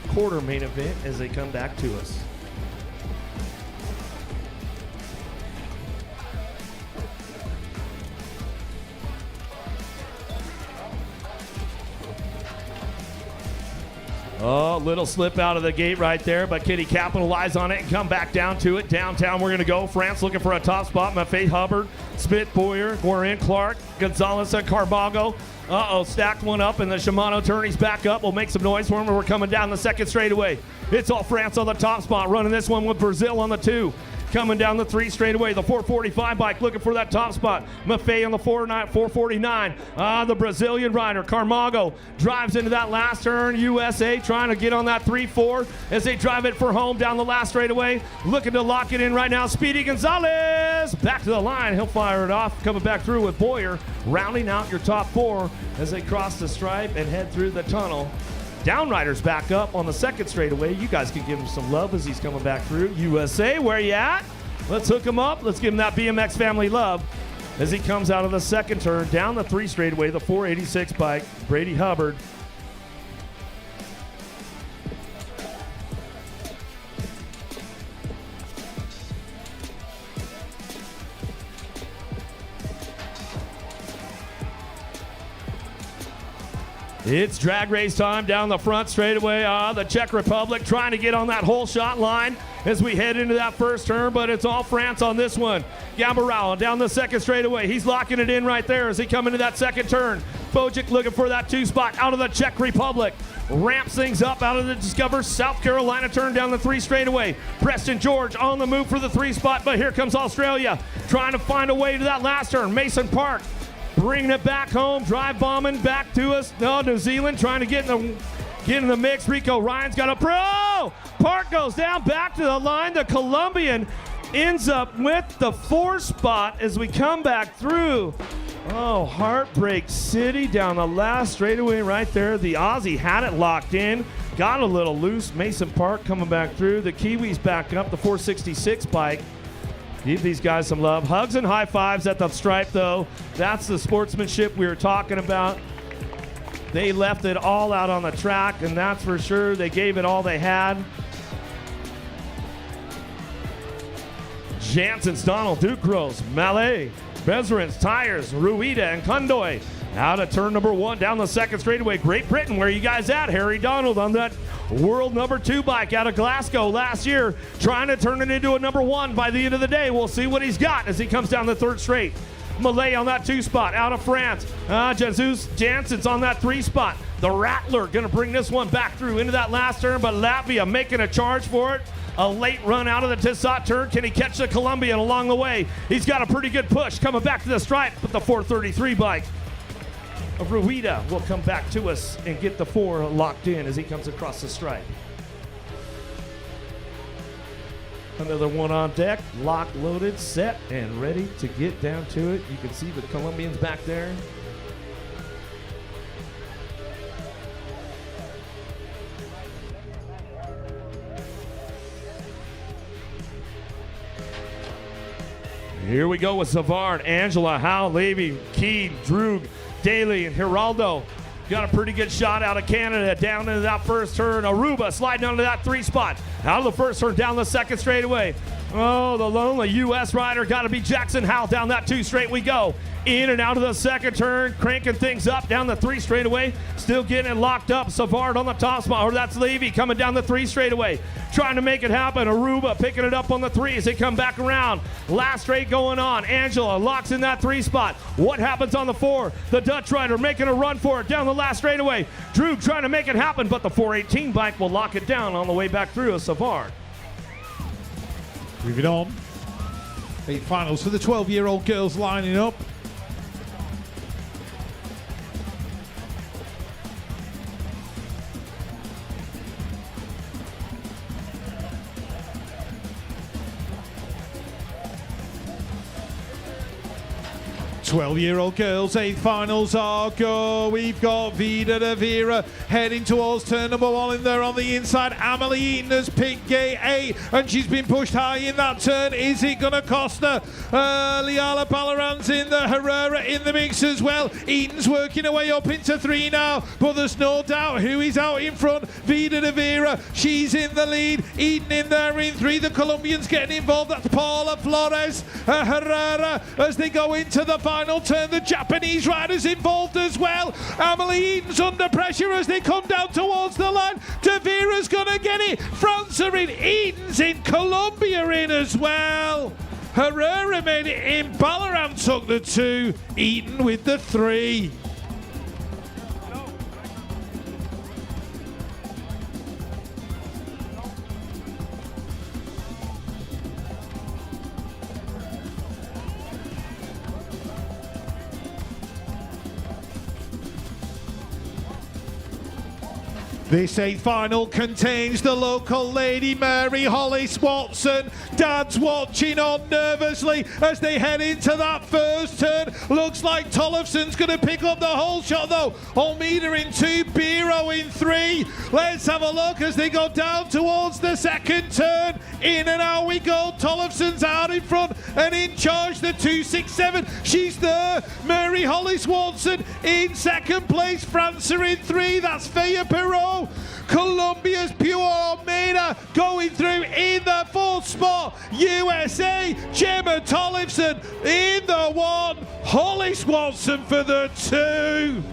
Speaker 2: quarter main event as they come back to us. Oh, little slip out of the gate right there, but Kitty capitalize on it and come back down to it. Downtown, we're going to go. France looking for a top spot. Maffei Hubbard, Smith, Boyer, Guerin, Clark, Gonzalez, and Carbago. Stacked one up, and the Shimano tourney's back up. We'll make some noise for him. We're coming down the second straightaway. It's all France on the top spot, running this one with Brazil on the 2. Coming down the 3 straightaway, the 445 bike looking for that top spot. Maffei on the 449. The Brazilian rider, Carmago, drives into that last turn. USA trying to get on that 3-4 as they drive it for home down the last straightaway. Looking to lock it in right now. Speedy Gonzalez back to the line. He'll fire it off. Coming back through with Boyer, rounding out your top 4 as they cross the stripe and head through the tunnel. Downriders back up on the second straightaway. You guys can give him some love as he's coming back through. USA, where you at? Let's hook him up. Let's give him that BMX family love as he comes out of the second turn down the 3 straightaway, the 486 bike, Brady Hubbard. It's drag race time down the front straightaway. The Czech Republic trying to get on that whole shot line as we head into that first turn, but it's all France on this one. Gambarao down the second straightaway. He's locking it in right there as he come into that second turn. Fojic looking for that 2 spot out of the Czech Republic. Ramps things up out of the Discover South Carolina turn down the 3 straightaway. Preston George on the move for the 3 spot, but here comes Australia trying to find a way to that last turn. Mason Park bringing it back home, drive bombing back to us. No, New Zealand trying to get in the mix. Rico Ryan's got a pro. Park goes down back to the line. The Colombian ends up with the 4 spot as we come back through. Oh, Heartbreak City down the last straightaway right there. The Aussie had it locked in, got a little loose. Mason Park coming back through. The Kiwis back up, the 466 bike. Give these guys some love. Hugs and high fives at the stripe, though. That's the sportsmanship we were talking about. They left it all out on the track, and that's for sure. They gave it all they had. Jansen's, Donald, Ducros, Mallet, Bezerins, Tires, Ruida, and Condoy. Out of turn number 1 down the second straightaway. Great Britain, where you guys at? Harry Donald on that world number 2 bike out of Glasgow last year, trying to turn it into a number 1 by the end of the day. We'll see what he's got as he comes down the 3rd straight. Malay on that 2 spot out of France. Jesus Jansen's on that 3 spot. The Rattler going to bring this one back through into that last turn, but Latvia making a charge for it. A late run out of the Tissot turn. Can he catch the Colombian along the way? He's got a pretty good push coming back to the stripe with the 433 bike. Ruida will come back to us and get the 4 locked in as he comes across the stripe. Another one on deck, locked, loaded, set, and ready to get down to it. You can see the Colombians back there. Here we go with Savard, Angela, Hal, Levy, Key, Droog, Daly, and Geraldo. Got a pretty good shot out of Canada down into that first turn. Aruba sliding onto that 3 spot. Out of the first turn, down the second straightaway. Oh, the lonely U.S. rider got to be Jackson Howell. Down that 2 straight we go. In and out of the second turn, cranking things up down the 3 straightaway. Still getting it locked up. Savard on the top spot, or that's Levy coming down the 3 straightaway. Trying to make it happen. Aruba picking it up on the 3 as they come back around. Last straight going on. Angela locks in that 3 spot. What happens on the 4? The Dutch rider making a run for it down the last straightaway. Drew trying to make it happen, but the 418 bike will lock it down on the way back through as Savard.
Speaker 1: Moving on. The finals for the 12-year-old girls lining up. 12-year-old girls, 8th finals are go. We've got Vida de Vera heading towards turn number 1 in there on the inside. Amelie Eaton has picked gate 8 and she's been pushed high in that turn. Is it going to cost her? Liala Balaran's in the Herrera in the mix as well. Eaton's working her way up into 3 now, but there's no doubt who is out in front. Vida de Vera, she's in the lead. Eaton in there in 3. The Colombians getting involved. That's Paula Flores, Herrera as they go into the final turn. The Japanese riders involved as well. Amelie Eaton's under pressure as they come down towards the line. De Vera's gonna get it. France are in. Eaton's in. Colombia in as well. Herrera made it in. Ballaram took the 2. Eaton with the 3. This 8th final contains the local lady Mary Hollis Watson. Dad's watching on nervously as they head into that first turn. Looks like Tollefson's going to pick up the whole shot though. Almeida in 2, Biro in 3. Let's have a look as they go down towards the second turn. In and out we go. Tollefson's out in front and in charge the 267. She's there. Mary Hollis Watson in second place. France are in 3. That's Faya Perot. Colombia's Pure Almeida going through in the 4th spot. USA, Gemma Tollefson in the 1. Hollis Watson for the 2.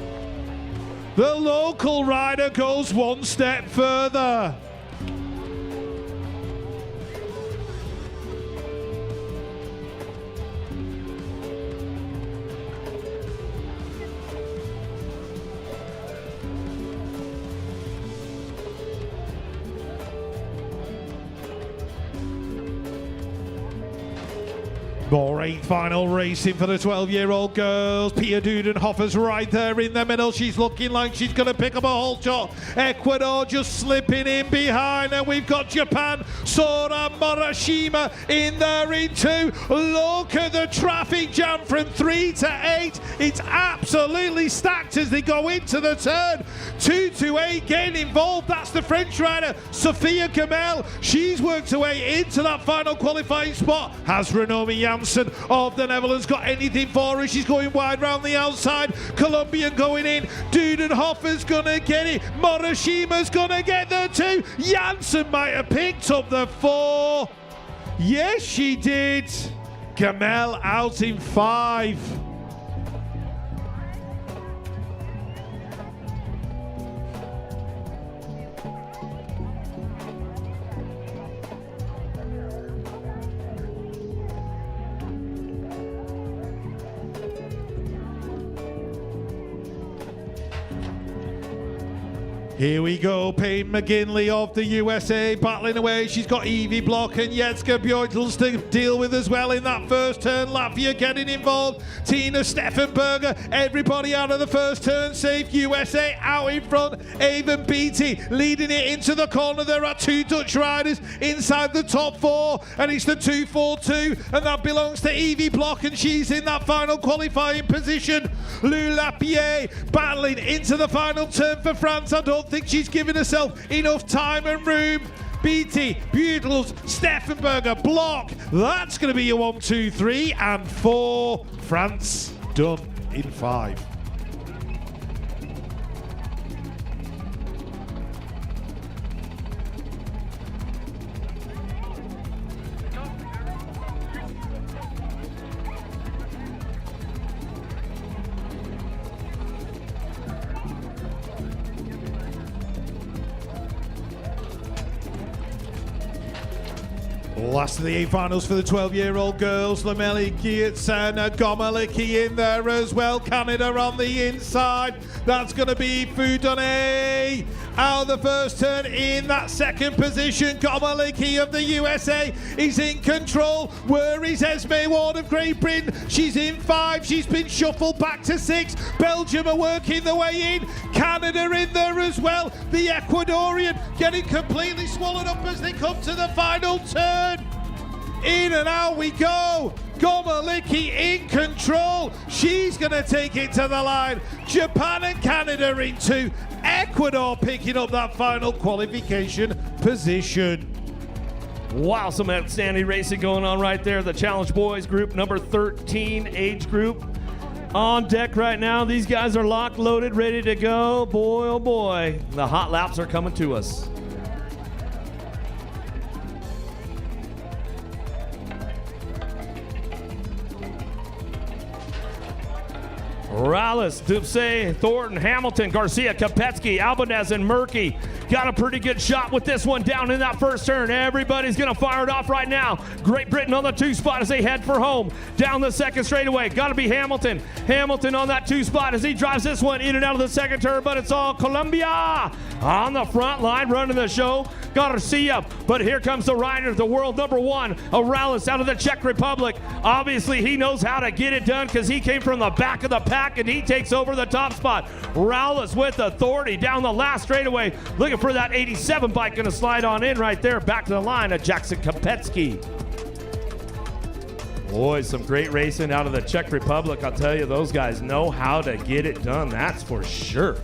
Speaker 1: The local rider goes one step further. More 8th final racing for the 12-year-old girls. Pia Dudenhofer's right there in the middle. She's looking like she's going to pick up a whole shot. Ecuador just slipping in behind. And we've got Japan, Sora Morishima in there in 2. Look at the traffic jam from 3 to 8. It's absolutely stacked as they go into the turn. 2 to 8 getting involved. That's the French rider, Sophia Kamel. She's worked her way into that final qualifying spot. Has Renomi Janssen of the Netherlands got anything for her? She's going wide round the outside. Colombian going in. Dudenhofer's gonna get it. Morishima's gonna get the 2. Janssen might have picked up the 4. Yes, she did. Kamel out in 5. Here we go, Payne McGinley of the USA battling away. She's got Evie Block and Jetska Bjoitels to deal with as well in that first turn. Latvia getting involved. Tina Steffenberger, everybody out of the first turn safe. USA out in front. Avon Beatty leading it into the corner. There are 2 Dutch riders inside the top 4 and it's the 242 and that belongs to Evie Block and she's in that final qualifying position. Lou Lapierre battling into the final turn for France. I don't think she's given herself enough time and room. Beatty, Butels, Steffenberger, Block. That's going to be your 1, 2, 3 and 4. France done in 5. Last of the 8 finals for the 12-year-old girls. Lameli Gietsen, Gomaliki in there as well. Canada on the inside. That's going to be Foudonné out of the first turn in that second position. Gomaliki of the USA is in control. Where is Esme Ward of Great Britain? She's in 5. She's been shuffled back to 6. Belgium are working their way in. Canada in there as well. The Ecuadorian getting completely swallowed up as they come to the final turn. In and out we go. Gomalicki in control. She's going to take it to the line. Japan and Canada in 2. Ecuador picking up that final qualification position.
Speaker 2: Wow, some outstanding racing going on right there. The Challenge Boys group, number 13 age group. On deck right now. These guys are locked, loaded, ready to go. Boy, oh boy, the hot laps are coming to us. Morales, Dupsey, Thornton, Hamilton, Garcia, Kopetsky, Albanez, and Murky got a pretty good shot with this one down in that first turn. Everybody's going to fire it off right now. Great Britain on the 2 spot as they head for home. Down the second straightaway. Got to be Hamilton. Hamilton on that 2 spot as he drives this one in and out of the second turn, but it's all Colombia on the front line running the show. Garcia, but here comes the rider, the world number 1, Morales out of the Czech Republic. Obviously, he knows how to get it done because he came from the back of the pack and he takes over the top spot. Morales with authority down the last straightaway. Looking for that 87 bike, going to slide on in right there. Back to the line of Jackson Kopetsky. Boy, some great racing out of the Czech Republic. I'll tell you, those guys know how to get it done. That's for sure.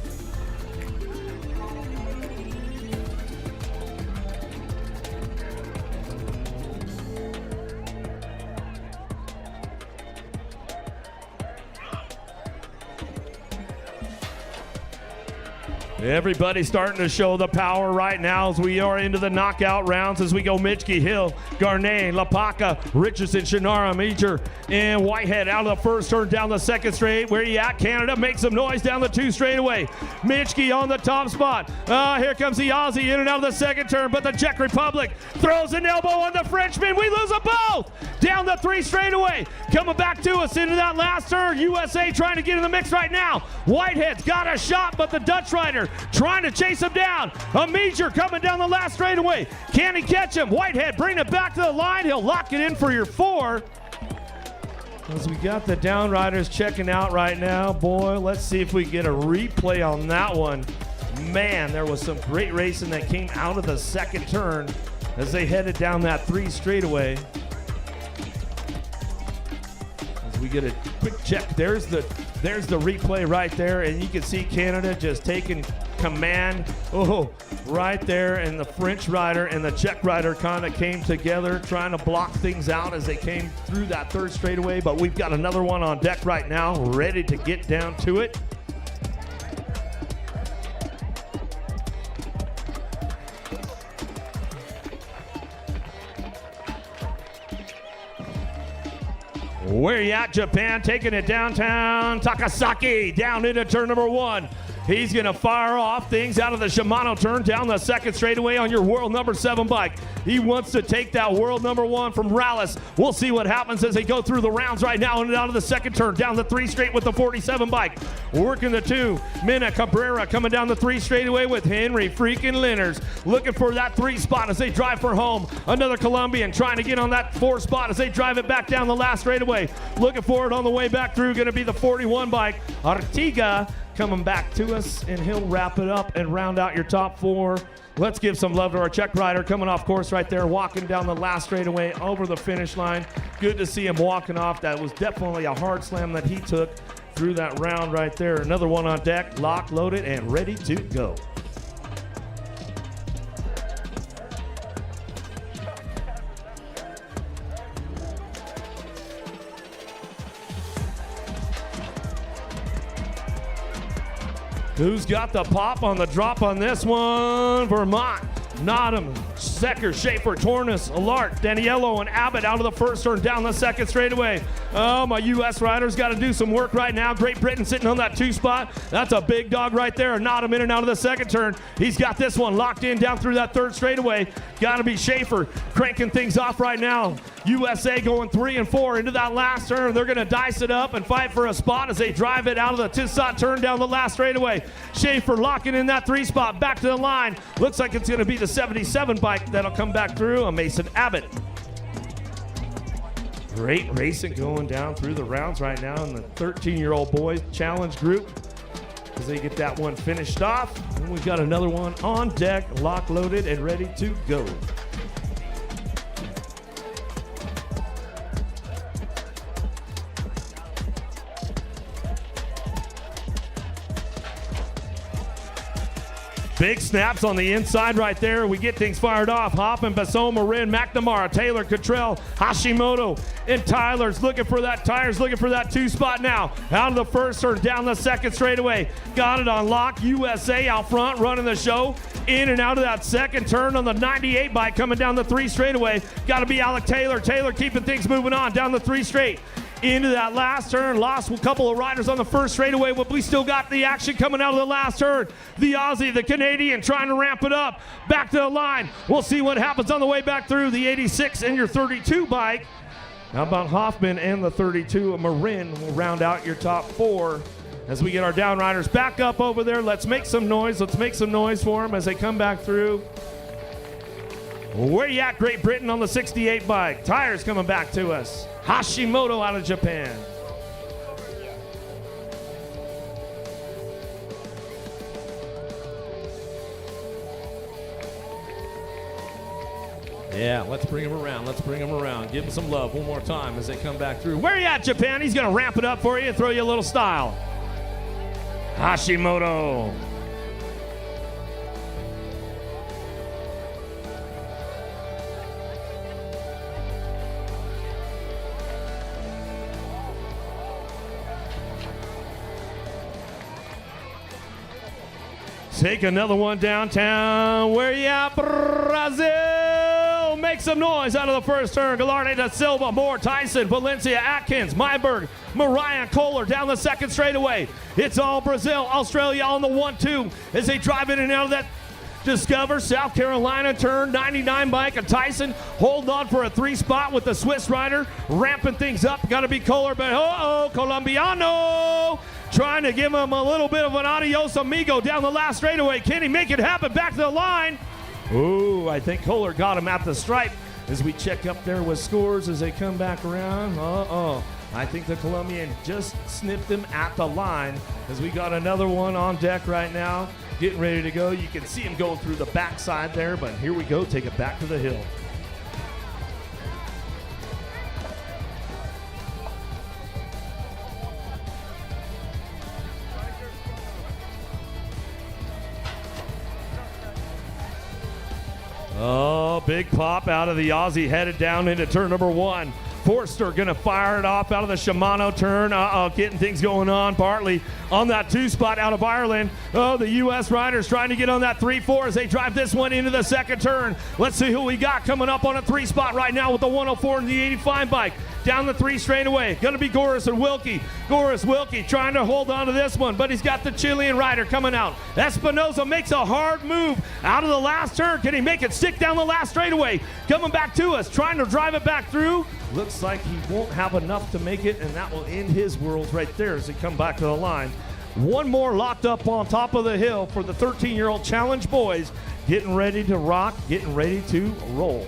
Speaker 2: Everybody's starting to show the power right now as we are into the knockout rounds as we go Mitchke, Hill, Garnet, Lapaka, Richardson, Shannara, Major, and Whitehead out of the first turn down the second straight. Where you at, Canada? Make some noise down the 2 straightaway. Mitchke on the top spot. Here comes the Aussie in and out of the second turn, but the Czech Republic throws an elbow on the Frenchman. We lose them both. Down the 3 straightaway. Coming back to us into that last turn. USA trying to get in the mix right now. Whitehead's got a shot, but the Dutch rider trying to chase him down. A Major coming down the last straightaway. Can he catch him? Whitehead bring it back to the line. He'll lock it in for your 4. As we got the down riders checking out right now. Boy, let's see if we get a replay on that one. Man, there was some great racing that came out of the second turn as they headed down that 3 straightaway. As we get a quick check, there's the replay right there, and you can see Canada just taking command. Oh, right there, and the French rider and the Czech rider kind of came together trying to block things out as they came through that 3rd straightaway, but we've got another one on deck right now, ready to get down to it. Where you at, Japan? Taking it downtown. Takasaki down into turn number 1. He's going to fire off things out of the Shimano turn down the second straightaway on your world number 7 bike. He wants to take that world number 1 from Morales. We'll see what happens as they go through the rounds right now and out of the second turn down the 3 straight with the 47 bike. Working the 2. Mina Cabrera coming down the 3 straightaway with Henry freaking Lenners. Looking for that 3 spot as they drive for home. Another Colombian trying to get on that 4 spot as they drive it back down the last straightaway. Looking for it on the way back through. Going to be the 41 bike. Artiga coming back to us, and he'll wrap it up and round out your top 4. Let's give some love to our Czech rider coming off course right there, walking down the last straightaway over the finish line. Good to see him walking off. That was definitely a hard slam that he took through that round right there. Another one on deck, locked, loaded, and ready to go. Who's got the pop on the drop on this one? Vermont, Nottingham, Secker, Schaefer, Tornes, Alart, Daniello, and Abbott out of the first turn down the second straightaway. Oh, my U.S. rider's got to do some work right now. Great Britain sitting on that 2 spot. That's a big dog right there. Nottingham in and out of the second turn. He's got this one locked in down through that 3rd straightaway. Got to be Schaefer cranking things off right now. USA going 3 and 4 into that last turn. They're going to dice it up and fight for a spot as they drive it out of the 2-spot turn down the last straightaway. Schaefer locking in that 3 spot back to the line. Looks like it's going to be the 77 bike that'll come back through. A Mason Abbott. Great racing going down through the rounds right now in the 13-year-old boys challenge group as they get that one finished off. And we've got another one on deck, lock loaded and ready to go. Big snaps on the inside right there. We get things fired off. Hoffman, Basson, Marin, McNamara, Taylor, Cottrell, Hashimoto, and Tyler's looking for that. Tyler's looking for that 2-spot now. Out of the first turn, down the second straightaway. Got it on lock. USA out front, running the show. In and out of that second turn on the 98 bike, coming down the 3 straightaway. Got to be Alec Taylor. Taylor keeping things moving on down the 3 straight. Into that last turn, lost a couple of riders on the first straightaway, but we still got the action coming out of the last turn. The Aussie, the Canadian, trying to ramp it up. Back to the line. We'll see what happens on the way back through. The 86 and your 32 bike. How about Hoffman and the 32 of Marin will round out your top 4 as we get our down riders back up over there. Let's make some noise. Let's make some noise for them as they come back through. Where you at, Great Britain, on the 68 bike? Tires coming back to us. Hashimoto out of Japan. Yeah, let's bring him around. Let's bring him around. Give him some love one more time as they come back through. Where you at, Japan? He's going to ramp it up for you and throw you a little style. Hashimoto. Take another one downtown. Where you at, Brazil? Make some noise out of the first turn. Gallardi da Silva, Moore, Tyson, Valencia, Atkins, Myberg, Mariah, Kohler down the second straightaway. It's all Brazil. Australia on the 1-2 as they drive in and out of that Discover South Carolina turn 99 bike. And Tyson holding on for a 3 spot with the Swiss rider, ramping things up. Got to be Kohler, but Colombiano trying to give him a little bit of an adios amigo down the last straightaway. Can he make it happen? Back to the line. Ooh, I think Kohler got him at the stripe as we check up there with scores as they come back around. I think the Colombian just snipped him at the line as we got another one on deck right now, getting ready to go. You can see him going through the backside there, but here we go, take it back to the hill. Oh, big pop out of the Aussie, headed down into turn number 1. Forster gonna fire it off out of the Shimano turn. Getting things going on. Bartley on that 2 spot out of Ireland. Oh, the U.S. riders trying to get on that 3-4 as they drive this one into the second turn. Let's see who we got coming up on a 3 spot right now with the 104 and the 85 bike. Down the 3 straightaway. Gonna be Goris and Wilkie. Goris Wilkie trying to hold on to this one, but he's got the Chilean rider coming out. Espinosa makes a hard move out of the last turn. Can he make it stick down the last straightaway? Coming back to us, trying to drive it back through. Looks like he won't have enough to make it, and that will end his world right there as they come back to the line. One more locked up on top of the hill for the 13-year-old challenge boys, getting ready to rock, getting ready to roll.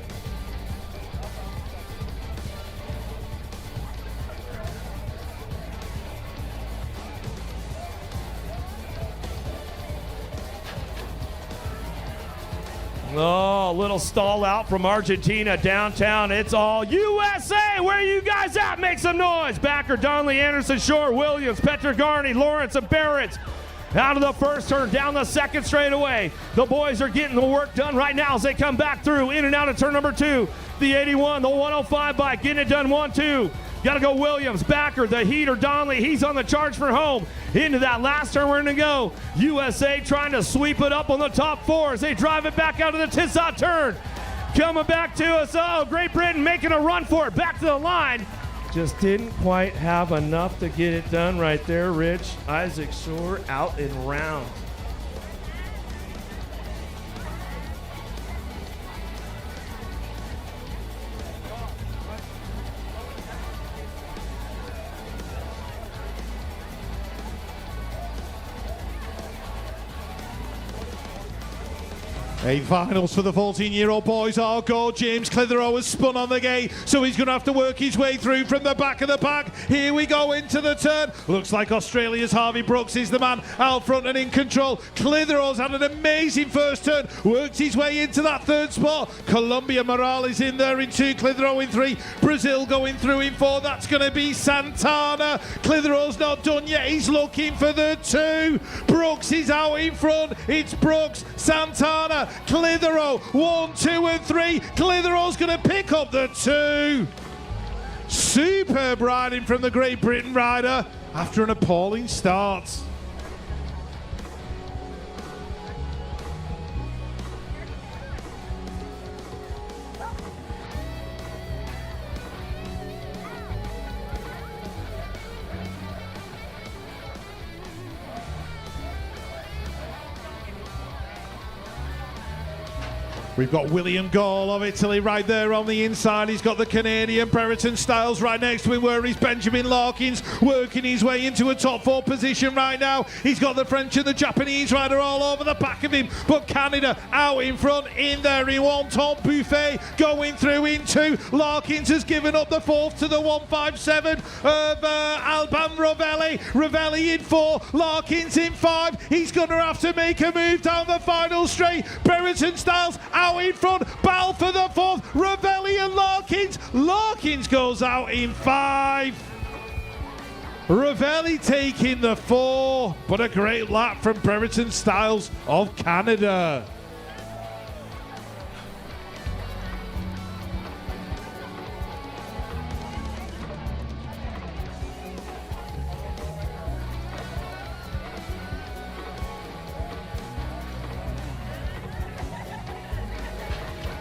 Speaker 2: Oh, a little stall out from Argentina downtown. It's all USA. Where are you guys at? Make some noise. Backer, Donnelly, Anderson, Shore, Williams, Petrogarni, Lawrence, and Barrett. Out of the first turn, down the second straightaway. The boys are getting the work done right now as they come back through, in and out of turn number 2. The 81, the 105 bike, getting it done 1-2. Got to go Williams, Backer, the heater, Donnelly. He's on the charge for home. Into that last turn, we're going to go. USA trying to sweep it up on the top 4 as they drive it back out of the Tissot turn. Coming back to us. Oh, Great Britain making a run for it. Back to the line. Just didn't quite have enough to get it done right there, Rich. Isaac Shore out and round.
Speaker 1: Eight finals for the 14-year-old boys are go. James Clitheroe has spun on the gate, so he's going to have to work his way through from the back of the pack. Here we go into the turn. Looks like Australia's Harvey Brooks is the man out front and in control. Clitheroe's had an amazing first turn, worked his way into that third spot. Colombia Morales in there in 2, Clitheroe in 3. Brazil going through in 4. That's going to be Santana. Clitheroe's not done yet. He's looking for the 2. Brooks is out in front. It's Brooks, Santana, Clitheroe, 1, 2 and 3. Clitheroe's going to pick up the 2. Superb riding from the Great Britain rider after an appalling start. We've got William Gall of Italy right there on the inside. He's got the Canadian Brereton Styles right next to him, where he's Benjamin Larkins working his way into a top 4 position right now. He's got the French and the Japanese rider all over the back of him, but Canada out in front in there in 1. Tom Buffet going through in 2. Larkins has given up the 4th to the 157 of Alban Rovelli. Rovelli in 4, Larkins in 5. He's going to have to make a move down the final straight. Brereton Styles out in front, Ball for the 4th, Rovelli and Larkins. Larkins goes out in 5. Rovelli taking the 4, but a great lap from Brereton Styles of Canada.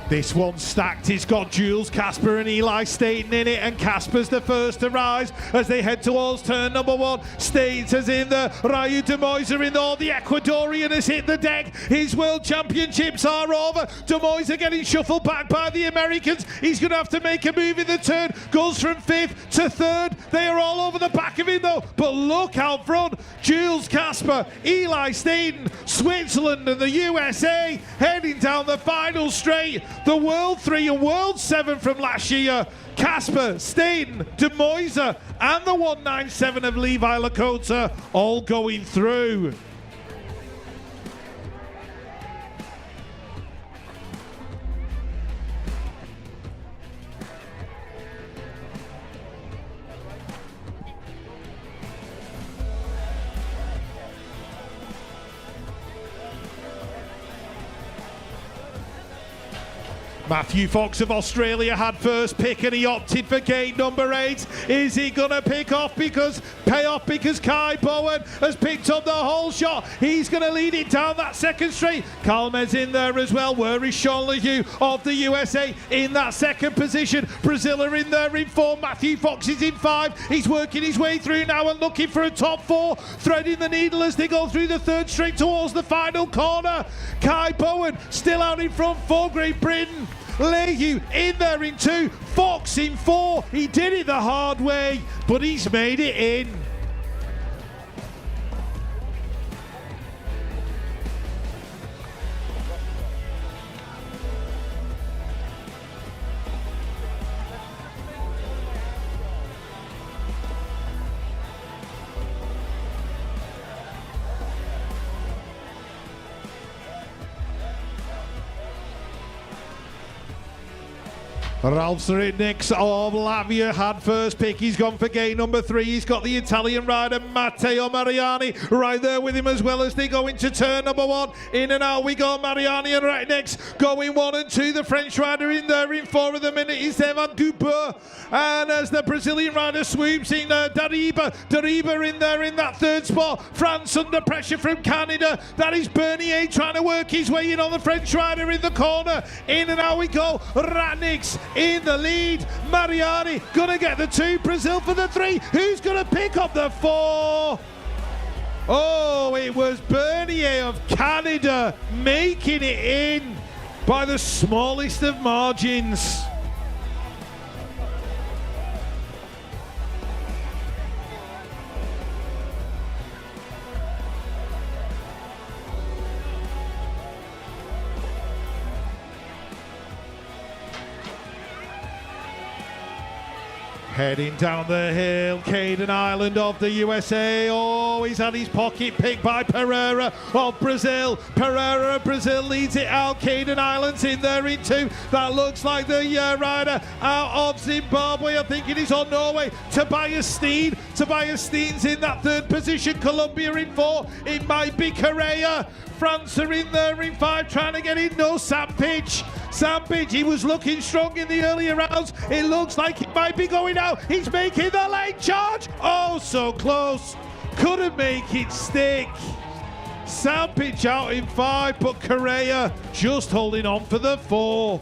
Speaker 1: This one's stacked. It's got Jules Casper and Eli Staten in it, and Casper's the first to rise as they head towards turn number 1. Staten's in there. Rayu de Moiser in there. The Ecuadorian has hit the deck. His World Championships are over. De Moiser getting shuffled back by the Americans. He's going to have to make a move in the turn. Goes from 5th to 3rd. They are all over the back of him though. But look out front. Jules Casper, Eli Staten, Switzerland and the USA heading down the final straight. The World 3 and World 7 from last year. Casper, Staten, De Moiser and the 197 of Levi Lakota all going through. Matthew Fox of Australia had first pick and he opted for gate number 8. Is he going to pay off because Kai Bowen has picked up the whole shot? He's going to lead it down that second straight. Calmez in there as well. Where is Sean LeHue of the USA in that second position? Brazil are in there in 4. Matthew Fox is in 5. He's working his way through now and looking for a top 4. Threading the needle as they go through the third straight towards the final corner. Kai Bowen still out in front for Great Britain. LeHue in there in 2, Fox in 4. He did it the hard way, but he's made it in. Ralph Saritniks of Latvia had first pick. He's gone for gate number 3. He's got the Italian rider Matteo Mariani right there with him as well as they go into turn number 1. In and out we go. Mariani and right next going 1 and 2. The French rider in there in 4 of the minute is Evan Dupeur. And as the Brazilian rider swoops in, Dariba in there in that third spot. France under pressure from Canada. That is Bernier trying to work his way in on the French rider in the corner. In and out we go. Ratniks in the lead. Mariani gonna get the 2. Brazil for the 3. Who's gonna pick up the 4? Oh, it was Bernier of Canada making it in by the smallest of margins. Heading down the hill, Caden Island of the USA. Oh, he's had his pocket picked by Pereira of Brazil. Pereira of Brazil leads it out. Caden Island's in there in two. That looks like the rider out of Zimbabwe. I think it is on Norway. Tobias Steen. Tobias Steen's in that third position. Colombia in four. It might be Correa. France are in there in five, trying to get in. No, Sampage. Sampage, he was looking strong in the earlier rounds. It looks like he might be going out. He's making the lane charge. Oh, so close. Couldn't make it stick. Sampage out in five, but Correa just holding on for the four.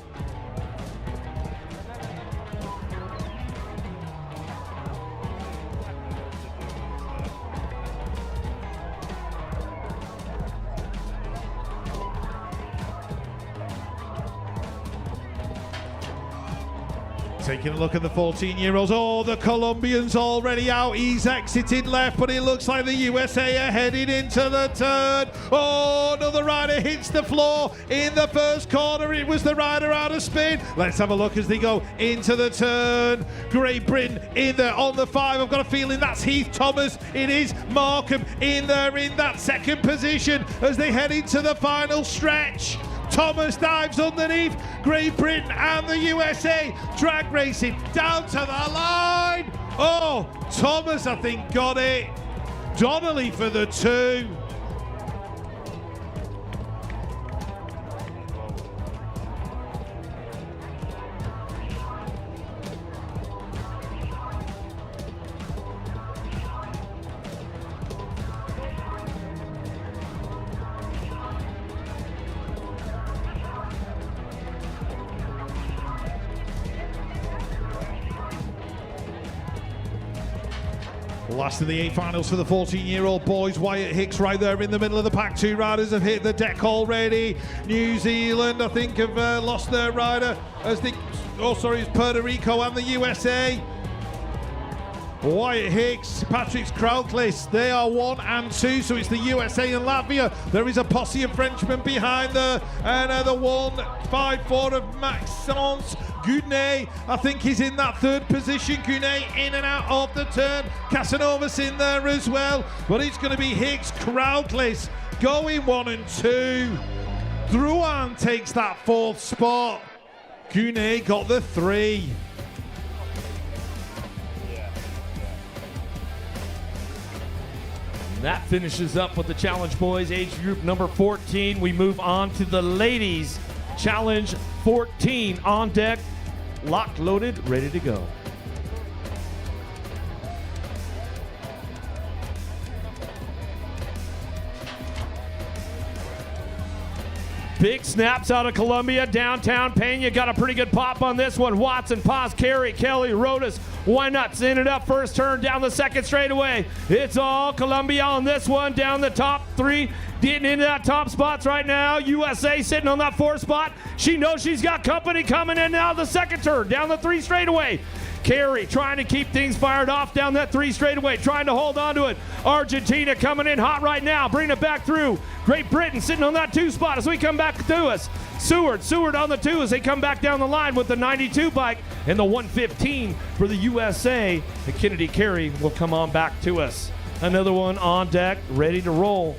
Speaker 1: Taking a look at the 14-year-olds. Oh, the Colombian's already out. He's exited left, but it looks like the USA are heading into the turn. Oh, another rider hits the floor in the first corner. It was the rider out of spin. Let's have a look as they go into the turn. Great Britain in there on the five. I've got a feeling that's Heath Thomas. It is Markham in there in that second position as they head into the final stretch. Thomas dives underneath. Great Britain and the USA drag racing down to the line. Oh, Thomas, I think, got it. Donnelly for the two. Last of the 8 finals for the 14-year-old boys. Wyatt Hicks right there in the middle of the pack. Two riders have hit the deck already. New Zealand, I think, have lost their rider as the... Oh, sorry, it's Puerto Rico and the USA. Wyatt Hicks, Patrick's Krauklis, they are 1 and 2, so it's the USA and Latvia. There is a posse of Frenchmen behind there, and the 1-5-4 of Maxence Gounet, I think he's in that third position. Gounet in and out of the turn. Casanovas in there as well, but it's going to be Hicks, Krauklis going 1 and 2. Drouin takes that 4th spot. Gounet got the 3.
Speaker 2: That finishes up with the Challenge Boys age group number 14. We move on to the ladies. Challenge 14 on deck, locked, loaded, ready to go. Big snaps out of Colombia, downtown Pena. Got a pretty good pop on this one. Watson, Paz, Carey, Kelly, Rodas. Why not send it up first turn down the second straightaway? It's all Colombia on this one. Down the top 3, getting into that top spots right now. USA sitting on that 4th spot. She knows she's got company coming in now the second turn. Down the 3 straightaway. Carey trying to keep things fired off down that 3 straightaway, trying to hold on to it. Argentina coming in hot right now, bringing it back through. Great Britain sitting on that 2 spot as we come back to us. Seward on the 2 as they come back down the line with the 92 bike and the 115 for the USA. And Kennedy Carey will come on back to us. Another one on deck, ready to roll.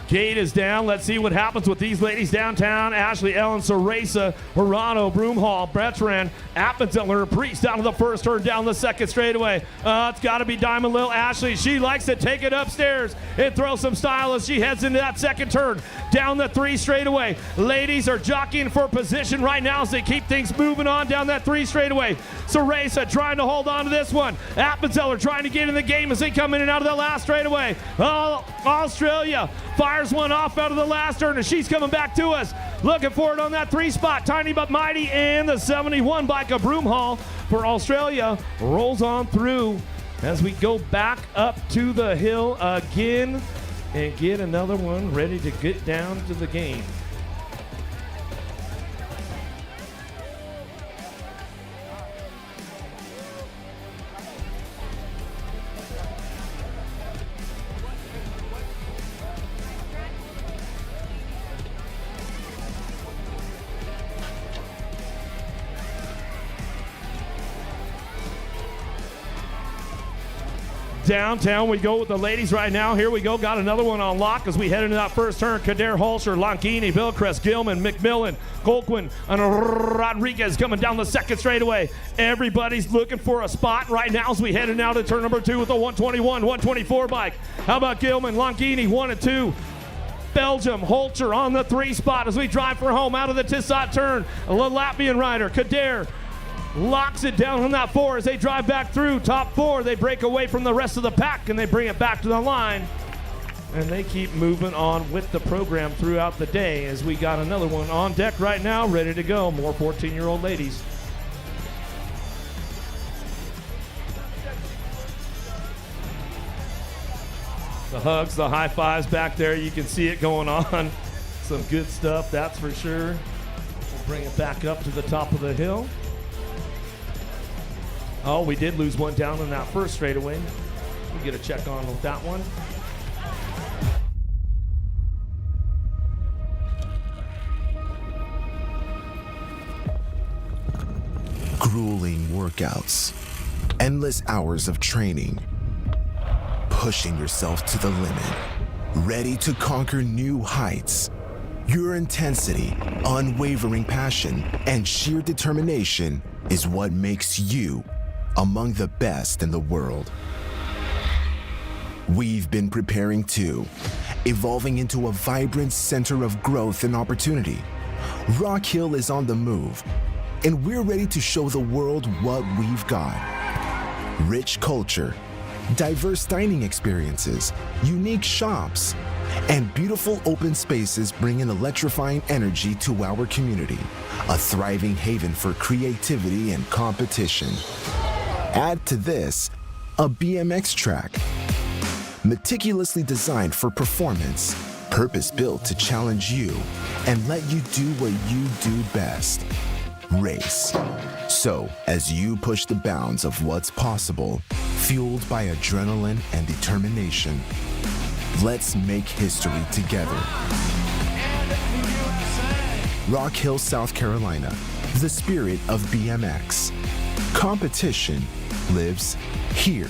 Speaker 2: Gate is down. Let's see what happens with these ladies downtown. Ashley Ellen, Ceresa, Hirano, Broomhall, Bertrand, Appenzeller, Priest down to the first turn, down the second straightaway. It's got to be Diamond Lil Ashley. She likes to take it upstairs and throw some style as she heads into that second turn, down the 3 straightaway. Ladies are jockeying for position right now as they keep things moving on down that 3 straightaway. Ceresa trying to hold on to this one. Appenzeller trying to get in the game as they come in and out of the last straightaway. Australia fires one off out of the last turn, and she's coming back to us. Looking for it on that 3 spot. Tiny but mighty, and the 71 bike of Broomhall for Australia rolls on through as we go back up to the hill again and get another one ready to get down to the game. Downtown we go with the ladies right now. Here we go. Got another one on lock as we head into that first turn. Kader, Holscher, Lonkini, Billcrest, Gilman, McMillan, Colquhoun, and Rodriguez coming down the second straightaway. Everybody's looking for a spot right now as we head into to turn number 2 with the 121, 124 bike. How about Gilman, Lonkini, 1 and 2. Belgium, Holscher on the 3 spot as we drive for home out of the Tissot turn. A Latvian rider, Kader, locks it down on that 4 as they drive back through. Top 4, they break away from the rest of the pack and they bring it back to the line. And they keep moving on with the program throughout the day as we got another one on deck right now, ready to go. More 14-year-old ladies. The hugs, the high fives back there, you can see it going on. Some good stuff, that's for sure. We'll bring it back up to the top of the hill. Oh, we did lose one down in that first straightaway. We'll get a check on with that one.
Speaker 6: Grueling workouts, endless hours of training, pushing yourself to the limit, ready to conquer new heights. Your intensity, unwavering passion, and sheer determination is what makes you among the best in the world. We've been preparing too, evolving into a vibrant center of growth and opportunity. Rock Hill is on the move, and we're ready to show the world what we've got. Rich culture, diverse dining experiences, unique shops, and beautiful open spaces bring an electrifying energy to our community, a thriving haven for creativity and competition. Add to this a BMX track, meticulously designed for performance, purpose-built to challenge you and let you do what you do best, race. So, as you push the bounds of what's possible, fueled by adrenaline and determination, let's make history together. Rock Hill, South Carolina, the spirit of BMX. Competition lives here.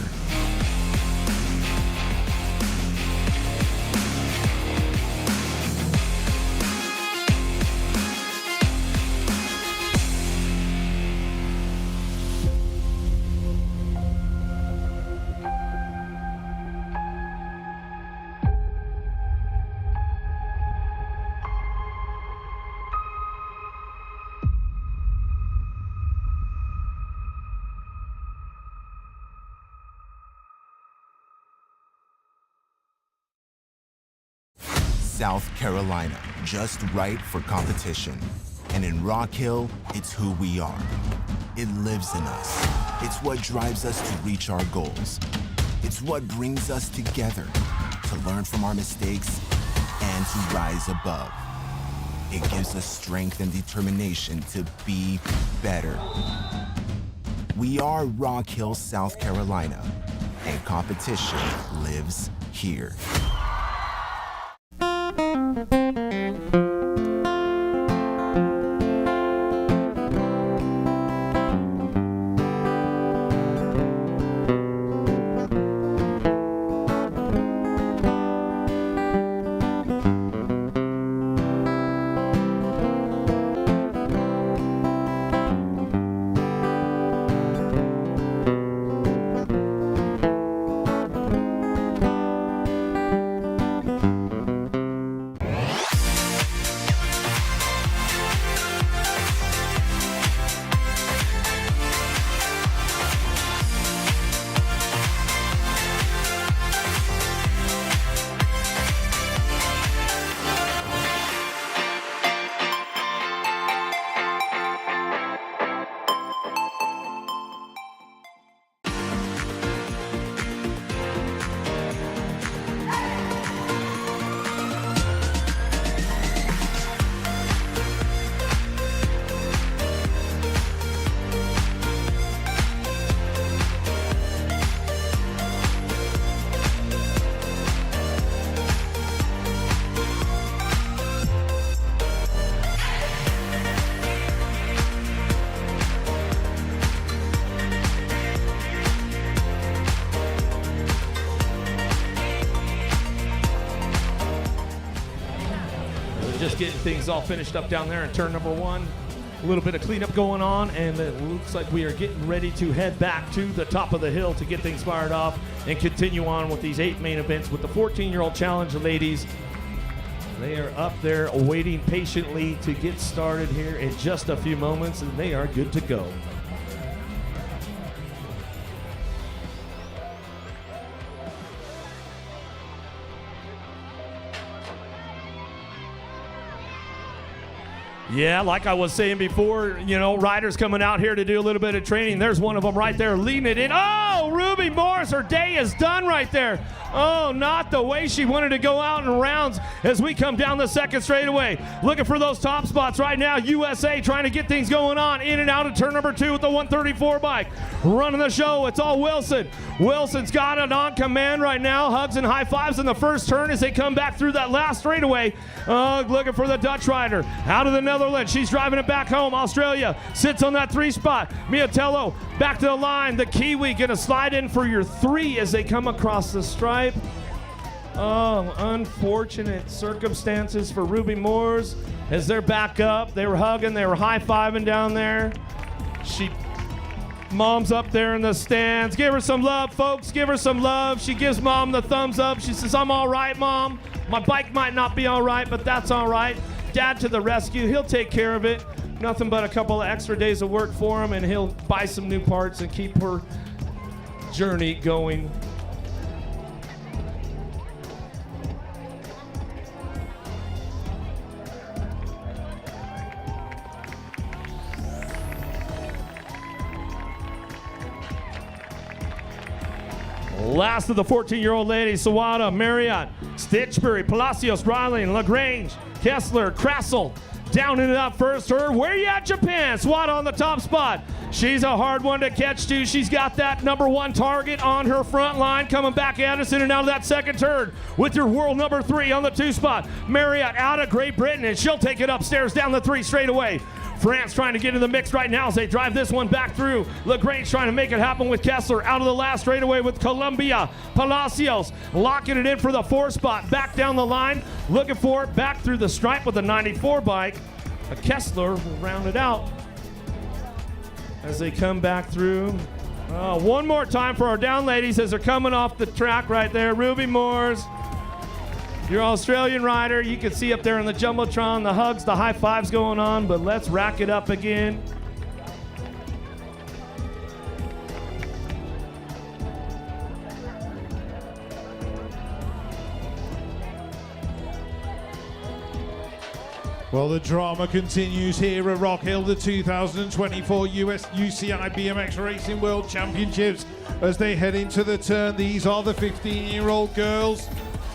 Speaker 6: South Carolina, just right for competition. And in Rock Hill, it's who we are. It lives in us. It's what drives us to reach our goals. It's what brings us together to learn from our mistakes and to rise above. It gives us strength and determination to be better. We are Rock Hill, South Carolina, and competition lives here.
Speaker 2: getting things all finished up down there in turn number 1. A little bit of cleanup going on, and it looks like we are getting ready to head back to the top of the hill to get things fired off and continue on with these 8 main events with the 14-year-old challenge ladies. They are up there waiting patiently to get started here in just a few moments, and they are good to go. Yeah, like I was saying before, you know, riders coming out here to do a little bit of training. There's one of them right there leading it in. Oh, Ruby Morris, her day is done right there. Oh, not the way she wanted to go out in rounds as we come down the second straightaway. Looking for those top spots right now. USA trying to get things going on in and out of turn number 2 with the 134 bike. Running the show, it's all Wilson. Wilson's got it on command right now. Hugs and high fives in the first turn as they come back through that last straightaway. Looking for the Dutch rider. Out of the Netherlands, she's driving it back home. Australia sits on that 3 spot. Miatello back to the line. The Kiwi gonna slide in for your 3 as they come across the stripe. Oh, unfortunate circumstances for Ruby Moores as they're back up. They were hugging, they were high-fiving down there. Mom's up there in the stands. Give her some love, folks. Give her some love. She gives Mom the thumbs up. She says, I'm all right, Mom. My bike might not be all right, but that's all right. Dad to the rescue. He'll take care of it. Nothing but a couple of extra days of work for him, and he'll buy some new parts and keep her journey going. Last of the 14-year-old ladies, Sawada, Marriott, Stitchbury, Palacios, Riley, LaGrange, Kessler, Krassel, down in that first turn. Where you at, Japan? Sawada on the top spot. She's a hard one to catch too. She's got that number 1 target on her front line coming back at us in and out of that second turn with your world number 3 on the 2 spot. Marriott out of Great Britain, and she'll take it upstairs down the 3 straight away. France trying to get in the mix right now as they drive this one back through. LaGrange trying to make it happen with Kessler. Out of the last straightaway with Columbia. Palacios locking it in for the 4 spot. Back down the line. Looking for it back through the stripe with the 94 bike. Kessler will round it out as they come back through. One more time for our down ladies as they're coming off the track right there. Ruby Moores, your Australian rider. You can see up there in the Jumbotron, the hugs, the high fives going on, but let's rack it up again.
Speaker 1: Well, the drama continues here at Rock Hill, the 2024 UCI BMX Racing World Championships. As they head into the turn, these are the 15-year-old girls.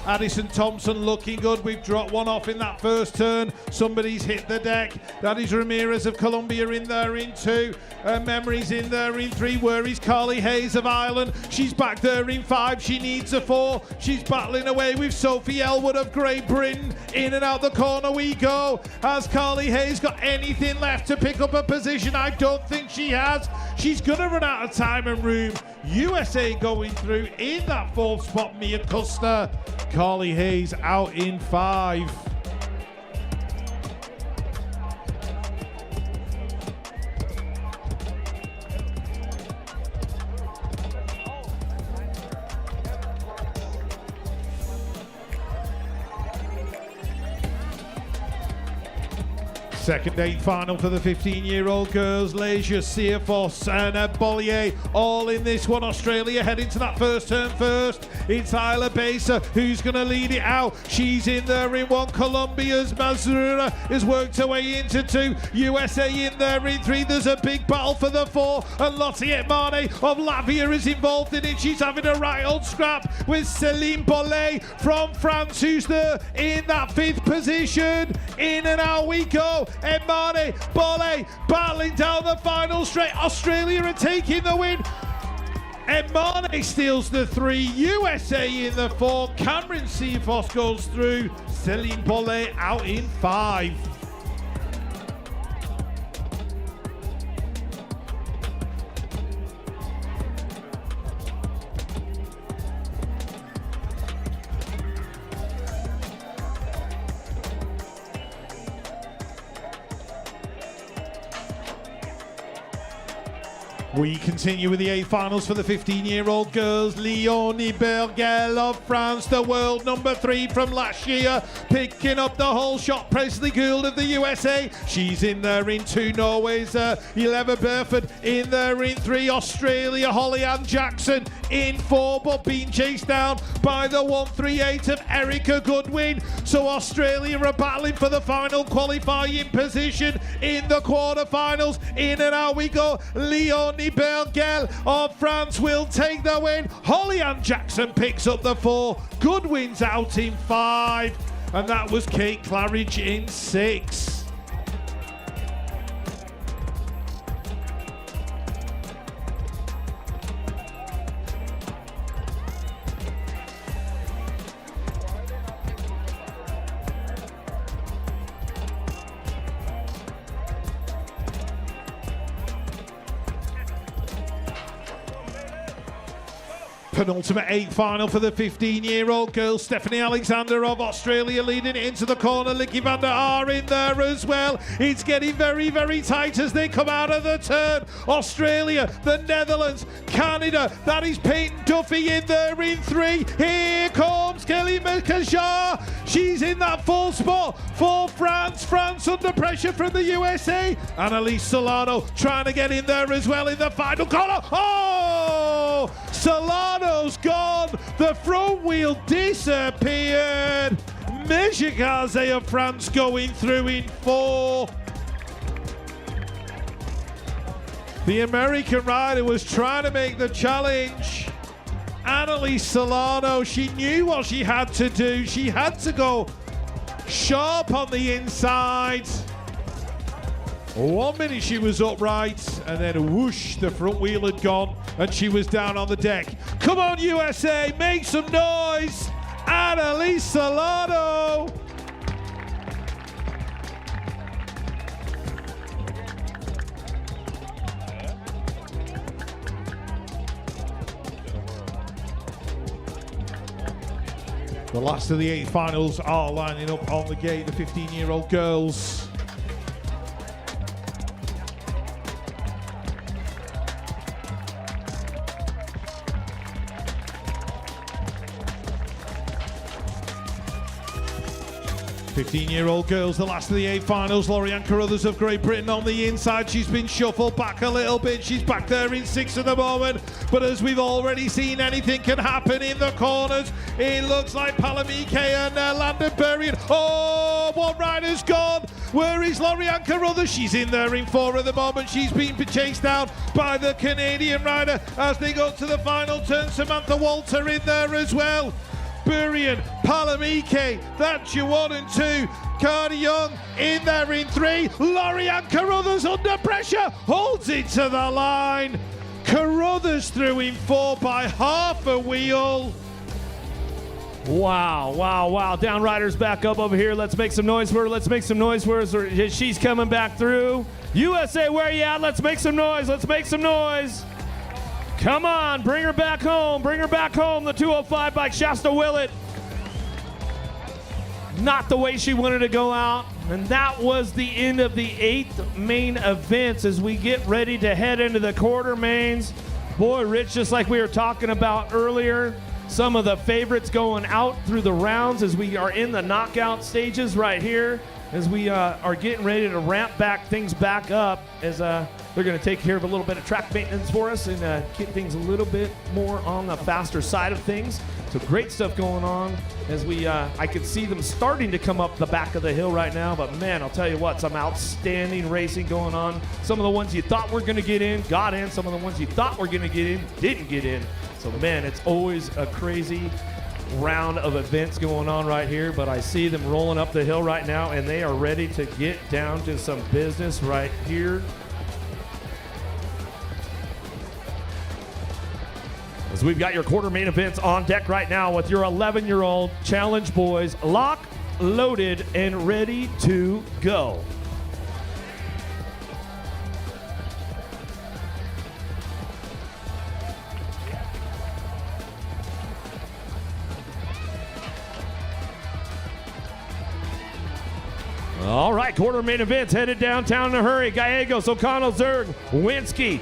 Speaker 1: Addison Thompson looking good. We've dropped one off in that first turn. Somebody's hit the deck. That is Ramirez of Colombia in there in 2. Memories in there in 3. Where is Carly Hayes of Ireland? She's back there in 5. She needs a 4. She's battling away with Sophie Elwood of Great Britain. In and out the corner we go. Has Carly Hayes got anything left to pick up a position? I don't think she has. She's going to run out of time and room. USA going through in that 4th spot. Mia Custer. Carly Hayes out in 5. Second 8 final for the 15-year-old girls. Leisure, Searfoss and Bollier all in this one. Australia heading to that first turn first. It's Isla Besa who's going to lead it out. She's in there in 1. Colombia's Mazura has worked her way into 2. USA in there in 3. There's a big battle for the 4. And Lottie Mane of Latvia is involved in it. She's having a right old scrap with Céline Bollet from France, who's there in that 5th position. In and out we go. Emane, Bollet battling down the final straight. Australia are taking the win. Emane steals the 3. USA in the 4. Cameron Seafoss goes through. Céline Bollet out in 5. We continue with the A finals for the 15-year-old girls. Leonie Bergel of France, the world number 3 from last year, picking up the whole shot. Presley Gould of the USA, she's in there in 2. Norway's Eleva Burford in there in 3. Australia, Holly-Ann Jackson in 4, but being chased down by the 138 of Erica Goodwin. So Australia are battling for the final qualifying position in the quarterfinals. In and out we go. Leonie Bergel of France will take the win. Holly-Ann Jackson picks up the 4. Goodwin's out in 5. And that was Kate Claridge in 6. Penultimate 8 final for the 15-year-old girls. Stephanie Alexander of Australia leading it into the corner. Licky van der Aar in there as well. It's getting very, very tight as they come out of the turn. Australia, the Netherlands, Canada. That is Peyton Duffy in there in 3. Here comes Kelly Makajar. She's in that full spot for France. France under pressure from the USA. Annalise Solano trying to get in there as well in the final corner. Oh! Solano's gone. The front wheel disappeared. Mejikaze of France going through in 4. The American rider was trying to make the challenge. Annalise Solano, she knew what she had to do. She had to go sharp on the inside. 1 minute she was upright, and then whoosh, the front wheel had gone, and she was down on the deck. Come on, USA, make some noise! Annalise Solano! The last of the 8 finals are lining up on the gate, the 15-year-old girls. Fifteen-year-old girls, the last of the 8 finals. Lorianne Carruthers of Great Britain on the inside. She's been shuffled back a little bit. She's back there in 6 at the moment. But as we've already seen, anything can happen in the corners. It looks like Palamike and Landon Berrien. Oh, one rider's gone. Where is Lorianne Carruthers? She's in there in 4 at the moment. She's been chased down by the Canadian rider as they go to the final turn. Samantha Walter in there as well. Berrien, Palamike, that's your 1 and 2. Cardi Young in there in 3. Lorianne Carruthers under pressure, holds it to the line. Carruthers through in 4 by half a wheel.
Speaker 2: Wow, wow, wow. Down riders back up over here. Let's make some noise for her. Let's make some noise for her. She's coming back through. USA, where are you at? Let's make some noise. Let's make some noise. Come on, bring her back home. Bring her back home. The 205 by Shasta Willett. Not the way she wanted to go out. And that was the end of the 8th main events as we get ready to head into the quarter mains. Boy, Rich, just like we were talking about earlier, some of the favorites going out through the rounds as we are in the knockout stages right here, as we are getting ready to ramp things back up as they're going to take care of a little bit of track maintenance for us and get things a little bit more on the faster side of things. So great stuff going on as I could see them starting to come up the back of the hill right now, but man, I'll tell you what, some outstanding racing going on. Some of the ones you thought were going to get in, got in. Some of the ones you thought were going to get in, didn't get in. So man, it's always a crazy round of events going on right here, but I see them rolling up the hill right now, and they are ready to get down to some business right here. As we've got your quarter main events on deck right now with your 11-year-old challenge boys locked, loaded, and ready to go. All right, quarter main events headed downtown in a hurry. Gallegos, O'Connell, Zerg, Winsky,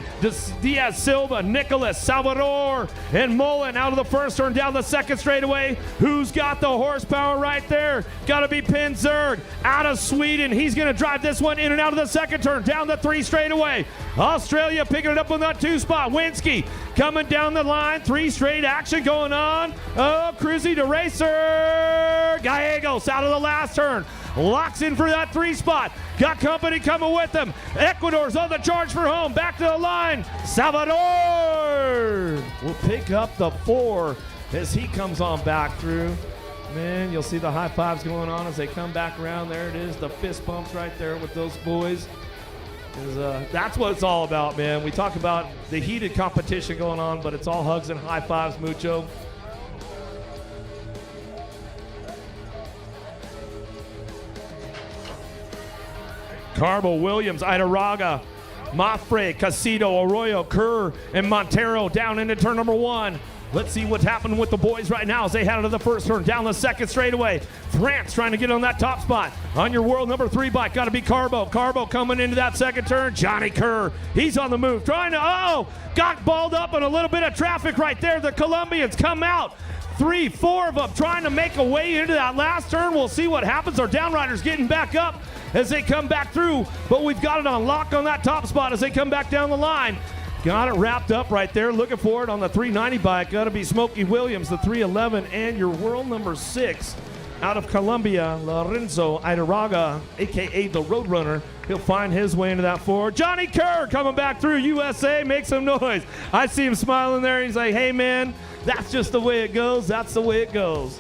Speaker 2: Diaz Silva, Nicholas, Salvador, and Mullen out of the first turn down the second straightaway. Who's got the horsepower right there? Got to be Penn Zerg out of Sweden. He's going to drive this one in and out of the second turn down the 3 straightaway. Australia picking it up on that 2 spot. Winsky coming down the line. 3 straight action going on. Oh, Cruzy to Racer. Gallegos out of the last turn. Locks in for that 3 spot. Got company coming with them. Ecuador's on the charge for home. Back to the line. Salvador will pick up the 4 as he comes on back through. Man, you'll see the high fives going on as they come back around. There it is, the fist bumps right there with those boys. That's what it's all about, man. We talk about the heated competition going on, but it's all hugs and high fives, Mucho. Carbo, Williams, Idaraga, Mafre, Casido, Arroyo, Kerr, and Montero down into turn number 1. Let's see what's happening with the boys right now as they head into the first turn, down the second straightaway. France trying to get on that top spot. On your world number 3 bike, got to be Carbo. Carbo coming into that second turn. Johnny Kerr, he's on the move, trying to, got balled up in a little bit of traffic right there. The Colombians come out. 3, 4 of them trying to make a way into that last turn. We'll see what happens. Our downriders getting back up as they come back through, but we've got it on lock on that top spot as they come back down the line. Got it wrapped up right there. Looking for it on the 390 bike. Got to be Smokey Williams, the 311, and your world number 6 out of Colombia, Lorenzo Idaraga, a.k.a. the Roadrunner. He'll find his way into that 4. Johnny Kerr coming back through. USA, make some noise. I see him smiling there. He's like, hey, man, that's just the way it goes. That's the way it goes.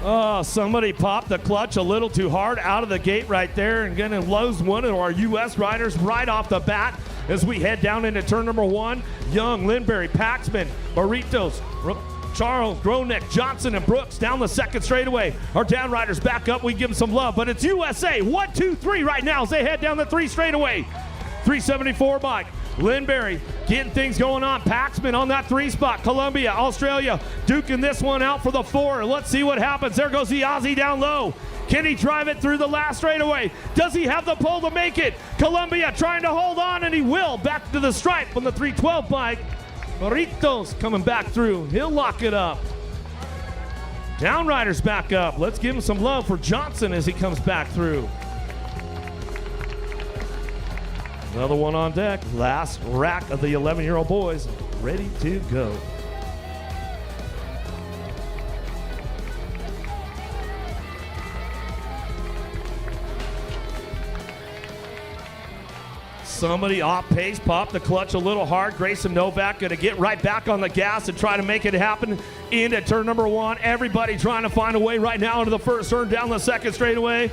Speaker 2: Oh, somebody popped the clutch a little too hard out of the gate right there and going to lose one of our U.S. riders right off the bat as we head down into turn number 1. Young, Lindberry, Paxman, Barritos, Charles, Groneck, Johnson, and Brooks down the second straightaway. Our down riders back up. We give them some love, but it's USA 1, 2, 3 right now as they head down the 3 straightaway. 374 bike. Lindberry getting things going on. Paxman on that 3 spot. Colombia, Australia duking this one out for the 4. Let's see what happens. There goes the Aussie down low. Can he drive it through the last straightaway? Does he have the pull to make it? Colombia trying to hold on, and he will. Back to the stripe on the 312 bike. Barritos coming back through. He'll lock it up. Downriders back up. Let's give him some love for Johnson as he comes back through. Another one on deck. Last rack of the 11-year-old boys ready to go. Somebody off pace, popped the clutch a little hard. Grayson Novak going to get right back on the gas and try to make it happen into turn number 1. Everybody trying to find a way right now into the first turn, down the second straightaway.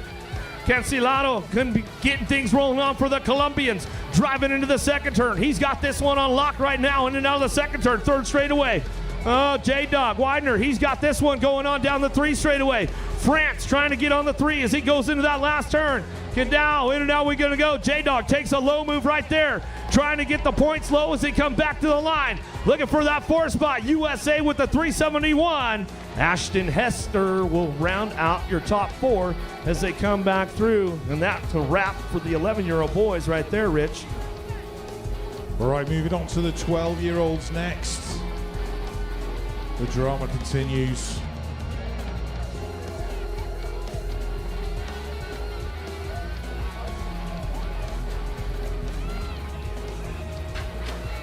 Speaker 2: Cancilado couldn't be getting things rolling on for the Colombians. Driving into the second turn. He's got this one on lock right now, in and out of the second turn, 3rd straightaway. Oh, J-Dog, Widener, he's got this one going on down the 3 straightaway. France trying to get on the 3 as he goes into that last turn. Cadao, in and out we're going to go. J-Dog takes a low move right there, trying to get the points low as they come back to the line. Looking for that 4 spot. USA with the 371. Ashton Hester will round out your top 4 as they come back through. And that's a wrap for the 11-year-old boys right there, Rich.
Speaker 1: All right, moving on to the 12-year-olds next. The drama continues.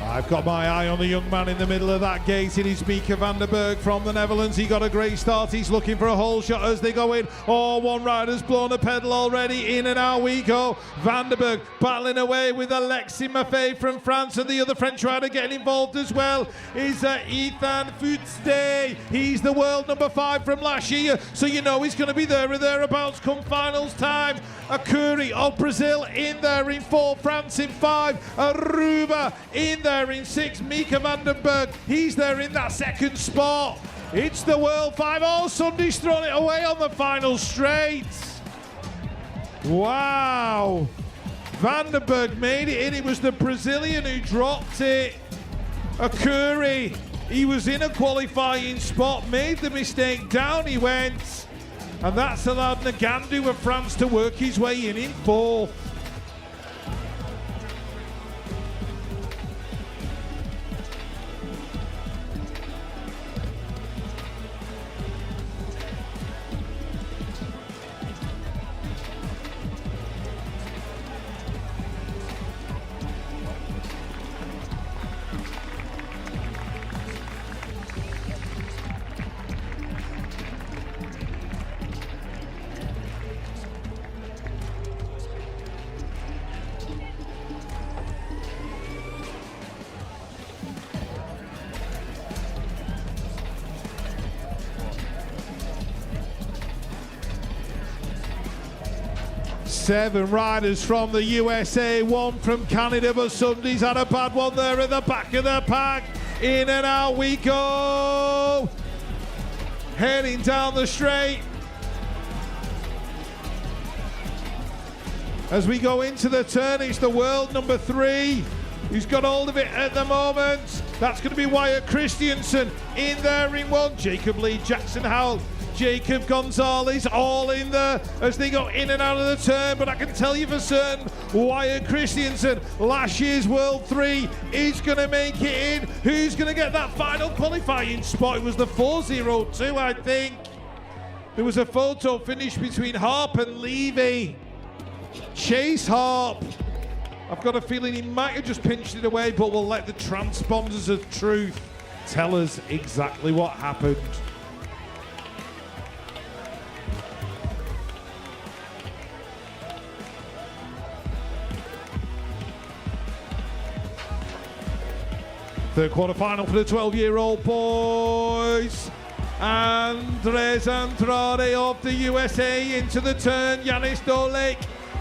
Speaker 1: I've got my eye on the young man in the middle of that gate. It is Mika van der Berg from the Netherlands. He got a great start. He's looking for a hole shot as they go in. Oh, one rider's blown a pedal already. In and out we go. Van der Berg battling away with Alexis Maffei from France, and the other French rider getting involved as well is Ethan Futsday. He's the world number 5 from last year, so you know he's going to be there or thereabouts come finals time. Akuri of Brazil in there in 4, France in 5, Aruba in there in 6, Mika van der Berg, he's there in that 2nd spot. It's the World 5. Oh, Sunday's thrown it away on the final straight. Wow. Vandenberg made it in. It was the Brazilian who dropped it. Akuri, he was in a qualifying spot, made the mistake, down he went. And that's allowed Ngandu of France to work his way in fourth. Seven riders from the USA, one from Canada, but somebody's had a bad one there at the back of the pack. In and out we go. Heading down the straight. As we go into the turn, it's the world number 3 who's got hold of it at the moment. That's going to be Wyatt Christensen in there in 1. Jacob Lee, Jackson Howell, Jacob Gonzalez, all in there as they go in and out of the turn. But I can tell you for certain, Wyatt Christensen, last year's World 3, is going to make it in. Who's going to get that final qualifying spot? It was the 4:02, I think. There was a photo finish between Harp and Levy. Chase Harp. I've got a feeling he might have just pinched it away, but we'll let the transponders of truth tell us exactly what happened. Third quarterfinal for the 12-year-old boys. Andres Andrade of the USA into the turn. Yanis Dolek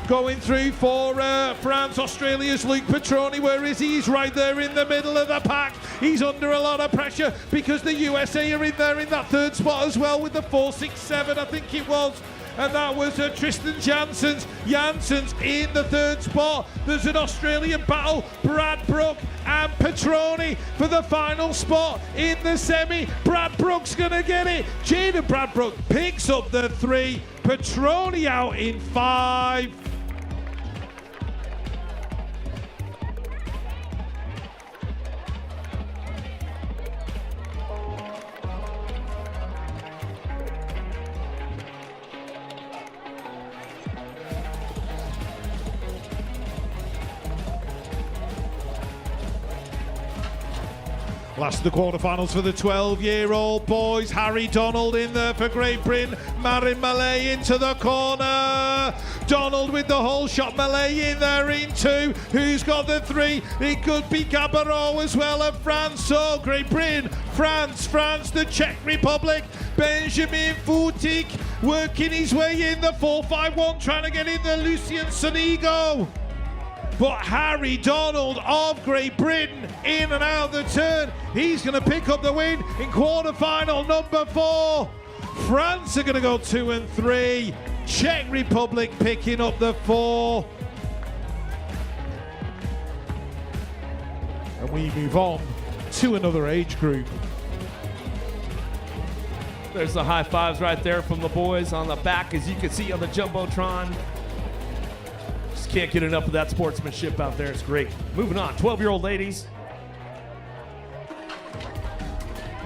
Speaker 1: going through for France. Australia's Luke Petroni. Where is he? He's right there in the middle of the pack. He's under a lot of pressure because the USA are in there in that third spot as well with the 4.67, I think it was. And that was Tristan Janssens. Janssens in the third spot. There's an Australian battle. Brad Brook and Petroni for the final spot in the semi. Brad Brook's going to get it. Jaden Bradbrook picks up the 3. Petroni out in 5. Last of the quarterfinals for the 12-year-old boys. Harry Donald in there for Great Britain. Marin Malay into the corner. Donald with the whole shot. Malay in there in 2. Who's got the 3? It could be Gabarot as well of France. So Great Britain, France, the Czech Republic. Benjamin Futik working his way in the 4.51, trying to get in the Lucien Sonigo. But Harry Donald of Great Britain in and out of the turn. He's going to pick up the win in quarterfinal number 4. France are going to go 2 and 3. Czech Republic picking up the 4. And we move on to another age group.
Speaker 2: There's the high fives right there from the boys on the back, as you can see on the Jumbotron. Can't get enough of that sportsmanship out there. It's great. Moving on, 12-year-old ladies.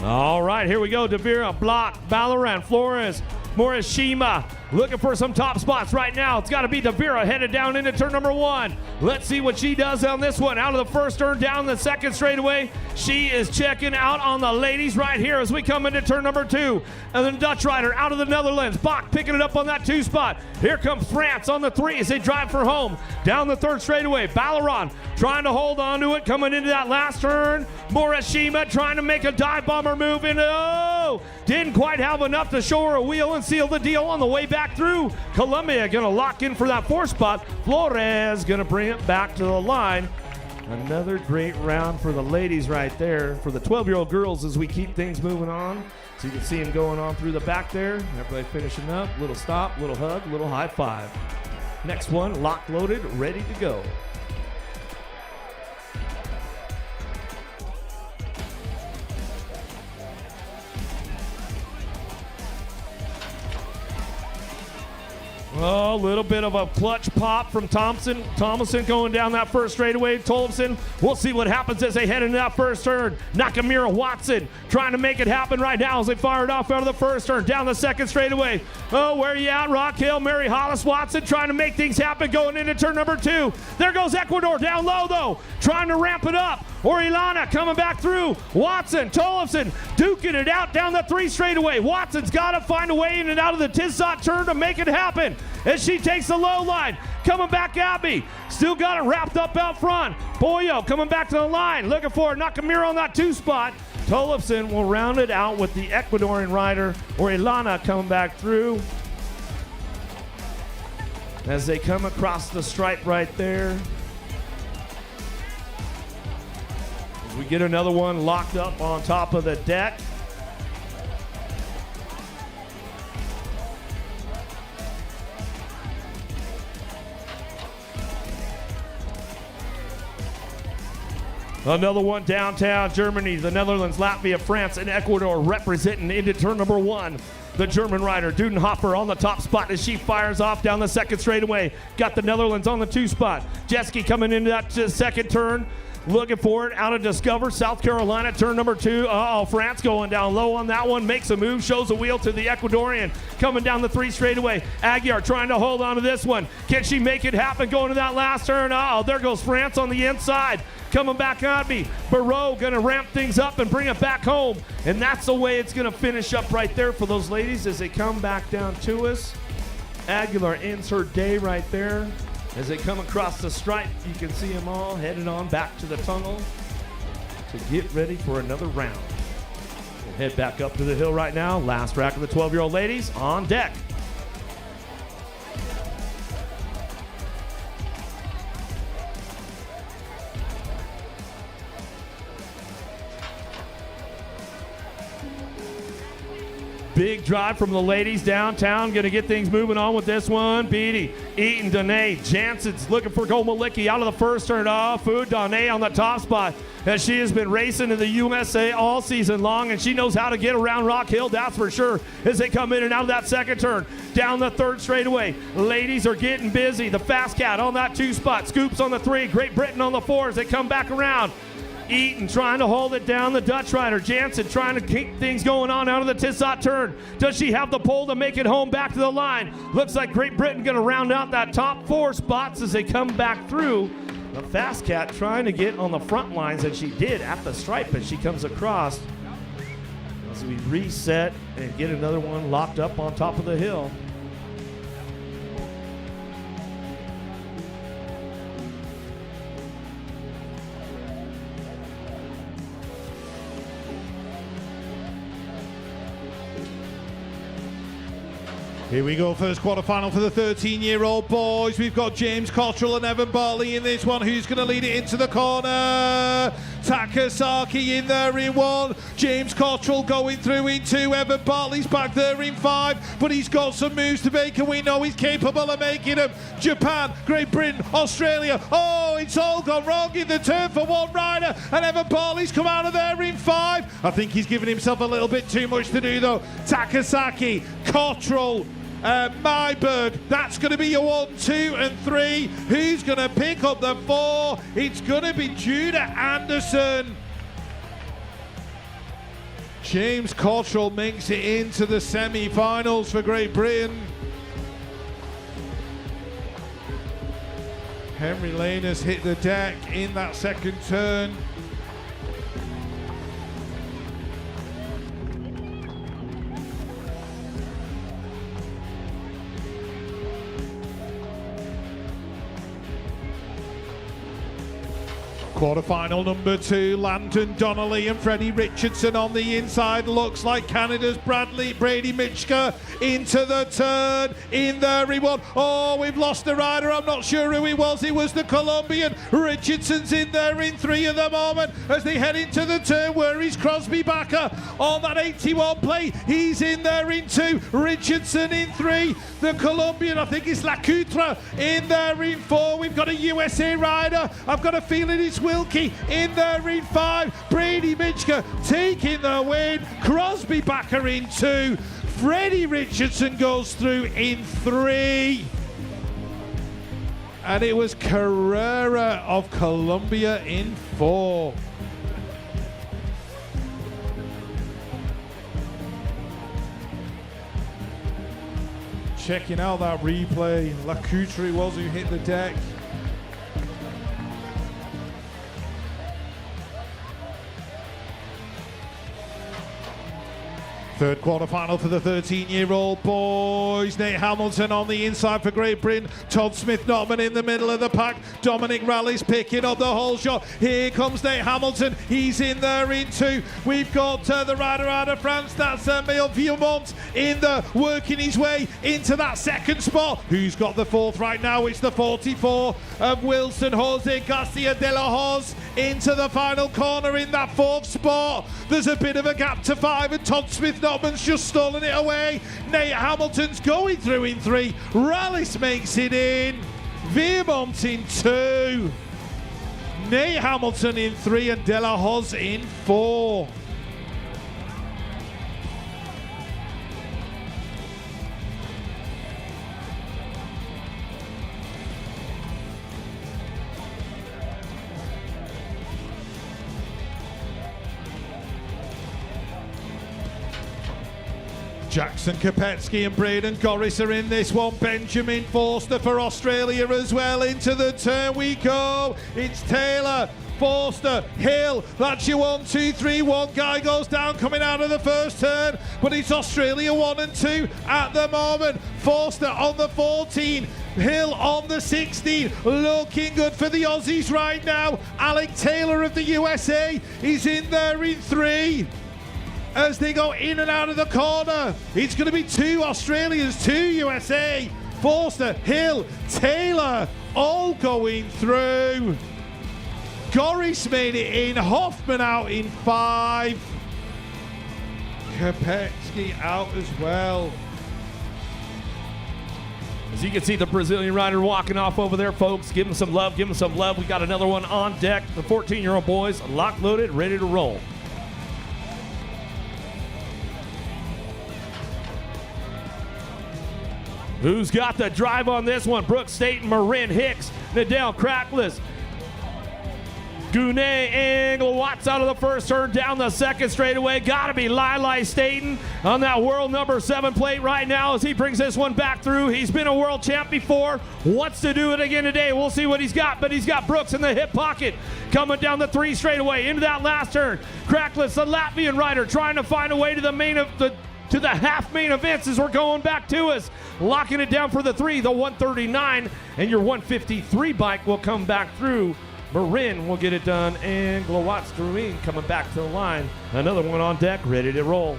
Speaker 2: All right, here we go. Davira, Block, Ballaran, Flores, Morishima looking for some top spots right now. It's got to be Davira headed down into turn number 1. Let's see what she does on this one. Out of the first turn, down the second straightaway. She is checking out on the ladies right here as we come into turn number 2. And then Dutch rider out of the Netherlands. Bach picking it up on that 2 spot. Here comes France on the 3 as they drive for home. Down the third straightaway. Ballaran trying to hold on to it, coming into that last turn. Morishima trying to make a dive bomber move. And oh, didn't quite have enough to show her a wheel and seal the deal on the way back through. Colombia going to lock in for that 4th spot. Flores going to bring it back to the line. Another great round for the ladies right there. For the 12-year-old girls as we keep things moving on. So you can see them going on through the back there. Everybody finishing up. Little stop, little hug, little high five. Next one, locked, loaded, ready to go. Oh, a little bit of a clutch pop from Thompson. Thomason going down that first straightaway. Tolleson, we'll see what happens as they head into that first turn. Nakamura Watson trying to make it happen right now as they fire it off out of the first turn. Down the second straightaway. Oh, where are you at, Rock Hill? Mary Hollis Watson trying to make things happen going into turn number 2. There goes Ecuador down low, though, trying to ramp it up. Orellana coming back through. Watson, Tollefson duking it out down the 3 straightaway. Watson's got to find a way in and out of the Tizot turn to make it happen as she takes the low line. Coming back at me. Still got it wrapped up out front. Boyo coming back to the line. Looking for Nakamura on that 2 spot. Tollefson will round it out with the Ecuadorian rider. Orellana coming back through as they come across the stripe right there. We get another one locked up on top of the deck. Another one downtown Germany, the Netherlands, Latvia, France, and Ecuador representing into turn number 1. The German rider, Dudenhofer, on the top spot as she fires off down the second straightaway. Got the Netherlands on the 2 spot. Jeske coming into that second turn. Looking for it out of Discover, South Carolina, turn number 2. France going down low on that one. Makes a move, shows a wheel to the Ecuadorian. Coming down the 3 straightaway. Aguiar trying to hold on to this one. Can she make it happen going to that last turn? There goes France on the inside. Coming back on me. Barreau going to ramp things up and bring it back home. And that's the way it's going to finish up right there for those ladies as they come back down to us. Aguilar ends her day right there. As they come across the stripe, you can see them all headed on back to the tunnel to get ready for another round. We'll head back up to the hill right now. Last rack of the 12-year-old ladies on deck. Big drive from the ladies downtown. Going to get things moving on with this one. Beatty, Eaton, Danae. Jansen's looking for Gold Malicki out of the first turn. Food Danae on the top spot as she has been racing in the USA all season long, and she knows how to get around Rock Hill, that's for sure, as they come in and out of that second turn. Down the 3rd straightaway. Ladies are getting busy. The Fast Cat on that 2 spot. Scoops on the 3. Great Britain on the 4 as they come back around. Eaton trying to hold it down, the Dutch rider. Jansen trying to keep things going on out of the Tissot turn. Does she have the pole to make it home back to the line? Looks like Great Britain going to round out that top 4 spots as they come back through. The Fast Cat trying to get on the front lines, and she did at the stripe as she comes across. As we reset and get another one locked up on top of the hill.
Speaker 1: Here we go, first quarterfinal for the 13-year-old boys. We've got James Cottrell and Evan Bartley in this one. Who's going to lead it into the corner? Takasaki in there in 1. James Cottrell going through in 2. Evan Bartley's back there in 5. But he's got some moves to make, and we know he's capable of making them. Japan, Great Britain, Australia. Oh, it's all gone wrong in the turn for one rider. And Evan Bartley's come out of there in 5. I think he's given himself a little bit too much to do, though. Takasaki, Cottrell, Myberg, that's going to be your 1, 2, and 3. Who's going to pick up the 4? It's going to be Judah Anderson. James Cottrell makes it into the semi-finals for Great Britain. Henry Lane has hit the deck in that second turn. Quarterfinal number 2, Landon Donnelly and Freddie Richardson on the inside. Looks like Canada's Brady Mitchka into the turn. In there he won. Oh, we've lost a rider. I'm not sure who he was. He was the Colombian. Richardson's in there in 3 at the moment as they head into the turn. Where is Crosby Backer on that 81 plate? He's in there in 2. Richardson in 3. The Colombian, I think it's Lacoutre, in there in 4. We've got a USA rider. I've got a feeling it's Wilkie in there in 5. Brady Mitchka taking the win. Crosby Backer in 2. Freddie Richardson goes through in 3. And it was Carrera of Colombia in 4. Checking out that replay. Lacoutre was who hit the deck. Third quarterfinal for the 13-year-old boys. Nate Hamilton on the inside for Great Britain. Todd Smith-Notman in the middle of the pack. Dominic Rally's picking up the whole shot. Here comes Nate Hamilton. He's in there in 2. We've got the rider out of France. That's Emile Viemont in the working his way into that second spot. Who's got the 4th right now? It's the 44 of Wilson Jose Garcia de la Hoz into the final corner in that 4th spot. There's a bit of a gap to 5 and Todd Smith-Notman's just stolen it away. Nate Hamilton's going through in 3. Rallis makes it in. Viemont in 2. Nate Hamilton in 3 and De La Hoz in 4. Jackson Kopetsky and Braden Gorris are in this one. Benjamin Forster for Australia as well. Into the turn we go. It's Taylor, Forster, Hill. That's your 1, 2, 3. One guy goes down coming out of the first turn, but it's Australia 1 and 2 at the moment. Forster on the 14. Hill on the 16. Looking good for the Aussies right now. Alec Taylor of the USA is in there in 3. As they go in and out of the corner, it's going to be 2 Australians, 2 USA. Forster, Hill, Taylor, all going through. Gorris made it in, Hoffman out in 5. Kopetsky out as well.
Speaker 2: As you can see, the Brazilian rider walking off over there, folks. Give him some love, give him some love. We got another one on deck. The 14-year-old boys, lock loaded, ready to roll. Who's got the drive on this one? Brooke Staten, Marin Hicks, Nadell Crackless, Gune Engelwatts out of the first turn, down the second straightaway. Gotta be Lili Staten on that world number 7 plate right now as he brings this one back through. He's been a world champ before, wants to do it again today. We'll see what he's got, but he's got Brooks in the hip pocket. Coming down the 3 straightaway into that last turn. Crackless, the Latvian rider, trying to find a way to the half main events as we're going back to us. Locking it down for the 3, the 139, and your 153 bike will come back through. Marin will get it done, and Glowatz Druin coming back to the line. Another one on deck, ready to roll.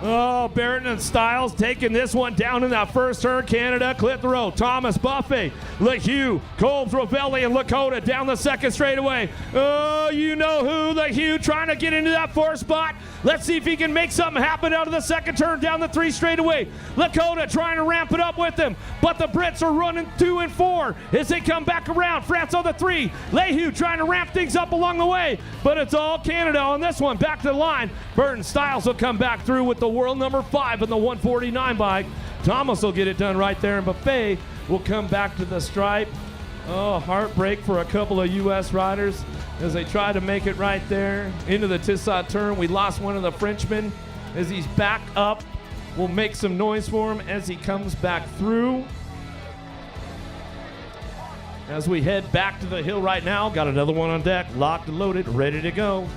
Speaker 2: Oh, Barrett and Styles taking this one down in that first turn. Canada, Clitheroe, Thomas, Buffet, LeHue, Colbs, Rovelli, and Lakota down the second straightaway. Oh, you know who, LeHue trying to get into that 4th spot. Let's see if he can make something happen out of the second turn down the 3 straightaway. Lakota trying to ramp it up with him, but the Brits are running 2 and 4 as they come back around. France on the 3. LeHue trying to ramp things up along the way, but it's all Canada on this one. Back to the line. Burton Styles will come back through with the world number 5 in the 149 bike. Thomas will get it done right there, and Buffet will come back to the stripe. Oh, heartbreak for a couple of U.S. riders as they try to make it right there into the Tissot turn. We lost one of the Frenchmen as he's back up We'll make some noise for him as he comes back through. As we head back to the hill right now, got another one on deck, locked and loaded, ready to go.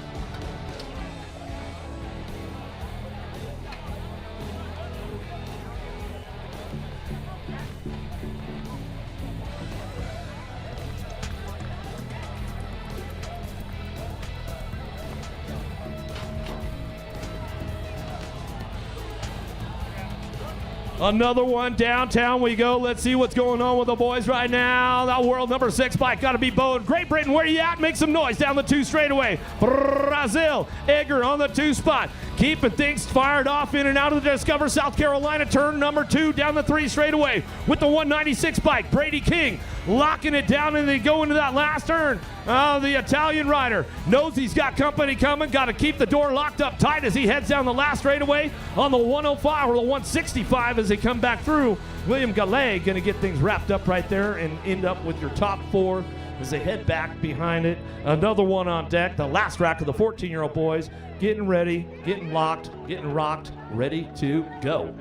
Speaker 2: Another one, downtown we go. Let's see what's going on with the boys right now. That world number 6 bike got to be Bowden. Great Britain, where you at? Make some noise down the 2 straightaway. Brazil, Egger on the 2 spot. Keeping things fired off in and out of the Discover South Carolina turn number 2 down the 3 straightaway with the 196 bike. Brady King locking it down and they go into that last turn. The Italian rider knows he's got company coming. Got to keep the door locked up tight as he heads down the last straightaway on the 105 or the 165 as they come back through. William Gallet going to get things wrapped up right there and end up with your top 4 as they head back behind it. Another one on deck, the last rack of the 14-year-old boys getting ready, getting locked, getting rocked, ready to go.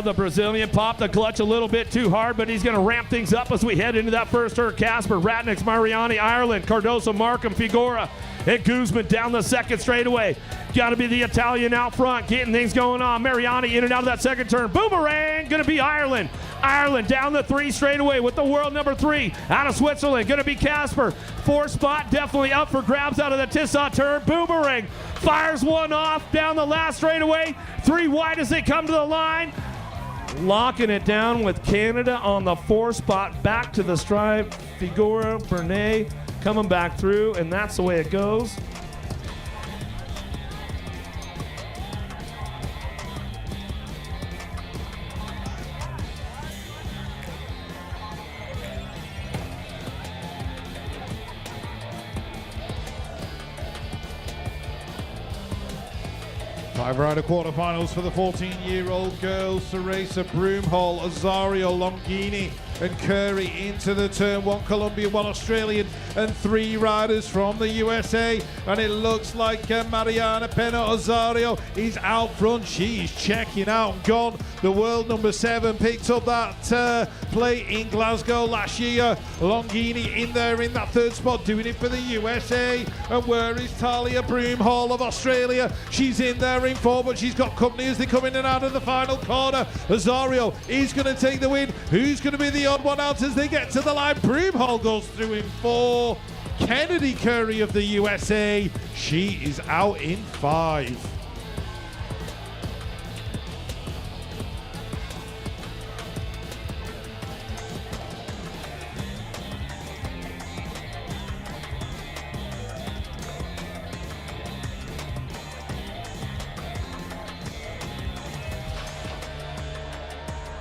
Speaker 2: The Brazilian popped the clutch a little bit too hard, but he's going to ramp things up as we head into that first turn. Casper, Ratniks, Mariani, Ireland, Cardoso, Markham, Figura, and Guzman down the second straightaway. Got to be the Italian out front, getting things going on. Mariani in and out of that second turn. Boomerang, going to be Ireland. Ireland down the 3 straightaway with the world number 3 out of Switzerland. Going to be Casper. 4 spot definitely up for grabs out of the Tissot turn. Boomerang fires one off down the last straightaway. 3 wide as they come to the line. Locking it down with Canada on the 4 spot. Back to the stripe. Figura, Bernet coming back through, and that's the way it goes.
Speaker 1: Five-rider quarterfinals for the 14-year-old girls. Ceresa, Broomhall, Azario, Longini and Curry into the turn. 1 Colombian, 1 Australian and 3 riders from the USA. And it looks like Mariana Pena Azario is out front. She's checking out and gone. The world number 7 picked up that play in Glasgow last year. Longini in there in that 3rd spot, doing it for the USA. And where is Talia Broomhall of Australia? She's in there in 4, but she's got company as they come in and out of the final corner. Azario is going to take the win. Who's going to be the odd one out as they get to the line? Broomhall goes through in 4. Kennedy Curry of the USA, she is out in 5.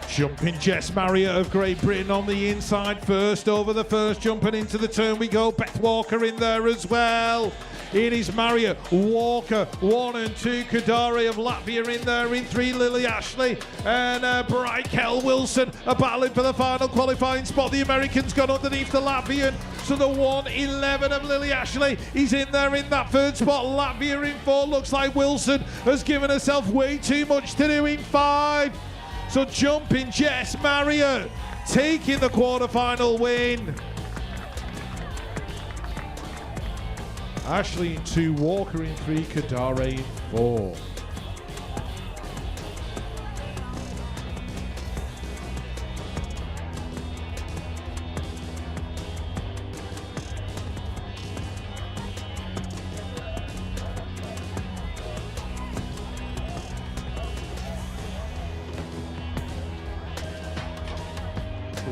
Speaker 1: Jumping Jess Marriott of Great Britain on the inside first, over the first, jumping into the turn we go. Beth Walker in there as well. It is Marriott, Walker, 1 and 2. Kadari of Latvia in there in 3. Lily Ashley and Brykel Wilson are battling for the final qualifying spot. The Americans got underneath the Latvian. So the 1:11 of Lily Ashley is in there in that 3rd spot. Latvia in 4. Looks like Wilson has given herself way too much to do in 5. So jumping Jess Marriott taking the quarterfinal win. Ashley in 2, Walker in 3, Kadare in 4.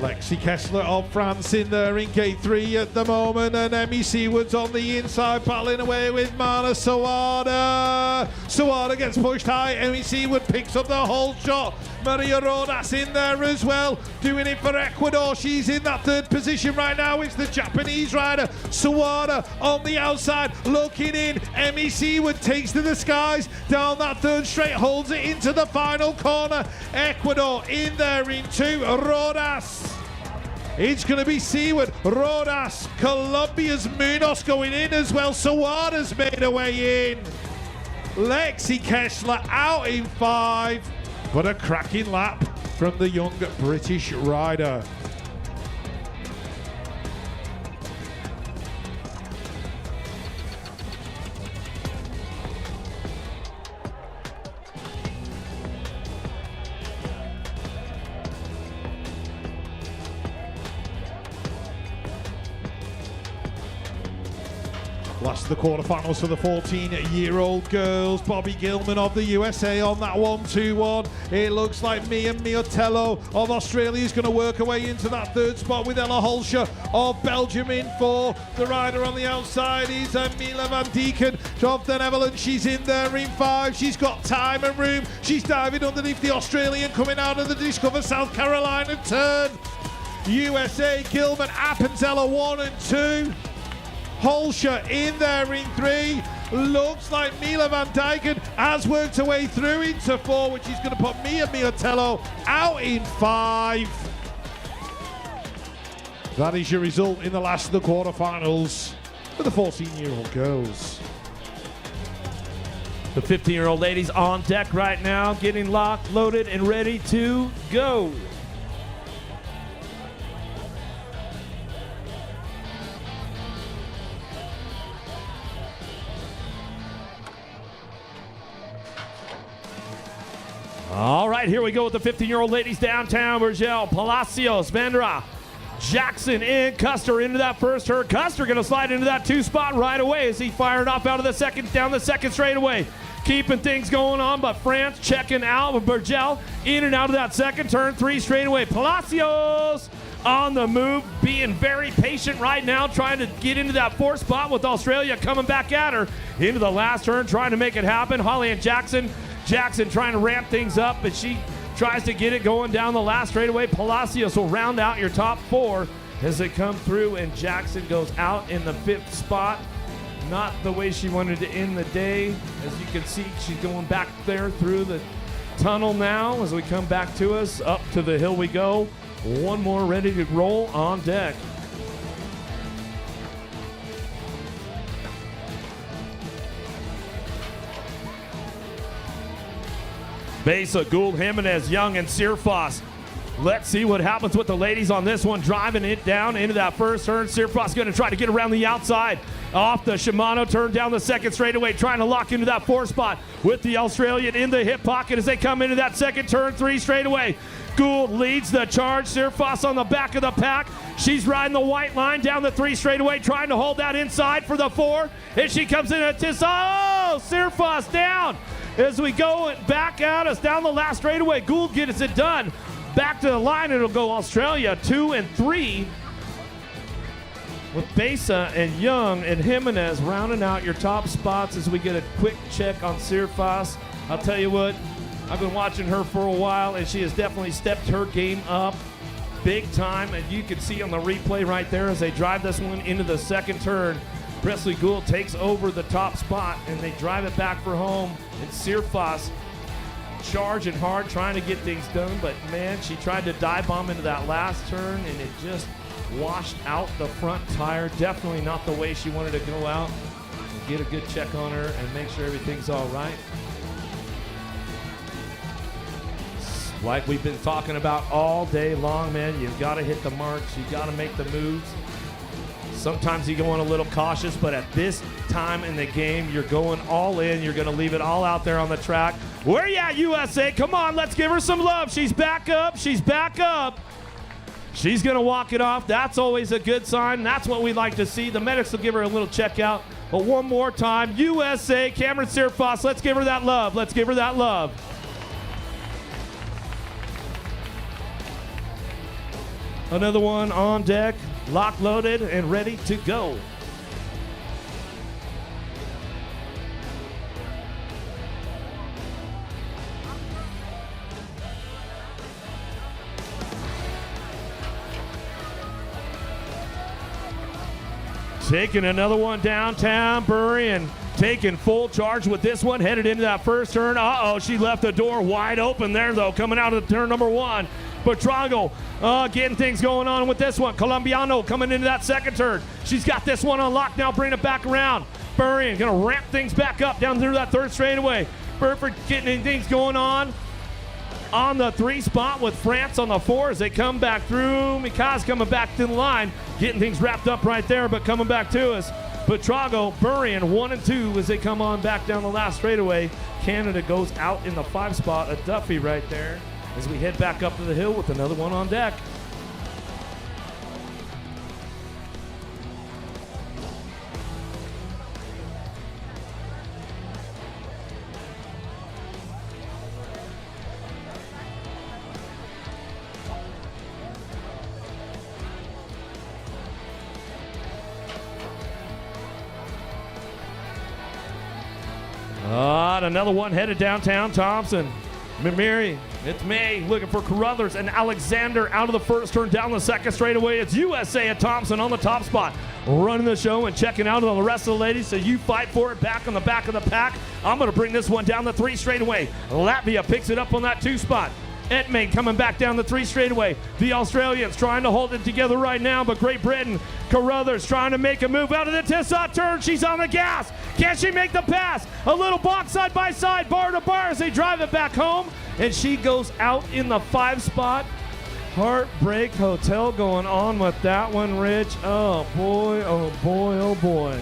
Speaker 1: Lexi Kessler of France in there in gate 3 at the moment, and Emmy Seward's on the inside battling away with Mana Sawada. Sawada gets pushed high, Emmy Seward picks up the whole shot. Maria Rodas in there as well, doing it for Ecuador. She's in that third position right now. It's the Japanese rider, Sawada, on the outside, looking in. Emmy Seward takes to the skies, down that third straight, holds it into the final corner. Ecuador in there in 2, Rodas. It's going to be Seward, Rodas, Colombia's Munoz going in as well. Sawada's made her way in. Lexi Kessler out in 5. But a cracking lap from the young British rider. Last of the quarterfinals for the 14-year-old girls. Bobby Gilman of the USA on that 1-2-1. It looks like Mia Miotello of Australia is going to work her way into that third spot with Ella Holscher of Belgium in 4. The rider on the outside is Mila Van Dieken of the Netherlands. She's in there in 5. She's got time and room. She's diving underneath the Australian coming out of the Discover South Carolina turn. USA, Gilman, Appenzella 1 and 2. Holscher in there in 3. Looks like Mila Van Dijken has worked her way through into 4, which is going to put Mia Miotello out in 5. That is your result in the last of the quarterfinals for the 14-year-old girls.
Speaker 2: The 15-year-old ladies on deck right now, getting locked, loaded, and ready to go. All right, here we go with the 15-year-old ladies downtown. Virgil, Palacios, Vandera, Jackson in, Custer into that first turn. Custer going to slide into that 2 spot right away as he fired off out of the second, down the second straightaway. Keeping things going on, but France checking out with Virgil in and out of that second turn, 3 straightaway. Palacios on the move, being very patient right now, trying to get into that 4th spot with Australia coming back at her into the last turn, trying to make it happen. Holly and Jackson trying to ramp things up, but she tries to get it going down the last straightaway. Palacios will round out your top 4 as they come through, and Jackson goes out in the 5th spot. Not the way she wanted to end the day. As you can see, she's going back there through the tunnel now as we come back to us. Up to the hill we go. One more ready to roll on deck. Besa, Gould, Jimenez, Young, and Searfoss. Let's see what happens with the ladies on this one. Driving it down into that first turn. Searfoss going to try to get around the outside. Off the Shimano, turn down the second straightaway, trying to lock into that 4th spot with the Australian in the hip pocket as they come into that second turn, 3 straightaway. Gould leads the charge. Searfoss on the back of the pack. She's riding the white line down the 3 straightaway, trying to hold that inside for the 4. And she comes in at this. Oh, Searfoss down. As we go back at us down the last straightaway, Gould gets it done. Back to the line, it'll go Australia 2 and 3. With Besa and Young and Jimenez rounding out your top spots as we get a quick check on Searfoss. I'll tell you what, I've been watching her for a while, and she has definitely stepped her game up big time. And you can see on the replay right there as they drive this one into the second turn. Presley Gould takes over the top spot, and they drive it back for home. And Searfoss charging hard, trying to get things done, but man, she tried to dive bomb into that last turn, and it just washed out the front tire. Definitely not the way she wanted to go out. Get a good check on her and make sure everything's all right. Like we've been talking about all day long, man, you've got to hit the marks. You've got to make the moves. Sometimes you go on a little cautious, but at this time in the game, you're going all in. You're going to leave it all out there on the track. Where you at, USA? Come on, let's give her some love. She's back up. She's back up. She's going to walk it off. That's always a good sign. That's what we like to see. The medics will give her a little check out. But one more time, USA, Cameron Searfoss, let's give her that love. Let's give her that love. Another one on deck, lock loaded and ready to go. Taking another one downtown, Burrian taking full charge with this one, headed into that first turn. Uh-oh, she left the door wide open there, though, coming out of the turn number one. Petrago getting things going on with this one. Colombiano coming into that second turn. She's got this one on lock now, bring it back around. Burrian going to ramp things back up down through that third straightaway. Burford getting things going on the 3 spot with France on the 4 as they come back through. Mikaz coming back to the line, getting things wrapped up right there, but coming back to us. Petrago, Burrian 1 and 2 as they come on back down the last straightaway. Canada goes out in the 5 spot. A Duffy right there as we head back up to the hill with another one on deck. Another one headed downtown. Thompson, Mimiri, it's May looking for Carruthers and Alexander out of the first turn down the second straightaway. It's USA at Thompson on the top spot, running the show and checking out on the rest of the ladies. So you fight for it back on the back of the pack. I'm going to bring this one down the 3 straightaway. Latvia picks it up on that 2 spot. Etmain coming back down the 3 straightaway. The Australians trying to hold it together right now, but Great Britain, Carruthers trying to make a move out of the Tissot turn. She's on the gas. Can she make the pass? A little box side by side, bar to bar as they drive it back home, and she goes out in the 5 spot. Heartbreak Hotel going on with that one, Rich. Oh boy, oh boy, oh boy.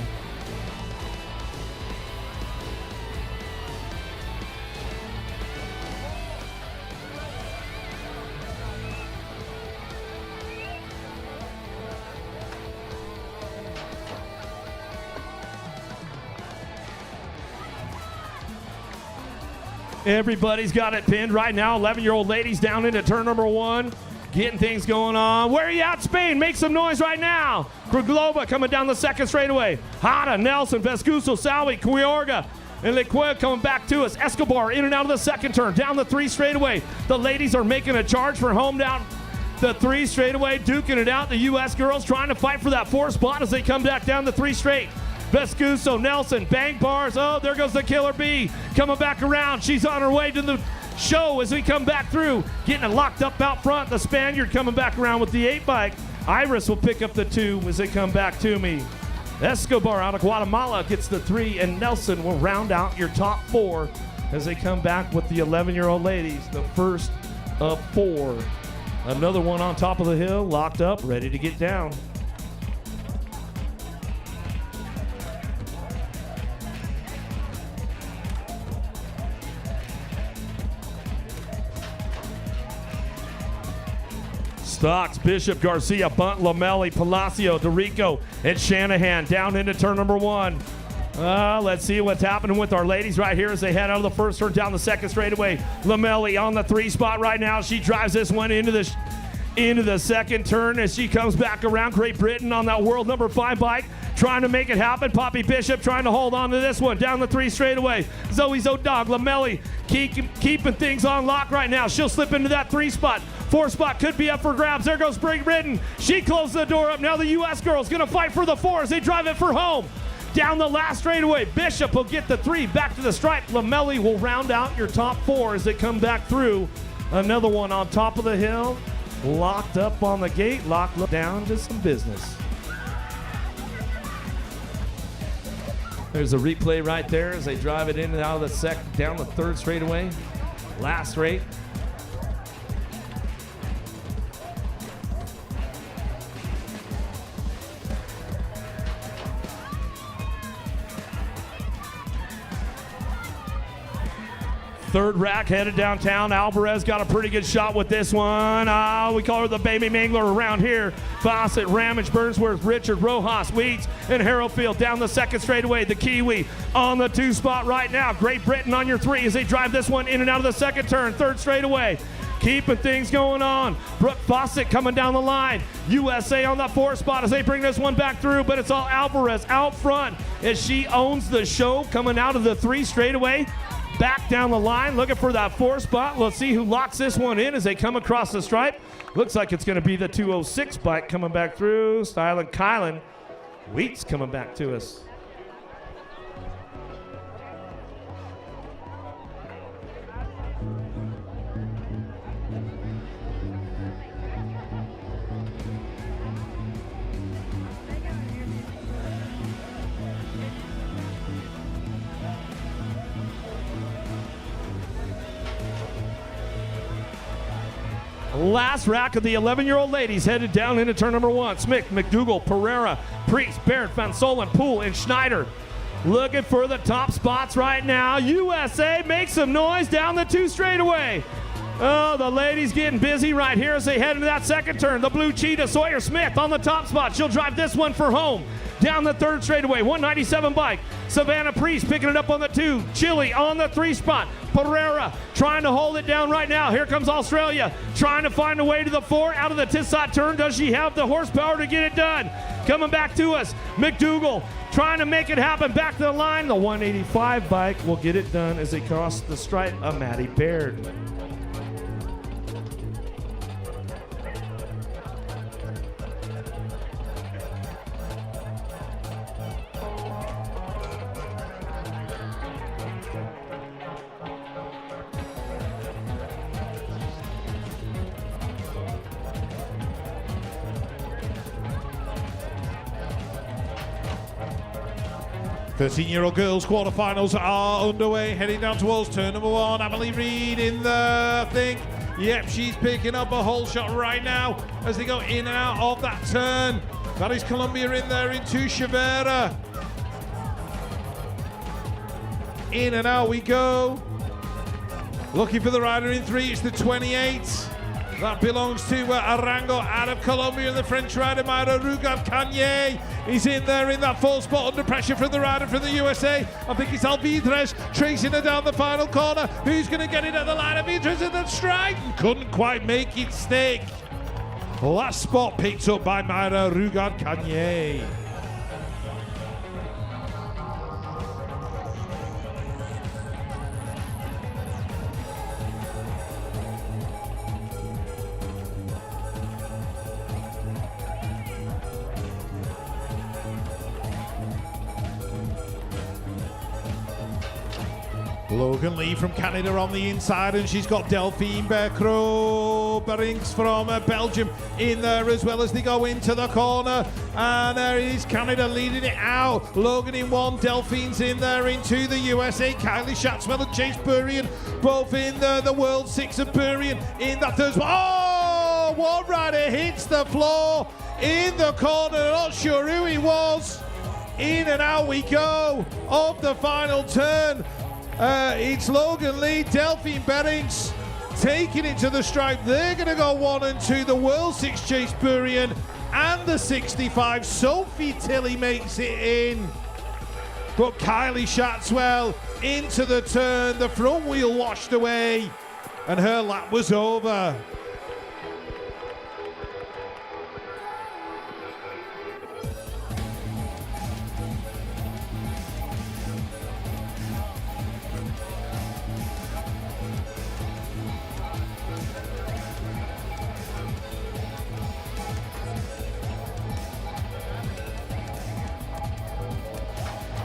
Speaker 2: Everybody's got it pinned right now. 11-year-old ladies down into turn number 1. Getting things going on. Where are you at, Spain? Make some noise right now. Krugloba coming down the second straightaway. Hada, Nelson, Vescuso, Salvi, Quiorga, and Lequia coming back to us. Escobar in and out of the second turn. Down the 3 straightaway. The ladies are making a charge for home down the 3 straightaway. Duking it out. The U.S. girls trying to fight for that 4 spot as they come back down the 3 straight. Vescuso, Nelson, bang bars. Oh, there goes the Killer Bee. Coming back around. She's on her way to the show as we come back through. Getting it locked up out front. The Spaniard coming back around with the 8 bike. Iris will pick up the 2 as they come back to me. Escobar out of Guatemala gets the 3, and Nelson will round out your top 4 as they come back with the 11-year-old ladies. The first of 4. Another one on top of the hill, locked up, ready to get down. Stocks, Bishop, Garcia, Bunt, Lamelli, Palacio, DeRico, and Shanahan down into turn number 1. Let's see what's happening with our ladies right here as they head out of the first turn down the second straightaway. Lamelli on the 3 spot right now. She drives this one into the second turn as she comes back around. Great Britain on that world number 5 bike, trying to make it happen. Poppy Bishop trying to hold on to this one down the 3 straightaway. Zoe Zodog, Lamelli keeping things on lock right now. She'll slip into that 3 spot. 4 spot could be up for grabs. There goes Great Britain. She closed the door up. Now the U.S. girls going to fight for the 4 as they drive it for home. Down the last straightaway, Bishop will get the 3 back to the stripe. Lamelli will round out your top 4 as they come back through. Another one on top of the hill. Locked up on the gate. Locked down to some business. There's a replay right there as they drive it in and out of the down the 3rd straightaway. Last straight. Third rack headed downtown. Alvarez got a pretty good shot with this one. We call her the baby mangler around here. Fawcett, Ramage, Burnsworth, Richard, Rojas, Weeds, and Harrowfield down the second straightaway. The Kiwi on the 2 spot right now. Great Britain on your 3 as they drive this one in and out of the second turn. 3rd straightaway. keeping things going on. Brooke Fawcett coming down the line. USA on the 4 spot as they bring this one back through, but it's all Alvarez out front as she owns the show, coming out of the 3 straightaway. Back down the line, looking for that 4 spot. Let's see who locks this one in as they come across the stripe. Looks like it's going to be the 206 bike coming back through. Styling Kylan. Wheats coming back to us. Last rack of the 11-year-old ladies headed down into turn number 1. Smith, McDougal, Pereira, Priest, Barrett, Van Solen, Poole, and Schneider. Looking for the top spots right now. USA makes some noise down the 2 straightaway. Oh, the ladies getting busy right here as they head into that second turn. The blue cheetah, Sawyer Smith on the top spot. She'll drive this one for home. Down the 3rd straightaway, 197 bike. Savannah Priest picking it up on the 2. Chile on the 3 spot. Pereira trying to hold it down right now. Here comes Australia trying to find a way to the 4 out of the Tissot turn. Does she have the horsepower to get it done? Coming back to us, McDougal trying to make it happen. Back to the line. The 185 bike will get it done as they cross the stripe of Maddie Baird.
Speaker 1: Thirteen-year-old girls quarterfinals are underway, heading down towards turn number 1. Emily Reed in the thing. Yep, she's picking up a whole shot right now as they go in and out of that turn. That is Columbia in there into Shavera. In and out we go. Looking for the rider in 3, it's the 28. That belongs to Arango out of Colombia, and the French rider Mayra Rugard-Cagnier is in there in that 4 spot under pressure from the rider from the USA. I think it's Alvidres tracing her down the final corner. Who's going to get it at the line? Alvidres at the strike. Couldn't quite make it stick. Last spot picked up by Mayra Rugard-Cagnier. Logan Lee from Canada on the inside, and she's got Delphine Berings from Belgium in there as well as they go into the corner. And there is Canada leading it out. Logan in 1, Delphine's in there into the USA. Kylie Shatswell and Chase Burrian both in the World 6, and Burrian in that 3rd spot. Oh, one rider hits the floor in the corner. Not sure who he was. In and out we go of the final turn. It's Logan Lee, Delphine Berings taking it to the stripe. They're going to go 1 and 2. The World 6 Chase Burrian and the 65 Sophie Tilley makes it in. But Kylie Shatswell into the turn. The front wheel washed away and her lap was over.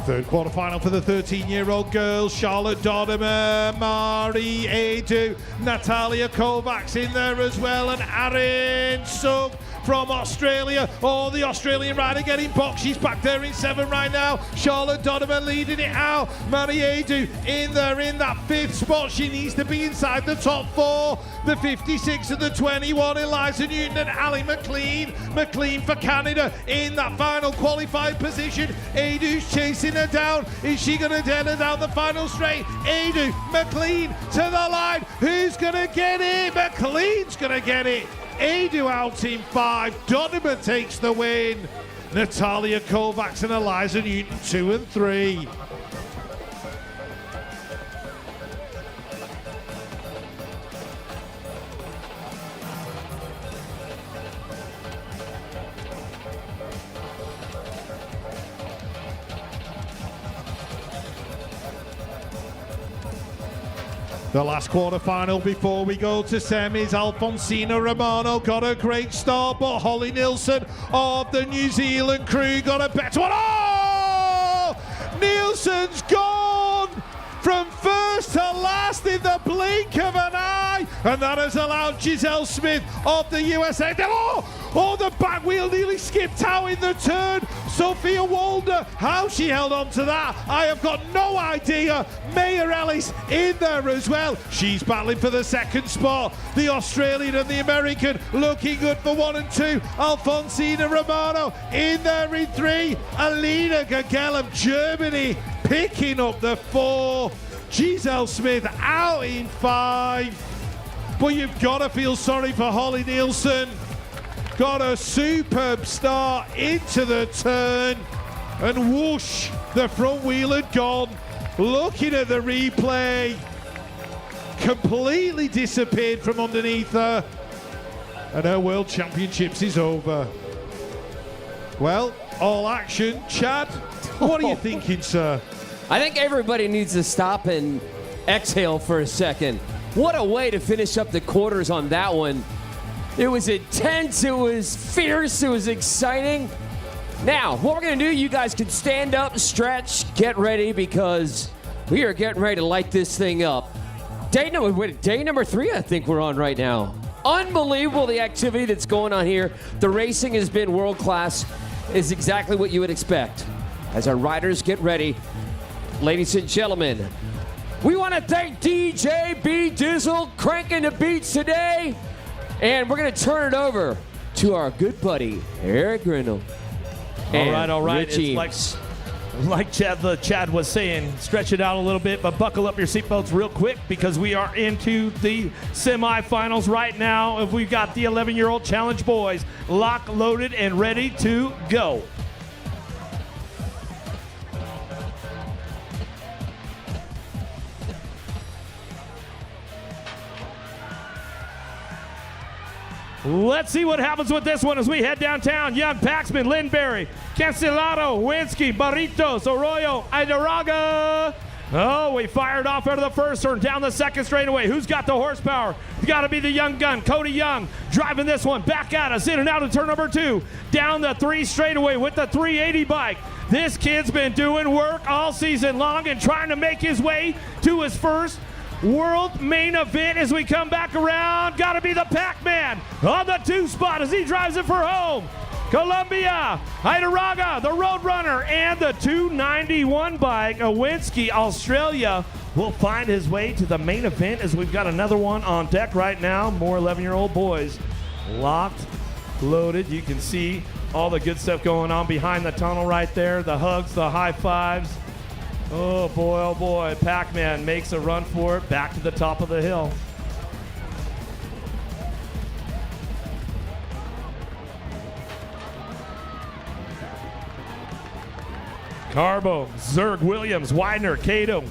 Speaker 1: Third quarterfinal for the 13-year-old girls. Charlotte Dodimer, Marie Adu, Natalia Kovacs in there as well, and Erin Sugg from Australia. Oh, the Australian rider getting boxed. She's back there in 7 right now. Charlotte Dodimer leading it out. Marie Adu in there in that 5th spot. She needs to be inside the top 4. The 56 and the 21, Eliza Newton and Ali McLean. McLean for Canada in that final qualified position. Adu's chasing her down. Is she going to get her down the final straight? Adu, McLean to the line. Who's going to get it? McLean's going to get it. Adu out in 5. Dodimer takes the win. Natalia Kovacs and Eliza Newton 2 and 3. The last quarter-final before we go to semis. Alfonsina Romano got a great start, but Holly Nielsen of the New Zealand crew got a better one. Oh! Nielsen's gone from first to last in the blink of an eye, and that has allowed Giselle Smith of the USA. Oh, the back wheel nearly skipped out in the turn. Sophia Walder, how she held on to that, I have got no idea. Maya Ellis in there as well. She's battling for the second spot. The Australian and the American looking good for 1 and 2. Alfonsina Romano in there in 3. Alina Gagel of Germany picking up the 4. Giselle Smith out in 5. But you've got to feel sorry for Holly Nielsen. Got a superb start into the turn, and whoosh, the front wheel had gone. Looking at the replay, completely disappeared from underneath her, and her World Championships is over. Well, all action. Chad, what are you thinking, sir?
Speaker 3: I think everybody needs to stop and exhale for a second. What a way to finish up the quarters on that one. It was intense, it was fierce, it was exciting. Now, what we're gonna do, you guys can stand up, stretch, get ready, because we are getting ready to light this thing up. Day number 3, I think we're on right now. Unbelievable, the activity that's going on here. The racing has been world class, is exactly what you would expect. As our riders get ready, ladies and gentlemen, we wanna thank DJ B Dizzle cranking the beats today. And we're going to turn it over to our good buddy, Eric Grindle.
Speaker 2: All right. It's like Chad was saying, stretch it out a little bit, but buckle up your seatbelts real quick because we are into the semifinals right now. If we've got the 11-year-old challenge boys locked, loaded, and ready to go. Let's see what happens with this one as we head downtown. Young, Paxman, Lindberry, Cancelado, Winsky, Barritos, Arroyo, Idaraga. Oh, we fired off out of the first turn, down the second straightaway. Who's got the horsepower? It's got to be the young gun, Cody Young, driving this one back at us, in and out of turn number 2, down the 3 straightaway with the 380 bike. This kid's been doing work all season long and trying to make his way to his first world main event as we come back around. Got to be the Pac-Man on the 2 spot as he drives it for home. Columbia, Idaraga, the Roadrunner, and the 291 bike. Owinski, Australia, will find his way to the main event as we've got another one on deck right now. More 11-year-old boys locked, loaded. You can see all the good stuff going on behind the tunnel right there. The hugs, the high fives. Oh boy, Pac-Man makes a run for it, back to the top of the hill. Carbo, Zerg, Williams, Widener, Cato,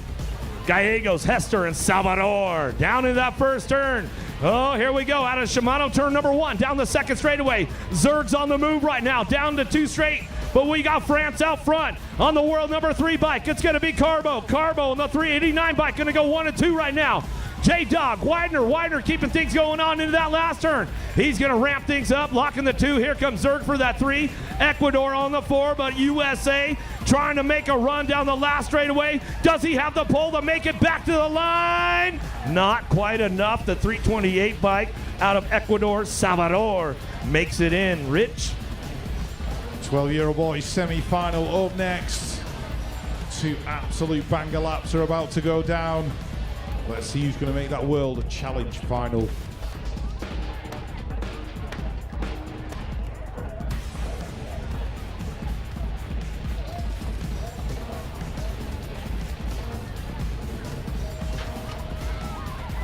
Speaker 2: Gallegos, Hester, and Salvador. Down in that first turn. Oh, here we go. Out of Shimano, turn number 1. Down the second straightaway. Zerg's on the move right now. Down to 2 straight. But we got France out front on the world number 3 bike. It's going to be Carbo. Carbo on the 389 bike. Going to go 1 and 2 right now. J-Dog, Widener keeping things going on into that last turn. He's going to ramp things up, locking the 2. Here comes Zerg for that 3. Ecuador on the 4, but USA trying to make a run down the last straightaway. Does he have the pole to make it back to the line? Not quite enough. The 328 bike out of Ecuador, Salvador, makes it in. Rich?
Speaker 1: 12-year-old boys semi-final up next. 2 absolute banger laps are about to go down. Let's see who's going to make that World Challenge final.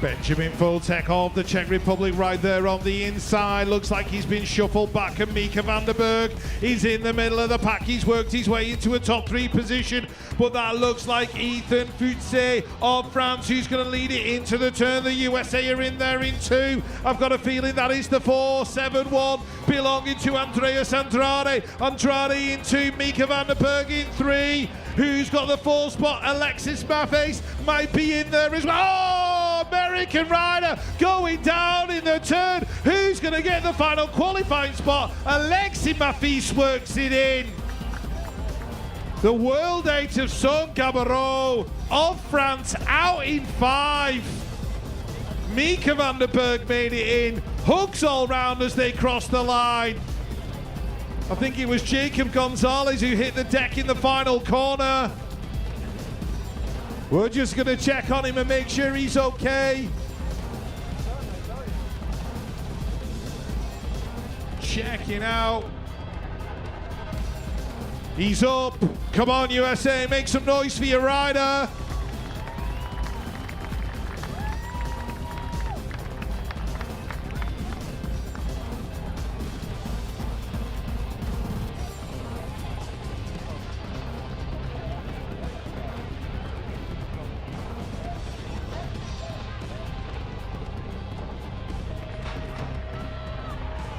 Speaker 1: Benjamin Voltek of the Czech Republic right there on the inside. Looks like he's been shuffled back, and Mika van der Berg is in the middle of the pack. He's worked his way into a top 3 position, but that looks like Ethan Futse of France who's going to lead it into the turn. The USA are in there in 2. I've got a feeling that is the 4-7-1 belonging to Andreas Andrade. Andrade in 2, Mika van der Berg in 3. Who's got the 4 spot? Alexis Maffes might be in there as well. Oh, American rider going down in the turn. Who's going to get the final qualifying spot? Alexis Mafis works it in. The world eight of Son Cabarro of France out in 5. Mika van der Berg made it in. Hugs all round as they cross the line. I think it was Jacob Gonzalez who hit the deck in the final corner. We're just going to check on him and make sure he's okay. Checking out. He's up. Come on, USA, make some noise for your rider.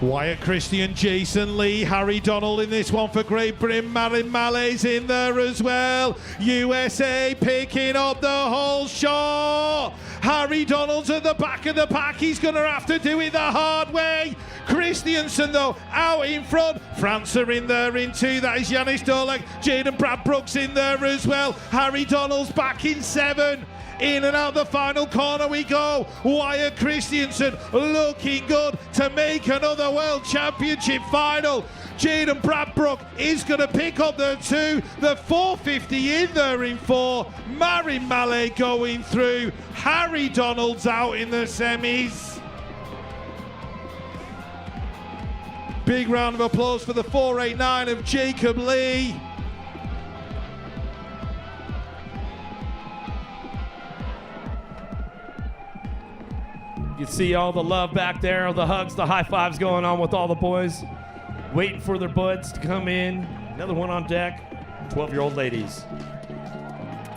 Speaker 1: Wyatt Christian, Jason Lee, Harry Donald in this one for Great Britain. Marin Mallet's in there as well. USA picking up the whole shot. Harry Donald's at the back of the pack. He's going to have to do it the hard way. Christiansen, though, out in front. France are in there in 2. That is Yanis Dolek. Jaden Bradbrook's in there as well. Harry Donald's back in 7. In and out the final corner we go. Wyatt Christiansen looking good to make another World Championship final. Jaden Bradbrook is going to pick up the 2. The 450 in there in 4. Marin Mallet going through. Harry Donald's out in the semis. Big round of applause for the 489 of Jacob Lee.
Speaker 2: You see all the love back there, all the hugs, the high fives going on with all the boys. Waiting for their buds to come in. Another one on deck. 12-year-old ladies.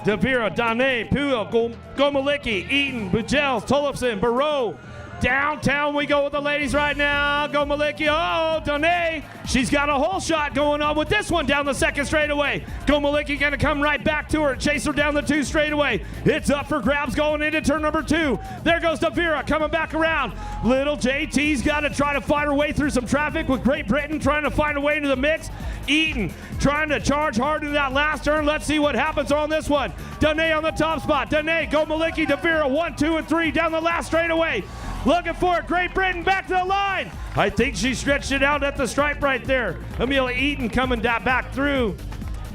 Speaker 2: Devira, Dane, Puel, Gomalicki, Eaton, Bujels, Tollefson, Barreau. Downtown we go with the ladies right now. Gomalicki, oh, Dane. She's got a whole shot going on with this one down the second straightaway. Gomalicki going to come right back to her, chase her down the 2 straightaway. It's up for grabs going into turn number 2. There goes Devira coming back around. Little JT's got to try to find her way through some traffic with Great Britain trying to find a way into the mix. Eaton trying to charge hard in that last turn. Let's see what happens on this one. Dane on the top spot. Dane, Gomalicki, Devira, 1, 2, and 3 down the last straightaway. Looking for it. Great Britain back to the line. I think she stretched it out at the stripe right there. Amelia Eaton coming back through.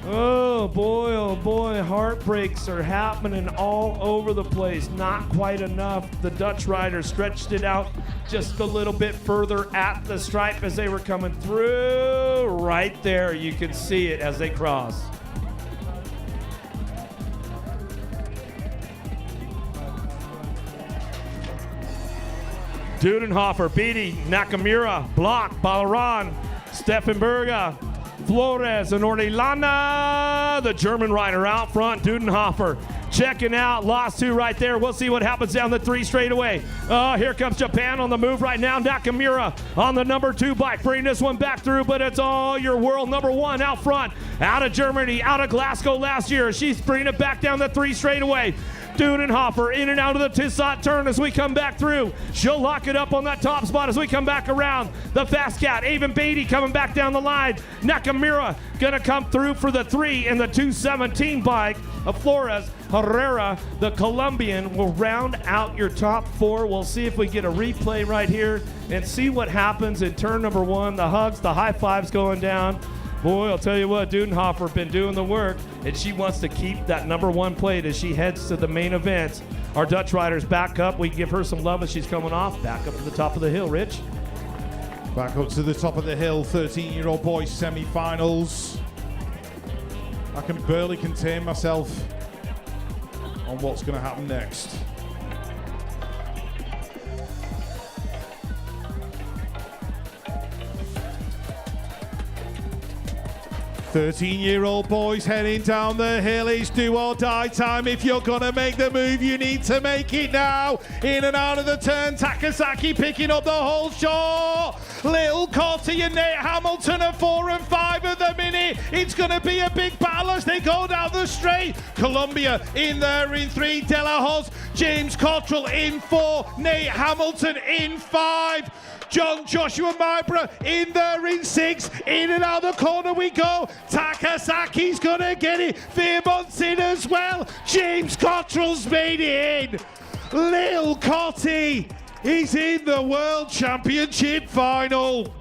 Speaker 2: Oh boy, heartbreaks are happening all over the place. Not quite enough. The Dutch rider stretched it out just a little bit further at the stripe as they were coming through. Right there, you can see it as they cross. Dudenhofer, Beatty, Nakamura, Block, Balaran, Steffenberger, Flores, and Orlana, the German rider out front. Dudenhofer checking out, lost 2 right there. We'll see what happens down the 3 straightaway. Here comes Japan on the move right now. Nakamura on the number 2 bike, bring this one back through, but it's all your world number 1 out front, out of Germany, out of Glasgow last year. She's bringing it back down the 3 straightaway. Dudenhofer in and out of the Tissot turn as we come back through. She'll lock it up on that top spot as we come back around. The Fast Cat, Avon Beatty coming back down the line. Nakamura gonna come through for the 3 in the 217 bike of Flores. Herrera, the Colombian, will round out your top 4. We'll see if we get a replay right here and see what happens in turn number 1. The hugs, the high fives going down. Boy, I'll tell you what, Dudenhofer been doing the work, and she wants to keep that number 1 plate as she heads to the main events. Our Dutch rider's back up. We give her some love as she's coming off. Back up to the top of the hill, Rich.
Speaker 1: Back up to the top of the hill, 13-year-old boys semi-finals. I can barely contain myself on what's going to happen next. 13-year-old boys heading down the hill. It's do or die time. If you're gonna make the move, you need to make it now. In and out of the turn, Takasaki picking up the whole shot. Little Cotty and Nate Hamilton are 4 and 5 at the minute. It's gonna be a big battle as they go down the straight. Colombia in there in 3. De La Hoz James Cottrell in 4, Nate Hamilton in 5, John Joshua Myborough in there in 6, in and out the corner we go, Takasaki's gonna get it, Fairmont's in as well, James Cottrell's made it in, Lil Cotty is in the World Championship final.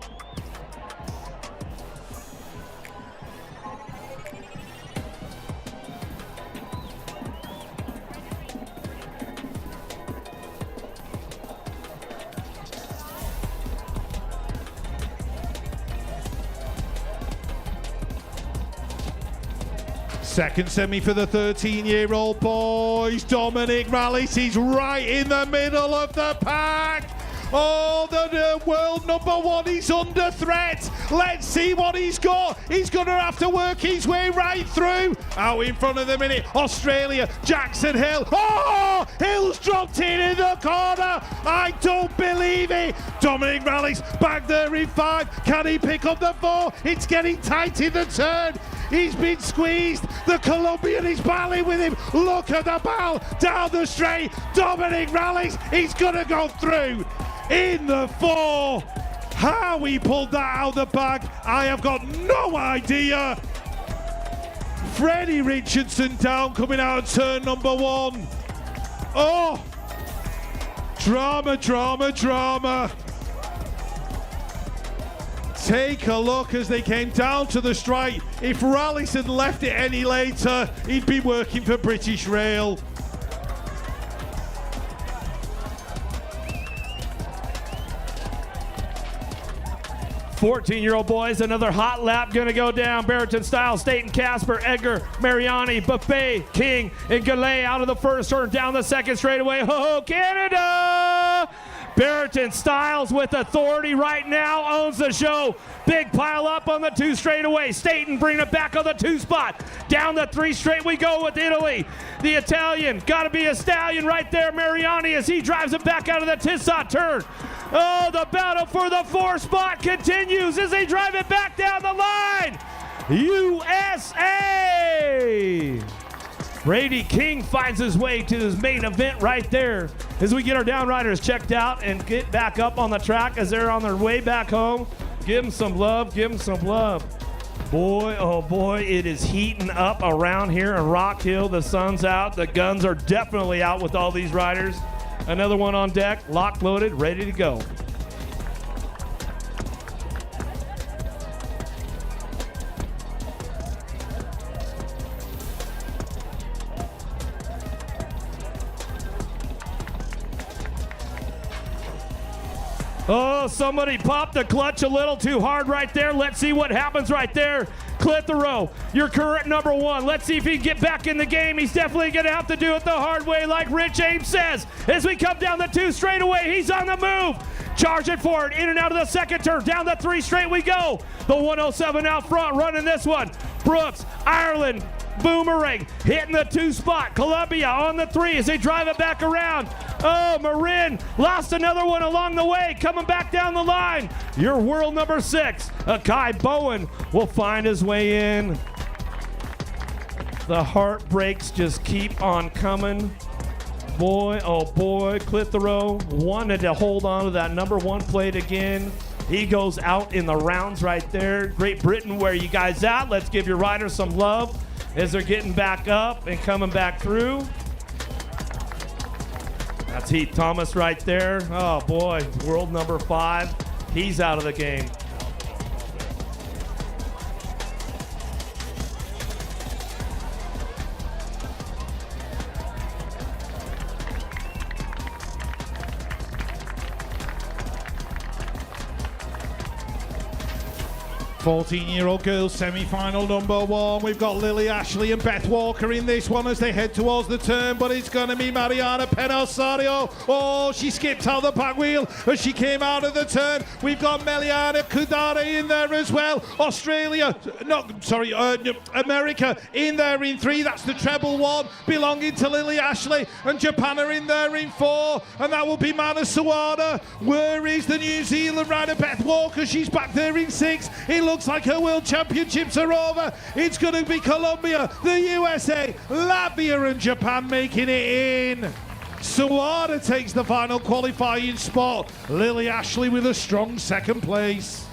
Speaker 1: Second semi for the 13-year-old boys. Dominic Rallis is right in the middle of the pack. Oh, the world number 1 is under threat. Let's see what he's got. He's going to have to work his way right through. Out in front of the minute, Australia, Jackson Hill. Oh, Hill's dropped in the corner. I don't believe it. Dominic Rallis back there in 5. Can he pick up the 4? It's getting tight in the turn. He's been squeezed. The Colombian is battling with him. Look at the ball down the straight. Dominic Rallis, he's going to go through in the 4. How he pulled that out of the bag, I have got no idea. Freddie Richardson down coming out of turn number 1. Oh, drama, drama, drama. Take a look as they came down to the strike. If Rallis had left it any later, he'd be working for British Rail.
Speaker 2: "14-year-old boys, another hot lap gonna go down. Barrington Styles, Staten Casper, Edgar, Mariani, Buffet, King, and Gallet out of the first turn, down the second straightaway. Ho, Canada! Barrington Styles with authority right now, owns the show. Big pile up on the 2 straightaway. Staten bringing it back on the 2 spot. Down the 3 straight we go with Italy. The Italian, gotta be a stallion right there, Mariani, as he drives it back out of the Tissot turn. Oh, the battle for the 4 spot continues as they drive it back down the line. USA! Brady King finds his way to his main event right there as we get our downriders checked out and get back up on the track as they're on their way back home. Give them some love, give them some love. Boy, oh boy, it is heating up around here in Rock Hill. The sun's out, the guns are definitely out with all these riders. Another one on deck, locked, loaded, ready to go. Oh, somebody popped the clutch a little too hard right there. Let's see what happens right there. Clitheroe, your current number 1. Let's see if he can get back in the game. He's definitely going to have to do it the hard way like Rich Ames says. As we come down the 2 straightaway, he's on the move. Charging forward, in and out of the second turn. Down the 3 straight we go. The 107 out front running this one. Brooks, Ireland, Boomerang hitting the 2 spot. Columbia on the 3 as they drive it back around. Oh, Marin lost another one along the way, coming back down the line. Your world number 6, Akai Bowen, will find his way in. The heartbreaks just keep on coming. Boy, oh boy, Clitheroe wanted to hold on to that number 1 plate again. He goes out in the rounds right there. Great Britain, where you guys at? Let's give your riders some love as they're getting back up and coming back through. That's Heath Thomas right there. Oh boy, world number 5. He's out of the game.
Speaker 1: "14-year-old girls semi-final number 1. We've got Lily Ashley and Beth Walker in this one as they head towards the turn, but it's going to be Mariana Penosario. Oh, she skipped out the back wheel as she came out of the turn. We've got Meliana Kudare in there as well. America in there in 3. That's the treble 1 belonging to Lily Ashley, and Japan are in there in 4, and that will be Mana Sawada. Where is the New Zealand rider Beth Walker? She's back there in 6. It looks like her World Championships are over. It's going to be Colombia, the USA, Latvia and Japan making it in. Sawada takes the final qualifying spot. Lily Ashley with a strong second place.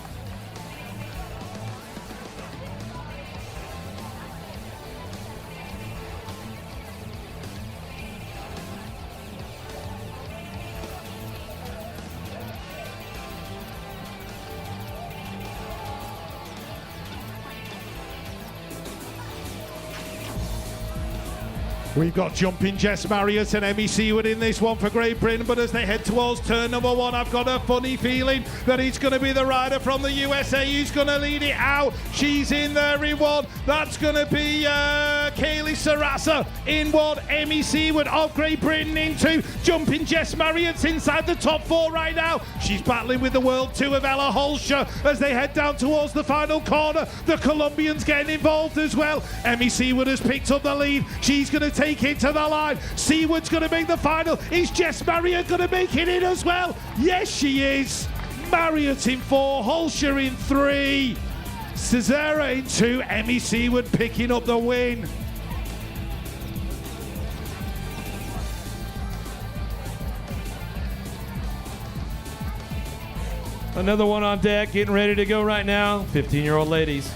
Speaker 1: We've got jumping Jess Marriott and Emmy Seward in this one for Great Britain, but as they head towards turn number one, I've got a funny feeling that it's going to be the rider from the USA who's going to lead it out. She's in there in one. That's going to be Kaylee Sarasa in one. Emmy Seward of Great Britain in two. Jumping Jess Marriott's inside the top four right now. She's battling with the World 2 of Ella Holscher as they head down towards the final corner. The Colombians getting involved as well. Emmy Seward has picked up the lead. She's going to take it to the line. Seward's going to make the final. Is Jess Marriott going to make it in as well? Yes, she is. Marriott in 4, Holscher in 3, Cesara in 2, Emmy Seward picking up the win.
Speaker 2: Another one on deck, getting ready to go right now. 15-year-old ladies.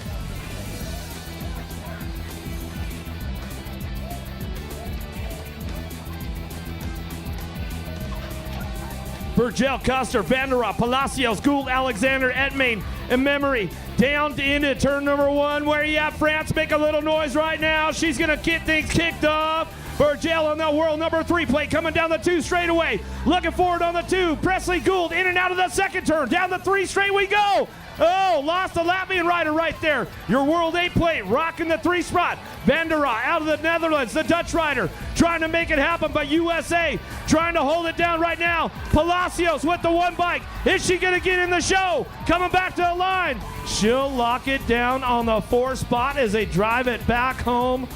Speaker 2: Burgell, Coster, Vanderop, Palacios, Gould, Alexander, Etmain, and Memory down into turn number one. Where you at, France? Make a little noise right now. She's going to get things kicked off. Burgell on the world number 3 plate coming down the 2 straightaway. Looking forward on the 2. Presley Gould in and out of the second turn. Down the 3 straight we go. Oh, lost the Latvian rider right there. Your world 8 plate rocking the 3 spot. Vandera out of the Netherlands, the Dutch rider trying to make it happen, but USA trying to hold it down right now. Palacios with the 1 bike. Is she going to get in the show? Coming back to the line. She'll lock it down on the 4 spot as they drive it back home.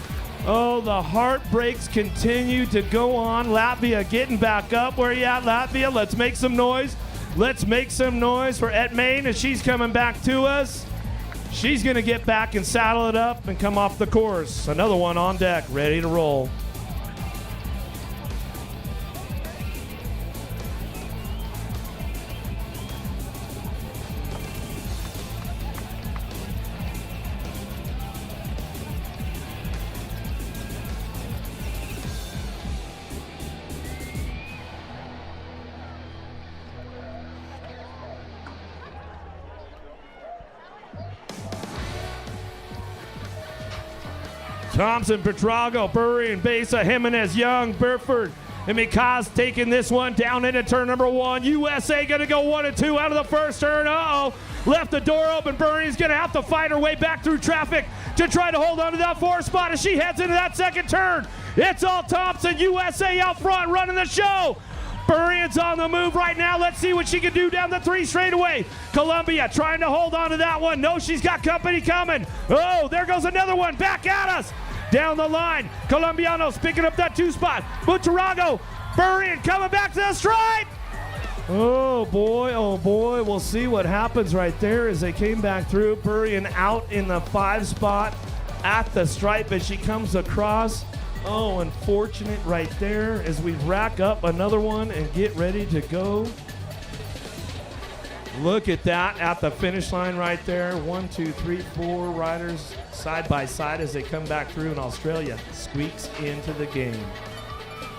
Speaker 2: Oh, the heartbreaks continue to go on. Latvia getting back up. Where you at, Latvia? Let's make some noise. Let's make some noise for Etmain as she's coming back to us. She's going to get back and saddle it up and come off the course. Another one on deck, ready to roll. Thompson, Petrago, Burry, and Besa, Jimenez, Young, Burford, and Mikaz taking this one down into turn number 1. USA going to go 1 and 2 out of the first turn. Uh-oh. Left the door open. Burry's going to have to fight her way back through traffic to try to hold on to that 4 spot as she heads into that second turn. It's all Thompson. USA out front running the show. Burrian's on the move right now. Let's see what she can do down the 3 straightaway. Columbia trying to hold on to that one. No, she's got company coming. Oh, there goes another one. Back at us. Down the line. Colombianos picking up that 2 spot. Buitrago. Burrian coming back to the stripe. Oh boy. We'll see what happens right there as they came back through. Burrian out in the 5 spot at the stripe as she comes across. Oh, unfortunate right there as we rack up another one and get ready to go. Look at that at the finish line right there. 1, 2, 3, 4 riders side by side as they come back through, and Australia squeaks into the game.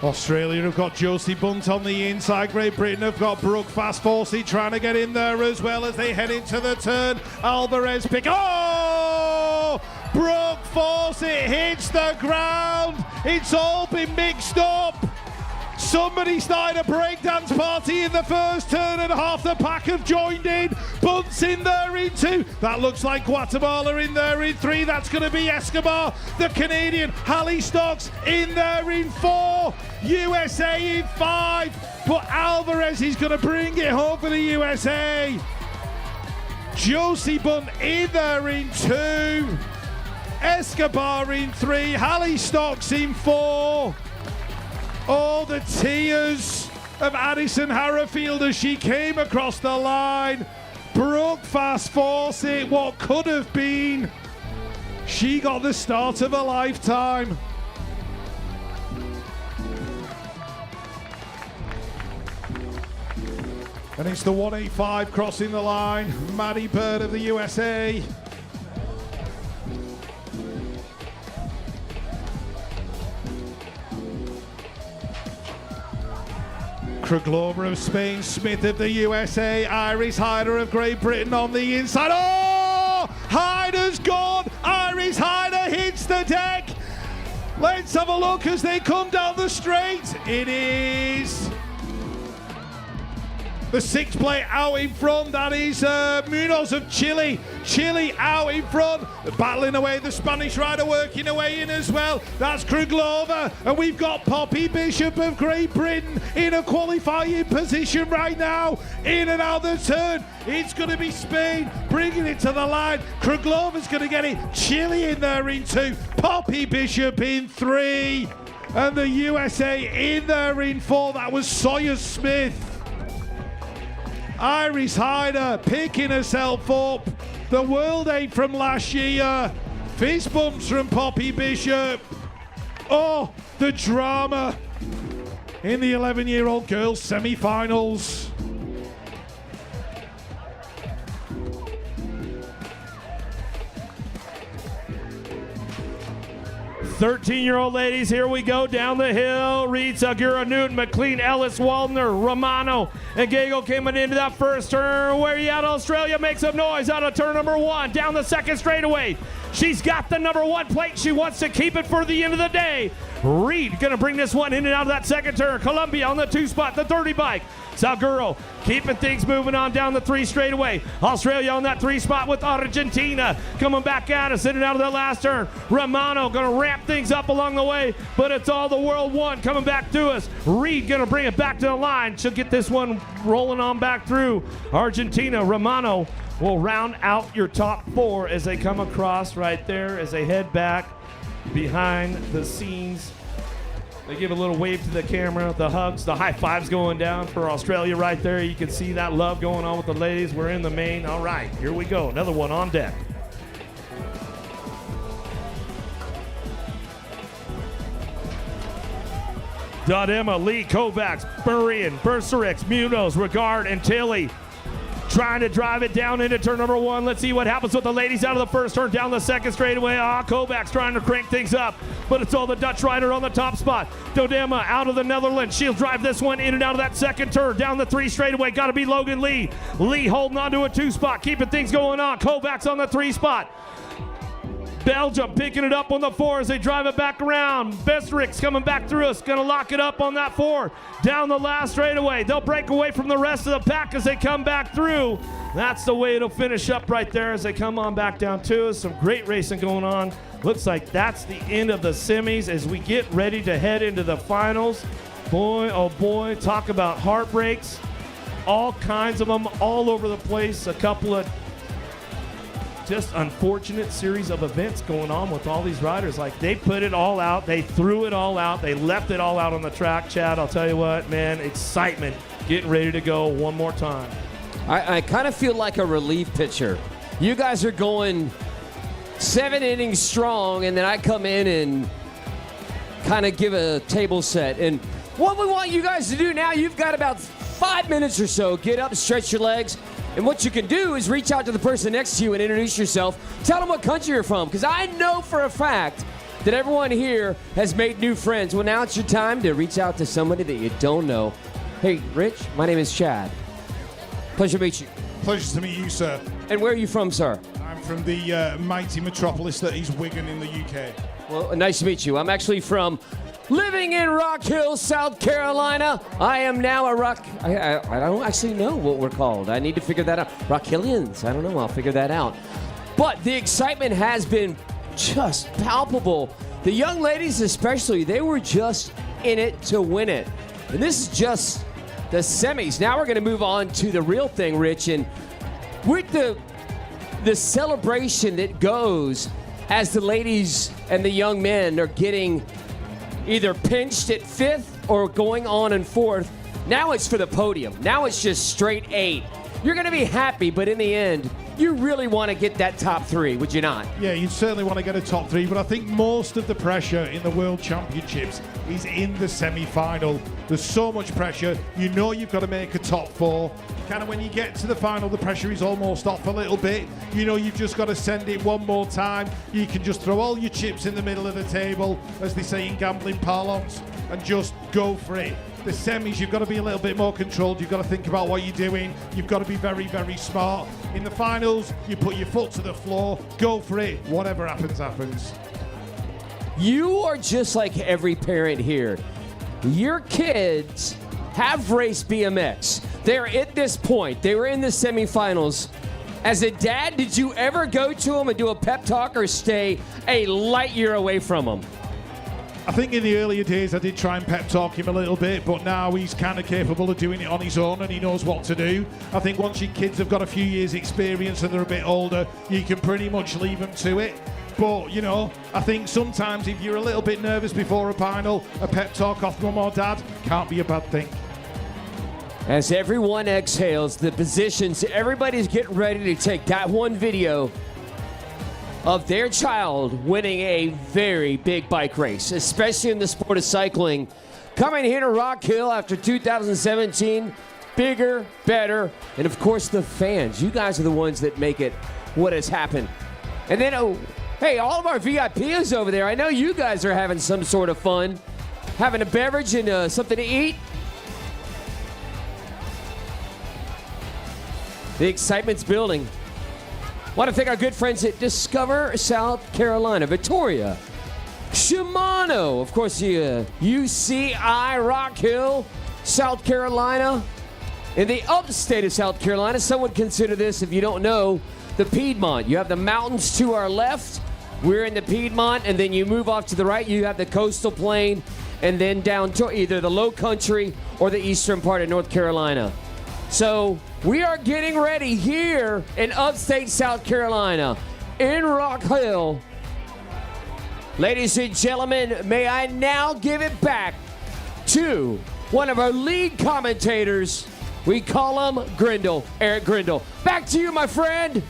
Speaker 1: Australia have got Josie Bunt on the inside. Great Britain have got Brooke Fast-Forsey trying to get in there as well as they head into the turn. Alvarez pick. Oh! Brooke Fawcett hits the ground. It's all been mixed up. Somebody started a breakdance party in the first turn and half the pack have joined in. Bunt's in there in 2. That looks like Guatemala in there in 3. That's going to be Escobar. The Canadian Hallie Stocks in there in 4. USA in 5. But Alvarez is going to bring it home for the USA. Josie Bunt in there in 2. Escobar in 3. Hallie Stocks in 4. All the tears of Addison Harrafield as she came across the line. Brooke Fast-Forsey, what could have been. She got the start of a lifetime. And it's the 185 crossing the line. Maddie Bird of the USA. Kruglova of Spain, Smith of the USA, Iris Hyder of Great Britain on the inside. Oh! Hyder's gone! Iris Hyder hits the deck! Let's have a look as they come down the straight. It is the sixth plate out in front. That is Munoz of Chile. Chile out in front. Battling away, the Spanish rider working away in as well. That's Kruglova. And we've got Poppy Bishop of Great Britain in a qualifying position right now. In and out the turn. It's going to be Spain bringing it to the line. Kruglova's going to get it. Chile in there in 2. Poppy Bishop in 3. And the USA in there in 4. That was Sawyer Smith. Iris Hyder picking herself up. The World 8 from last year. Fist bumps from Poppy Bishop. Oh, the drama in the 11-year-old girls semi-finals.
Speaker 2: 13-year-old ladies, here we go down the hill. Reed, Sagura, Newton, McLean, Ellis, Waldner, Romano, and Gago coming into that first turn. Where you at? Australia makes some noise out of turn number 1. Down the second straightaway. She's got the number 1 plate. She wants to keep it for the end of the day. Reed gonna bring this one in and out of that second turn. Columbia on the 2 spot, the 30 bike. Salguro keeping things moving on down the 3 straightaway. Australia on that 3 spot with Argentina coming back at us in and out of that last turn. Romano gonna ramp things up along the way, but it's all the World 1 coming back to us. Reed gonna bring it back to the line. She'll get this one rolling on back through Argentina. Romano will round out your top 4 as they come across right there as they head back behind the scenes. They give a little wave to the camera, the hugs, the high fives going down for Australia right there. You can see that love going on with the ladies. We're in the main. All right, here we go. Another one on deck. Dodema, Lee, Kovacs, Burian, Berserix, Munoz, Regard, and Tilly trying to drive it down into turn number 1. Let's see what happens with the ladies out of the first turn, down the second straightaway. Kovacs trying to crank things up, but it's all the Dutch rider on the top spot. Dodema out of the Netherlands. She'll drive this one in and out of that second turn, down the 3 straightaway. Got to be Logan Lee. Lee holding on to a 2 spot, keeping things going on. Kovacs on the 3 spot. Belgium picking it up on the 4 as they drive it back around. Bestrix coming back through us, gonna lock it up on that 4. Down the last straightaway. They'll break away from the rest of the pack as they come back through. That's the way it'll finish up right there as they come on back down to us. Some great racing going on. Looks like that's the end of the semis as we get ready to head into the finals. Boy, oh boy, talk about heartbreaks. All kinds of them all over the place. A couple of just unfortunate series of events going on with all these riders. Like, they put it all out, they threw it all out, they left it all out on the track. Chad, I'll tell you what, man, excitement getting ready to go one more time.
Speaker 3: I kind of feel like a relief pitcher. You guys are going 7 innings strong, and then I come in and kind of give a table set. And what we want you guys to do now, you've got about 5 minutes or so. Get up, stretch your legs. And what you can do is reach out to the person next to you and introduce yourself. Tell them what country you're from, because I know for a fact that everyone here has made new friends. Well, now it's your time to reach out to somebody that you don't know. Hey, Rich, my name is Chad. Pleasure to meet you.
Speaker 1: Pleasure to meet you, sir.
Speaker 3: And where are you from, sir?
Speaker 1: I'm from the mighty metropolis that is Wigan in the UK.
Speaker 3: Well, nice to meet you. I'm actually from living in Rock Hill, South Carolina. I am now a I don't actually know what we're called. I need to figure that out. Rockhillians. I don't know. I'll figure that out. But the excitement has been just palpable. The young ladies especially, they were just in it to win it. And this is just the semis. Now we're going to move on to the real thing, Rich. And with the celebration that goes as the ladies and the young men are getting either pinched at 5th or going on in 4th. Now it's for the podium. Now it's just straight 8. You're going to be happy, but in the end, you really want to get that top 3, would you not?
Speaker 1: Yeah, you certainly want to get a top 3, but I think most of the pressure in the World Championships is in the semi-final. There's so much pressure. You know you've got to make a top 4. kind of when you get to the final, the pressure is almost off a little bit. You know, you've just got to send it one more time. You can just throw all your chips in the middle of the table, as they say in gambling parlance, and just go for it. The semis, you've got to be a little bit more controlled. You've got to think about what you're doing. You've got to be very, very smart. In the finals, you put your foot to the floor, go for it. Whatever happens, happens.
Speaker 3: You are just like every parent here. Your kids have raced BMX. They're at this point. They were in the semifinals. As a dad, did you ever go to them and do a pep talk or stay a light year away from them?
Speaker 1: I think in the earlier days I did try and pep talk him a little bit, but now he's kind of capable of doing it on his own and he knows what to do. I think once your kids have got a few years experience and they're a bit older, you can pretty much leave them to it. But, you know, I think sometimes if you're a little bit nervous before a final, a pep talk off mum or dad can't be a bad thing.
Speaker 3: As everyone exhales, the positions, everybody's getting ready to take that one video of their child winning a very big bike race, especially in the sport of cycling. Coming here to Rock Hill after 2017, bigger, better, and of course the fans. You guys are the ones that make it what has happened. And then, oh, hey, all of our VIPs over there, I know you guys are having some sort of fun, having a beverage and something to eat. The excitement's building. Want to thank our good friends at Discover South Carolina, Victoria, Shimano, of course, the UCI Rock Hill, South Carolina. In the upstate of South Carolina, some would consider this, if you don't know, the Piedmont. You have the mountains to our left. We're in the Piedmont, and then you move off to the right. You have the coastal plain, and then down to either the low country or the eastern part of North Carolina. So we are getting ready here in upstate South Carolina, in Rock Hill. Ladies and gentlemen, may I now give it back to one of our lead commentators. We call him Grindle, Eric Grindle. Back to you, my friend.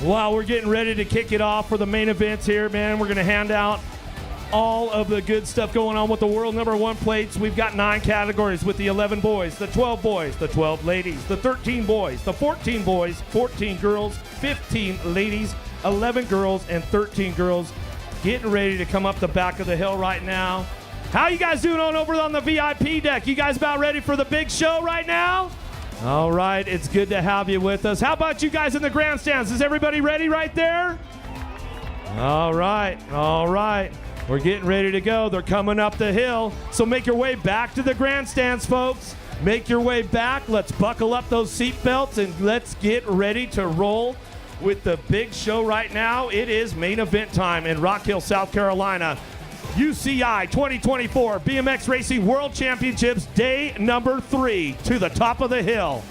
Speaker 2: Wow, we're getting ready to kick it off for the main events here, man. We're going to hand out all of the good stuff going on with the world #1 plates. We've got 9 categories with the 11 boys, the 12 boys, the 12 ladies, the 13 boys, the 14 boys, 14 girls, 15 ladies, 11 girls, and 13 girls. Getting ready to come up the back of the hill right now. How you guys doing over on the VIP deck? You guys about ready for the big show right now? All right, it's good to have you with us. How about you guys in the grandstands? Is everybody ready right there? All right, all right. We're getting ready to go. They're coming up the hill. So make your way back to the grandstands, folks. Make your way back. Let's buckle up those seat belts and let's get ready to roll with the big show right now. It is main event time in Rock Hill, South Carolina. UCI 2024 BMX Racing World Championships, day number 3 to the top of the hill.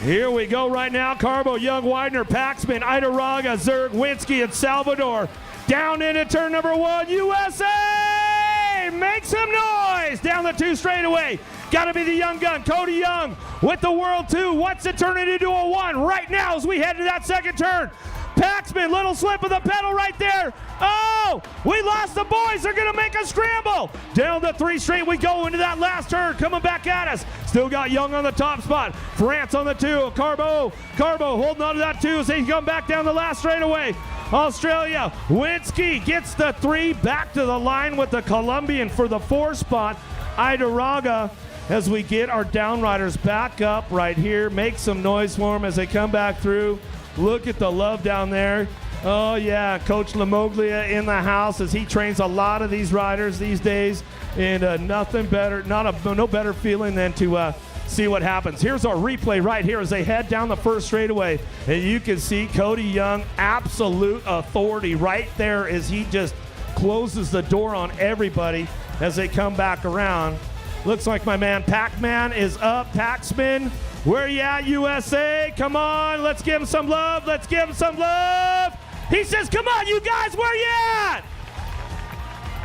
Speaker 2: Here we go right now. Carbo, Young, Widener, Paxman, Idaraga, Zerg, Winsky, and Salvador. Down into turn number 1, USA! Make some noise! Down the 2 straightaway. Got to be the young gun, Cody Young, with the World 2. What's it turning into a 1 right now as we head to that second turn? Paxman, little slip of the pedal right there. Oh, we lost the boys. They're going to make a scramble. Down the 3 straight we go into that last turn. Coming back at us. Still got Young on the top spot. France on the 2. Carbo holding on to that 2 as they come back down the last straightaway. Australia, Winsky gets the 3 back to the line with the Colombian for the 4 spot. Idaraga, as we get our downriders back up right here. Make some noise for them as they come back through. Look at the love down there. Oh, yeah, Coach Lamoglia in the house as he trains a lot of these riders these days. And nothing better, no better feeling than to see what happens. Here's our replay right here as they head down the first straightaway. And you can see Cody Young, absolute authority right there as he just closes the door on everybody as they come back around. Looks like my man Pac-Man is up. Pac-Spin, where you at, USA? Come on, let's give him some love. Let's give him some love. He says, come on, you guys, where you at?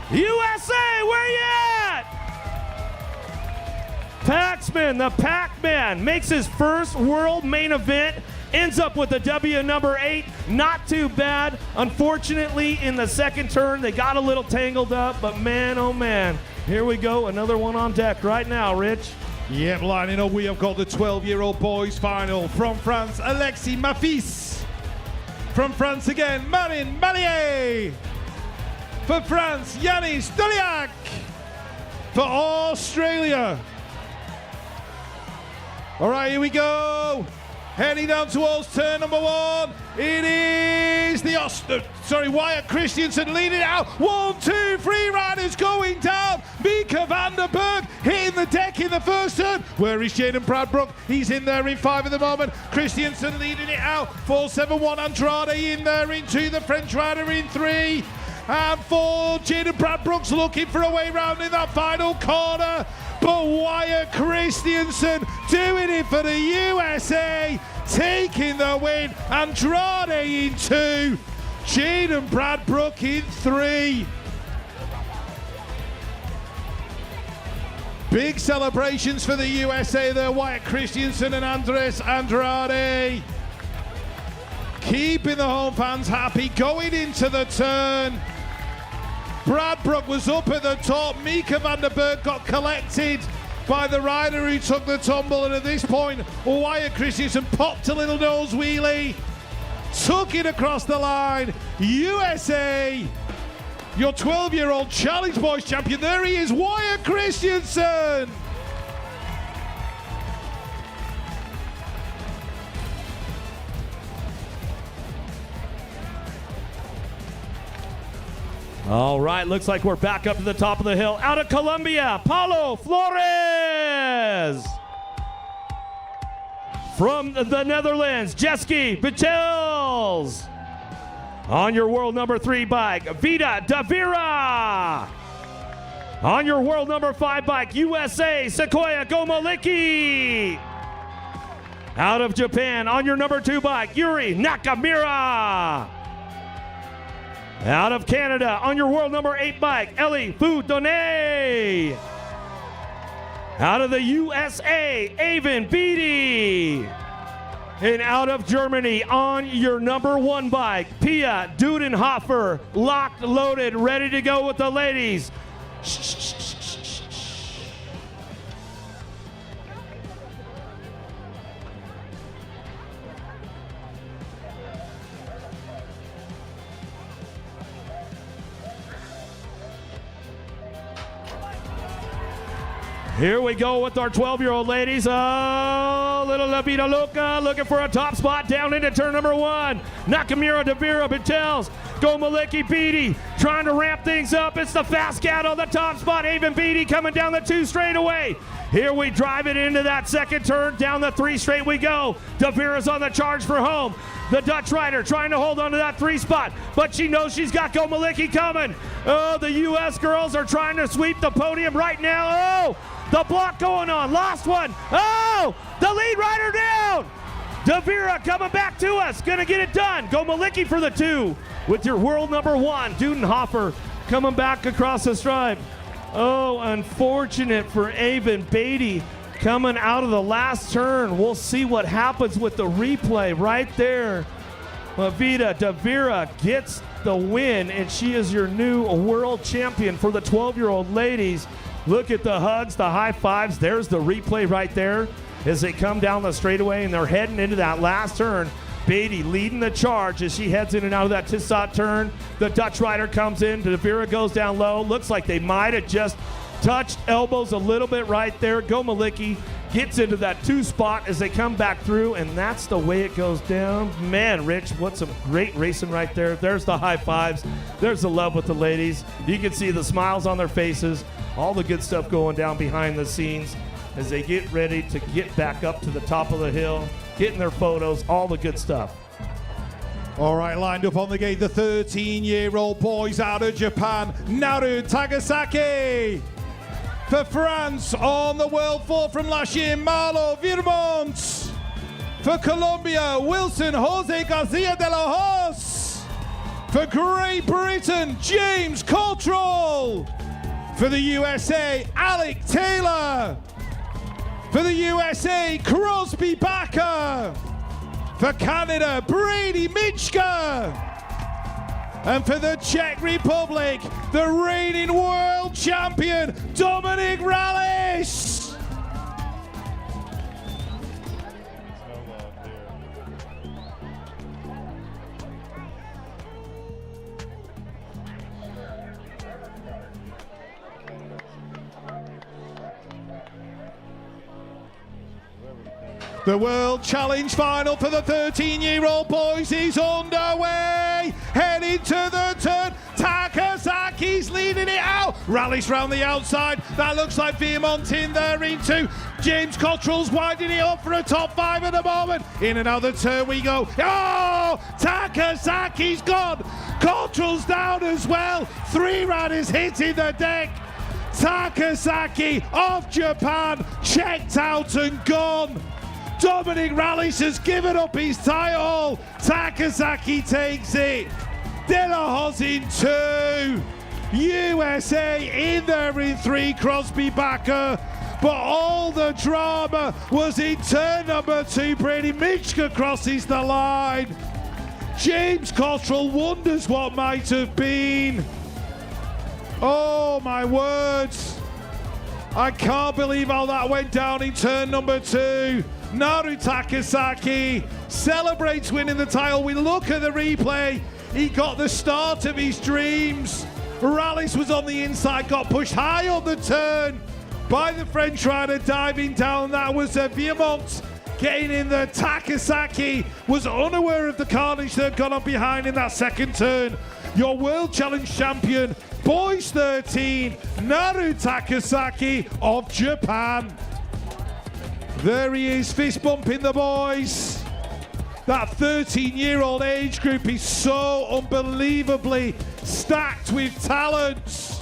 Speaker 2: USA, where you at? Pac-Spin, the Pac-Man, makes his first world main event. Ends up with a W number 8. Not too bad. Unfortunately, in the second turn, they got a little tangled up, but man, oh man. Here we go, another one on deck right now, Rich.
Speaker 1: Yep, lining up, we have got the 12-year-old boys final. From France, Alexis Mafis. From France again, Marin Mallier. For France, Yanis Doliak. For Australia. All right, here we go. Heading down towards turn number 1. It is the Wyatt Christensen leading it out. 1, 2, 3 riders going down. Mika van der Berg hitting the deck in the first turn. Where is Jaden Bradbrook? He's in there in 5 at the moment. Christensen leading it out. 4-7-1 Andrade in there in 2. The French rider in 3. And 4, Jaden Bradbrook's looking for a way round in that final corner. But Wyatt Christensen doing it for the USA, taking the win. Andrade in 2, Jaden Bradbrook in 3. Big celebrations for the USA there, Wyatt Christensen and Andres Andrade. Keeping the home fans happy, going into the turn. Bradbrook was up at the top. Mika van der Berg got collected by the rider who took the tumble, and at this point, Wyatt Christensen popped a little nose wheelie, took it across the line. USA, your 12-year-old Challenge Boys champion. There he is, Wyatt Christensen.
Speaker 2: All right, looks like we're back up to the top of the hill. Out of Colombia, Paulo Flores. From the Netherlands, Jeski Betels. On your world number 3 bike, Vida Davira. On your world number 5 bike, USA, Sequoia Gomolicki. Out of Japan, on your number 2 bike, Yuri Nakamura. Out of Canada, on your world number 8 bike, Ellie Foudonnet. Out of the USA, Avon Beatty. And out of Germany, on your number 1 bike, Pia Dudenhofer. Locked, loaded, ready to go with the ladies. Here we go with our 12-year-old ladies. Oh, little La Vida Loca looking for a top spot down into turn number 1. Nakamura, Davira, Betels, Gomolicki, Beatty trying to ramp things up. It's the fast cat on the top spot. Avon Beatty coming down the 2 straightaway. Here we drive it into that second turn. Down the 3 straight we go. Davira's on the charge for home. The Dutch rider trying to hold on to that 3 spot, but she knows she's got Gomolicki coming. Oh, the U.S. girls are trying to sweep the podium right now. Oh, the block going on. Lost one. Oh, the lead rider down. Davira coming back to us. Going to get it done. Gomolicki for the 2 with your world number 1. Dudenhofer coming back across the stripe. Oh, unfortunate for Avon Beatty coming out of the last turn. We'll see what happens with the replay right there. Vida Davira gets the win, and she is your new world champion for the 12-year-old ladies. Look at the hugs, the high fives. There's the replay right there as they come down the straightaway, and they're heading into that last turn. Beatty leading the charge as she heads in and out of that Tissot turn. The Dutch rider comes in. Davira goes down low. Looks like they might have just touched elbows a little bit right there. Gomolicki gets into that 2 spot as they come back through, and that's the way it goes down. Man, Rich, what some great racing right there. There's the high fives. There's the love with the ladies. You can see the smiles on their faces. All the good stuff going down behind the scenes. as they get ready to get back up to the top of the hill, getting their photos, all the good stuff.
Speaker 1: All right, lined up on the gate, the 13-year-old boys out of Japan, Naru Takasaki. For France, on the world four from last year, Marlo Virmont. For Colombia, Wilson Jose Garcia de la Hoz. For Great Britain, James Cottrell. For the USA, Alec Taylor. For the USA, Crosby Backer. For Canada, Brady Michka. And for the Czech Republic, the reigning world champion, Dominik Rallis. The World Challenge Final for the 13-year-old boys is underway. Heading to the turn. Takasaki's leading it out. Rallies round the outside. That looks like Vermont in there into James Cottrell's winding it up for a top five at the moment. In and out the turn we go. Oh, Takasaki's gone. Cottrell's down as well. 3 riders hitting the deck. Takasaki of Japan checked out and gone. Dominik Rallis has given up his title. Takasaki takes it. De La Hoz in 2. USA in there in 3. Crosby Backer. But all the drama was in turn number 2. Brady Michka crosses the line. James Cottrell wonders what might have been. Oh my words. I can't believe how that went down in turn number 2. Naru Takasaki celebrates winning the title. We look at the replay. He got the start of his dreams. Rallis was on the inside, got pushed high on the turn by the French rider diving down. That was Vermont getting in there. Takasaki was unaware of the carnage that had gone on behind in that second turn. Your World Challenge champion, boys 13, Naru Takasaki of Japan. There he is, fist bumping the boys. That 13-year-old age group is so unbelievably stacked with talent.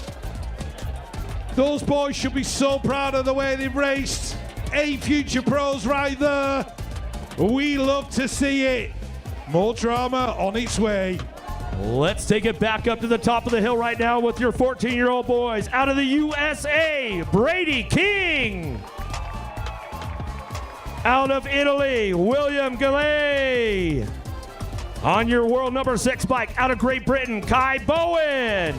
Speaker 1: Those boys should be so proud of the way they've raced. 8 future pros right there. We love to see it. More drama on its way.
Speaker 2: Let's take it back up to the top of the hill right now with your 14-year-old boys. Out of the USA, Brady King. Out of Italy, William Gallet. On your world number 6 bike, out of Great Britain, Kai Bowen.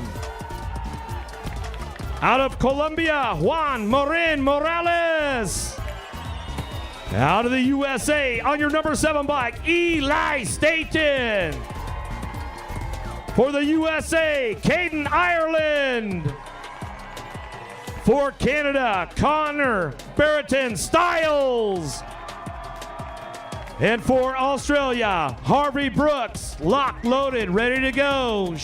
Speaker 2: Out of Colombia, Juan Morin Morales. Out of the USA, on your number 7 bike, Eli Staten. For the USA, Caden Ireland. For Canada, Connor Barrington Styles. And for Australia, Harvey Brooks, locked, loaded, ready to go.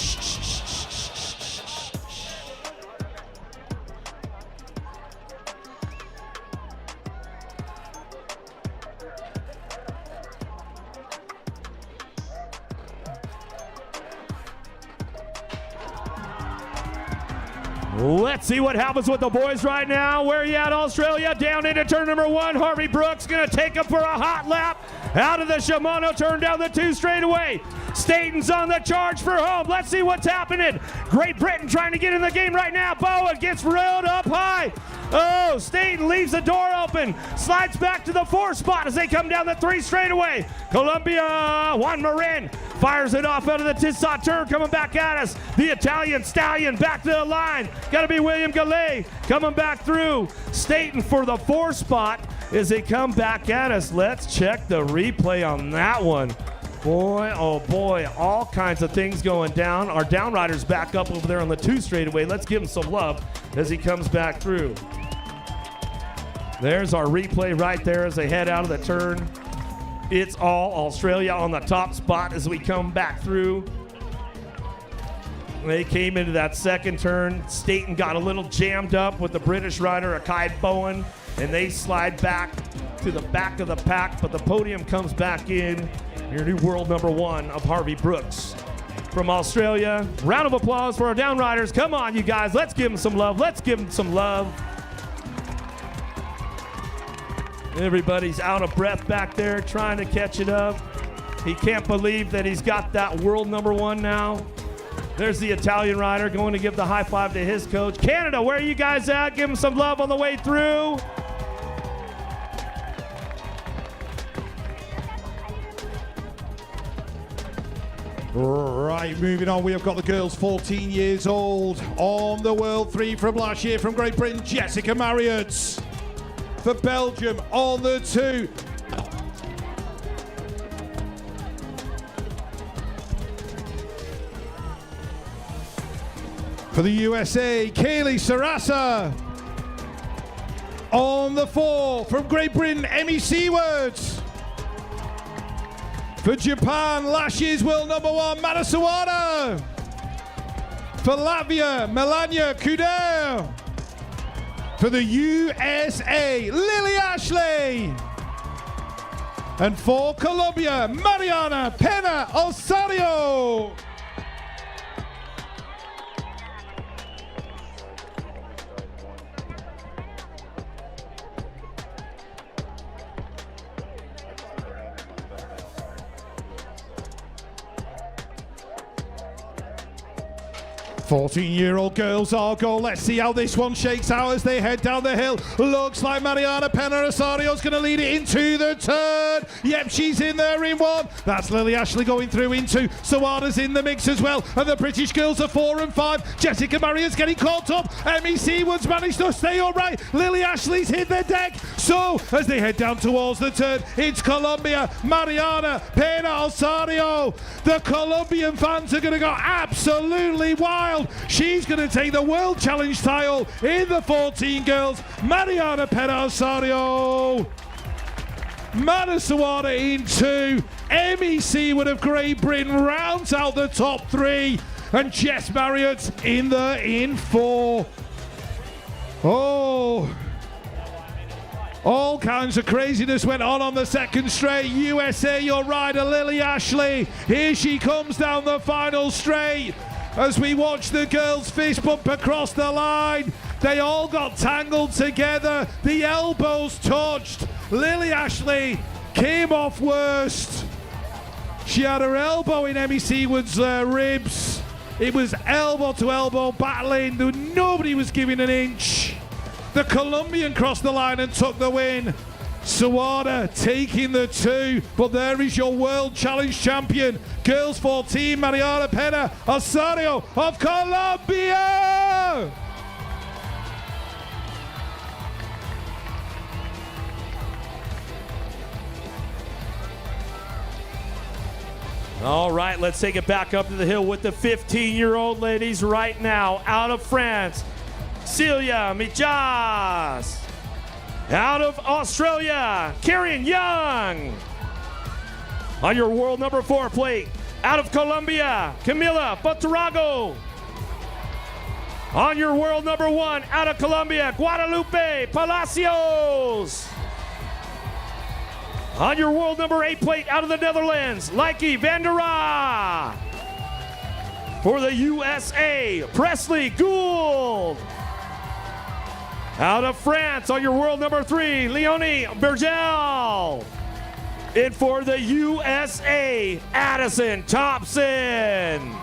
Speaker 2: Let's see what happens with the boys right now. Where are you at, Australia? Down into turn number 1. Harvey Brooks going to take him for a hot lap. Out of the Shimano turn down the 2 straightaway. Staten's on the charge for home. Let's see what's happening. Great Britain trying to get in the game right now. Bowen gets railed up high. Oh, Staten leaves the door open. Slides back to the 4 spot as they come down the 3 straightaway. Colombia, Juan Marin fires it off out of the Tissot turn, coming back at us. The Italian Stallion back to the line. Got to be William Gallet coming back through. Staten for the 4 spot as they come back at us. Let's check the replay on that one. Boy, oh boy, all kinds of things going down. Our downrider's back up over there on the 2 straightaway. Let's give him some love as he comes back through. There's our replay right there as they head out of the turn. It's all Australia on the top spot as we come back through. They came into that second turn. Staten got a little jammed up with the British rider, Kai Bowen. and they slide back to the back of the pack, but the podium comes back in. Your new world number 1 of Harvey Brooks from Australia. Round of applause for our down riders. Come on, you guys. Let's give them some love. Let's give them some love. Everybody's out of breath back there trying to catch it up. He can't believe that he's got that world number 1 now. There's the Italian rider going to give the high five to his coach. Canada, where are you guys at? Give them some love on the way through.
Speaker 1: Right, moving on, we have got the girls 14 years old on the World 3 from last year from Great Britain, Jessica Marriott. For Belgium on the 2. For the USA, Kaylee Sarasa. On the 4 from Great Britain, Emmy Seward. For Japan, last year's world number 1, Mana Sawada. For Latvia, Melania Kuder. For the USA, Lily Ashley. And for Colombia, Mariana Pena Osario. 14-year-old girls are goal. Let's see how this one shakes out as they head down the hill. Looks like Mariana Pena Osario's going to lead it into the turn. Yep, she's in there in 1. That's Lily Ashley going through into. Sawada's in the mix as well. And the British girls are 4 and 5. Jessica Marriott's getting caught up. Emmy Seward's managed to stay upright. Lily Ashley's hit the deck. So as they head down towards the turn, it's Colombia, Mariana Pena Osario. The Colombian fans are going to go absolutely wild. She's going to take the World Challenge title in the 14 girls. Mariana Pena Osario. Mana Sawada in 2. Emmy Seward of Great Britain rounds out the top 3. And Jess Marriott in 4. Oh. All kinds of craziness went on the second straight. USA, your rider, Lily Ashley. Here she comes down the final straight. As we watch the girls fist bump across the line. They all got tangled together. The elbows touched. Lily Ashley came off worst. She had her elbow in Emmy Seward's ribs. It was elbow to elbow battling. Nobody was giving an inch. The Colombian crossed the line and took the win. Sawada taking the 2, but there is your World Challenge champion. Girls 14, Mariana Pena Osario of Colombia.
Speaker 2: All right, let's take it back up to the hill with the 15-year-old ladies right now. Out of France, Celia Mijas. Out of Australia, Karen Young. On your world number 4 plate, out of Colombia, Camila Botarago. On your world number 1, out of Colombia, Guadalupe Palacios. On your world number 8 plate, out of the Netherlands, Lieke van der Raa. For the USA, Presley Gould. Out of France, on your world number 3, Leonie Bergel. And for the USA, Addison Thompson.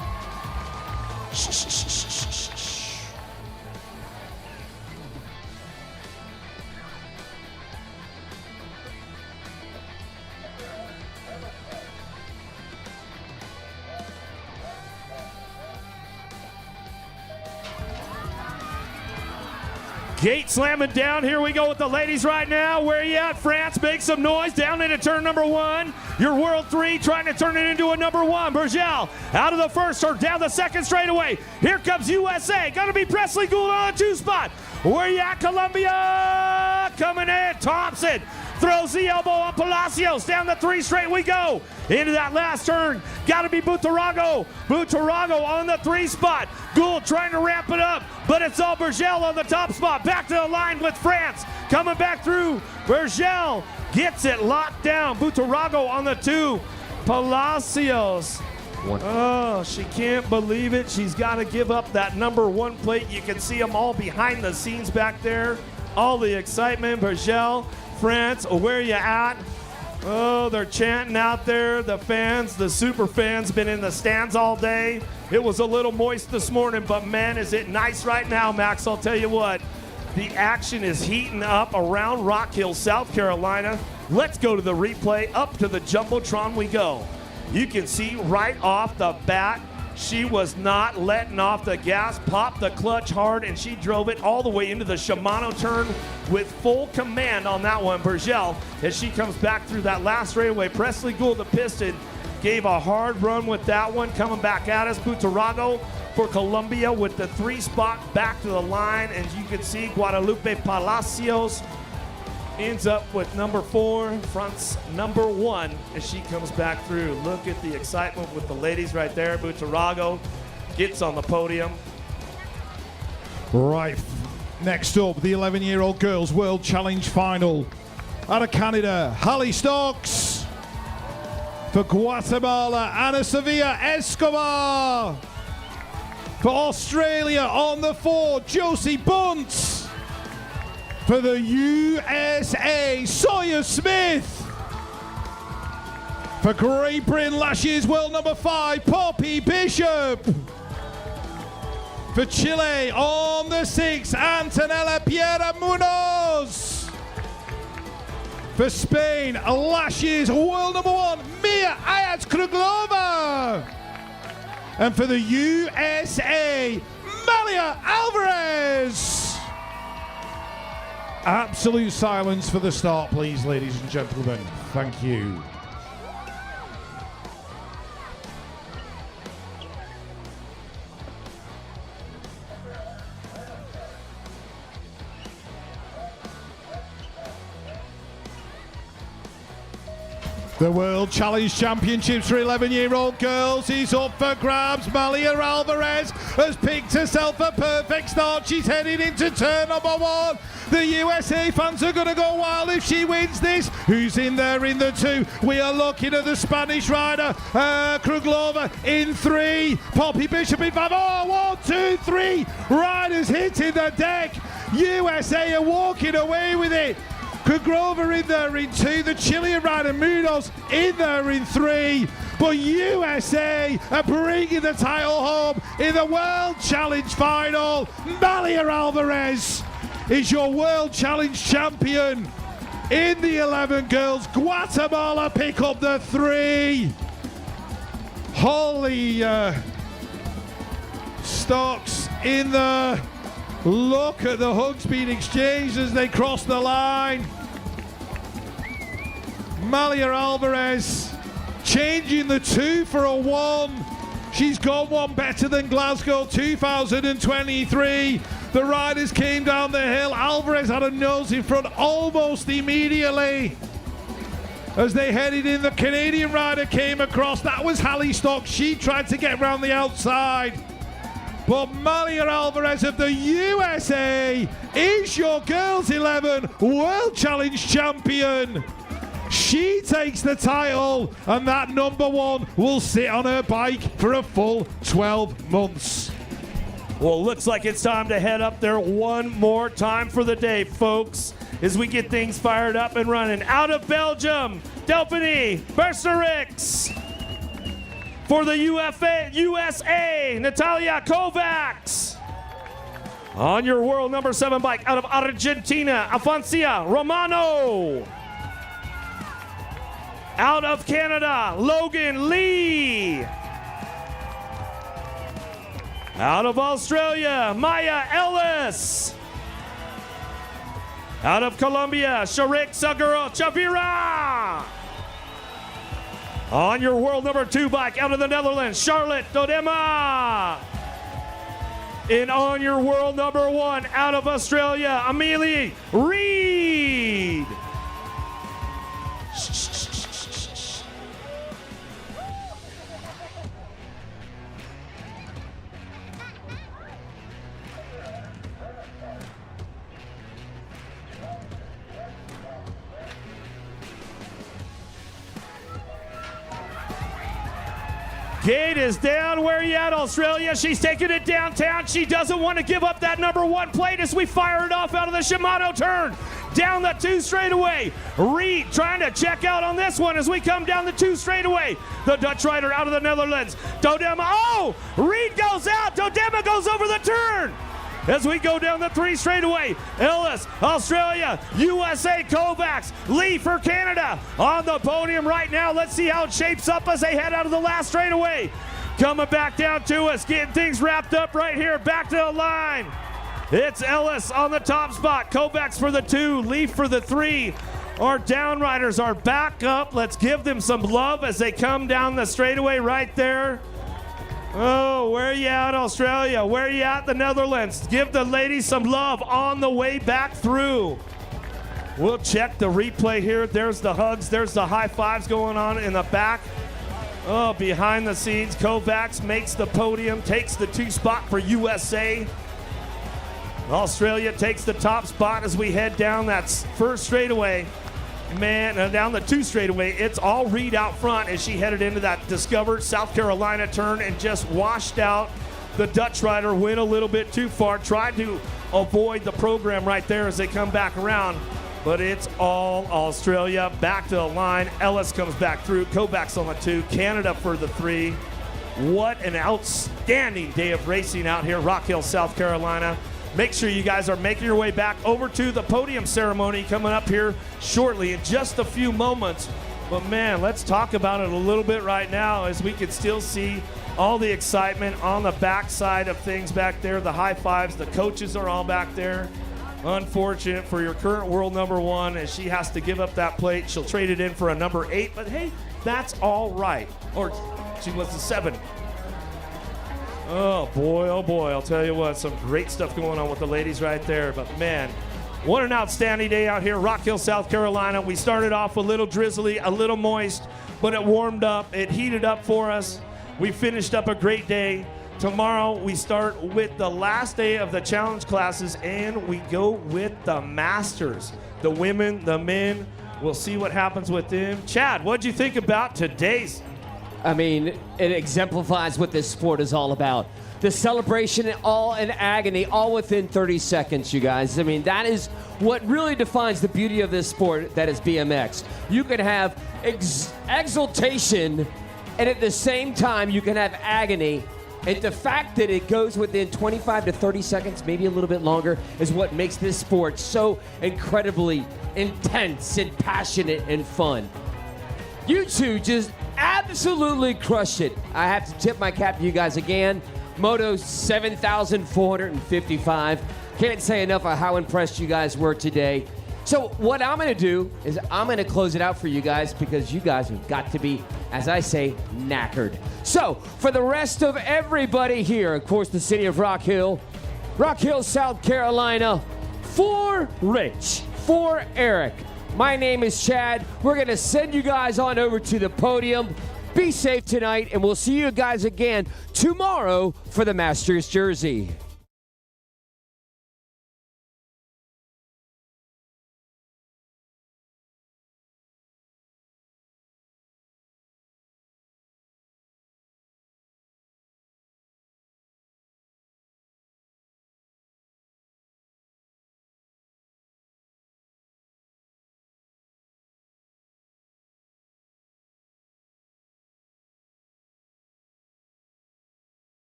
Speaker 2: Gate slamming down. Here we go with the ladies right now. Where you at, France? Make some noise. Down into turn number 1. Your World 3 trying to turn it into a number 1. Bergel out of the first or down the second straightaway. Here comes USA. Gonna be Presley Gould on the 2 spot. Where you at, Colombia? Coming in. Thompson throws the elbow on Palacios. Down the 3 straight we go. Into that last turn. Got to be Buitrago. Buitrago on the 3 spot. Gould trying to ramp it up, but it's all Bergel on the top spot. Back to the line with France. Coming back through. Bergel gets it locked down. Buitrago on the 2. Palacios. Oh, she can't believe it. She's got to give up that number 1 plate. You can see them all behind the scenes back there. All the excitement. Bergel, France, where you at? Oh, they're chanting out there. The fans, the super fans, been in the stands all day. It was a little moist this morning, but man, is it nice right now, Max. I'll tell you what. The action is heating up around Rock Hill, South Carolina. Let's go to the replay. Up to the Jumbotron we go. You can see right off the bat, she was not letting off the gas, popped the clutch hard, and she drove it all the way into the Shimano turn with full command on that one. Bergel, as she comes back through that last straightaway. Presley Gould, the piston, gave a hard run with that one. Coming back at us, Buitrago for Colombia with the 3 spot back to the line. And you can see Guadalupe Palacios ends up with number 4, Front's number 1 as she comes back through. Look at the excitement with the ladies right there. Buitrago gets on the podium.
Speaker 1: Right, next up, the 11-year-old girls World Challenge Final. Out of Canada, Hallie Stokes. For Guatemala, Ana Sevilla Escobar. For Australia on the 4, Josie Bunce. For the USA, Sawyer Smith. For Great Britain, last year's world number 5, Poppy Bishop. For Chile on the 6, Antonella Piera Munoz. For Spain, last year's world number 1, Mia Ayat Kruglova. And for the USA, Malia Alvarez. Absolute silence for the start, please, ladies and gentlemen. Thank you. The World Challenge Championships for 11-year-old girls is up for grabs. Malia Alvarez has picked herself a perfect start. She's heading into turn number 1. The USA fans are going to go wild if she wins this. Who's in there in the 2? We are looking at the Spanish rider, Kruglova in 3. Poppy Bishop in 5. Oh, 1, 2, 3. Riders hitting the deck. USA are walking away with it. Kruglova in there in 2, the Chilean rider Munoz in there in 3, but USA are bringing the title home in the World Challenge Final. Malia Alvarez is your World Challenge champion in the 11 girls. Guatemala pick up the 3. Holly Stokes in the... Look at the hugs being exchanged as they cross the line. Malia Alvarez changing the 2 for a 1. She's got one better than Glasgow 2023. The riders came down the hill. Alvarez had a nose in front almost immediately. As they headed in, the Canadian rider came across. That was Hallie Stokes. She tried to get around the outside. But Malia Alvarez of the USA is your Girls 11 World Challenge champion. She takes the title, and that number 1 will sit on her bike for a full 12 months.
Speaker 2: Well, looks like it's time to head up there one more time for the day, folks, as we get things fired up and running. Out of Belgium, Delphine Berserix. For the USA, Natalia Kovacs. On your world number 7 bike, out of Argentina, Afancia Romano. Out of Canada, Logan Lee. Out of Australia, Maya Ellis. Out of Colombia, Sharik Saguro Chavira. On your world number 2 bike, out of the Netherlands, Charlotte Dodema. And on your world number 1, out of Australia, Amelie Reed. Gate is down. Where are you at, Australia? She's taking it downtown. She doesn't want to give up that number 1 plate as we fire it off out of the Shimano turn. Down the 2 straightaway. Reed trying to check out on this one as we come down the 2 straightaway. The Dutch rider out of the Netherlands. Dodema. Oh! Reed goes out. Dodema goes over the turn. As we go down the 3 straightaway, Ellis, Australia, USA, Kovacs, Lee for Canada on the podium right now. Let's see how it shapes up as they head out of the last straightaway. Coming back down to us, getting things wrapped up right here, back to the line. It's Ellis on the top spot, Kovacs for the 2, Lee for the 3. Our down riders are back up. Let's give them some love as they come down the straightaway right there. Oh, where are you at, Australia? Where are you at, the Netherlands? Give the ladies some love on the way back through. We'll check the replay here. There's the hugs. There's the high fives going on in the back. Oh, behind the scenes, Kovacs makes the podium, takes the 2 spot for USA. Australia takes the top spot as we head down that first straightaway. Man, down the 2 straightaway, it's all Reed out front as she headed into that Discover South Carolina turn and just washed out. The Dutch rider went a little bit too far, tried to avoid the program right there as they come back around, but it's all Australia. Back to the line, Ellis comes back through, Kovacs on the 2, Canada for the 3. What an outstanding day of racing out here, Rock Hill, South Carolina. Make sure you guys are making your way back over to the podium ceremony coming up here shortly in just a few moments. But man, let's talk about it a little bit right now as we can still see all the excitement on the backside of things back there. The high fives, the coaches are all back there. Unfortunate for your current world number 1 as she has to give up that plate. She'll trade it in for a number 8, but hey, that's all right. Or she was the 7. Oh boy, I'll tell you what, some great stuff going on with the ladies right there. But man, what an outstanding day out here, Rock Hill, South Carolina. We started off a little drizzly, a little moist, but it warmed up, it heated up for us. We finished up a great day. Tomorrow we start with the last day of the challenge classes and we go with the Masters. The women, the men, we'll see what happens with them. Chad, what'd you think about today's?
Speaker 3: I mean, it exemplifies what this sport is all about. The celebration, all in agony, all within 30 seconds, you guys. I mean, that is what really defines the beauty of this sport that is BMX. You can have exultation, and at the same time, you can have agony. And the fact that it goes within 25 to 30 seconds, maybe a little bit longer, is what makes this sport so incredibly intense and passionate and fun. You two just absolutely crushed it. I have to tip my cap to you guys again. Moto 7,455. Can't say enough of how impressed you guys were today. So what I'm going to do is I'm going to close it out for you guys because you guys have got to be, as I say, knackered. So for the rest of everybody here, of course, the city of Rock Hill, South Carolina, for Rich, for Eric, my name is Chad. We're going to send you guys on over to the podium. Be safe tonight, and we'll see you guys again tomorrow for the Masters jersey.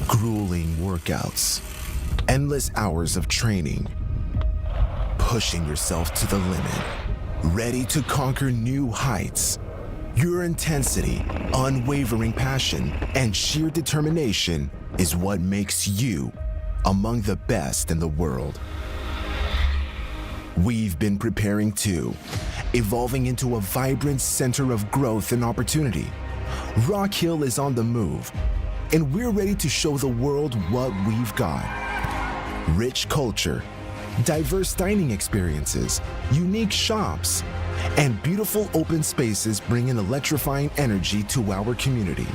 Speaker 6: Grueling workouts, endless hours of training, pushing yourself to the limit, ready to conquer new heights. Your intensity, unwavering passion, and sheer determination is what makes you among the best in the world. We've been preparing too, evolving into a vibrant center of growth and opportunity. Rock Hill is on the move, and we're ready to show the world what we've got. Rich culture, diverse dining experiences, unique shops, and beautiful open spaces bring an electrifying energy to our community,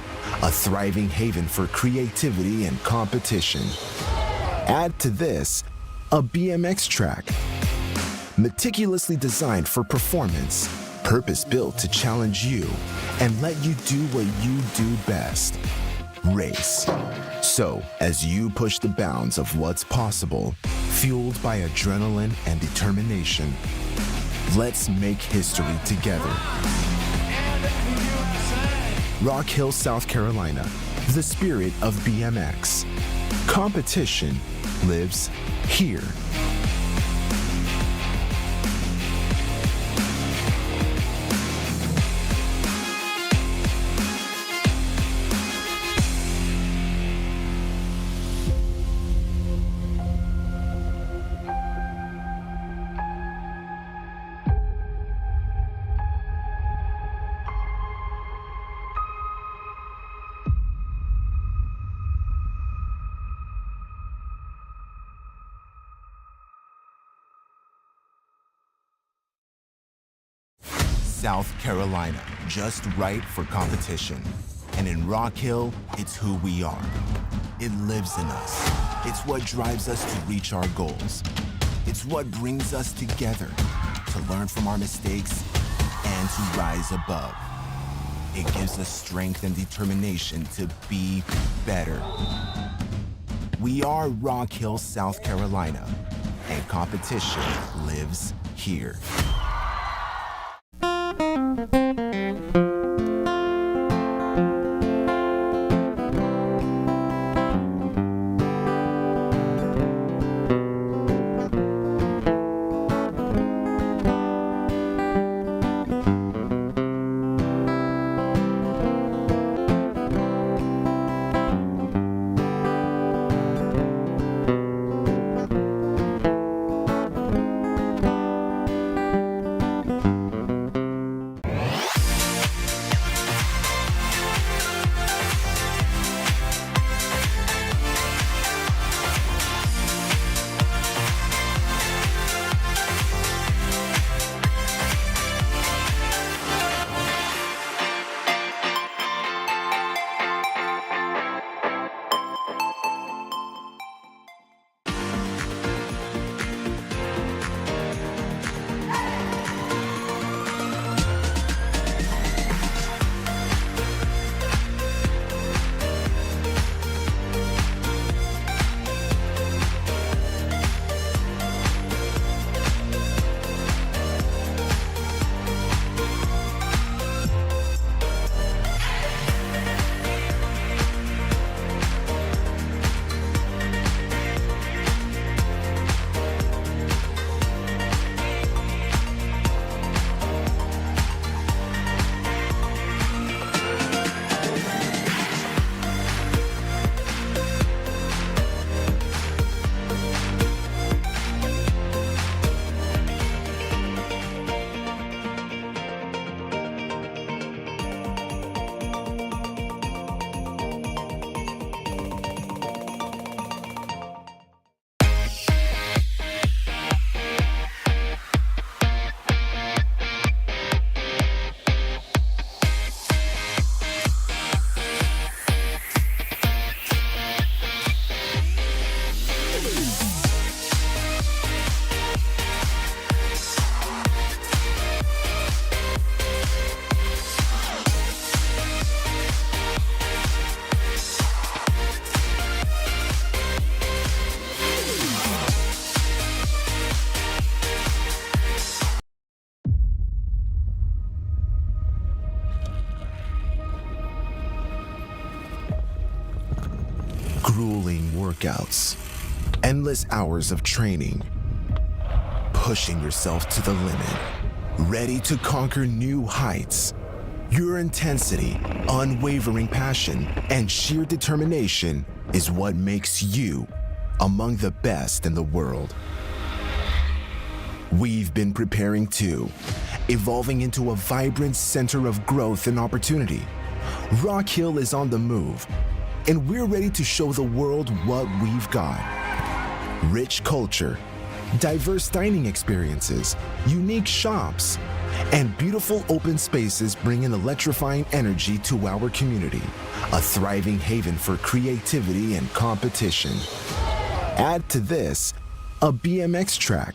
Speaker 6: a thriving haven for creativity and competition. Add to this a BMX track, meticulously designed for performance, purpose-built to challenge you and let you do what you do best, race. So, as you push the bounds of what's possible, fueled by adrenaline and determination, let's make history together. Rock Hill, South Carolina, the spirit of BMX. Competition lives here. South Carolina, just right for competition. And in Rock Hill, it's who we are. It lives in us. It's what drives us to reach our goals. It's what brings us together to learn from our mistakes and to rise above. It gives us strength and determination to be better. We are Rock Hill, South Carolina, and competition lives here. Grueling workouts, endless hours of training, pushing yourself to the limit, ready to conquer new heights. Your intensity, unwavering passion, and sheer determination is what makes you among the best in the world. We've been preparing too, evolving into a vibrant center of growth and opportunity. Rock Hill is on the move, and we're ready to show the world what we've got. Rich culture, diverse dining experiences, unique shops, and beautiful open spaces bring an electrifying energy to our community, a thriving haven for creativity and competition. Add to this a BMX track,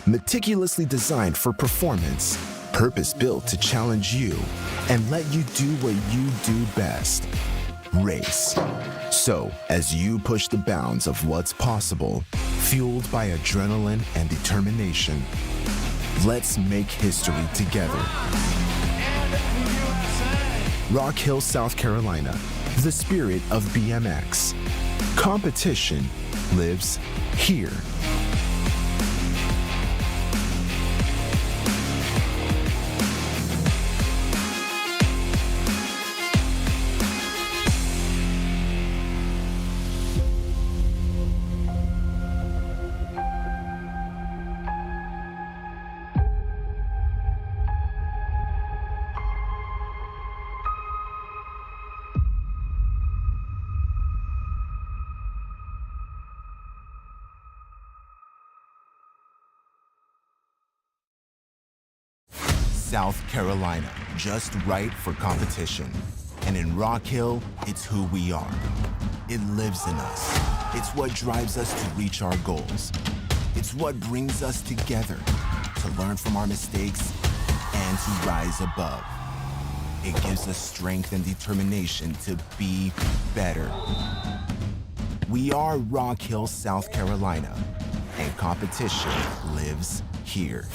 Speaker 6: meticulously designed for performance, purpose-built to challenge you and let you do what you do best, race. So, as you push the bounds of what's possible, fueled by adrenaline and determination, let's make history together. Rock Hill, South Carolina, the spirit of BMX. Competition lives here. South Carolina, just right for competition. And in Rock Hill, it's who we are. It lives in us. It's what drives us to reach our goals. It's what brings us together to learn from our mistakes and to rise above. It gives us strength and determination to be better. We are Rock Hill, South Carolina, and competition lives here.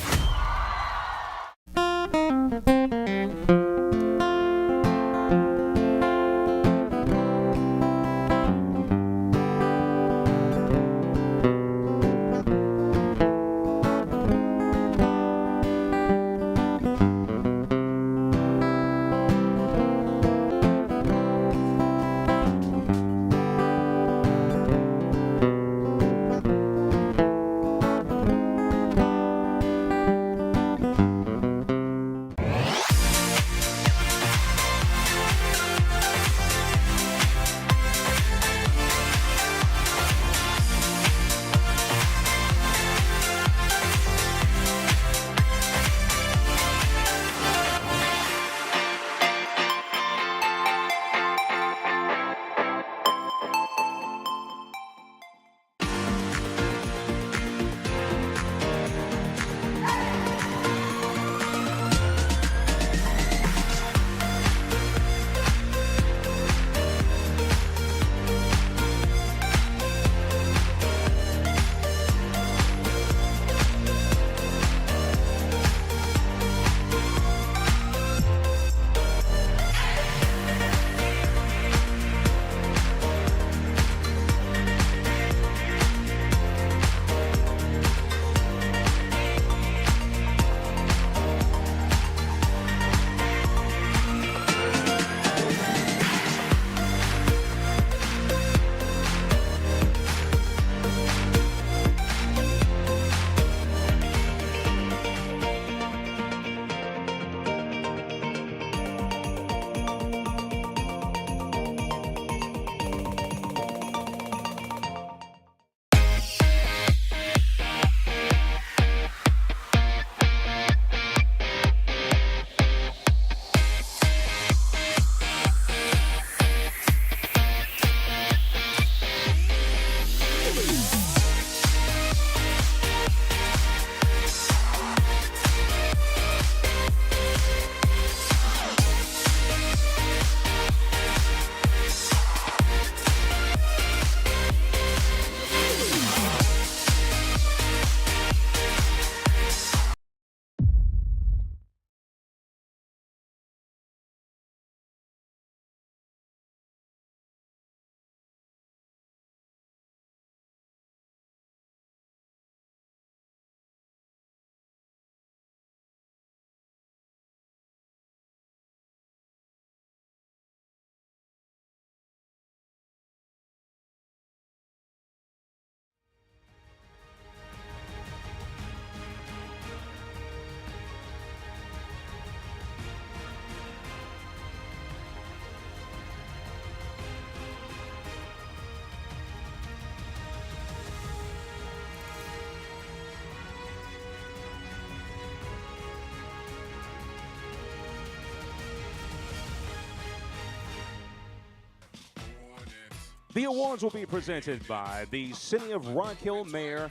Speaker 7: The awards will be presented by the City of Rock Hill Mayor,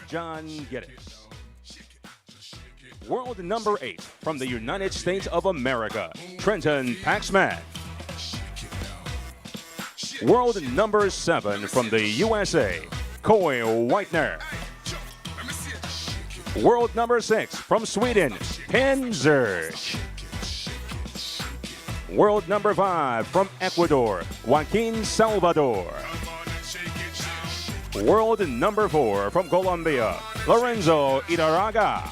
Speaker 7: John Geddes. World number 8 from the United States of America, Trenton Paxman. World number 7 from the USA, Coy Whitener. World number 6 from Sweden, Penzerch. World number 5 from Ecuador, Joaquin Salvador. World number 4 from Colombia, Lorenzo Idaraga.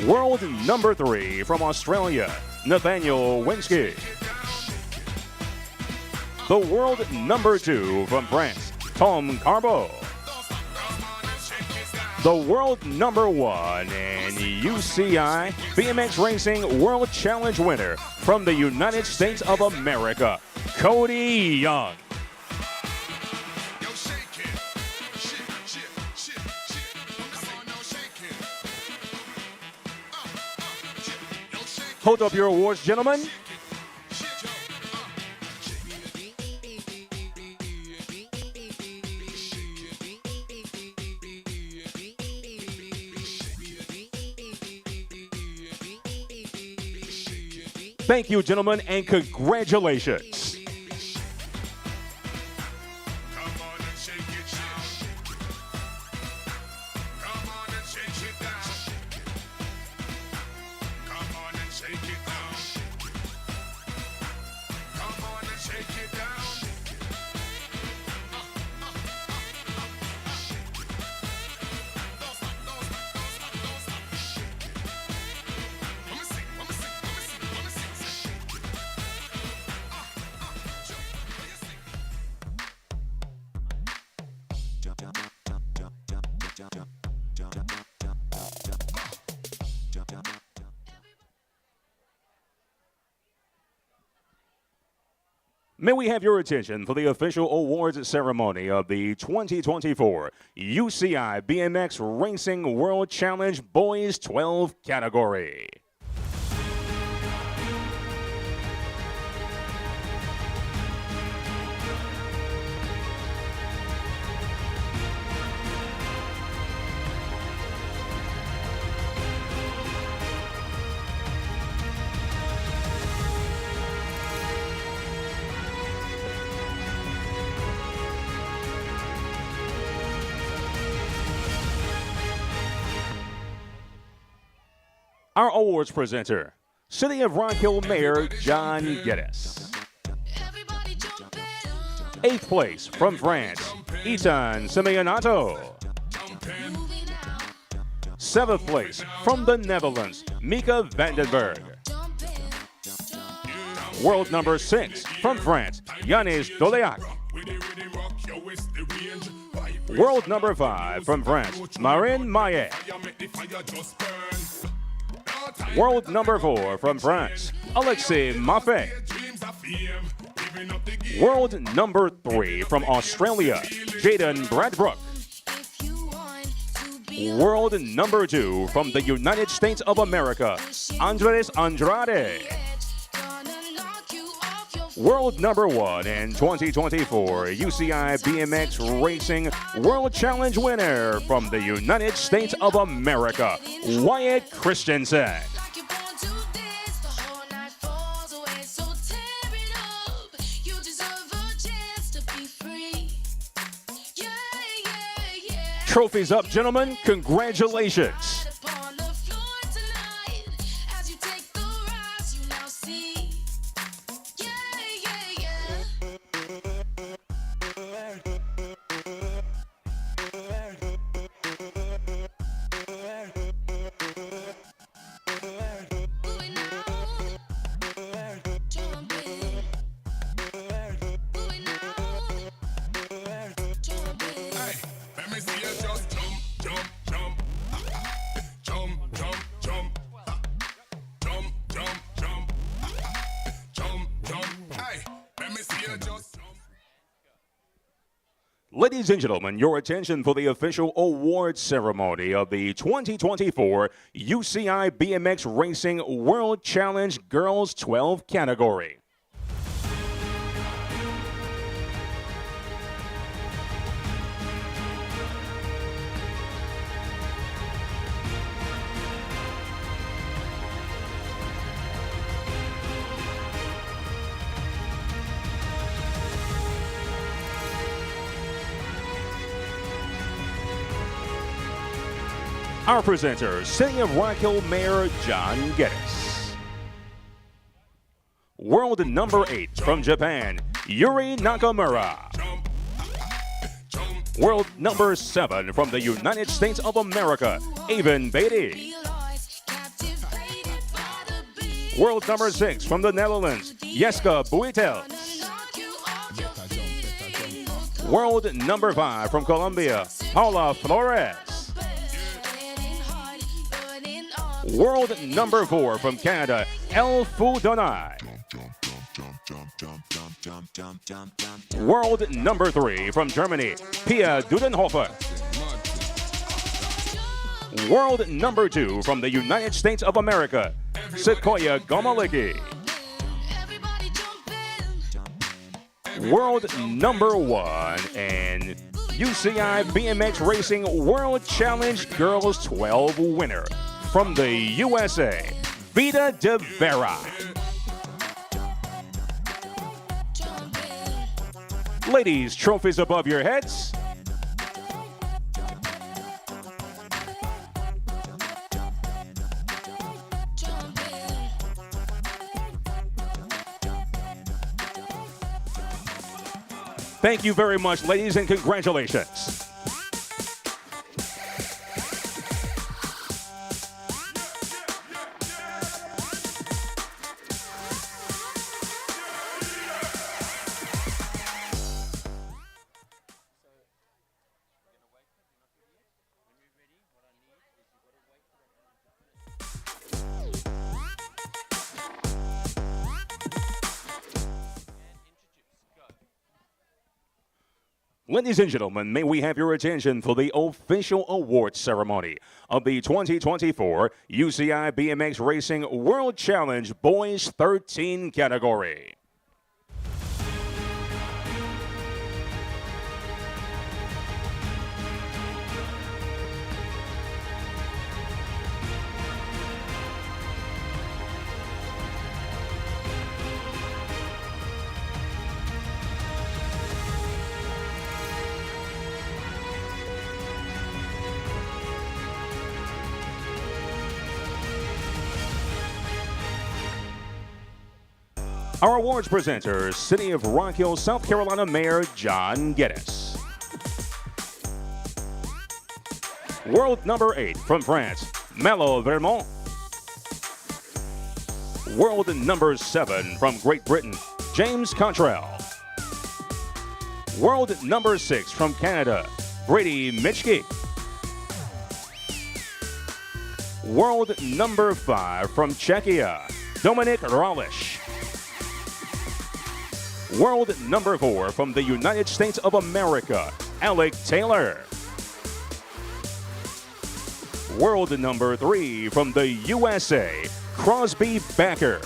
Speaker 7: World number 3 from Australia, Nathaniel Winsky. The world number 2 from France, Tom Carbo. The world number 1 and UCI BMX Racing World Challenge winner from the United States of America, Cody Young. Hold up your awards, gentlemen. Thank you, gentlemen, and congratulations. May we have your attention for the official awards ceremony of the 2024 UCI BMX Racing World Challenge Boys 12 category. Our awards presenter, City of Rock Hill Mayor John Geddes. 8th place from France, Ethan Simeonato. 7th place from the Netherlands, Mika Vandenberg. World number 6 from France, Yanis Doleac. World number 5 from France, Marin Maillet. World number 4 from France, Alexis Maffei. World number 3 from Australia, Jaden Bradbrook. World number 2 from the United States of America, Andres Andrade. World number 1 in 2024 UCI BMX Racing World Challenge winner from the United States of America, Wyatt Christensen. Trophies up, gentlemen. Congratulations. Ladies and gentlemen, your attention for the official awards ceremony of the 2024 UCI BMX Racing World Challenge Girls 12 category. Our presenter, City of Rock Hill Mayor John Geddes. World number 8 from Japan, Yuri Nakamura. World number 7 from the United States of America, Even Beatty. World number 6 from the Netherlands, Jeske Buitels. World number 5 from Colombia, Paula Flores. World number 4 from Canada, El Fudonai. World number 3 from Germany, Pia Dudenhofer. World number 2 from the United States of America, Sequoia Gomalicki. World number 1 and UCI BMX Racing World Challenge Girls 12 winner from the USA, Vita de Vera. Ladies, trophies above your heads. Thank you very much, ladies, and congratulations. Ladies and gentlemen, may we have your attention for the official awards ceremony of the 2024 UCI BMX Racing World Challenge Boys 13 category. Our awards presenter, City of Rock Hill, South Carolina Mayor John Geddes. World number 8 from France, Malo Vermont. World number 7 from Great Britain, James Cottrell. World number 6 from Canada, Brady Mitchke. World number 5 from Czechia, Dominik Ralish. World number 4 from the United States of America, Alec Taylor. World number 3 from the USA, Crosby Backer.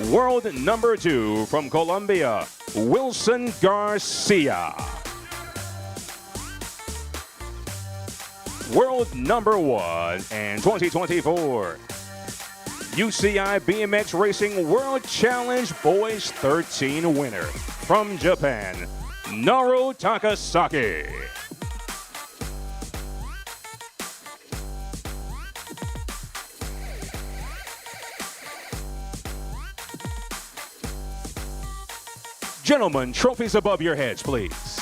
Speaker 7: World number 2 from Colombia, Wilson Garcia. World number 1 and 2024. UCI BMX Racing World Challenge Boys 13 winner from Japan, Naru Takasaki. Gentlemen, trophies above your heads, please.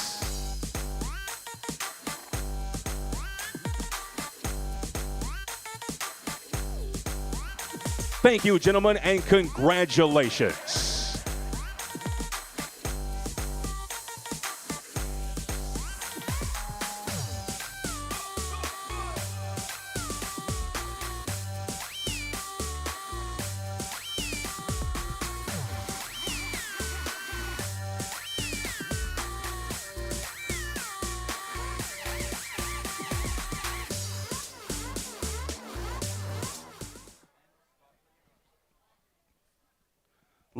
Speaker 7: Thank you, gentlemen, and congratulations.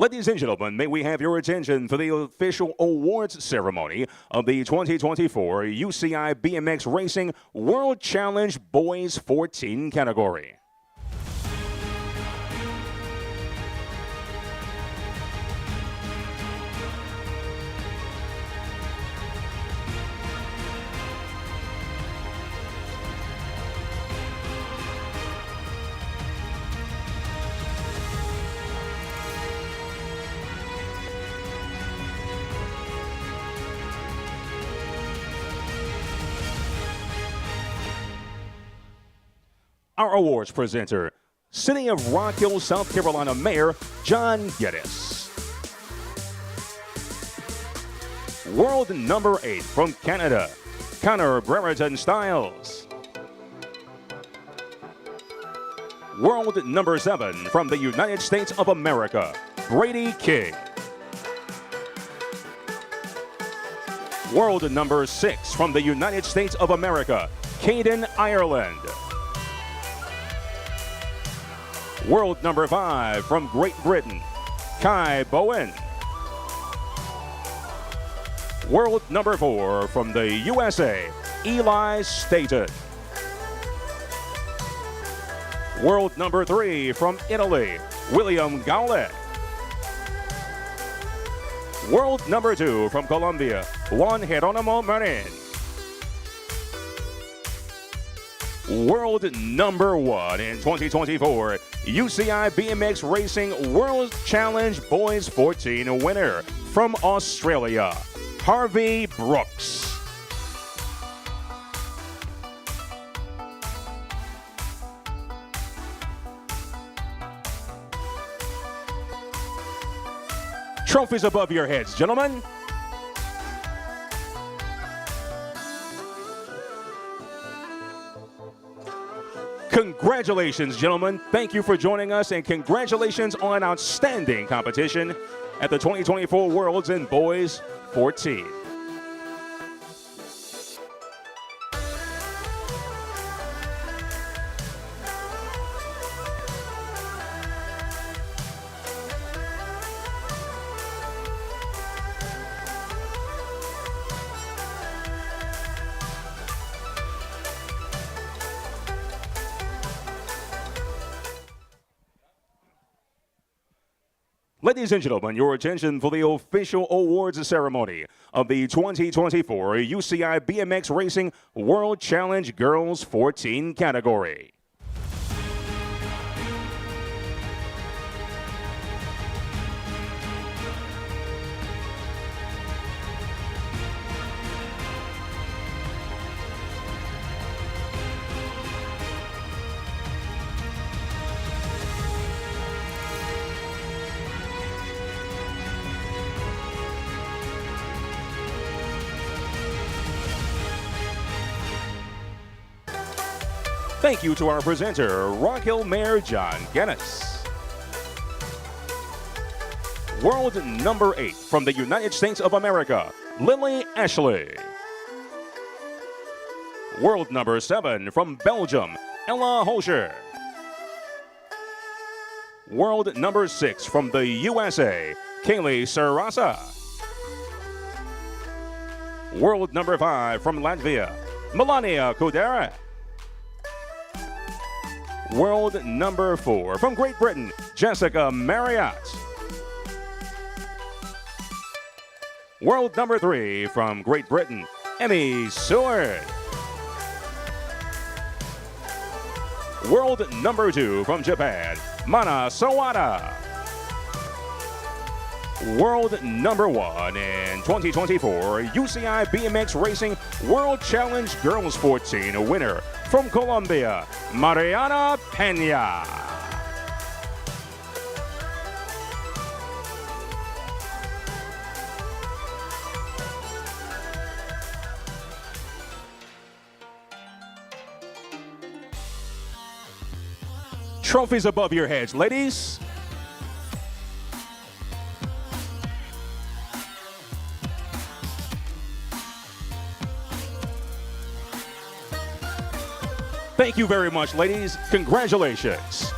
Speaker 7: Ladies and gentlemen, may we have your attention for the official awards ceremony of the 2024 UCI BMX Racing World Challenge Boys 14 category. our awards presenter, City of Rock Hill, South Carolina Mayor John Geddes. World number 8 from Canada, Connor Brereton Styles. World number 7 from the United States of America, Brady King. World number 6 from the United States of America, Caden Ireland. World number 5 from Great Britain, Kai Bowen. World number 4 from the USA, Eli Staton. World number 3 from Italy, William Gowlett. World number 2 from Colombia, Juan Geronimo Marin. World number 1 in 2024, UCI BMX Racing World Challenge Boys 14 winner from Australia, Harvey Brooks. Trophies above your heads, gentlemen. Congratulations, gentlemen. Thank you for joining us, and congratulations on an outstanding competition at the 2024 Worlds in Boys 14. Ladies and gentlemen, your attention for the official awards ceremony of the 2024 UCI BMX Racing World Challenge Girls 14 category. Thank you to our presenter, Rock Hill Mayor John Geddes. World number 8 from the United States of America, Lily Ashley. World number 7 from Belgium, Ella Holscher. World number 6 from the USA, Kaylee Sarasa. World number 5 from Latvia, Melania Kudera. World number 4 from Great Britain, Jessica Marriott. World number 3 from Great Britain, Emmy Seward. World number 2 from Japan, Mana Sawada. World number 1 in 2024 UCI BMX Racing World Challenge Girls 14 winner from Colombia, Mariana Pena. Trophies above your heads, ladies. Thank you very much, ladies. Congratulations.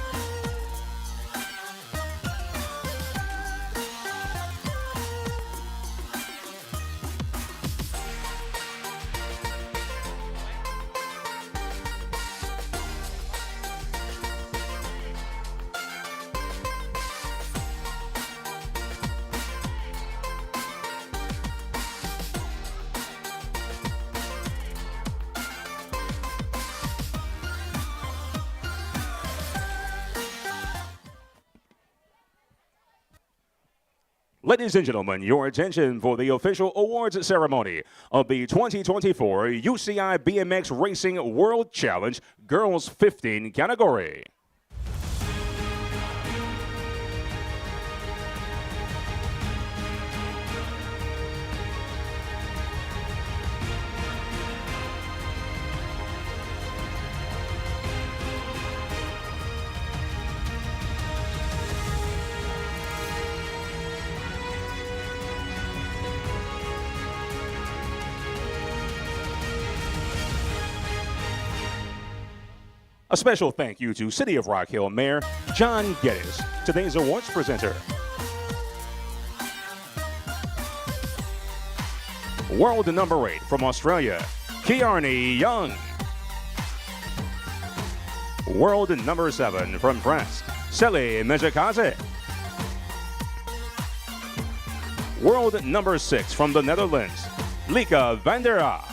Speaker 7: Ladies and gentlemen, your attention for the official awards ceremony of the 2024 UCI BMX Racing World Challenge Girls 15 category. A special thank you to City of Rock Hill Mayor John Geddes, today's awards presenter. World number 8 from Australia, Kiarni Young. World number 7 from France, Sally Mejakaze. World number 6 from the Netherlands, Lika van der A.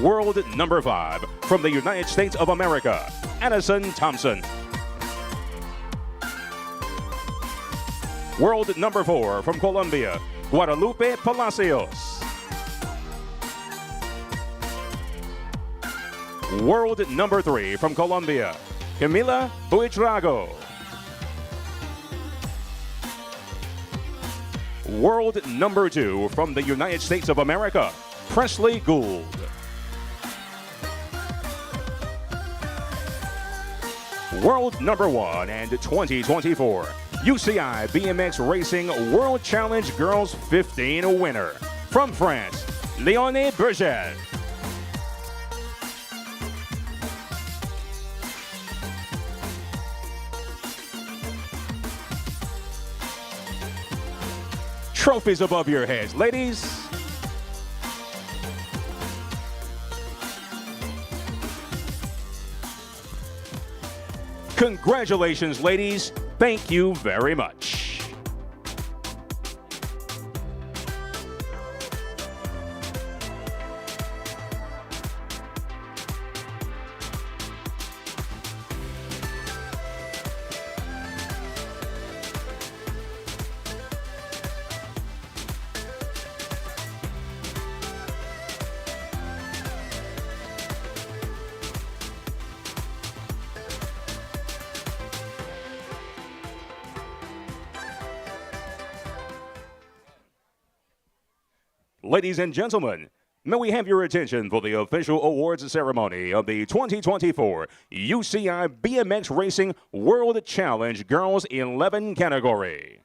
Speaker 7: World number 5 from the United States of America, Addison Thompson. World number 4 from Colombia, Guadalupe Palacios. World number 3 from Colombia, Camila Buitrago. World number 2 from the United States of America, Presley Gould. World number 1 and 2024 UCI BMX Racing World Challenge Girls 15 winner from France, Léonie Berger. Trophies above your heads, ladies. Congratulations, ladies. Thank you very much. Ladies and gentlemen, may we have your attention for the official awards ceremony of the 2024 UCI BMX Racing World Challenge Girls 11 category.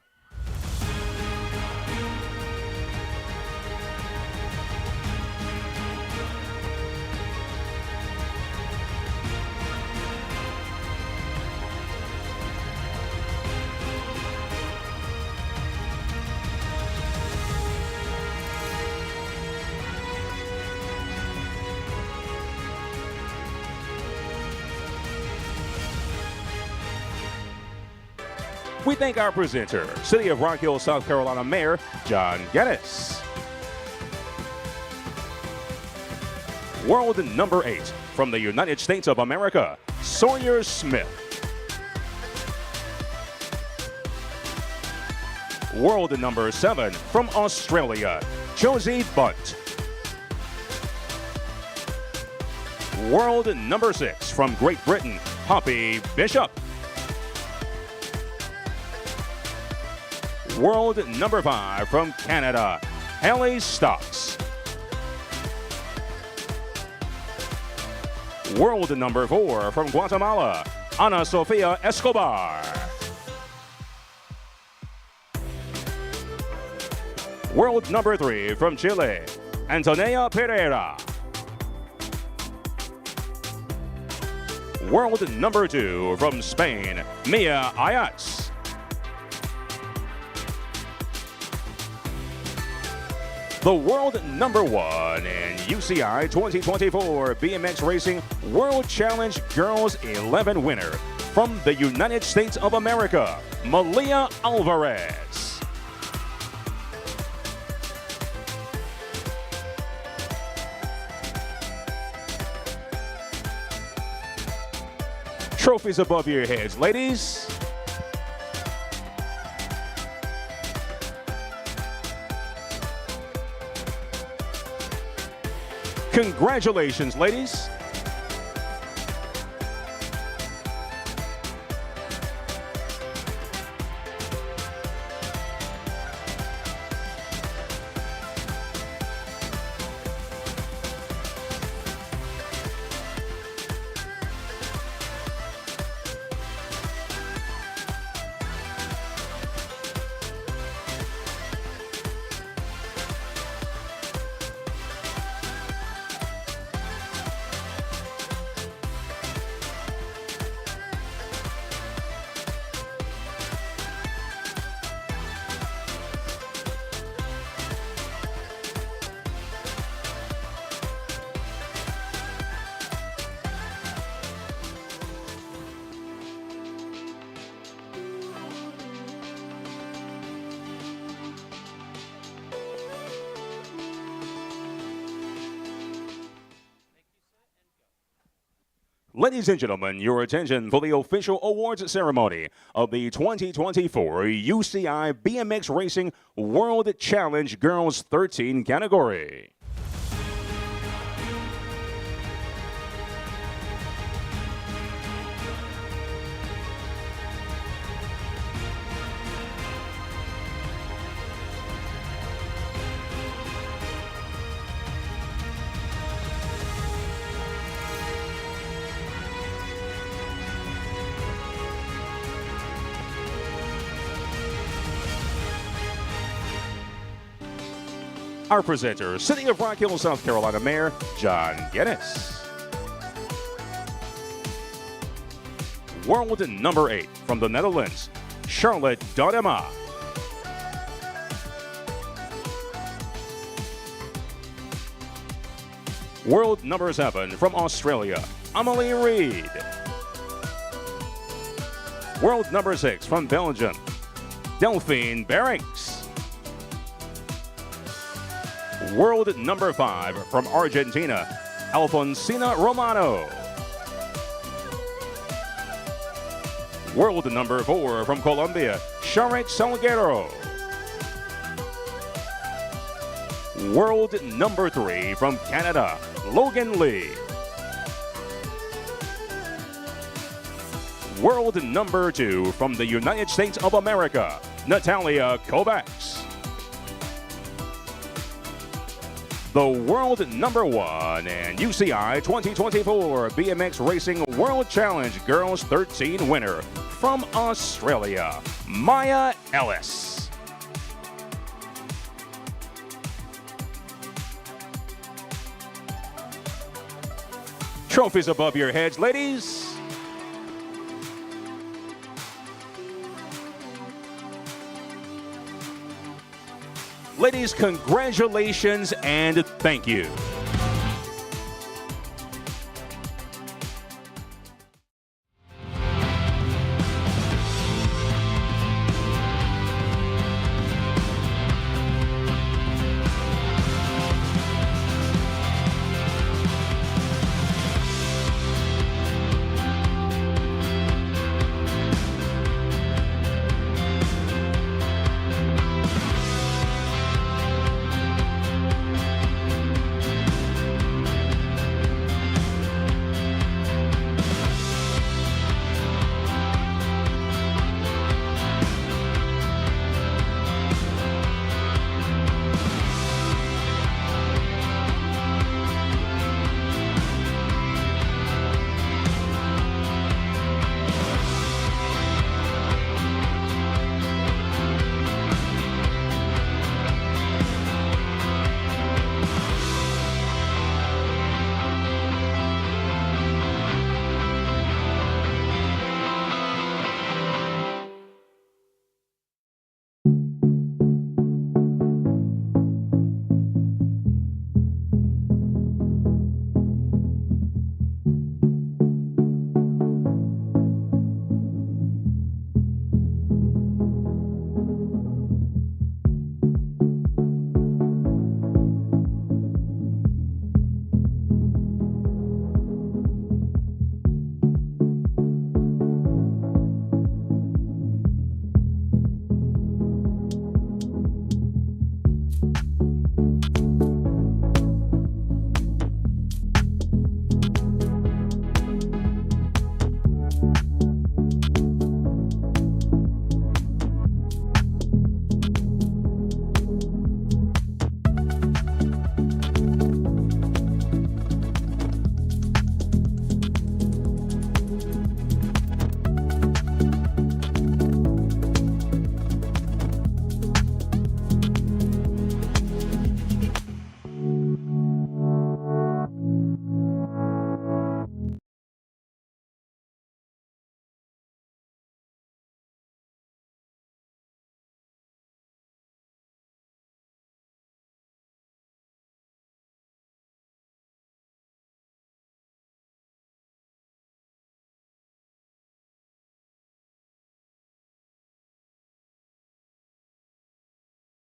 Speaker 7: We thank our presenter, City of Rock Hill, South Carolina Mayor John Geddes. World number 8 from the United States of America, Sawyer Smith. World number 7 from Australia, Josie Bunt. World number 6 from Great Britain, Poppy Bishop. World number 5 from Canada, Haley Stocks. World number 4 from Guatemala, Ana Sofia Escobar. World number 3 from Chile, Antonia Pereira. World number 2 from Spain, Mia Ayats. The world number 1 in UCI 2024 BMX Racing World Challenge Girls 11 winner from the United States of America, Malia Alvarez. Trophies above your heads, ladies. Congratulations, ladies. Ladies and gentlemen, your attention for the official awards ceremony of the 2024 UCI BMX Racing World Challenge Girls 13 category. Our presenter, City of Rock Hill, South Carolina Mayor John Guinness. World number 8 from the Netherlands, Charlotte Dodema. World number 7 from Australia, Amelie Reed. World number 6 from Belgium, Delphine Barracks. World number 5 from Argentina, Alfonsina Romano. World number 4 from Colombia, Sharik Salguero. World number 3 from Canada, Logan Lee. World number 2 from the United States of America, Natalia Kovacs. The world number 1 and UCI 2024 BMX Racing World Challenge Girls 13 winner from Australia, Maya Ellis. Trophies above your heads, ladies. Ladies, congratulations and thank you.